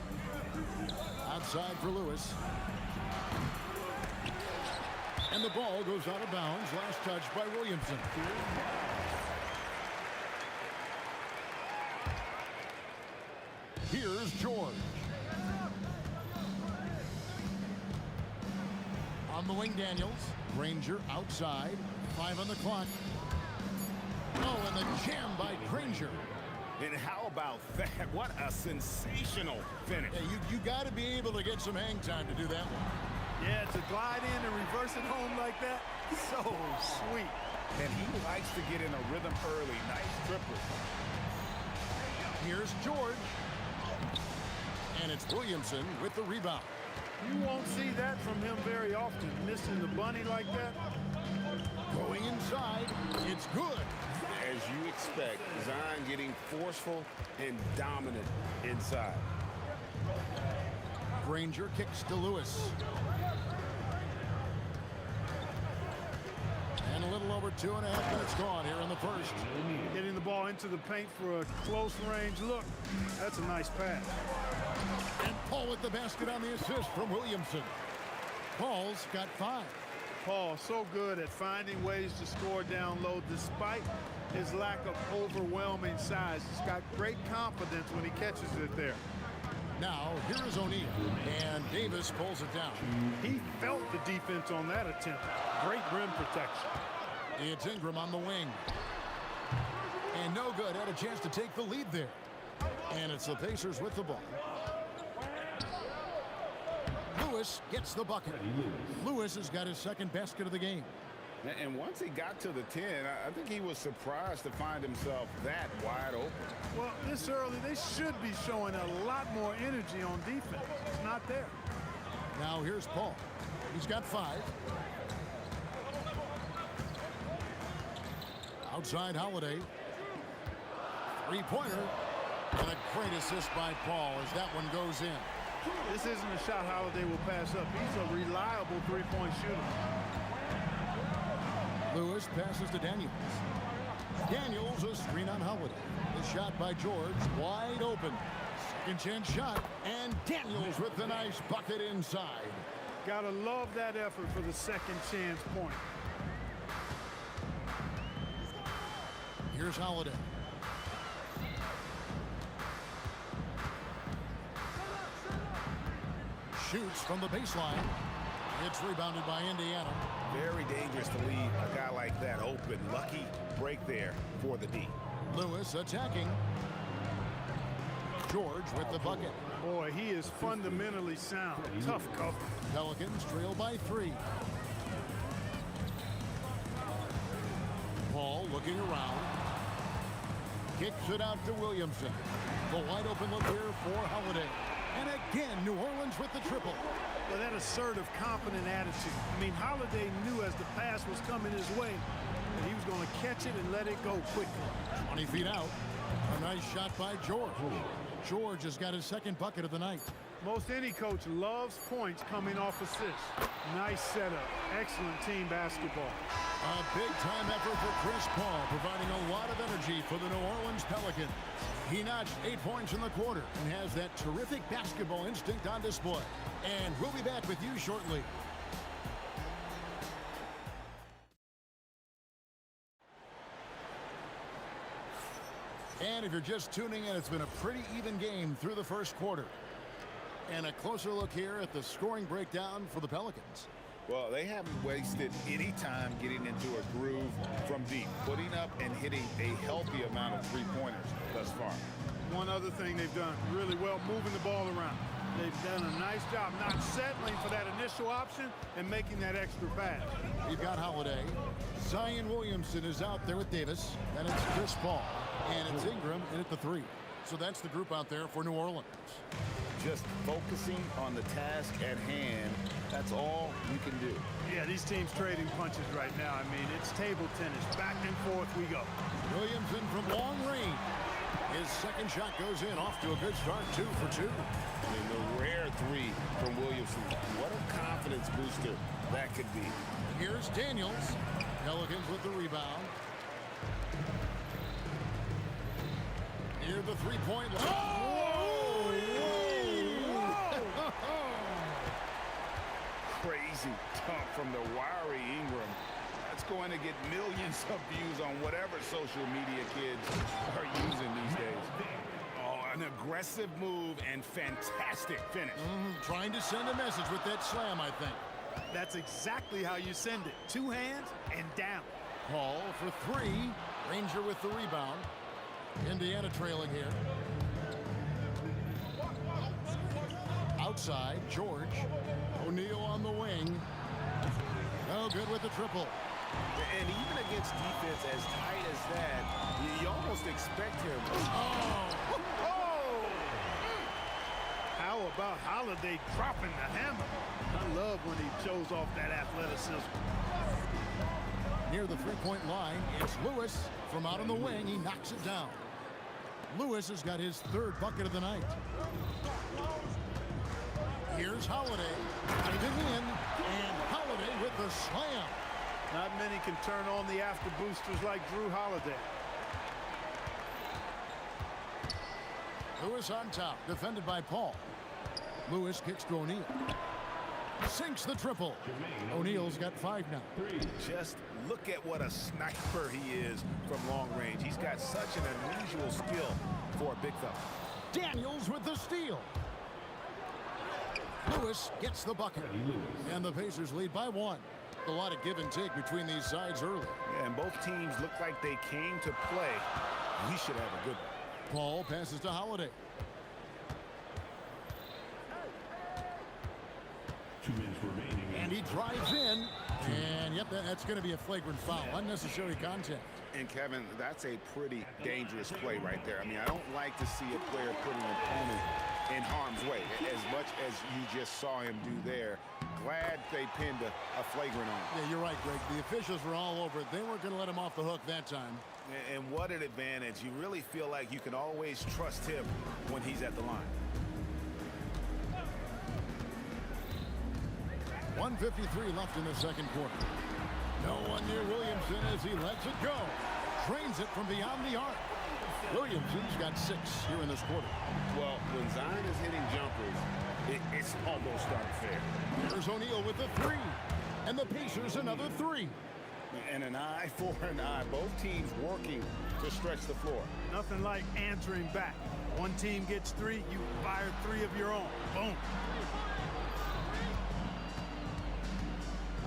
Outside for Lewis. And the ball goes out of bounds. Last touch by Williamson. Here's George. On the wing, Daniels. Granger outside. 5 on the clock. Oh, and the jam by Granger. And how about that? What a sensational finish. Yeah, you got to be able to get some hang time to do that one. Yeah, to glide in and reverse it home like that, so sweet. And he likes to get in a rhythm early. Nice triplet. Here's George. And it's Williamson with the rebound. You won't see that from him very often, missing the bunny like that. Going inside, it's good. As you expect, Zion getting forceful and dominant inside. Granger kicks to Lewis. And And a little over 2.5 minutes gone here in the first. Getting the ball into the paint for a close range look. That's a nice pass. And Paul with the basket on the assist from Williamson. Paul's got 5. Paul so good at finding ways to score down low despite his lack of overwhelming size. He's got great confidence when he catches it there. Now, here is O'Neal, and Davis pulls it down. He felt the defense on that attempt. Great rim protection. It's Ingram on the wing. And no good, had a chance to take the lead there. And it's the Pacers with the ball. Lewis gets the bucket. Lewis has got his second basket of the game. And once he got to the 10, I think he was surprised to find himself that wide open. Well, this early, they should be showing a lot more energy on defense. It's not there. Now here's Paul. He's got 5. Outside Holiday. 3-pointer. And a great assist by Paul as that one goes in. This isn't a shot Holiday will pass up. He's a reliable three-point shooter. Lewis passes to Daniels. Daniels, a screen on Holiday. The shot by George, wide open. Second chance shot, and Daniels with the nice bucket inside. Gotta love that effort for the second chance point. Here's Holiday. Shoots from the baseline. It's rebounded by Indiana. Very dangerous to leave a guy like that open. Lucky break there for the D. Lewis attacking. George with the bucket. Boy, he is fundamentally sound. Tough cover. Pelicans trail by 3. Paul looking around. Kicks it out to Williamson. The wide open look here for Holiday. And again, New Orleans with the triple. Well, that assertive, confident attitude. I mean, Holiday knew as the pass was coming his way that he was going to catch it and let it go quickly. 20 feet out. A nice shot by George. George has got his second bucket of the night. Most any coach loves points coming off assists. Nice setup. Excellent team basketball. A big-time effort for Chris Paul, providing a lot of energy for the New Orleans Pelicans. He notched 8 points in the quarter and has that terrific basketball instinct on display. And we'll be back with you shortly. And if you're just tuning in, it's been a pretty even game through the first quarter. And a closer look here at the scoring breakdown for the Pelicans. Well, they haven't wasted any time getting into a groove from deep, putting up and hitting a healthy amount of three-pointers thus far. One other thing they've done really well, moving the ball around. They've done a nice job not settling for that initial option and making that extra pass. We've got Holiday. Zion Williamson is out there with Davis. And it's Chris Paul. And it's Ingram in at the 3. So that's the group out there for New Orleans. Just focusing on the task at hand, that's all you can do. Yeah, these teams trading punches right now. I mean, it's table tennis. Back and forth we go. Williamson from long range. His second shot goes in, off to a good start, 2 for 2. And the rare 3 from Williamson. What a confidence booster that could be. Here's Daniels. Pelicans with the rebound. Near the three-point line. Oh! Crazy dunk from the wiry Ingram. That's going to get millions of views on whatever social media kids are using these days. Oh, an aggressive move and fantastic finish. Trying to send a message with that slam, I think. That's exactly how you send it. 2 hands and down. Paul for 3. Ranger with the rebound. Indiana trailing here. Outside, George. O'Neal on the wing. No good with the triple. And even against defense as tight as that, you almost expect him. Oh! How about Holiday dropping the hammer? I love when he shows off that athleticism. Near the three-point line, it's Lewis. From out on the wing, he knocks it down. Lewis has got his 3rd bucket of the night. Here's Holiday. Diving in, and Holiday with the slam. Not many can turn on the after boosters like Drew Holiday. Lewis on top, defended by Paul. Lewis kicks to O'Neal. Sinks the triple. O'Neal's got 5 now. Just look at what a sniper he is from long range. He's got such an unusual skill for a big fella. Daniels with the steal. Lewis gets the bucket. And the Pacers lead by 1. A lot of give and take between these sides early. Yeah, and both teams look like they came to play. We should have a good one. Paul passes to Holiday. 2 minutes remaining. And he drives in. And yep, that's going to be a flagrant foul. Unnecessary contact. And Kevin, that's a pretty dangerous play right there. I mean, I don't like to see a player put an opponent in harm's way as much as you just saw him do there. Glad they pinned a flagrant on him. Yeah, you're right, Greg. The officials were all over it. They weren't going to let him off the hook that time. And what an advantage. You really feel like you can always trust him when he's at the line. 1:53 left in the second quarter. No one near Williamson as he lets it go. Drains it from beyond the arc. Williamson's got 6 here in this quarter. Well, when Zion is hitting jumpers, it's almost unfair. There's O'Neal with the 3. And the Pacers another 3. And an eye for an eye. Both teams working to stretch the floor. Nothing like answering back. One team gets 3, you fire 3 of your own. Boom.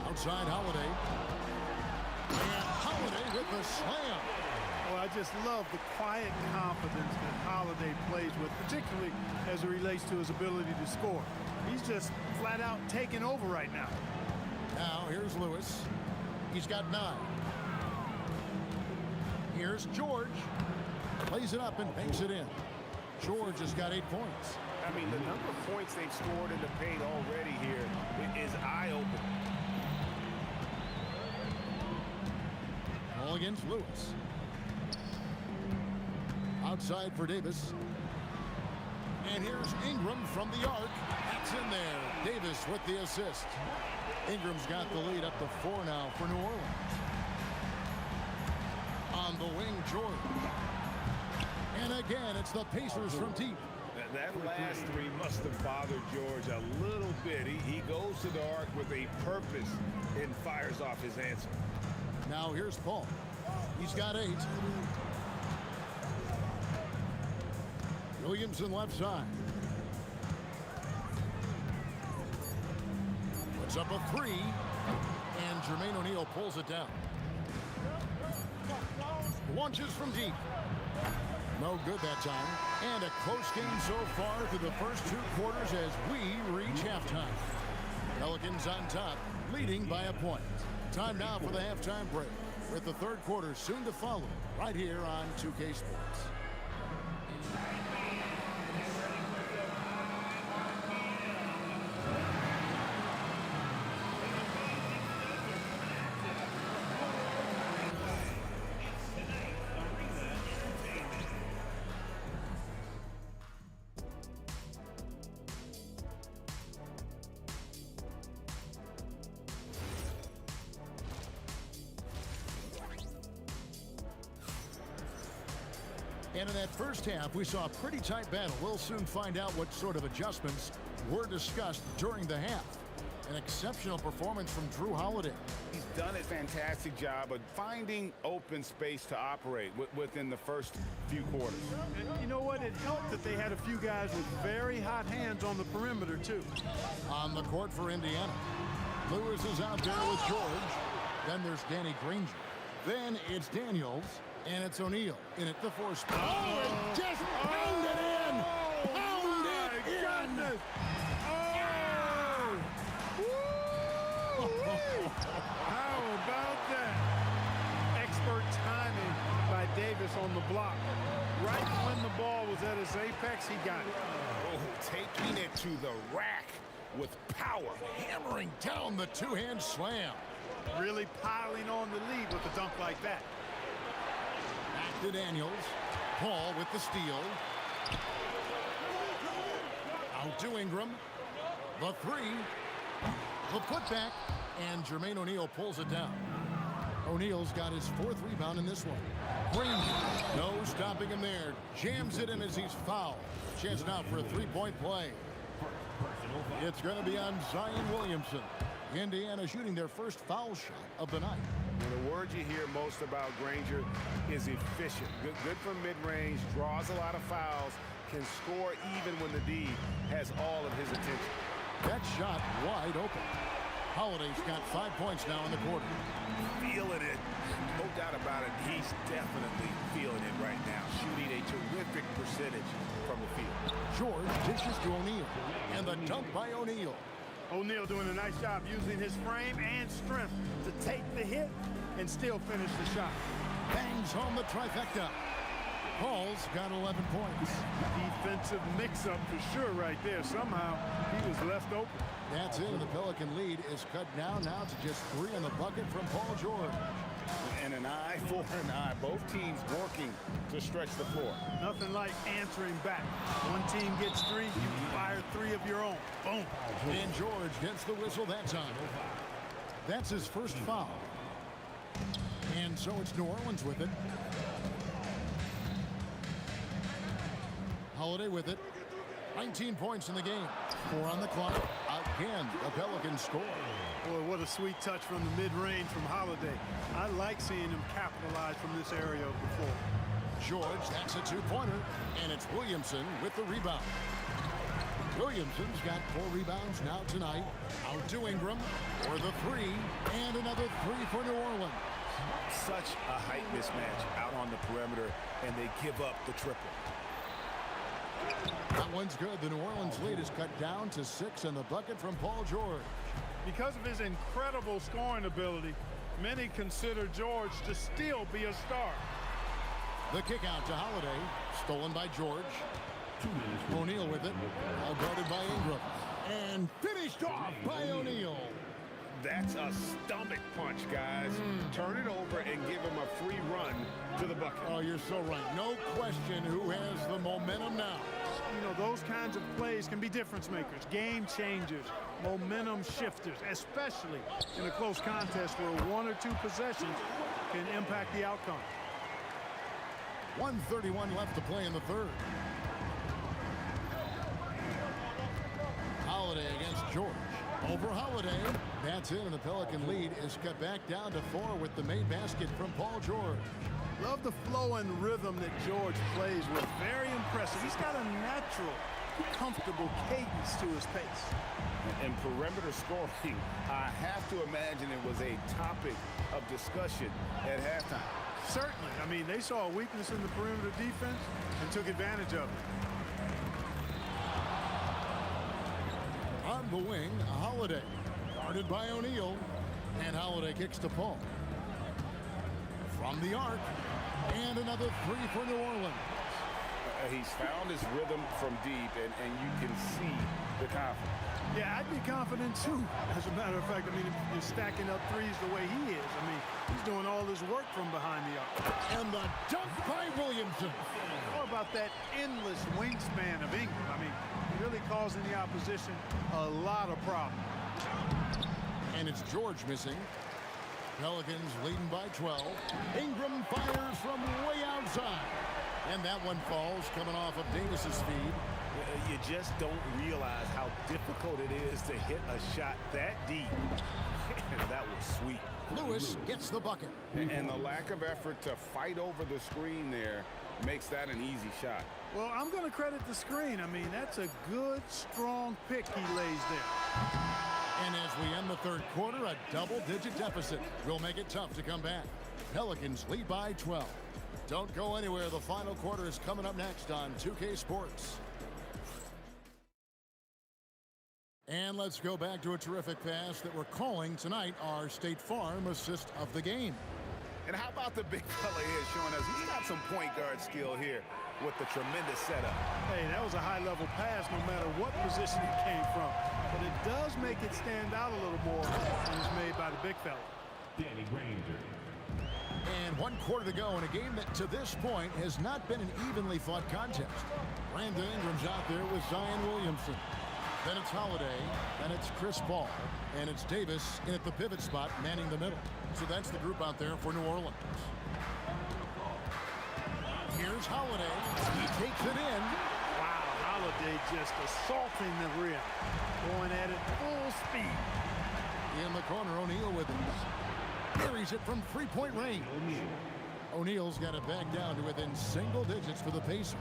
Outside Holiday. And Holiday with the slam. Well, I just love the quiet confidence that Holiday plays with, particularly as it relates to his ability to score. He's just flat out taking over right now. Now here's Lewis. He's got 9. Here's George. Plays it up and banks it in. George has got 8 points. I mean, the number of points they've scored in the paint already here is eye-opening. Ball against Lewis. Outside for Davis. And here's Ingram from the arc. That's in there. Davis with the assist. Ingram's got the lead up to 4 now for New Orleans. On the wing, George. And again, it's the Pacers from deep. That last 3 must have bothered George a little bit. He goes to the arc with a purpose and fires off his answer. Now here's Paul. He's got 8. Williamson left side. Puts up a 3. And Jermaine O'Neal pulls it down. Launches from deep. No good that time. And a close game so far through the first 2 quarters as we reach halftime. Pelicans on top, leading by a point. Time now for the halftime break, with the 3rd quarter soon to follow, right here on 2K Sports. And in that first half, we saw a pretty tight battle. We'll soon find out what sort of adjustments were discussed during the half. An exceptional performance from Drew Holiday. He's done a fantastic job of finding open space to operate within the first few quarters. And you know what? It helped that they had a few guys with very hot hands on the perimeter, too. On the court for Indiana. Lewis is out there with George. Then there's Danny Granger. Then it's Daniels. And it's O'Neal in at the 4 spot. Oh, and just pound it in! Pound it in! Goodness. Oh! How about that? Expert timing by Davis on the block. Right when the ball was at its apex, he got it. Oh, taking it to the rack with power. Hammering down the 2-hand slam. Really piling on the lead with a dunk like that. To Daniels. Paul with the steal. Out to Ingram. The 3. The putback. And Jermaine O'Neal pulls it down. O'Neal's got his 4th rebound in this one. Granger, no stopping him there. Jams it in as he's fouled. Chance now for a 3-point play. It's going to be on Zion Williamson. Indiana shooting their first foul shot of the night. And the word you hear most about Granger is efficient. Good from mid-range, draws a lot of fouls, can score even when the D has all of his attention. That shot wide open. Holiday's got 5 points now in the quarter. Feeling it. No doubt about it. He's definitely feeling it right now. Shooting a terrific percentage from the field. George dishes to O'Neal. And the dunk by O'Neal. O'Neal doing a nice job using his frame and strength to take the hit and still finish the shot. Bangs home the trifecta. Paul's got 11 points. Defensive mix-up for sure right there. Somehow he was left open. That's it, and the Pelican lead is cut down now to just 3 on the bucket from Paul George. And an eye for an eye. Both teams working to stretch the floor. Nothing like answering back. One team gets 3, you fire 3 of your own. Boom. And George gets the whistle that time. That's his first foul. And so it's New Orleans with it. Holiday with it. 19 points in the game. 4 on the clock. Again, the Pelicans score. Boy, what a sweet touch from the mid-range from Holiday. I like seeing him capitalize from this area of the floor. George, that's a 2-pointer. And it's Williamson with the rebound. Williamson's got 4 rebounds now tonight. Out to Ingram for the 3. And another 3 for New Orleans. Such a height mismatch out on the perimeter, and they give up the triple. That one's good. The New Orleans lead is cut down to 6 in the bucket from Paul George. Because of his incredible scoring ability, many consider George to still be a star. The kick out to Holiday, stolen by George. O'Neal with it, all guarded by Ingram. And finished off by O'Neal. That's a stomach punch, guys. Turn it over and give him a free run to the bucket. Oh, you're so right. No question who has the momentum now. You know, those kinds of plays can be difference makers, game changers, momentum shifters, especially in a close contest where 1 or 2 possessions can impact the outcome. 1:31 left to play in the third. Holiday against George. Over Holiday. That's it, and the Pelican lead is cut back down to 4 with the made basket from Paul George. Love the flow and rhythm that George plays with. Very impressive. He's got a natural, comfortable cadence to his pace. And perimeter scoring, I have to imagine it was a topic of discussion at halftime. Certainly. I mean, they saw a weakness in the perimeter defense and took advantage of it. On the wing, Holiday. Guarded by O'Neal. And Holiday kicks to Paul. From the arc. And another 3 for New Orleans. He's found his rhythm from deep, and you can see the confidence. Yeah, I'd be confident too. As a matter of fact, I mean, if you're stacking up threes the way he is, I mean, he's doing all his work from behind the arc. And the dunk by Williamson. How about that endless wingspan of Ingram? I mean, really causing the opposition a lot of problems. And it's George missing. Pelicans leading by 12. Ingram fires from way outside. And that one falls coming off of Davis's feed. You just don't realize how difficult it is to hit a shot that deep. And that was sweet. Lewis gets the bucket. And the lack of effort to fight over the screen there makes that an easy shot. Well, I'm going to credit the screen. I mean, that's a good, strong pick he lays there. And as we end the third quarter, a double-digit deficit will make it tough to come back. Pelicans lead by 12. Don't go anywhere. The final quarter is coming up next on 2K Sports. And let's go back to a terrific pass that we're calling tonight our State Farm assist of the game. And how about the big fella here showing us he's got some point guard skill here with the tremendous setup. Hey, that was a high-level pass no matter what position it came from. But it does make it stand out a little more when it's made by the big fella. Danny Granger. And 1 quarter to go in a game that to this point has not been an evenly fought contest. Brandon Ingram's out there with Zion Williamson. Then it's Holiday. Then it's Chris Paul. And it's Davis in at the pivot spot, manning the middle. So that's the group out there for New Orleans. Here's Holiday. He takes it in. Wow, Holiday just assaulting the rim. Going at it full speed. In the corner, O'Neal with it. Carries it from three-point range. O'Neal's got it back down to within single digits for the Pacers.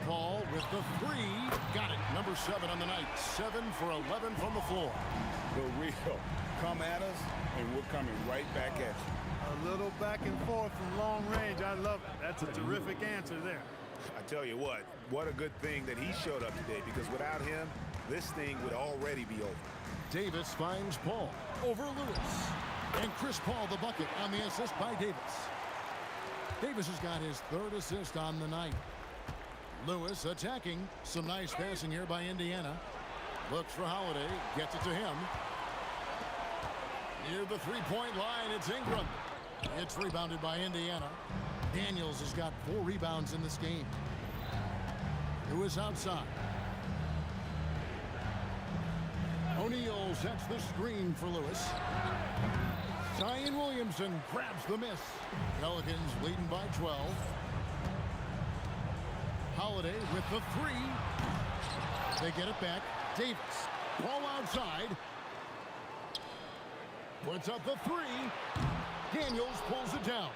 Paul with the three. Got it. Number 7 on the night. 7 for 11 from the floor. The real. Come at us, and we're coming right back at you. A little back and forth from long range. I love it. That's a terrific answer there. I tell you what a good thing that he showed up today, because without him, this thing would already be over. Davis finds Paul over Lewis. And Chris Paul the bucket on the assist by Davis. Davis has got his 3rd assist on the night. Lewis attacking. Some nice passing here by Indiana. Looks for Holiday. Gets it to him. Near the three-point line, it's Ingram. It's rebounded by Indiana. Daniels has got 4 rebounds in this game. Lewis outside. O'Neal sets the screen for Lewis. Zion Williamson grabs the miss. Pelicans leading by 12. Holiday with the three. They get it back. Davis. Ball outside. Puts up the three. Daniels pulls it down.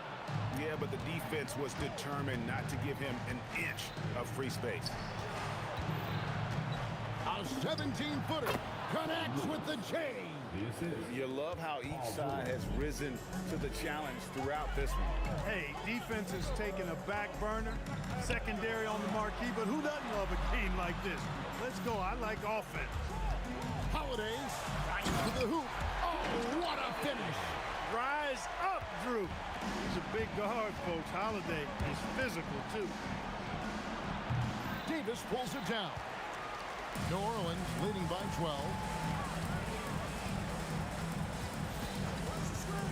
Yeah, but the defense was determined not to give him an inch of free space. A 17-footer connects with the J. You love how each side has risen to the challenge throughout this one. Hey, defense is taking a back burner, secondary on the marquee, but who doesn't love a game like this? Let's go. I like offense. Holiday to the hoop. Oh, what a finish. Rise up, Drew. He's a big guard, folks. Holiday is physical, too. Davis pulls it down. New Orleans leading by 12.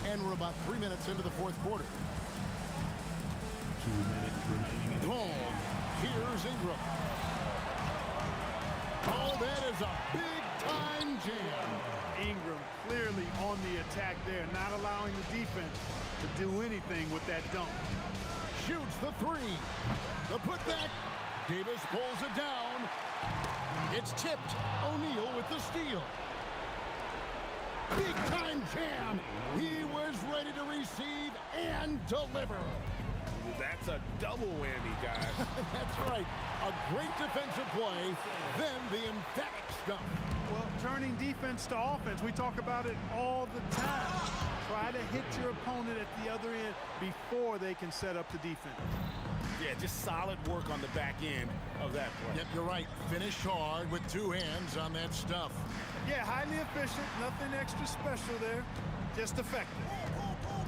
And we're about 3 minutes into the 4th quarter. 2 minutes remaining. Boom. Here's Ingram. Oh, that is a big-time jam. Ingram clearly on the attack there, not allowing the defense to do anything with that dunk. Shoots the three. The putback. Davis pulls it down. It's tipped. O'Neal with the steal. Big-time jam. He was ready to receive and deliver. That's a double whammy, guys. That's right. A great defensive play, then the emphatic stuff. Well, turning defense to offense, we talk about it all the time. Try to hit your opponent at the other end before they can set up the defense. Yeah, just solid work on the back end of that play. Yep, you're right. Finish hard with 2 hands on that stuff. Yeah, highly efficient. Nothing extra special there. Just effective.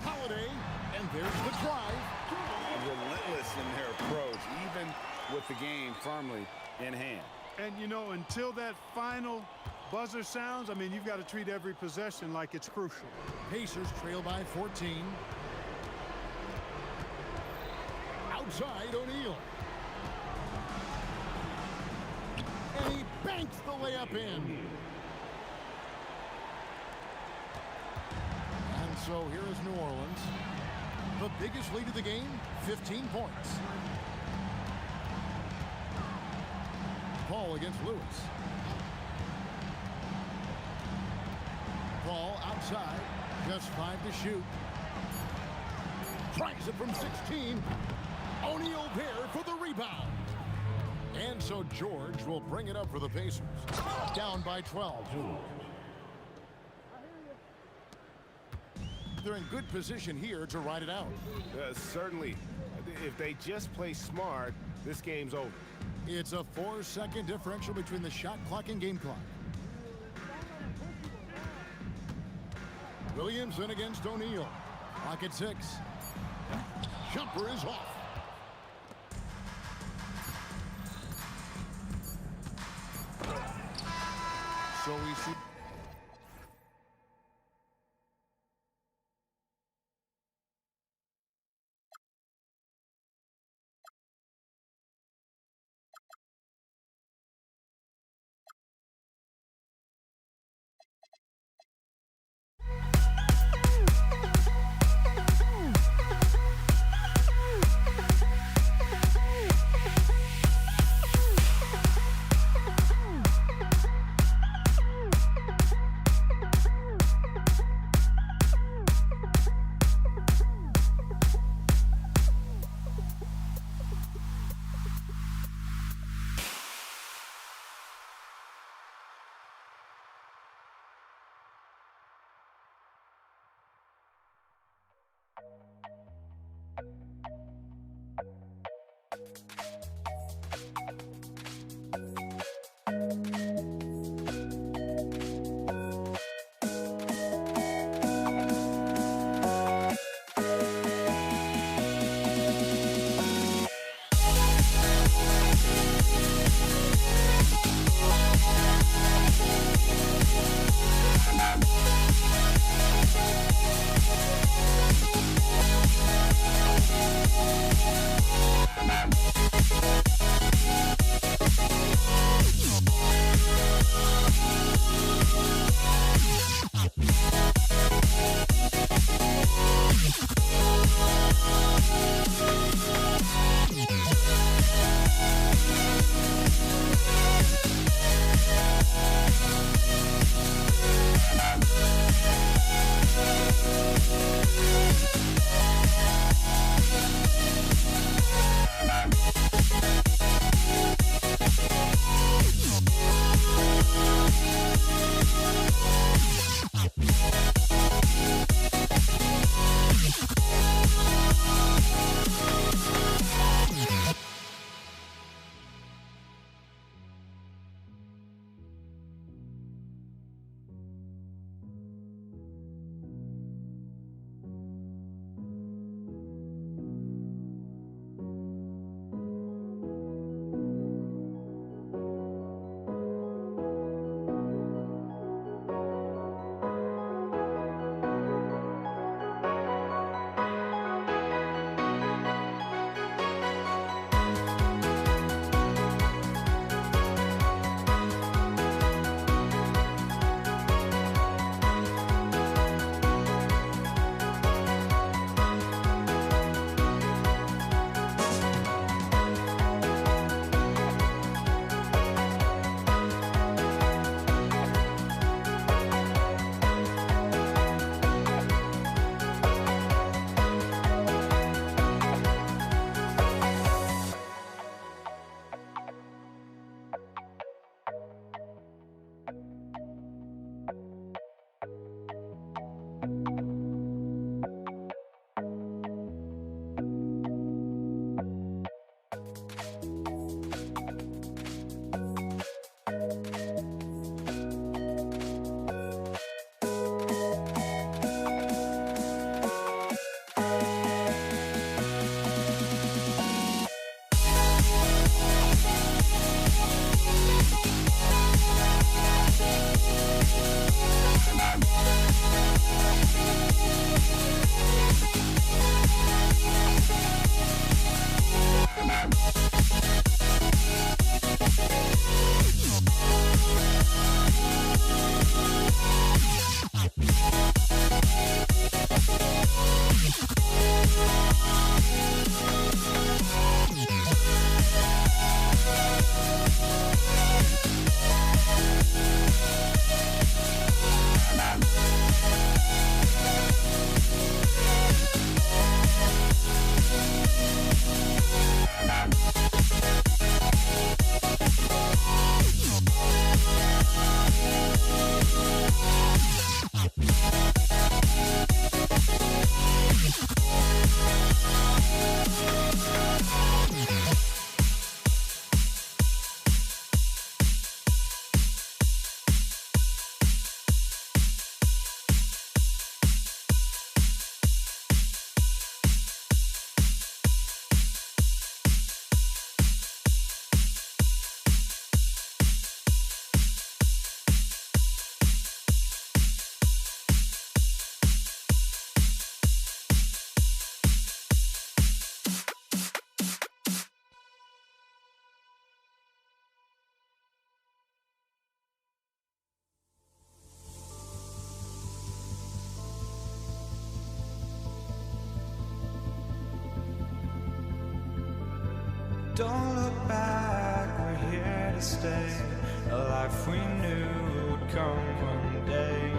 Holiday, and there's the drive. Relentless in their approach, even with the game firmly in hand. And, you know, until that final buzzer sounds, I mean, you've got to treat every possession like it's crucial. Pacers trail by 14. Outside, O'Neal. And he banks the layup in. And so here is New Orleans. The biggest lead of the game, 15 points. Paul against Lewis. Paul outside, just 5 to shoot. Tries it from 16. O'Neal there for the rebound. And so George will bring it up for the Pacers. Down by 12. They're in good position here to ride it out. Certainly. If they just play smart, this game's over. It's a 4-second differential between the shot clock and game clock. Williamson against O'Neal. Clock at 6. Jumper is off. So we see Don't look back, we're here to stay. A life we knew would come one day.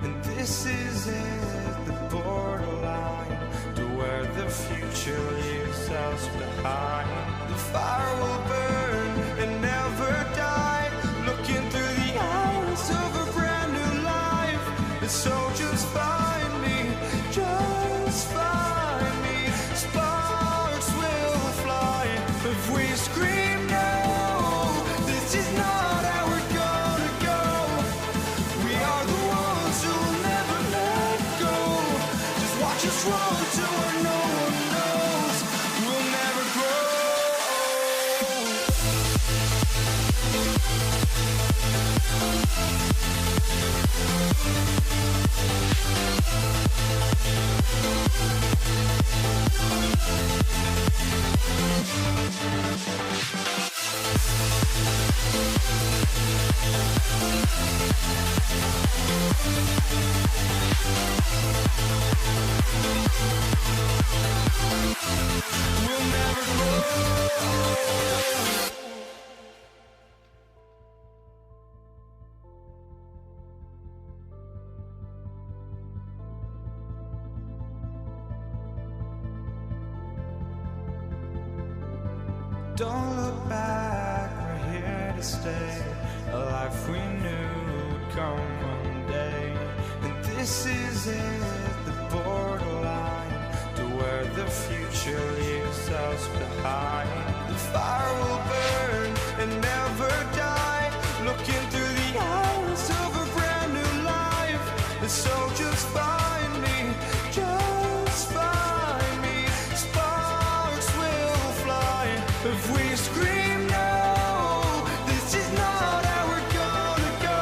And this is it, the borderline to where the future leaves us behind. The fire will burn and never die, looking through the eyes of a brand new life. And so just find me, just find me. Sparks will fly if we scream no. This is not how we're gonna go. We are the ones who will never let go. Just watch us run to where no one knows. We'll never grow. We'll never grow. Don't look back, we're here to stay. A life we knew would come one day. And this is it, the borderline to where the future leaves us behind. The fire will burn and never die, looking through the eyes of a brand new life. And so just find me, just find me. Sparks will fly if we scream no. This is not how we're gonna go.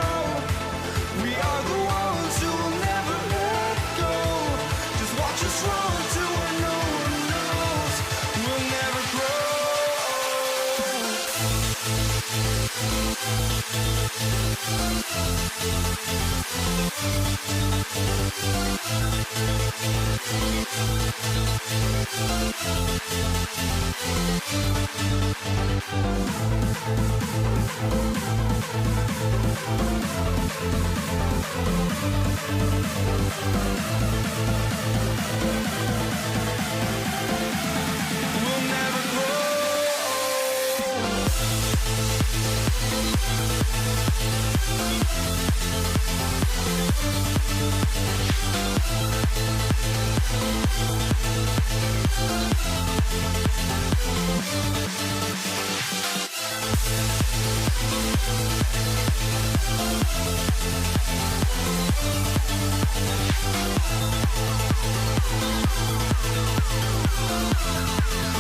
We are the ones who will never let go. Just watch us run to where no one knows. We'll never grow. We'll never grow.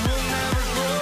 We'll never grow.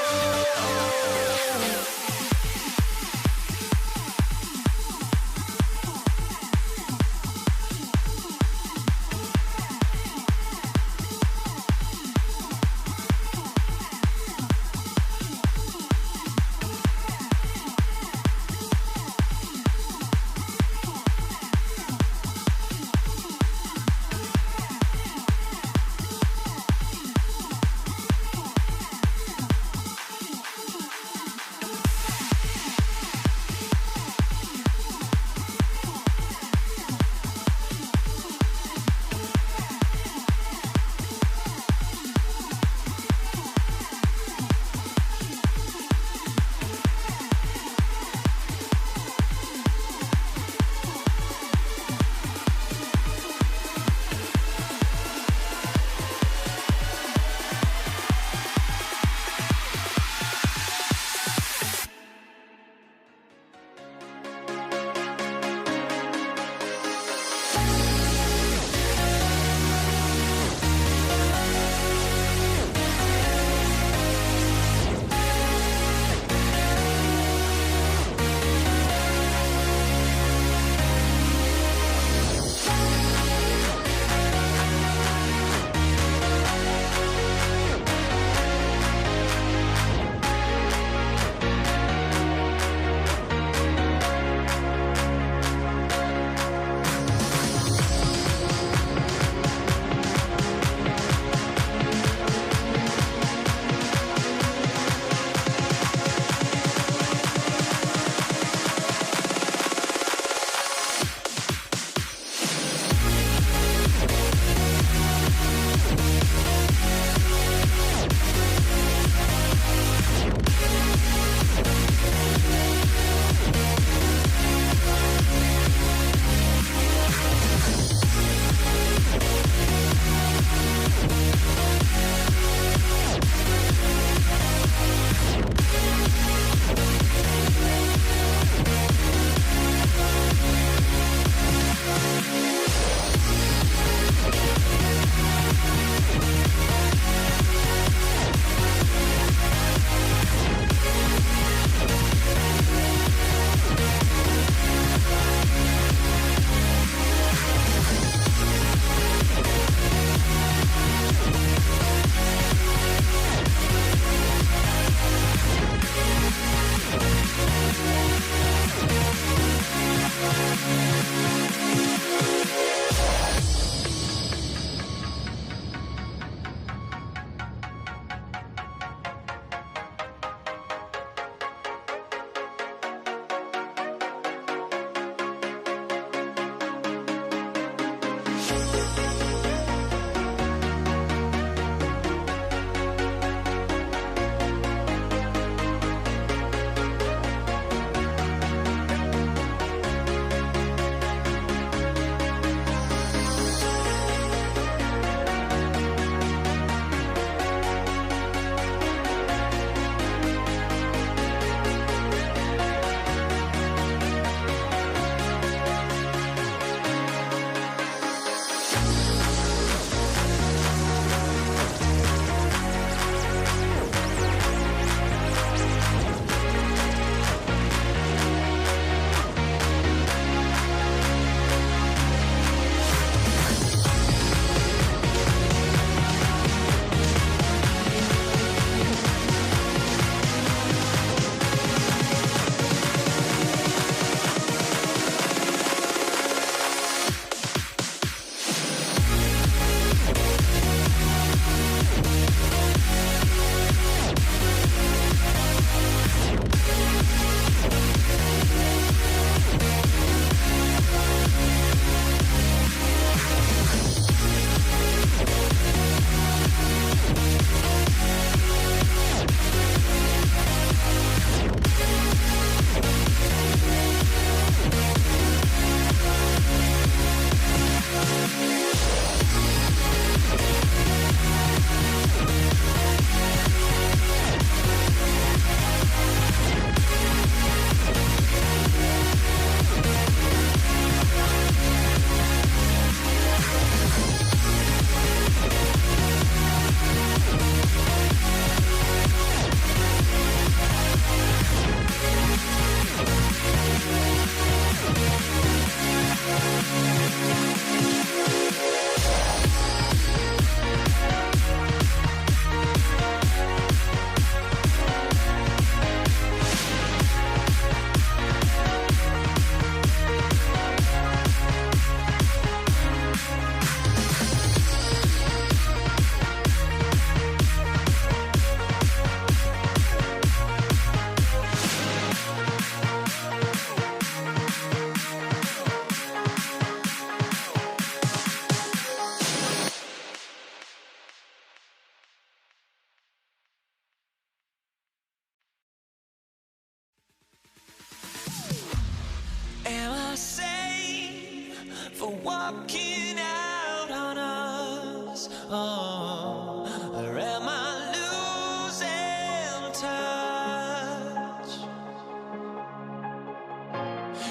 for walking out on us? Oh, or am I losing touch?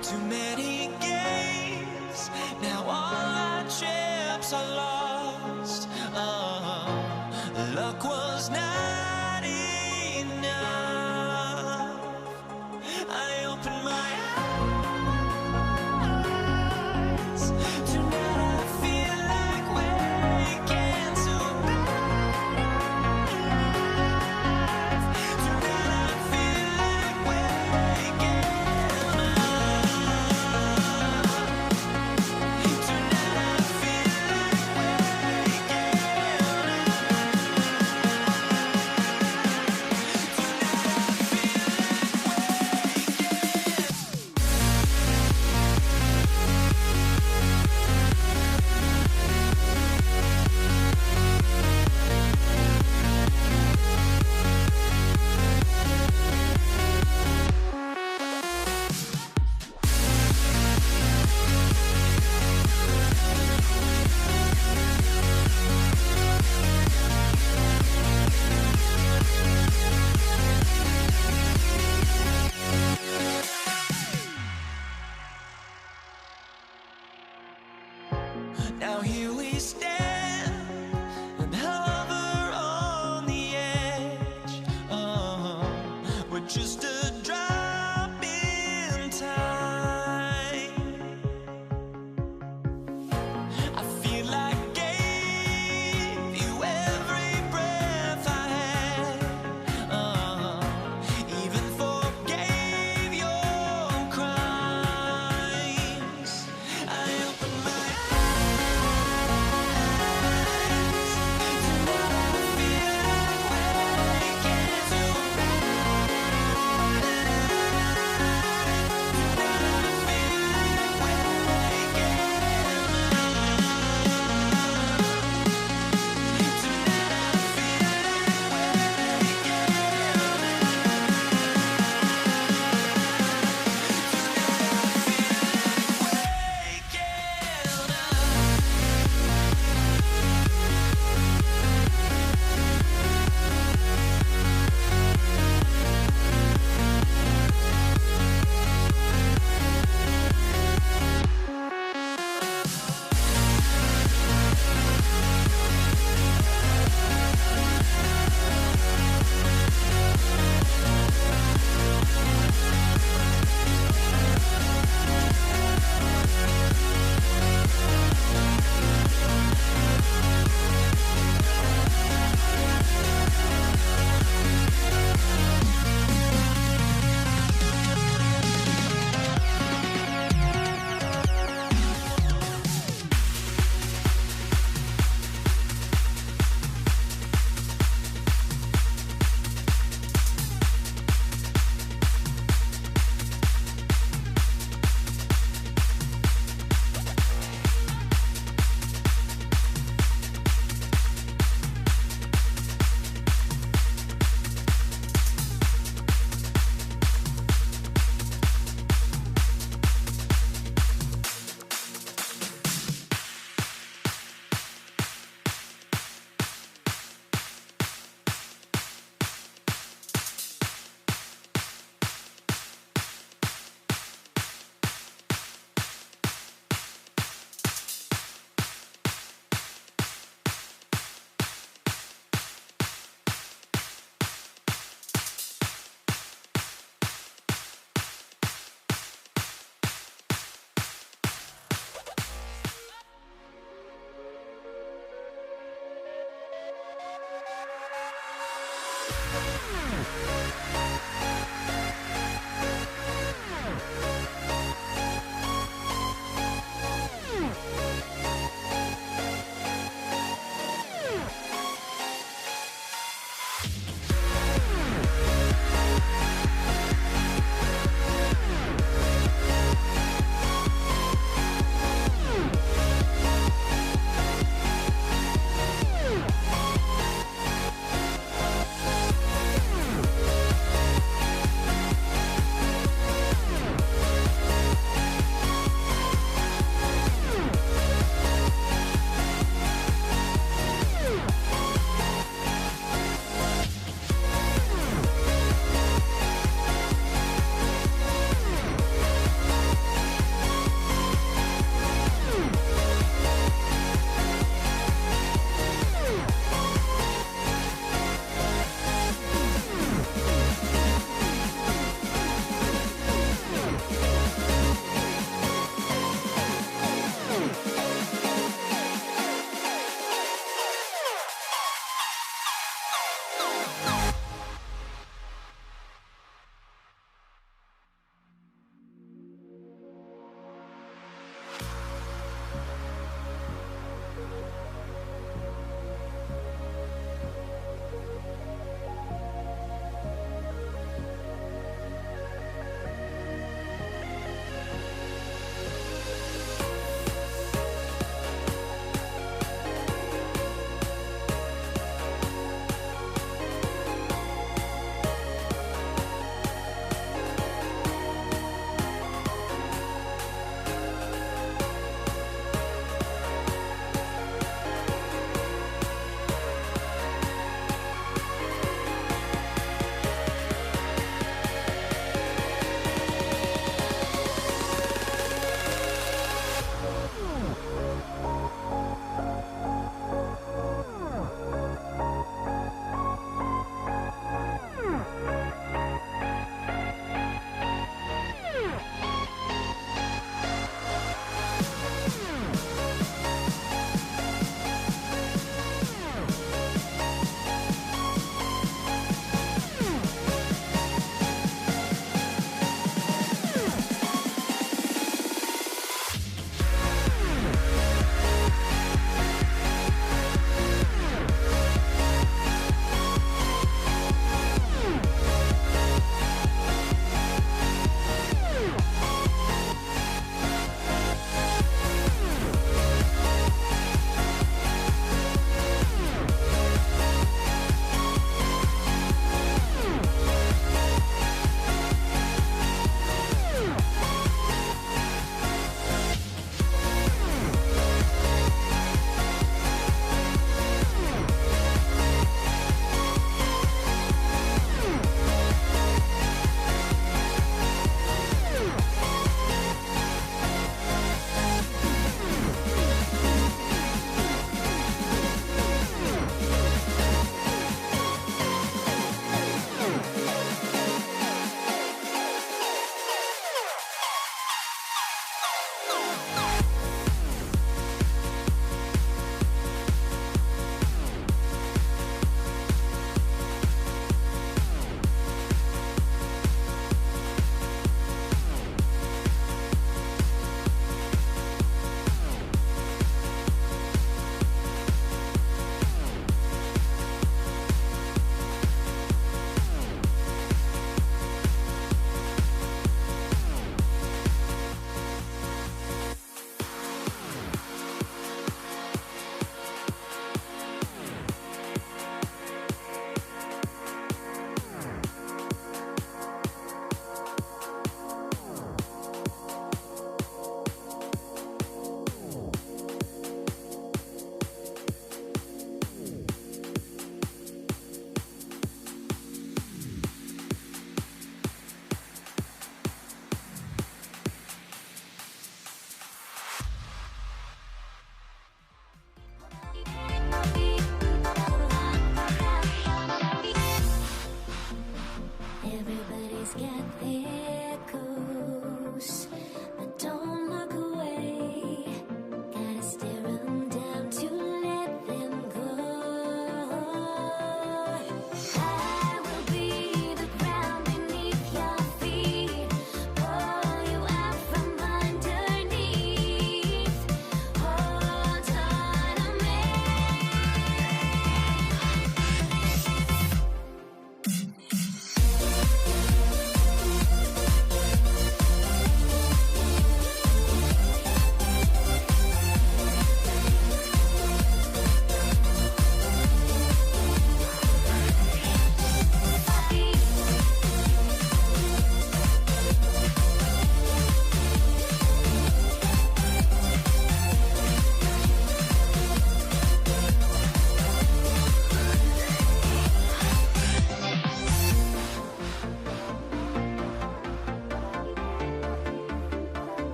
Too many games, now all our chips are lost. Oh, luck was not enough. I opened my eyes. We're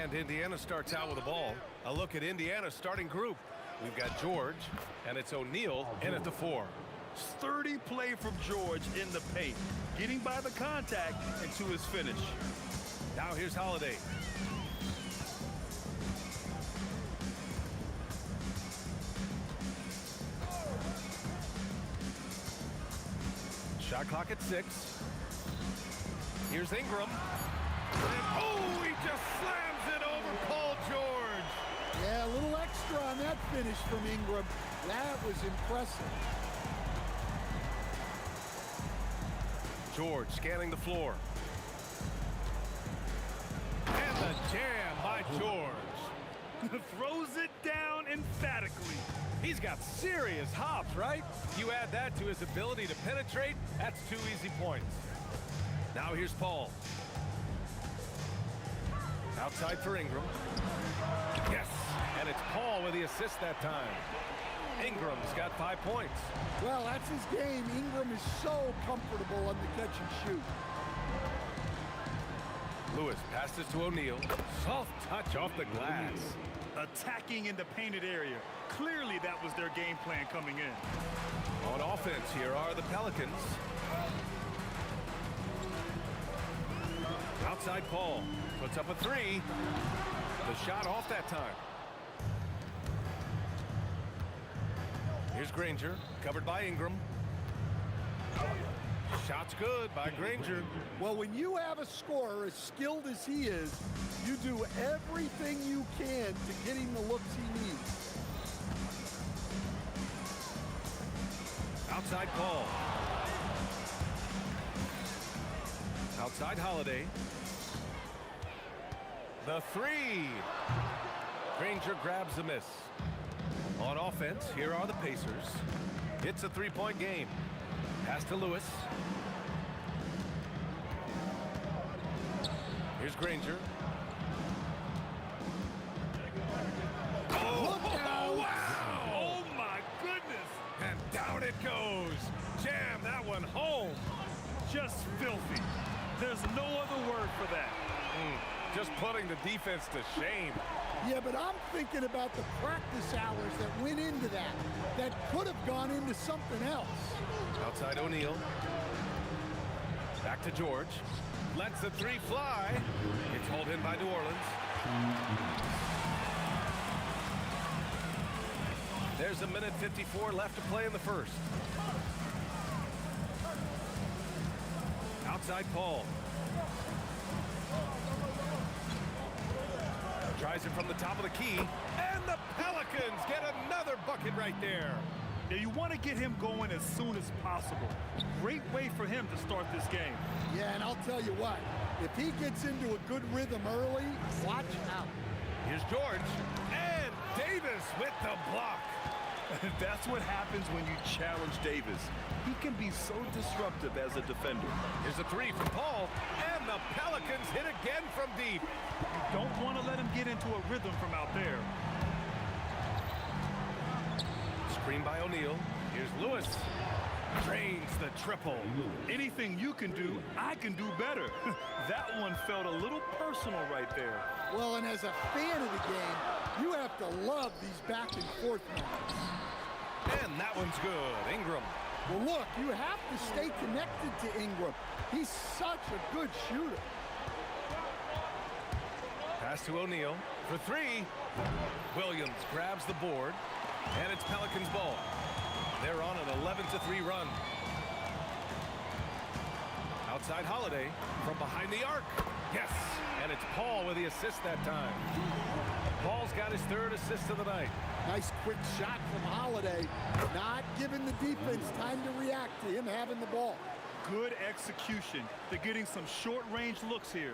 And Indiana starts out with the ball. A look at Indiana's starting group. We've got George, and it's O'Neal in at the 4. Sturdy play from George in the paint, getting by the contact and to his finish. Now here's Holiday. Shot clock at 6. Here's Ingram. And, oh, he just slams it over Paul George. Yeah, a little extra on that finish from Ingram. That was impressive. George scanning the floor. And the jam by George. Throws it down emphatically. He's got serious hops, right? You add that to his ability to penetrate, that's 2 easy points. Now here's Paul. Outside for Ingram. Yes, and it's Paul with the assist that time. Ingram's got 5 points. Well, that's his game. Ingram is so comfortable on the catch and shoot. Lewis passes to O'Neal. Soft touch off the glass. Attacking in the painted area. Clearly that was their game plan coming in. On offense, here are the Pelicans. Outside Paul. Puts up a 3. The shot off that time. Here's Granger, covered by Ingram. Shot's good by Granger. Well, when you have a scorer as skilled as he is, you do everything you can to get him the looks he needs. Outside Paul. Outside Holiday. The 3. Granger grabs the miss. On offense, here are the Pacers. It's a 3-point game. Pass to Lewis. Here's Granger. Oh, wow! Oh, my goodness! And down it goes. Jam that one home. Just filthy. There's no other word for that. Just putting the defense to shame. Yeah, but I'm thinking about the practice hours that went into that. That could have gone into something else. Outside O'Neal. Back to George. Lets the 3 fly. It's hauled in by New Orleans. There's a minute 54 left to play in the first. Outside Paul. Tries it from the top of the key. And the Pelicans get another bucket right there. Yeah, you want to get him going as soon as possible. Great way for him to start this game. Yeah, and I'll tell you what, if he gets into a good rhythm early, watch out. Here's George. And Davis with the block. That's what happens when you challenge Davis. He can be so disruptive as a defender. Here's a 3 from Paul. And the Pelicans hit again from deep. You don't want to let him get into a rhythm from out there. Screen by O'Neal. Here's Lewis. Drains the triple. Anything you can do, I can do better. That one felt a little personal right there. Well, and as a fan of the game, you have to love these back and forth moments. And that one's good. Ingram. Well, look, you have to stay connected to Ingram. He's such a good shooter. Pass to O'Neal for 3. Williams grabs the board, and it's Pelicans ball. They're on an 11-3 run. Outside Holiday from behind the arc. Yes, and it's Paul with the assist that time. Paul's got his 3rd assist of the night. Nice quick shot from Holiday. Not giving the defense time to react to him having the ball. Good execution. They're getting some short-range looks here.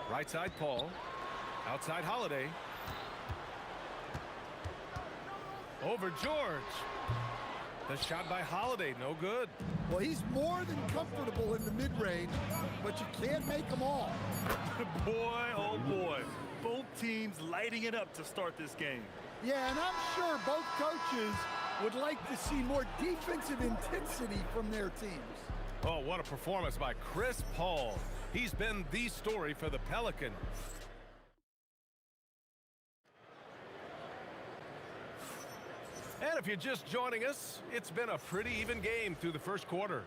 Right side Paul. Outside Holiday. Over George. The shot by Holiday, no good. Well, he's more than comfortable in the mid-range, but you can't make them all. Boy, oh boy. Both teams lighting it up to start this game. Yeah, and I'm sure both coaches would like to see more defensive intensity from their teams. Oh, what a performance by Chris Paul. He's been the story for the Pelicans. And if you're just joining us, it's been a pretty even game through the first quarter.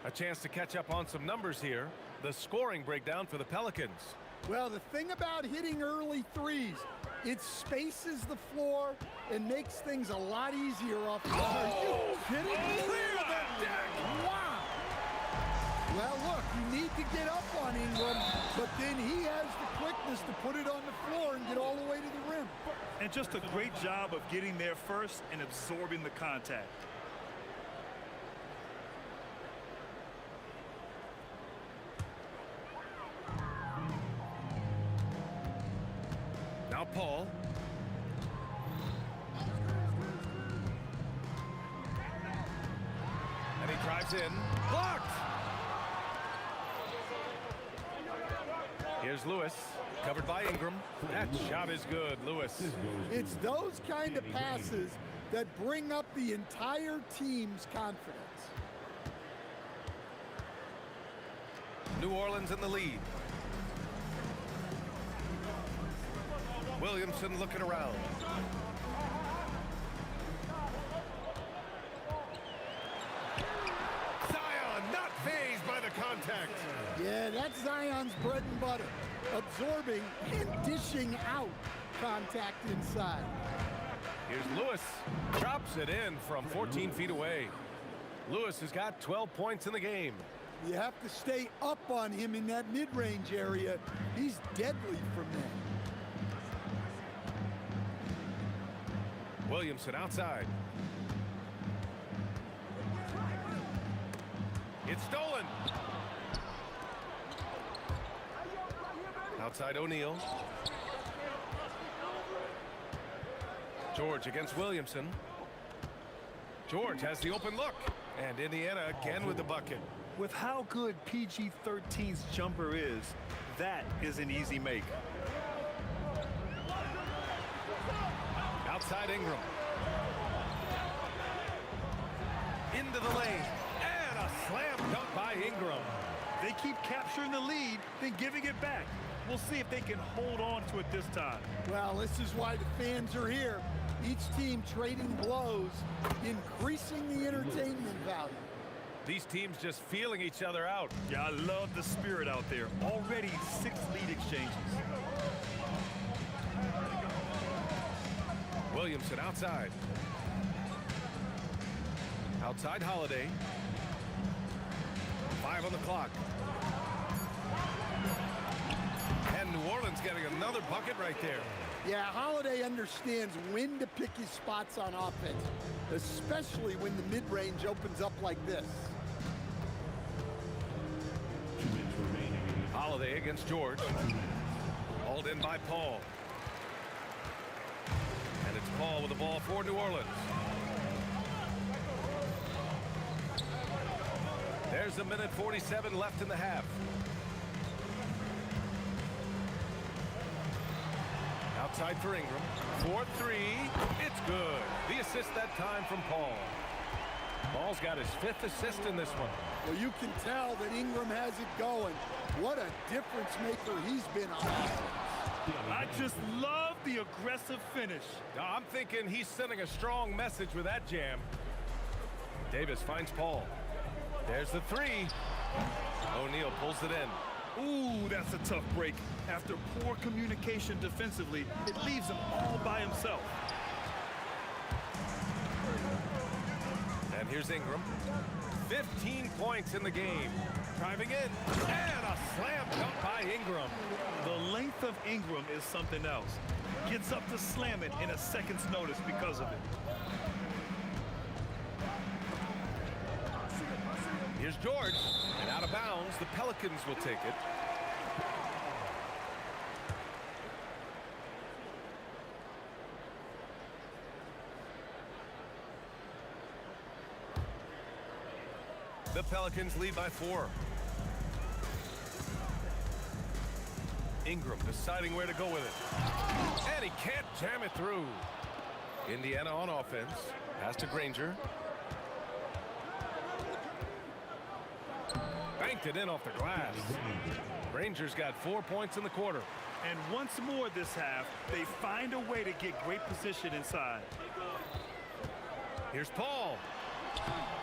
A chance to catch up on some numbers here. The scoring breakdown for the Pelicans. Well, the thing about hitting early threes, it spaces the floor and makes things a lot easier off the Are you kidding me? Clear that deck! Wow! Well, look, you need to get up on Ingram, but then he has the quickness to put it on the floor and get all the way to the rim. And just a great job of getting there first and absorbing the contact. Now Paul. And he drives in. Blocked! Here's Lewis, covered by Ingram. That shot is good, Lewis. It's those kind of passes that bring up the entire team's confidence. New Orleans in the lead. Williamson looking around. Zion not fazed by the contact. Yeah, that's Zion's bread and butter. Absorbing and dishing out contact inside. Here's Lewis. Drops it in from 14 feet away. Lewis has got 12 points in the game. You have to stay up on him in that mid-range area. He's deadly from there. Williamson outside. It's stolen. Outside O'Neal. George against Williamson. George has the open look. And Indiana again with the bucket. With how good PG-13's jumper is, that is an easy make. Outside Ingram. Into the lane. And a slam dunk by Ingram. They keep capturing the lead, then giving it back. We'll see if they can hold on to it this time. Well, this is why the fans are here. Each team trading blows, increasing the entertainment value. These teams just feeling each other out. Yeah, I love the spirit out there. Already 6 lead exchanges. Williamson outside. Outside Holiday. 5 on the clock. And New Orleans getting another bucket right there. Yeah, Holiday understands when to pick his spots on offense, especially when the mid-range opens up like this. Holiday against George. Hauled in by Paul. And it's Paul with the ball for New Orleans. There's 1:47 left in the half. Outside for Ingram. 4-3. It's good. The assist that time from Paul. Paul's got his 5th assist in this one. Well, you can tell that Ingram has it going. What a difference maker he's been on offense. I just love the aggressive finish. I'm thinking he's sending a strong message with that jam. Davis finds Paul. There's the 3. O'Neal pulls it in. Ooh, that's a tough break. After poor communication defensively, it leaves him all by himself. And here's Ingram. 15 points in the game. Driving in. And a slam dunk by Ingram. The length of Ingram is something else. Gets up to slam it in a second's notice because of it. Here's George. And out of bounds, the Pelicans will take it. The Pelicans lead by 4. Ingram deciding where to go with it. And he can't jam it through. Indiana on offense. Pass to Granger. banked it in off the glass. Rangers got 4 points in the quarter. And once more this half, they find a way to get great position inside. Here's Paul.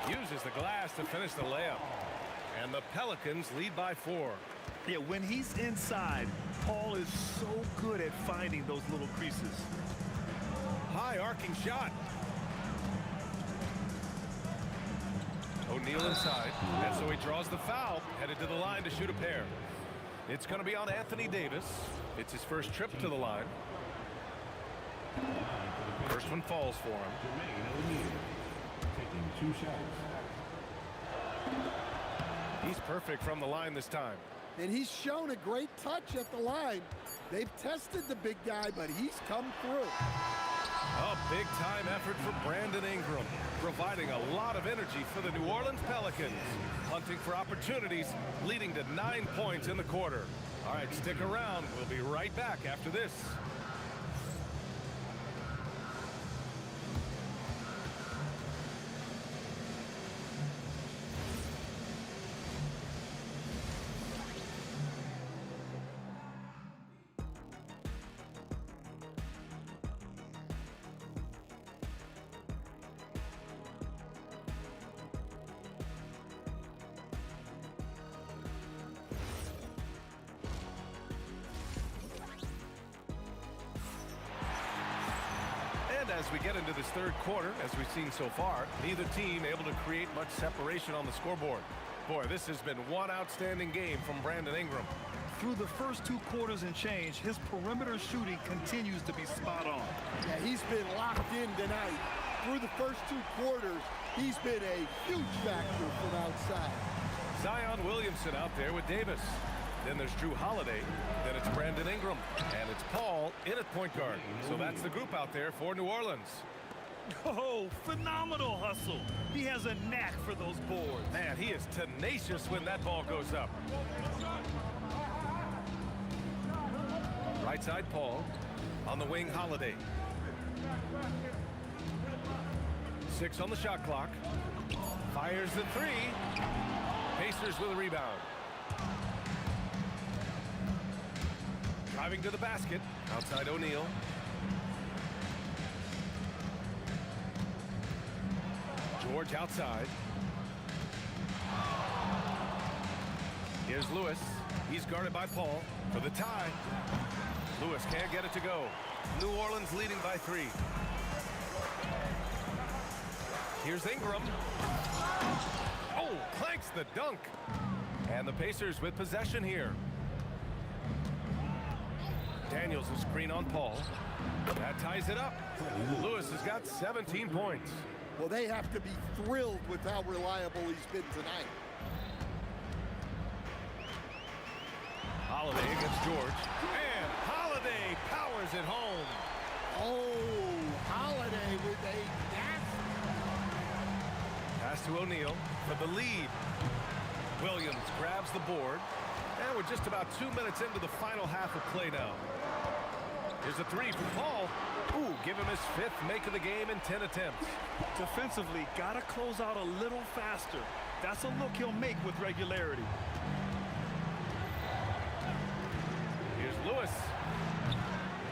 Uses the glass to finish the layup. And the Pelicans lead by 4. Yeah, when he's inside, Paul is so good at finding those little creases. High arcing shot. O'Neal inside, and so he draws the foul, headed to the line to shoot a pair. It's going to be on Anthony Davis. It's his first trip to the line. First one falls for him. Taking 2 shots. He's perfect from the line this time. And he's shown a great touch at the line. They've tested the big guy, but he's come through. A big-time effort for Brandon Ingram, providing a lot of energy for the New Orleans Pelicans, hunting for opportunities, leading to 9 points in the quarter. All right, stick around. We'll be right back after this. As we get into this third quarter, as we've seen so far, neither team able to create much separation on the scoreboard. Boy, this has been one outstanding game from Brandon Ingram. Through the first 2 quarters and change, his perimeter shooting continues to be spot on. Yeah, he's been locked in tonight. Through the first 2 quarters, he's been a huge factor from outside. Zion Williamson out there with Davis. Then there's Drew Holiday. Then it's Brandon Ingram. And it's Paul in at point guard. So that's the group out there for New Orleans. Oh, phenomenal hustle. He has a knack for those boards. Man, he is tenacious when that ball goes up. Right side, Paul. On the wing, Holiday. 6 on the shot clock. Fires the 3. Pacers with a rebound. Driving to the basket. Outside O'Neal. George outside. Here's Lewis. He's guarded by Paul for the tie. Lewis can't get it to go. New Orleans leading by 3. Here's Ingram. Oh, clanks the dunk. And the Pacers with possession here. Daniels will screen on Paul. That ties it up. Lewis has got 17 points. Well, they have to be thrilled with how reliable he's been tonight. Holiday against George. And Holiday powers it home. Oh, Holiday with a pass to O'Neal for the lead. Williams grabs the board. And we're just about 2 minutes into the final half of play now. Here's a 3 from Paul. Ooh, give him his 5th make of the game in 10 attempts. Defensively, got to close out a little faster. That's a look he'll make with regularity. Here's Lewis.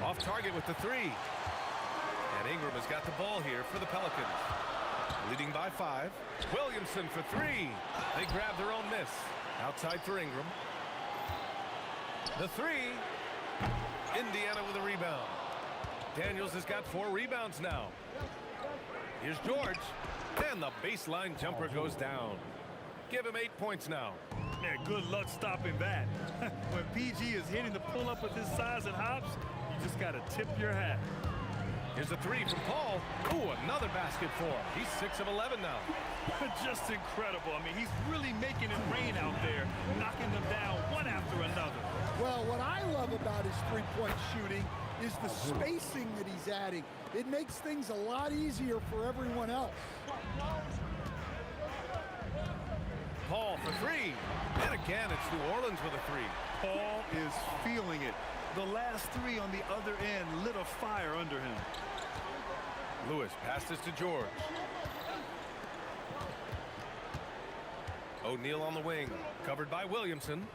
Off target with the 3. And Ingram has got the ball here for the Pelicans. Leading by 5. Williamson for 3. They grab their own miss. Outside for Ingram. The 3. Indiana with a rebound. Daniels has got 4 rebounds now. Here's George. And the baseline jumper goes down. Give him 8 points now. Yeah, good luck stopping that. When PG is hitting the pull-up with his size and hops, you just got to tip your hat. Here's a 3 from Paul. Ooh, another basket for him. He's 6 of 11 now. Just incredible. I mean, he's really making it rain out there, knocking them down one after another. Well, what I love about his three-point shooting is the spacing that he's adding. It makes things a lot easier for everyone else. Paul for 3. And again, it's New Orleans with a 3. Paul is feeling it. The last 3 on the other end lit a fire under him. Lewis passes to George. O'Neal on the wing, covered by Williamson.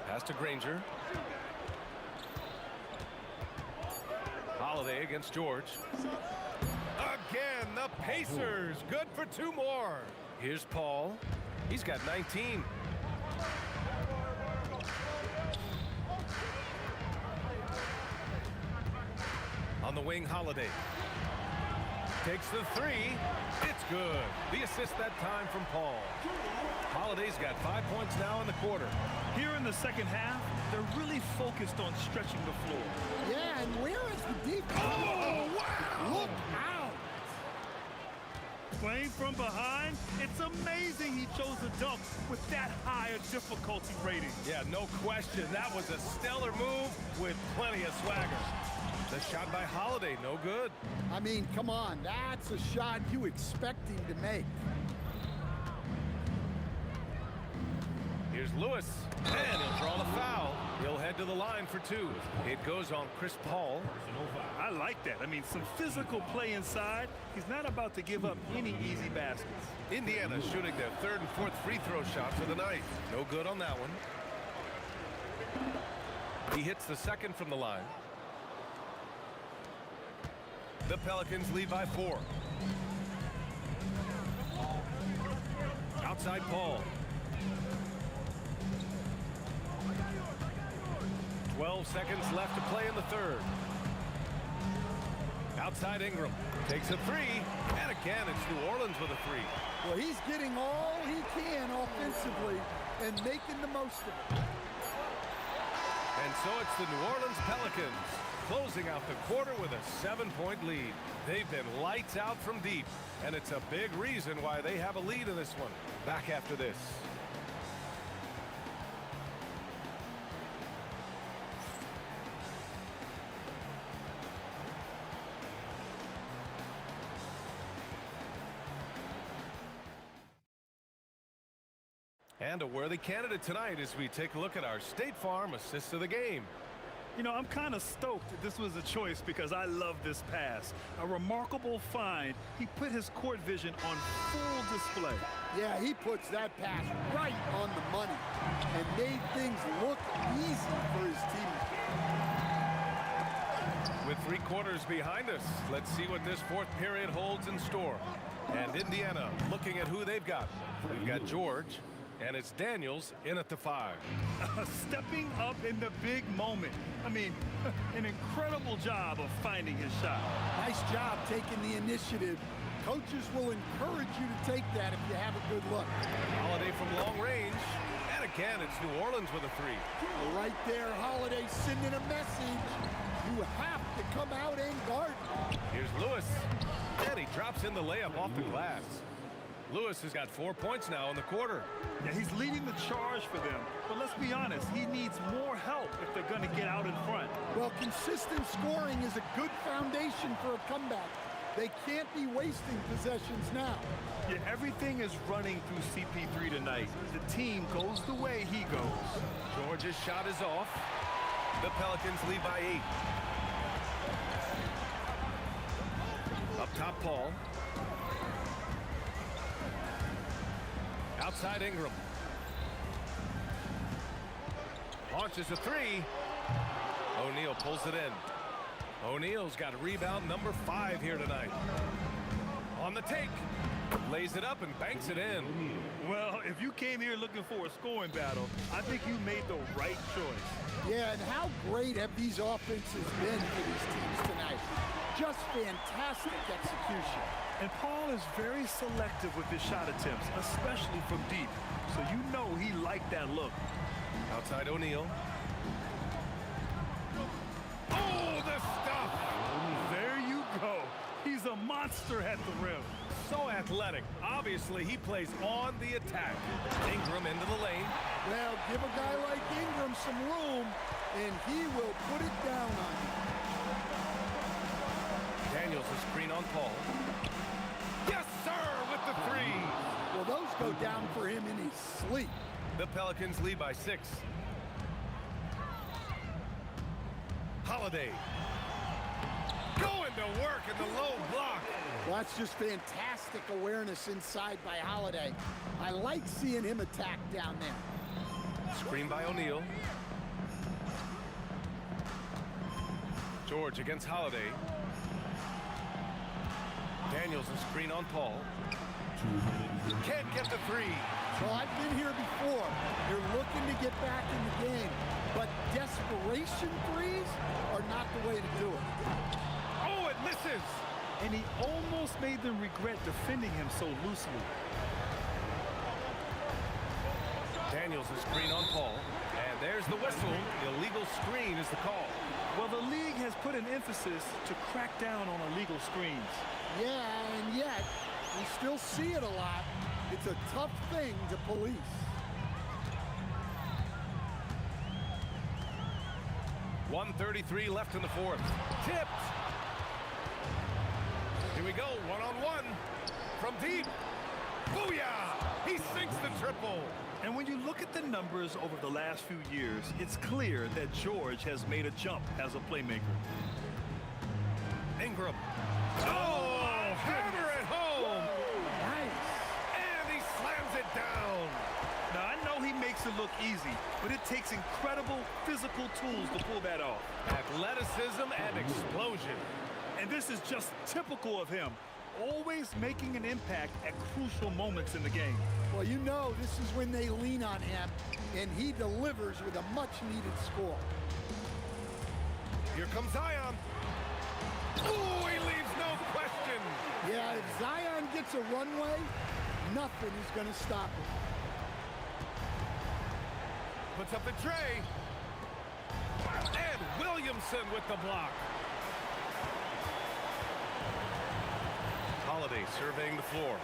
Pass to Granger. Holiday against George. Again, the Pacers. Good for 2 more. Here's Paul. He's got 19. On the wing, Holiday. Takes the 3. It's good. The assist that time from Paul. Holiday's got 5 points now in the quarter. Here in the second half, they're really focused on stretching the floor. Yeah, and where is the defense? Oh, wow! Look out! Playing from behind, it's amazing he chose a dunk with that higher difficulty rating. Yeah, no question. That was a stellar move with plenty of swagger. The shot by Holiday, no good. I mean, come on. That's a shot you expect him to make. Here's Lewis, and he'll draw the foul. He'll head to the line for 2. It goes on Chris Paul. I like that. I mean, some physical play inside. He's not about to give up any easy baskets. Indiana shooting their 3rd and 4th free throw shots of the night. No good on that one. He hits the 2nd from the line. The Pelicans lead by 4. Outside Paul. 12 seconds left to play in the 3rd. Outside Ingram. Takes a 3. And again, it's New Orleans with a 3. Well, he's getting all he can offensively and making the most of it. And so it's the New Orleans Pelicans closing out the quarter with a 7-point lead. They've been lights out from deep, and it's a big reason why they have a lead in this one. Back after this. And a worthy candidate tonight as we take a look at our State Farm assist of the game. You know, I'm kind of stoked that this was a choice because I love this pass. A remarkable find. He put his court vision on full display. Yeah, he puts that pass right on the money and made things look easy for his team. With 3 quarters behind us, let's see what this 4th period holds in store. And Indiana looking at who they've got. We've got George, and it's Daniels in at the 5. Stepping up in the big moment. I mean, an incredible job of finding his shot. Nice job taking the initiative. Coaches will encourage you to take that if you have a good look. Holiday from long range. And again, it's New Orleans with a 3. Right there, Holiday sending a message. You have to come out and guard. Here's Lewis. And he drops in the layup off the glass. Lewis has got 4 points now in the quarter. Yeah, he's leading the charge for them. But let's be honest, he needs more help if they're going to get out in front. Well, consistent scoring is a good foundation for a comeback. They can't be wasting possessions now. Yeah, everything is running through CP3 tonight. The team goes the way he goes. George's shot is off. The Pelicans lead by 8. Up top, Paul. Outside Ingram. Launches a 3. O'Neal pulls it in. O'Neal's got rebound number 5 here tonight. On the take. Lays it up and banks it in. Well, if you came here looking for a scoring battle, I think you made the right choice. Yeah, and how great have these offenses been for these teams tonight? Just fantastic execution. And Paul is very selective with his shot attempts, especially from deep. So you know he liked that look. Outside O'Neal. Oh, the stuff! There you go. He's a monster at the rim. So athletic. Obviously, he plays on the attack. Ingram into the lane. Well, give a guy like Ingram some room, and he will put it down on you. Daniels a screen on Paul. Yes, sir, with the 3. Well, those go down for him in his sleep. The Pelicans lead by 6. Holiday. Going to work in the low block. Well, that's just fantastic awareness inside by Holiday. I like seeing him attack down there. Screen by O'Neal. George against Holiday. Daniels a screen on Paul. Can't get the three. So I've been here before. You're looking to get back in the game, but desperation threes are not the way to do it. Oh, it misses. And he almost made them regret defending him so loosely. Daniels a screen on Paul. And there's the whistle. Illegal screen is the call. Well, the league has put an emphasis to crack down on illegal screens. Yeah, and yet, we still see it a lot. It's a tough thing to police. .133 left in the fourth. Tipped. Here we go, one-on-one. From deep. Booyah! He sinks the triple. And when you look at the numbers over the last few years, it's clear that George has made a jump as a playmaker. Ingram. Oh, hammer it home. Nice. And he slams it down. Now, I know he makes it look easy, but it takes incredible physical tools to pull that off. Athleticism and explosion. And this is just typical of him, always making an impact at crucial moments in the game. Well, you know this is when they lean on him, and he delivers with a much-needed score. Here comes Zion. Oh, he leaves no question. Yeah, if Zion gets a runway, nothing is going to stop him. Puts up the tray. And Williamson with the block. Holiday surveying the floor.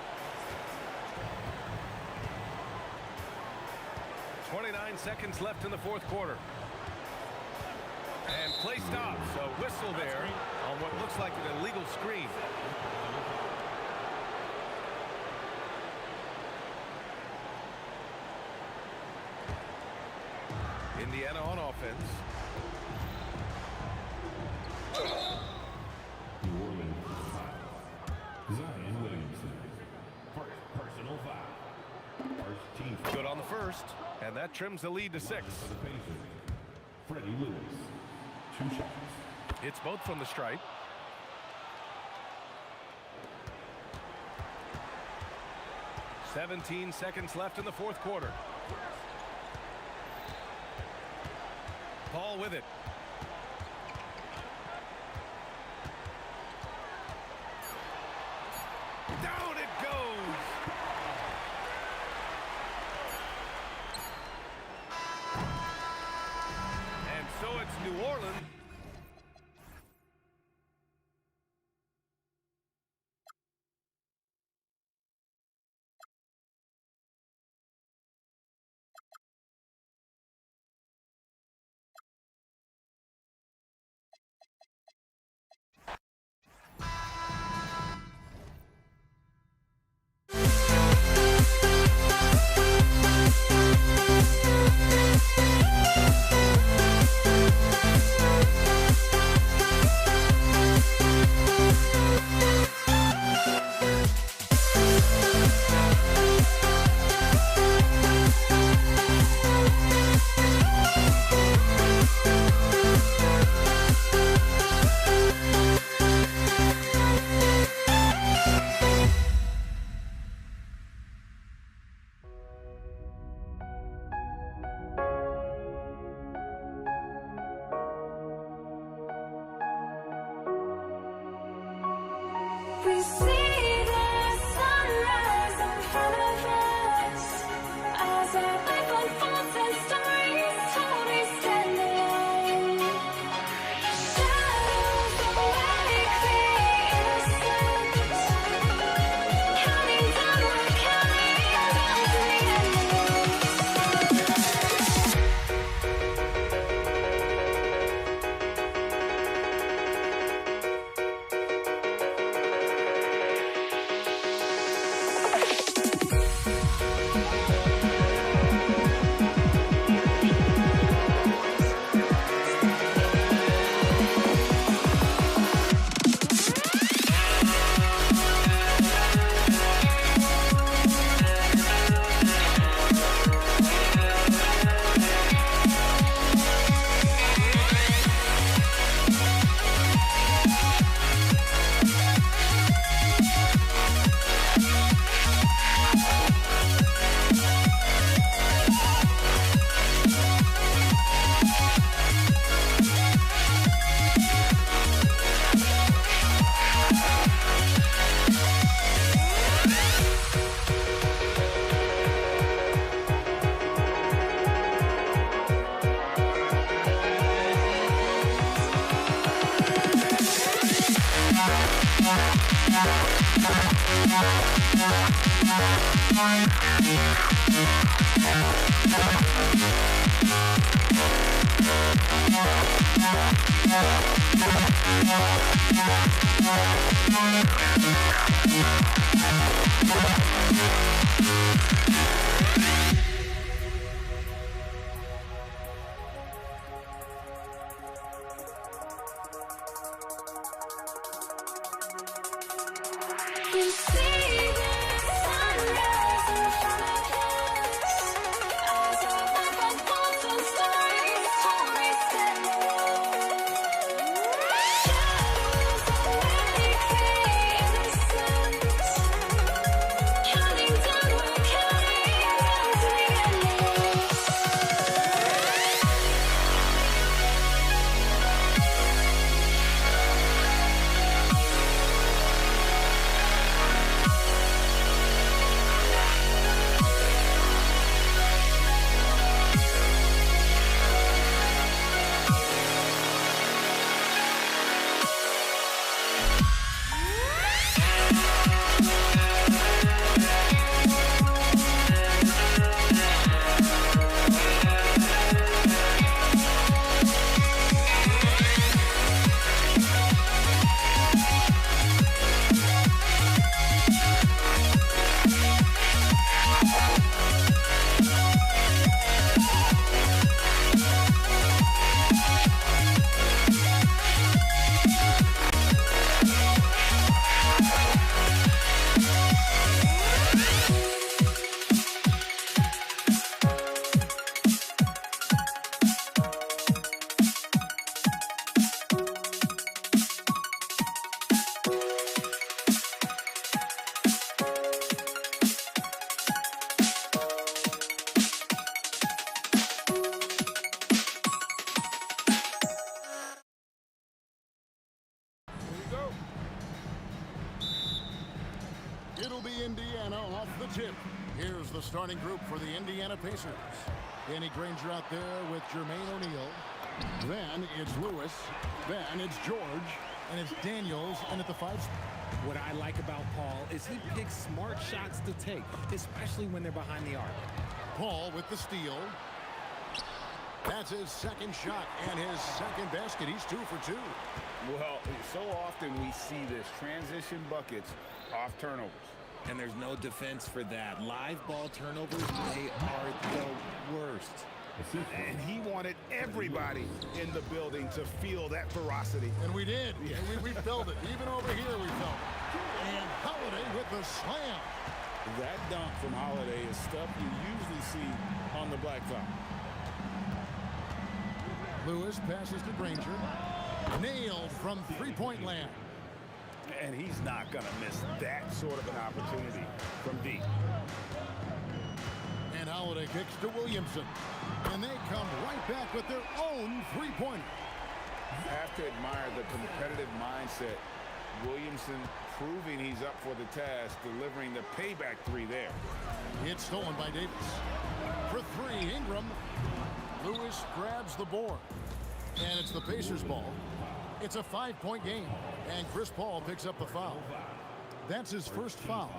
29 seconds left in the fourth quarter. And play stops. A whistle there on what looks like an illegal screen. Indiana on offense. New Orleans foul. Zion Williamson. First personal foul. First team foul. Good on the first, and that trims the lead to 6. For the Pacers, Freddie Lewis. 2 shots. It's both from the stripe. "17 seconds left in the fourth quarter. Paul with it. Down it goes. And so it's New Orleans It'll be Indiana off the tip. Here's the starting group for the Indiana Pacers. Danny Granger out there with Jermaine O'Neal. Then it's Lewis. Then it's George. And it's Daniels in at the 5 spot. What I like about Paul is he picks smart shots to take, especially when they're behind the arc. Paul with the steal. That's his second shot and his second basket. He's 2 for 2. Well, so often we see this transition buckets off turnovers. And there's no defense for that. Live ball turnovers, they are the worst. And he wanted everybody in the building to feel that ferocity. And we did. Yeah. And we felt it. Even over here we felt it. And Holiday with the slam. That dunk from Holiday is stuff you usually see on the black cloud. Lewis passes to Granger. Nailed from three-point land. And he's not going to miss that sort of an opportunity from deep. And Holiday kicks to Williamson. And they come right back with their own three-pointer. I have to admire the competitive mindset. Williamson proving he's up for the task, delivering the payback three there. It's stolen by Davis. For 3, Ingram. Lewis grabs the board. And it's the Pacers' ball. It's a 5-point game. And Chris Paul picks up the foul. That's his first foul.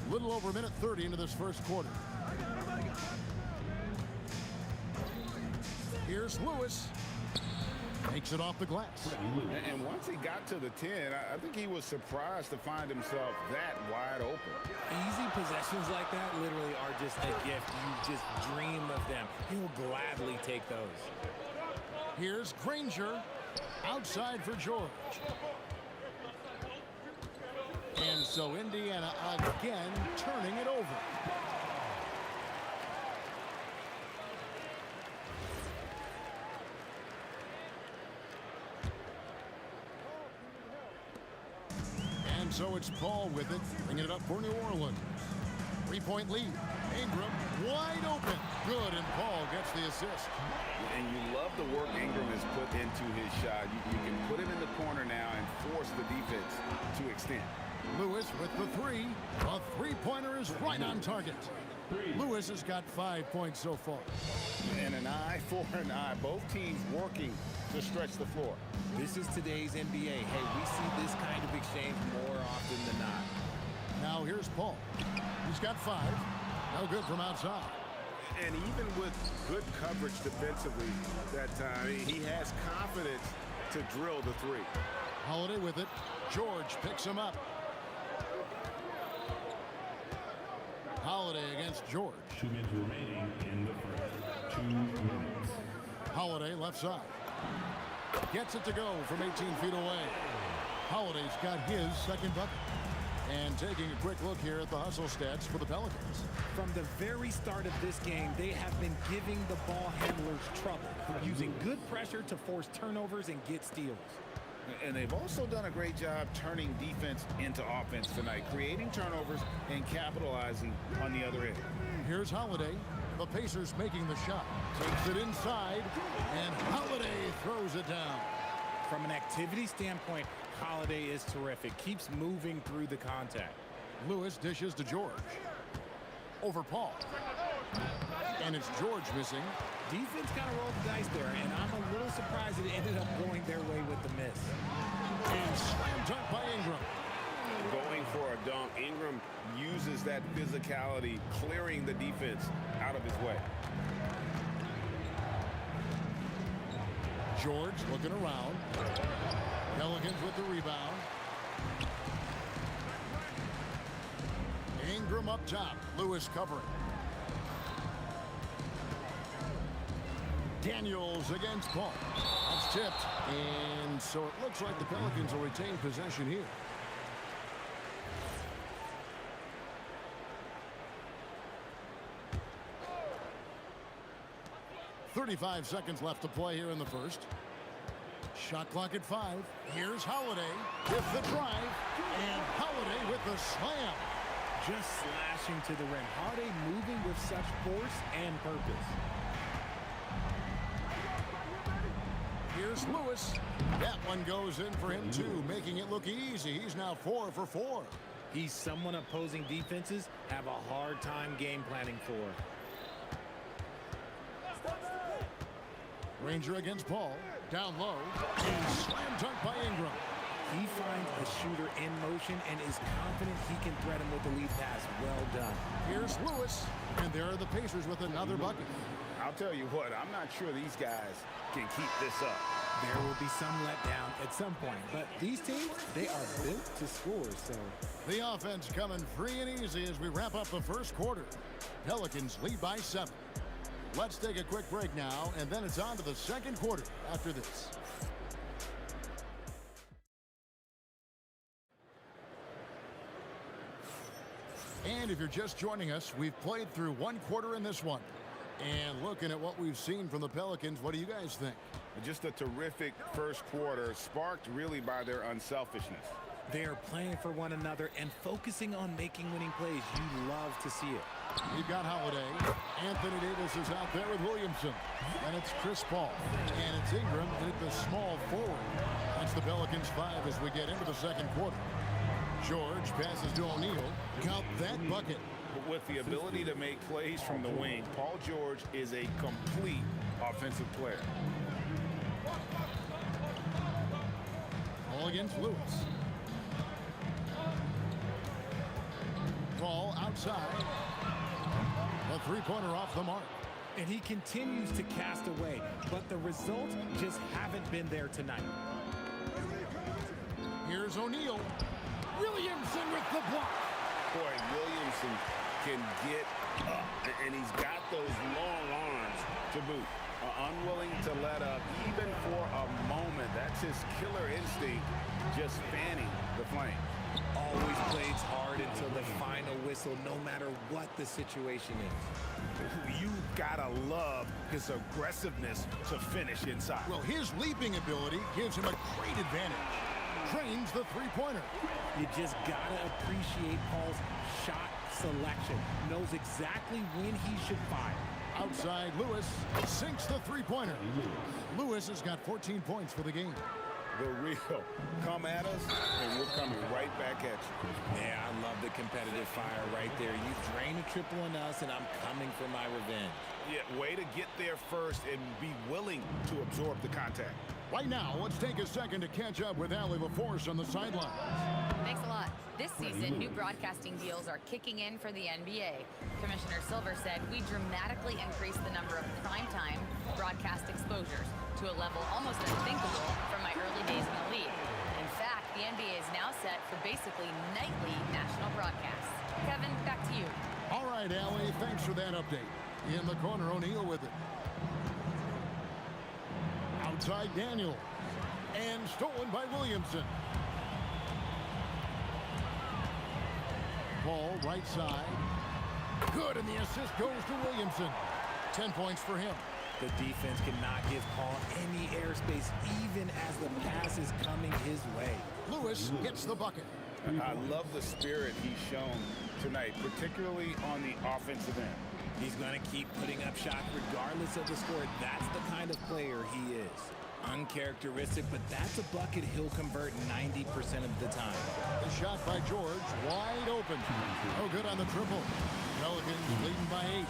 Little over a minute 30 into this first quarter. Here's Lewis. Takes it off the glass. And once he got to the 10, I think he was surprised to find himself that wide open. Easy possessions like that literally are just a gift. You just dream of them. He'll gladly take those. Here's Granger. Outside for George. And so Indiana again turning it over. And so it's Paul with it, bringing it up for New Orleans. 3-point lead. Ingram wide open. Good, and Paul gets the assist. And you love the work Ingram has put into his shot. You can put him in the corner now and force the defense to extend. Lewis with the 3. A three-pointer is right on target. Lewis has got 5 points so far. And an eye for an eye. Both teams working to stretch the floor. This is today's NBA. Hey, we see this kind of exchange more often than not. Chris Paul. He's got 5. No good from outside. And even with good coverage defensively that time, he has confidence to drill the 3. Holiday with it. George picks him up. Holiday against George. 2 minutes remaining in the first. 2 minutes. Holiday left side. Gets it to go from 18 feet away. Holiday's got his second bucket. And taking a quick look here at the hustle stats for the Pelicans. From the very start of this game, they have been giving the ball handlers trouble, using good pressure to force turnovers and get steals. And they've also done a great job turning defense into offense tonight, creating turnovers and capitalizing on the other end. Here's Holiday. The Pacers making the shot. Takes it inside, and Holiday throws it down. From an activity standpoint, Holiday is terrific. Keeps moving through the contact. Lewis dishes to George. Over Paul. And it's George missing. Defense kind of rolled the dice there, and I'm a little surprised it ended up going their way with the miss. And slam dunk by Ingram. Going for a dunk, Ingram uses that physicality, clearing the defense out of his way. George looking around. Pelicans with the rebound. Ingram up top. Lewis covering. Daniels against Paul. That's tipped. And so it looks like the Pelicans will retain possession here. .35 seconds left to play here in the first. Shot clock at 5. Here's Holiday with the drive. And Holiday with the slam. Just slashing to the rim. Holiday moving with such force and purpose. Here's Lewis. That one goes in for him too, making it look easy. He's now 4 for 4. He's someone opposing defenses have a hard time game planning for. Ranger against Paul. Down low. And slam dunk by Ingram. He finds a shooter in motion and is confident he can threat him with the lead pass. Well done. Here's Lewis. And there are the Pacers with another bucket. I'll tell you what, I'm not sure these guys can keep this up. There will be some letdown at some point, but these teams, they are built to score, so. The offense coming free and easy as we wrap up the first quarter. Pelicans lead by 7. Let's take a quick break now, and then it's on to the second quarter after this. And if you're just joining us, we've played through one quarter in this one. And looking at what we've seen from the Pelicans, what do you guys think? Just a terrific first quarter, sparked really by their unselfishness. They are playing for one another and focusing on making winning plays. You love to see it. We've got Holiday. Anthony Davis is out there with Williamson. And it's Chris Paul. And it's Ingram at the small forward. That's the Pelicans 5 as we get into the second quarter. George passes to O'Neal. Count that bucket. With the ability to make plays from the wing, Paul George is a complete offensive player. Paul against Lewis. Paul outside. A three-pointer off the mark. And he continues to cast away, but the results just haven't been there tonight. Here's O'Neal. Williamson with the block. Boy, Williamson can get up, and he's got those long arms to boot. Unwilling to let up, even for a moment. That's his killer instinct, just fanning the flame. Always plays hard until the final whistle, no matter what the situation is. You gotta love his aggressiveness to finish inside. Well, his leaping ability gives him a great advantage. Trains the three-pointer. You just gotta appreciate Paul's shot selection. Knows exactly when he should fire. Outside, Lewis sinks the three-pointer. Lewis has got 14 points for the game. The real come at us, and we're coming right back at you. Yeah, I love the competitive fire right there. You drain a triple on us, and I'm coming for my revenge. Yeah, way to get there first and be willing to absorb the contact. Right now, let's take a second to catch up with Allie LaForce on the sidelines. Thanks a lot. This season, new broadcasting deals are kicking in for the NBA. Commissioner Silver said we dramatically increased the number of primetime broadcast exposures to a level almost unthinkable from my early days in the league. In fact, the NBA is now set for basically nightly national broadcasts. Kevin, back to you. All right, Allie, thanks for that update. In the corner, O'Neal with it. Outside Daniel. And stolen by Williamson. Ball right side. Good, and the assist goes to Williamson. 10 points for him. The defense cannot give Paul any airspace, even as the pass is coming his way. Lewis gets the bucket. I love the spirit he's shown tonight, particularly on the offensive end. He's going to keep putting up shots regardless of the score. That's the kind of player he is. Uncharacteristic, but that's a bucket he'll convert 90% of the time. The shot by George, wide open. No good on the triple. Pelicans leading by 8.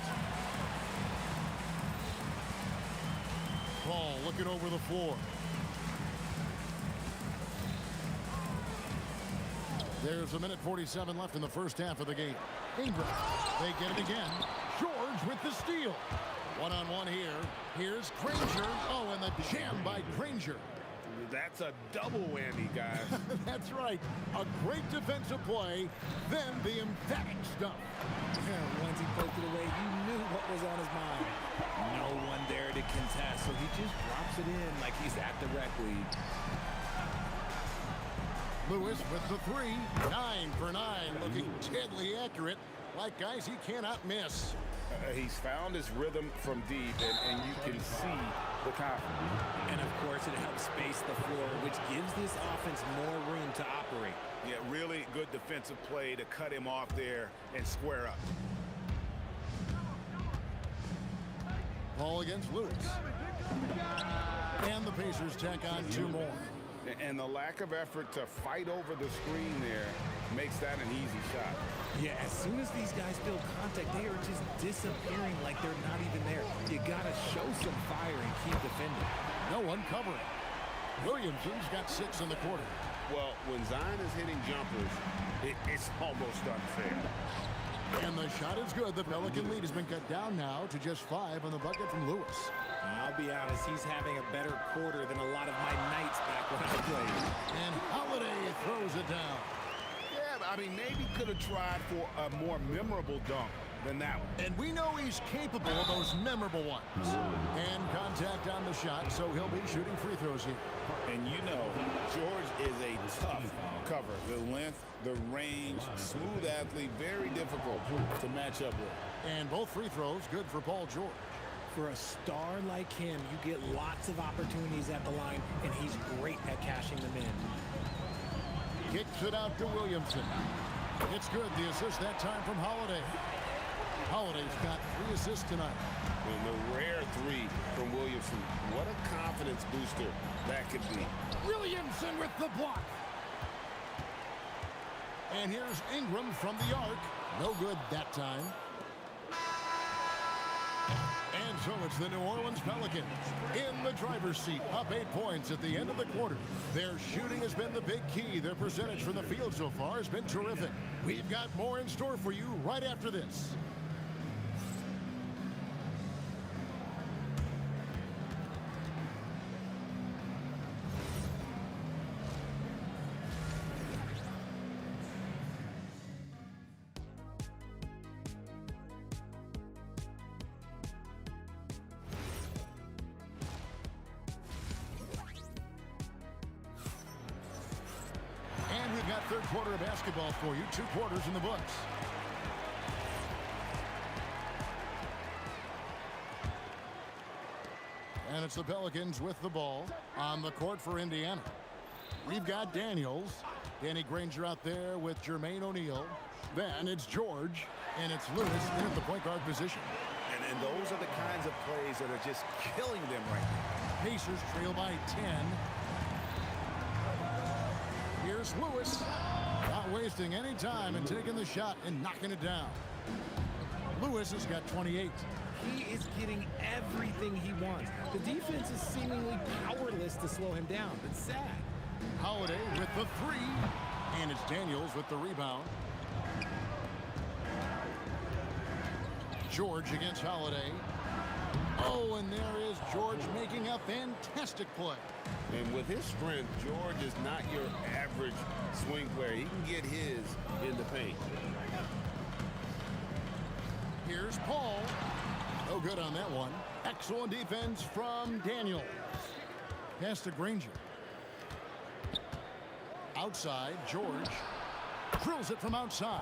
Paul looking over the floor. There's 1:47 left in the first half of the game. Ingram, they get it again. George with the steal. One-on-one here. Here's Granger. Oh, and the jam by Granger. That's a double whammy, guys. That's right. A great defensive play, then the emphatic stuff. Once he poked it away, you knew what was on his mind. No one there to contest, so he just drops it in like he's at the rec league. Lewis with the 3. 9 for 9, looking deadly accurate, like guys he cannot miss. He's found his rhythm from deep, and you can see the confidence. And, of course, it helps space the floor, which gives this offense more room to operate. Yeah, really good defensive play to cut him off there and square up. Ball against Lewis. And the Pacers tack on 2 more. And the lack of effort to fight over the screen there makes that an easy shot. Yeah, as soon as these guys feel contact, they are just disappearing like they're not even there. You got to show some fire and keep defending. No one covering. Williamson's got 6 in the quarter. Well, when Zion is hitting jumpers, it's almost unfair. And the shot is good. The Pelican lead has been cut down now to just 5 on the bucket from Lewis. I'll be honest, he's having a better quarter than a lot of my nights back when I played. And Holiday throws it down. Yeah, I mean, maybe could have tried for a more memorable dunk than that one. And we know he's capable of those memorable ones. And contact on the shot, so he'll be shooting free throws here. And you know, George is a tough cover. The length, the range, smooth athlete, very difficult to match up with. And both free throws good for Paul George. For a star like him, you get lots of opportunities at the line, and he's great at cashing them in. Kicks it out to Williamson. It's good. The assist that time from Holiday. Holiday's got 3 assists tonight. And the rare 3 from Williamson. What a confidence booster that could be. Williamson with the block. And here's Ingram from the arc. No good that time. And so it's the New Orleans Pelicans in the driver's seat, up 8 points at the end of the quarter. Their shooting has been the big key. Their percentage from the field so far has been terrific. We've got more in store for you right after this. And we've got third quarter of basketball for you. 2 quarters in the books. And it's the Pelicans with the ball on the court for Indiana. We've got Daniels. Danny Granger out there with Jermaine O'Neal. Then it's George, and it's Lewis in at the point guard position. And those are the kinds of plays that are just killing them right now. Pacers trail by 10. Here's Lewis. Not wasting any time and taking the shot and knocking it down. Lewis has got 28. He is getting everything he wants. The defense is seemingly powerless to slow him down. It's sad. Holiday with the three. And it's Daniels with the rebound. George against Holiday. Oh, and there is George making a fantastic play. And with his strength, George is not your average swing player. He can get his in the paint. Here's Paul. No good on that one. Excellent defense from Daniels. Pass to Granger. Outside, George. Drills it from outside.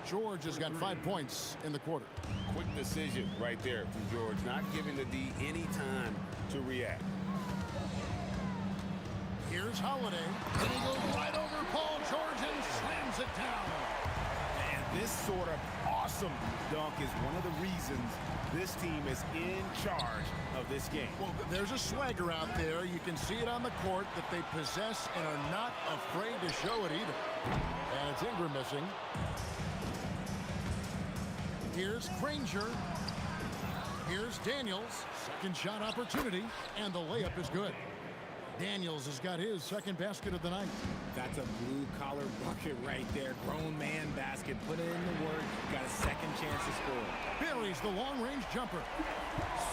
George has got 5 points in the quarter. Quick decision right there from George, not giving the D any time to react. Here's Holiday. And he goes right over Paul George and slams it down. And this sort of awesome dunk is one of the reasons this team is in charge of this game. Well, there's a swagger out there. You can see it on the court that they possess and are not afraid to show it either. And it's Ingram missing. Here's Granger. Here's Daniels. Second shot opportunity, and the layup is good. Daniels has got his second basket of the night. That's a blue-collar bucket right there. Grown man basket. Put in the work. Got a second chance to score. Buries the long-range jumper.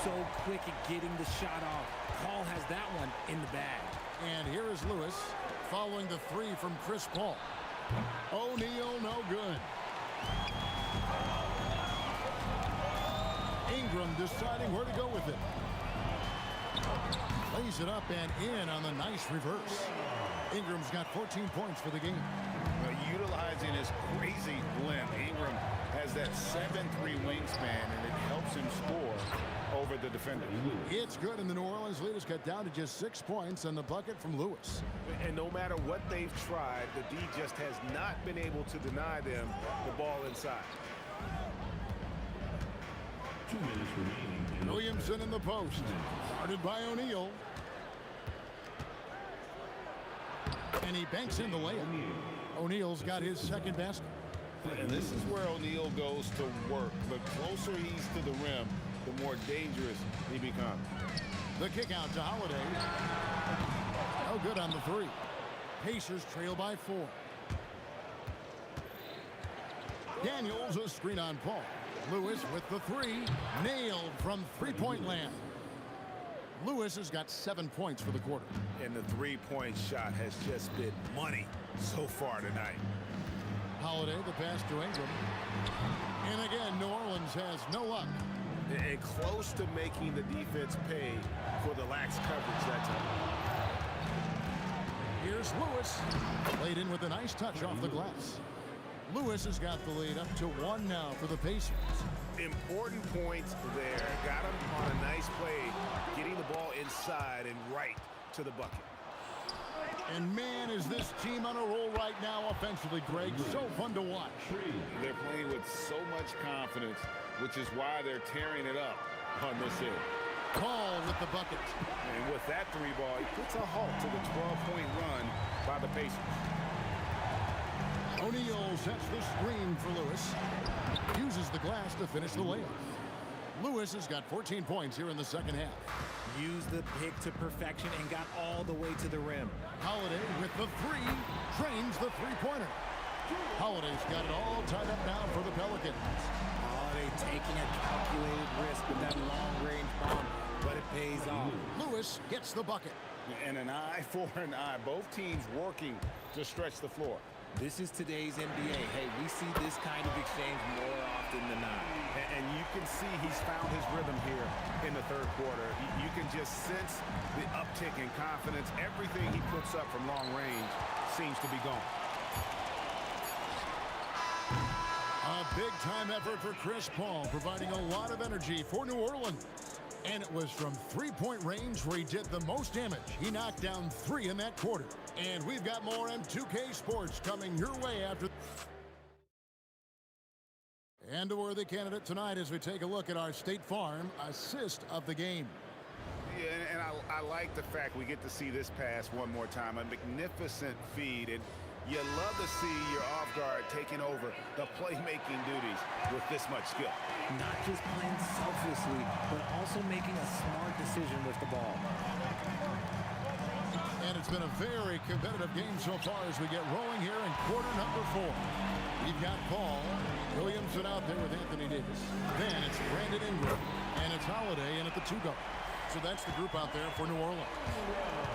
So quick at getting the shot off. Paul has that one in the bag. And here is Lewis following the three from Chris Paul. O'Neal, no good. Ingram deciding where to go with it. Lays it up and in on the nice reverse. Ingram's got 14 points for the game. Utilizing his crazy length, Ingram has that 7'3" wingspan, and it helps him score over the defender. It's good, and the New Orleans lead is cut down to just 6 points and the bucket from Lewis. And no matter what they've tried, the D just has not been able to deny them the ball inside. 2 minutes remaining. Williamson in the post. Guarded by O'Neal. And he banks in the layup. O'Neal's got his second basket. And this is where O'Neal goes to work. The closer he's to the rim, the more dangerous he becomes. The kick out to Holiday. No good on the three. Pacers trail by 4. Daniels a screen on Paul. Lewis with the three. Nailed from three-point land. Lewis has got 7 points for the quarter. And the three-point shot has just been money so far tonight. Holiday, the pass to Ingram. And again, New Orleans has no luck. And close to making the defense pay for the lax coverage that time. Here's Lewis. Played in with a nice touch off the glass. Lewis has got the lead up to 1 now for the Pacers. Important points there. Got him on a nice play, getting the ball inside and right to the bucket. And man, is this team on a roll right now offensively, Greg. So fun to watch. They're playing with so much confidence, which is why they're tearing it up on this end. Paul with the bucket. And with that three ball, he puts a halt to the 12-point run by the Pacers. O'Neal sets the screen for Lewis. Uses the glass to finish the layup. Lewis has got 14 points here in the second half. Used the pick to perfection and got all the way to the rim. Holiday with the three. Drains the three-pointer. Holiday's got it all tied up now for the Pelicans. Holiday taking a calculated risk with that long-range bomb, but it pays off. Lewis gets the bucket. And an eye for an eye. Both teams working to stretch the floor. This is today's NBA. Hey, we see this kind of exchange more often than not. And you can see he's found his rhythm here in the third quarter. You can just sense the uptick in confidence. Everything he puts up from long range seems to be gone. A big-time effort for Chris Paul, providing a lot of energy for New Orleans. And it was from three-point range where he did the most damage. He knocked down 3 in that quarter. And we've got more M2K Sports coming your way after. And a worthy candidate tonight as we take a look at our State Farm assist of the game. Yeah, and I like the fact we get to see this pass one more time. A magnificent feed. And You love to see your off guard taking over the playmaking duties with this much skill. Not just playing selflessly, but also making a smart decision with the ball. And it's been a very competitive game so far as we get rolling here in quarter number 4. We've got Paul Williamson out there with Anthony Davis. Then it's Brandon Ingram, and it's Holiday in at the 2-guard. So that's the group out there for New Orleans.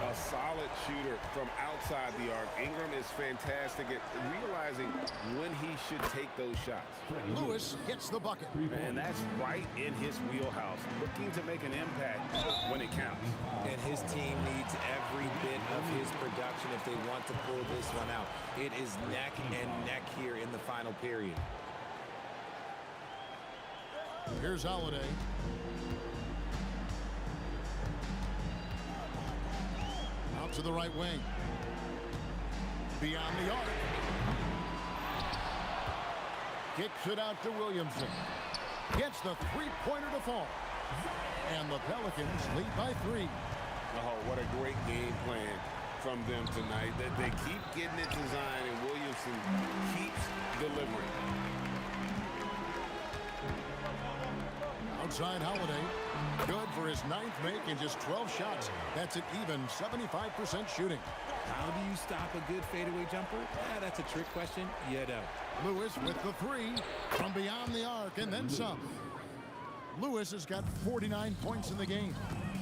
A solid shooter from outside the arc. Ingram is fantastic at realizing when he should take those shots. Lewis hits the bucket. And that's right in his wheelhouse, looking to make an impact when it counts. And his team needs every bit of his production if they want to pull this one out. It is neck and neck here in the final period. Here's Holiday. Out to the right wing. Beyond the arc. Kicks it out to Williamson. Gets the three-pointer to fall. And the Pelicans lead by 3. Oh, what a great game plan from them tonight. They keep getting it designed, and Williamson keeps delivering. Outside Holiday. Good for his 9th make in just 12 shots. That's an even 75% shooting. How do you stop a good fadeaway jumper? That's a trick question. You don't. Lewis with the 3 from beyond the arc and then some. Lewis has got 49 points in the game.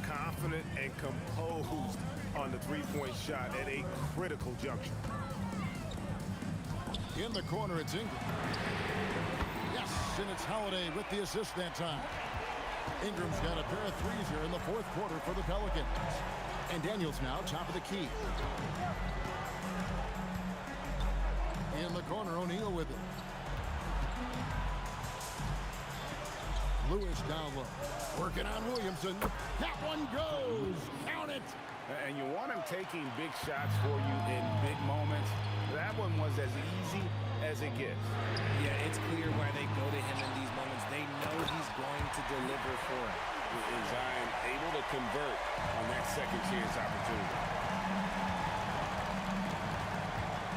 Confident and composed on the three-point shot at a critical juncture. In the corner, it's Ingram. Yes, and it's Holiday with the assist that time. Ingram's got a pair of threes here in the 4th quarter for the Pelicans. And Daniels now top of the key. In the corner, O'Neal with it. Lewis down low. Working on Williamson. That one goes. Count it. And you want him taking big shots for you in big moments. That one was as easy as it gets. Yeah, it's clear why they go to him in these moments. They know he's going to deliver for him. And Zion able to convert on that second chance opportunity.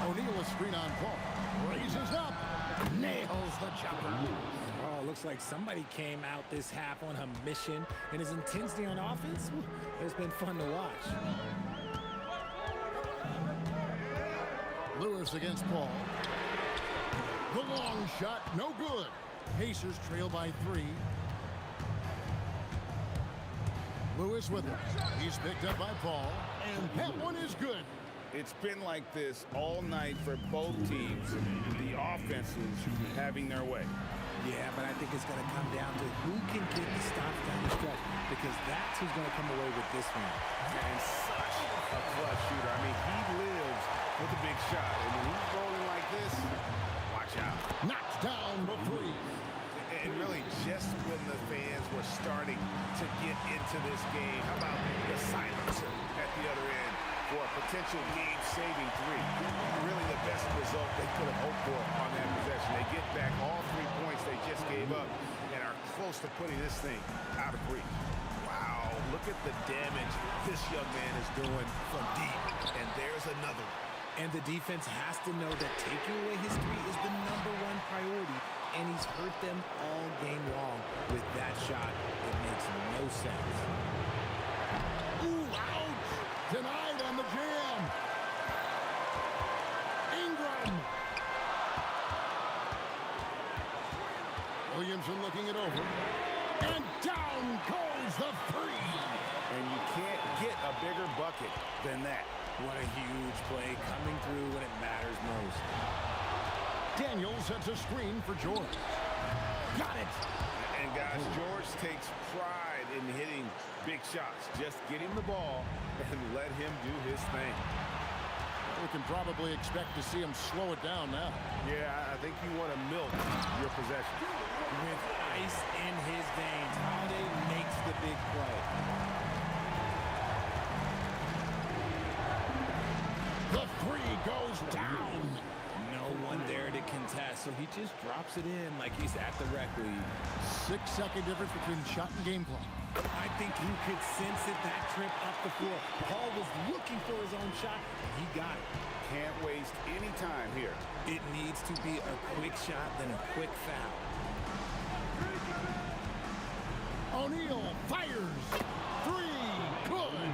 O'Neal a screen on Paul. Raises up. Nails the jumper. Oh, looks like somebody came out this half on a mission, and his intensity on offense, it's been fun to watch. Lewis against Paul. The long shot, no good. Pacers trail by 3. Lewis with it. He's picked up by Paul, and that one is good. It's been like this all night for both teams. The offenses having their way. Yeah, but I think it's going to come down to who can get the stops down the stretch, because that's who's going to come away with this one. And such a clutch shooter. I mean, he lives with a big shot. And when he's rolling like this, watch out. Knocks down the 3. And really, just when the fans were starting to get into this game, how about the silencer at the other end for a potential game-saving 3? Really the best result they could have hoped for on that possession. They get back all 3 points they just gave up and are close to putting this thing out of reach. Wow, look at the damage this young man is doing from deep. And there's another one. And the defense has to know that taking away his 3 is the #1 priority, and he's hurt them all game long with that shot. It makes no sense. Ooh, ouch! Denied on the jam. Ingram. Williamson looking it over. And down goes the 3. And you can't get a bigger bucket than that. What a huge play coming through when it matters most. Daniels sets a screen for George. Got it. And guys, George takes pride in hitting big shots. Just get him the ball and let him do his thing. We can probably expect to see him slow it down now. Yeah, I think you want to milk your possession. With ice in his veins, Holiday makes the big play. The 3 goes down. No one there to contest, so he just drops it in like he's at the rec league. 6-second difference between shot and game clock. I think he could sense it that trip up the floor. Paul was looking for his own shot, and he got it. Can't waste any time here. It needs to be a quick shot, then a quick foul. O'Neal fires. Three. Good.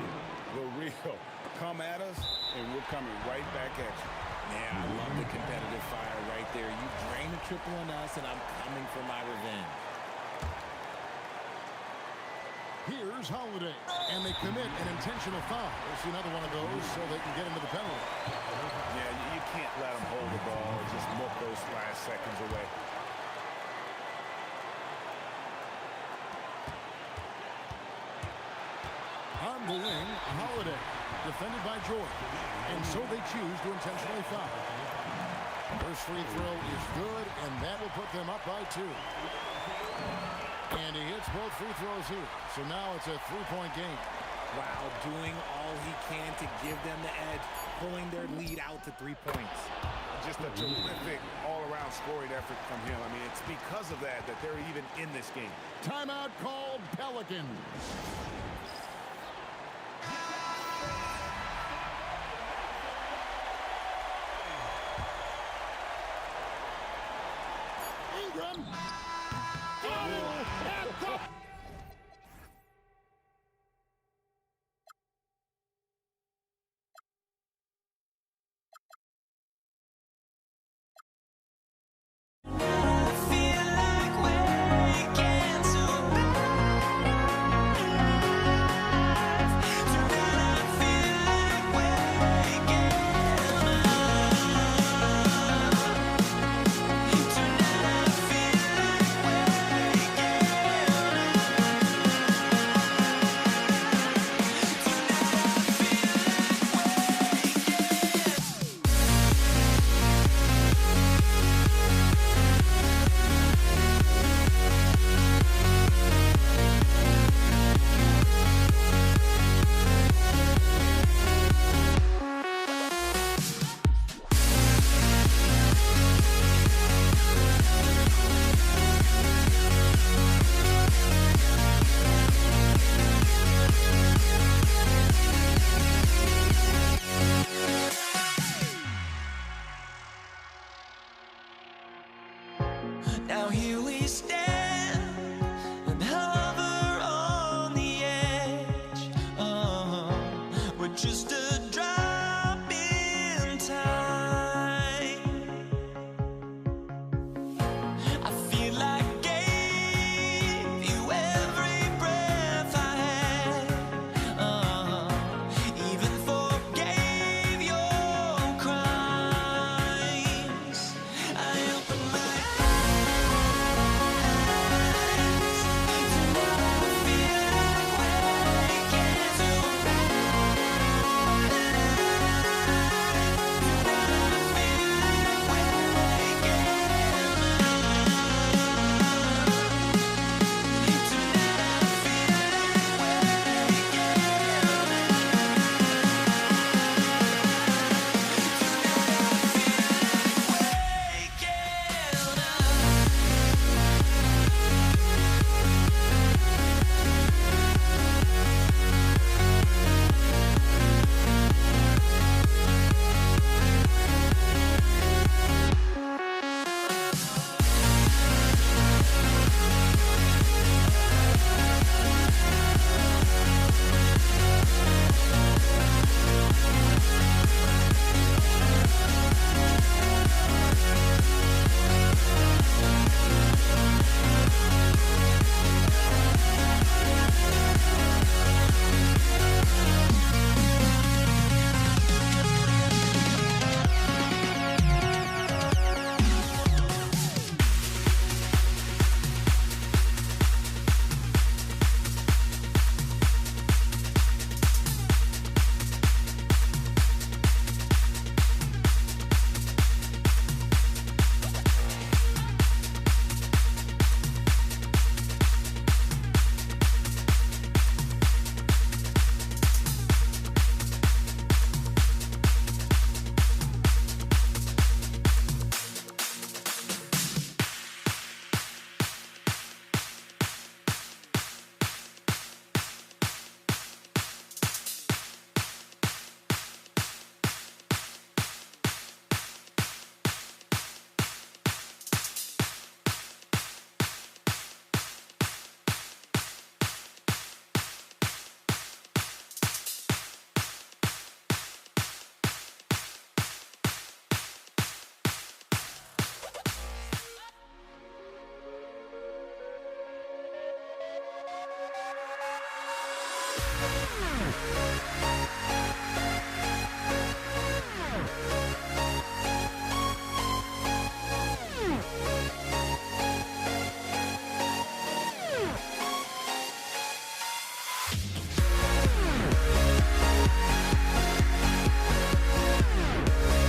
The real. Come at us, and we're coming right back at you. Yeah, I love the competitive fire right there. You drain a triple on us, and I'm coming for my revenge. Here's Holiday, and they commit an intentional foul. We'll see another one of those so they can get into the penalty. Yeah, you can't let them hold the ball or just milk those last seconds away. On the wing, Holiday, defended by George, and so they choose to intentionally foul. First free throw is good, and that will put them up by 2. And he hits both free throws here. So now it's a 3-point game. Wow, doing all he can to give them the edge, pulling their lead out to 3 points. Just a terrific all-around scoring effort from him. I mean, it's because of that they're even in this game. Timeout called Pelicans. Ingram. Now here we stand.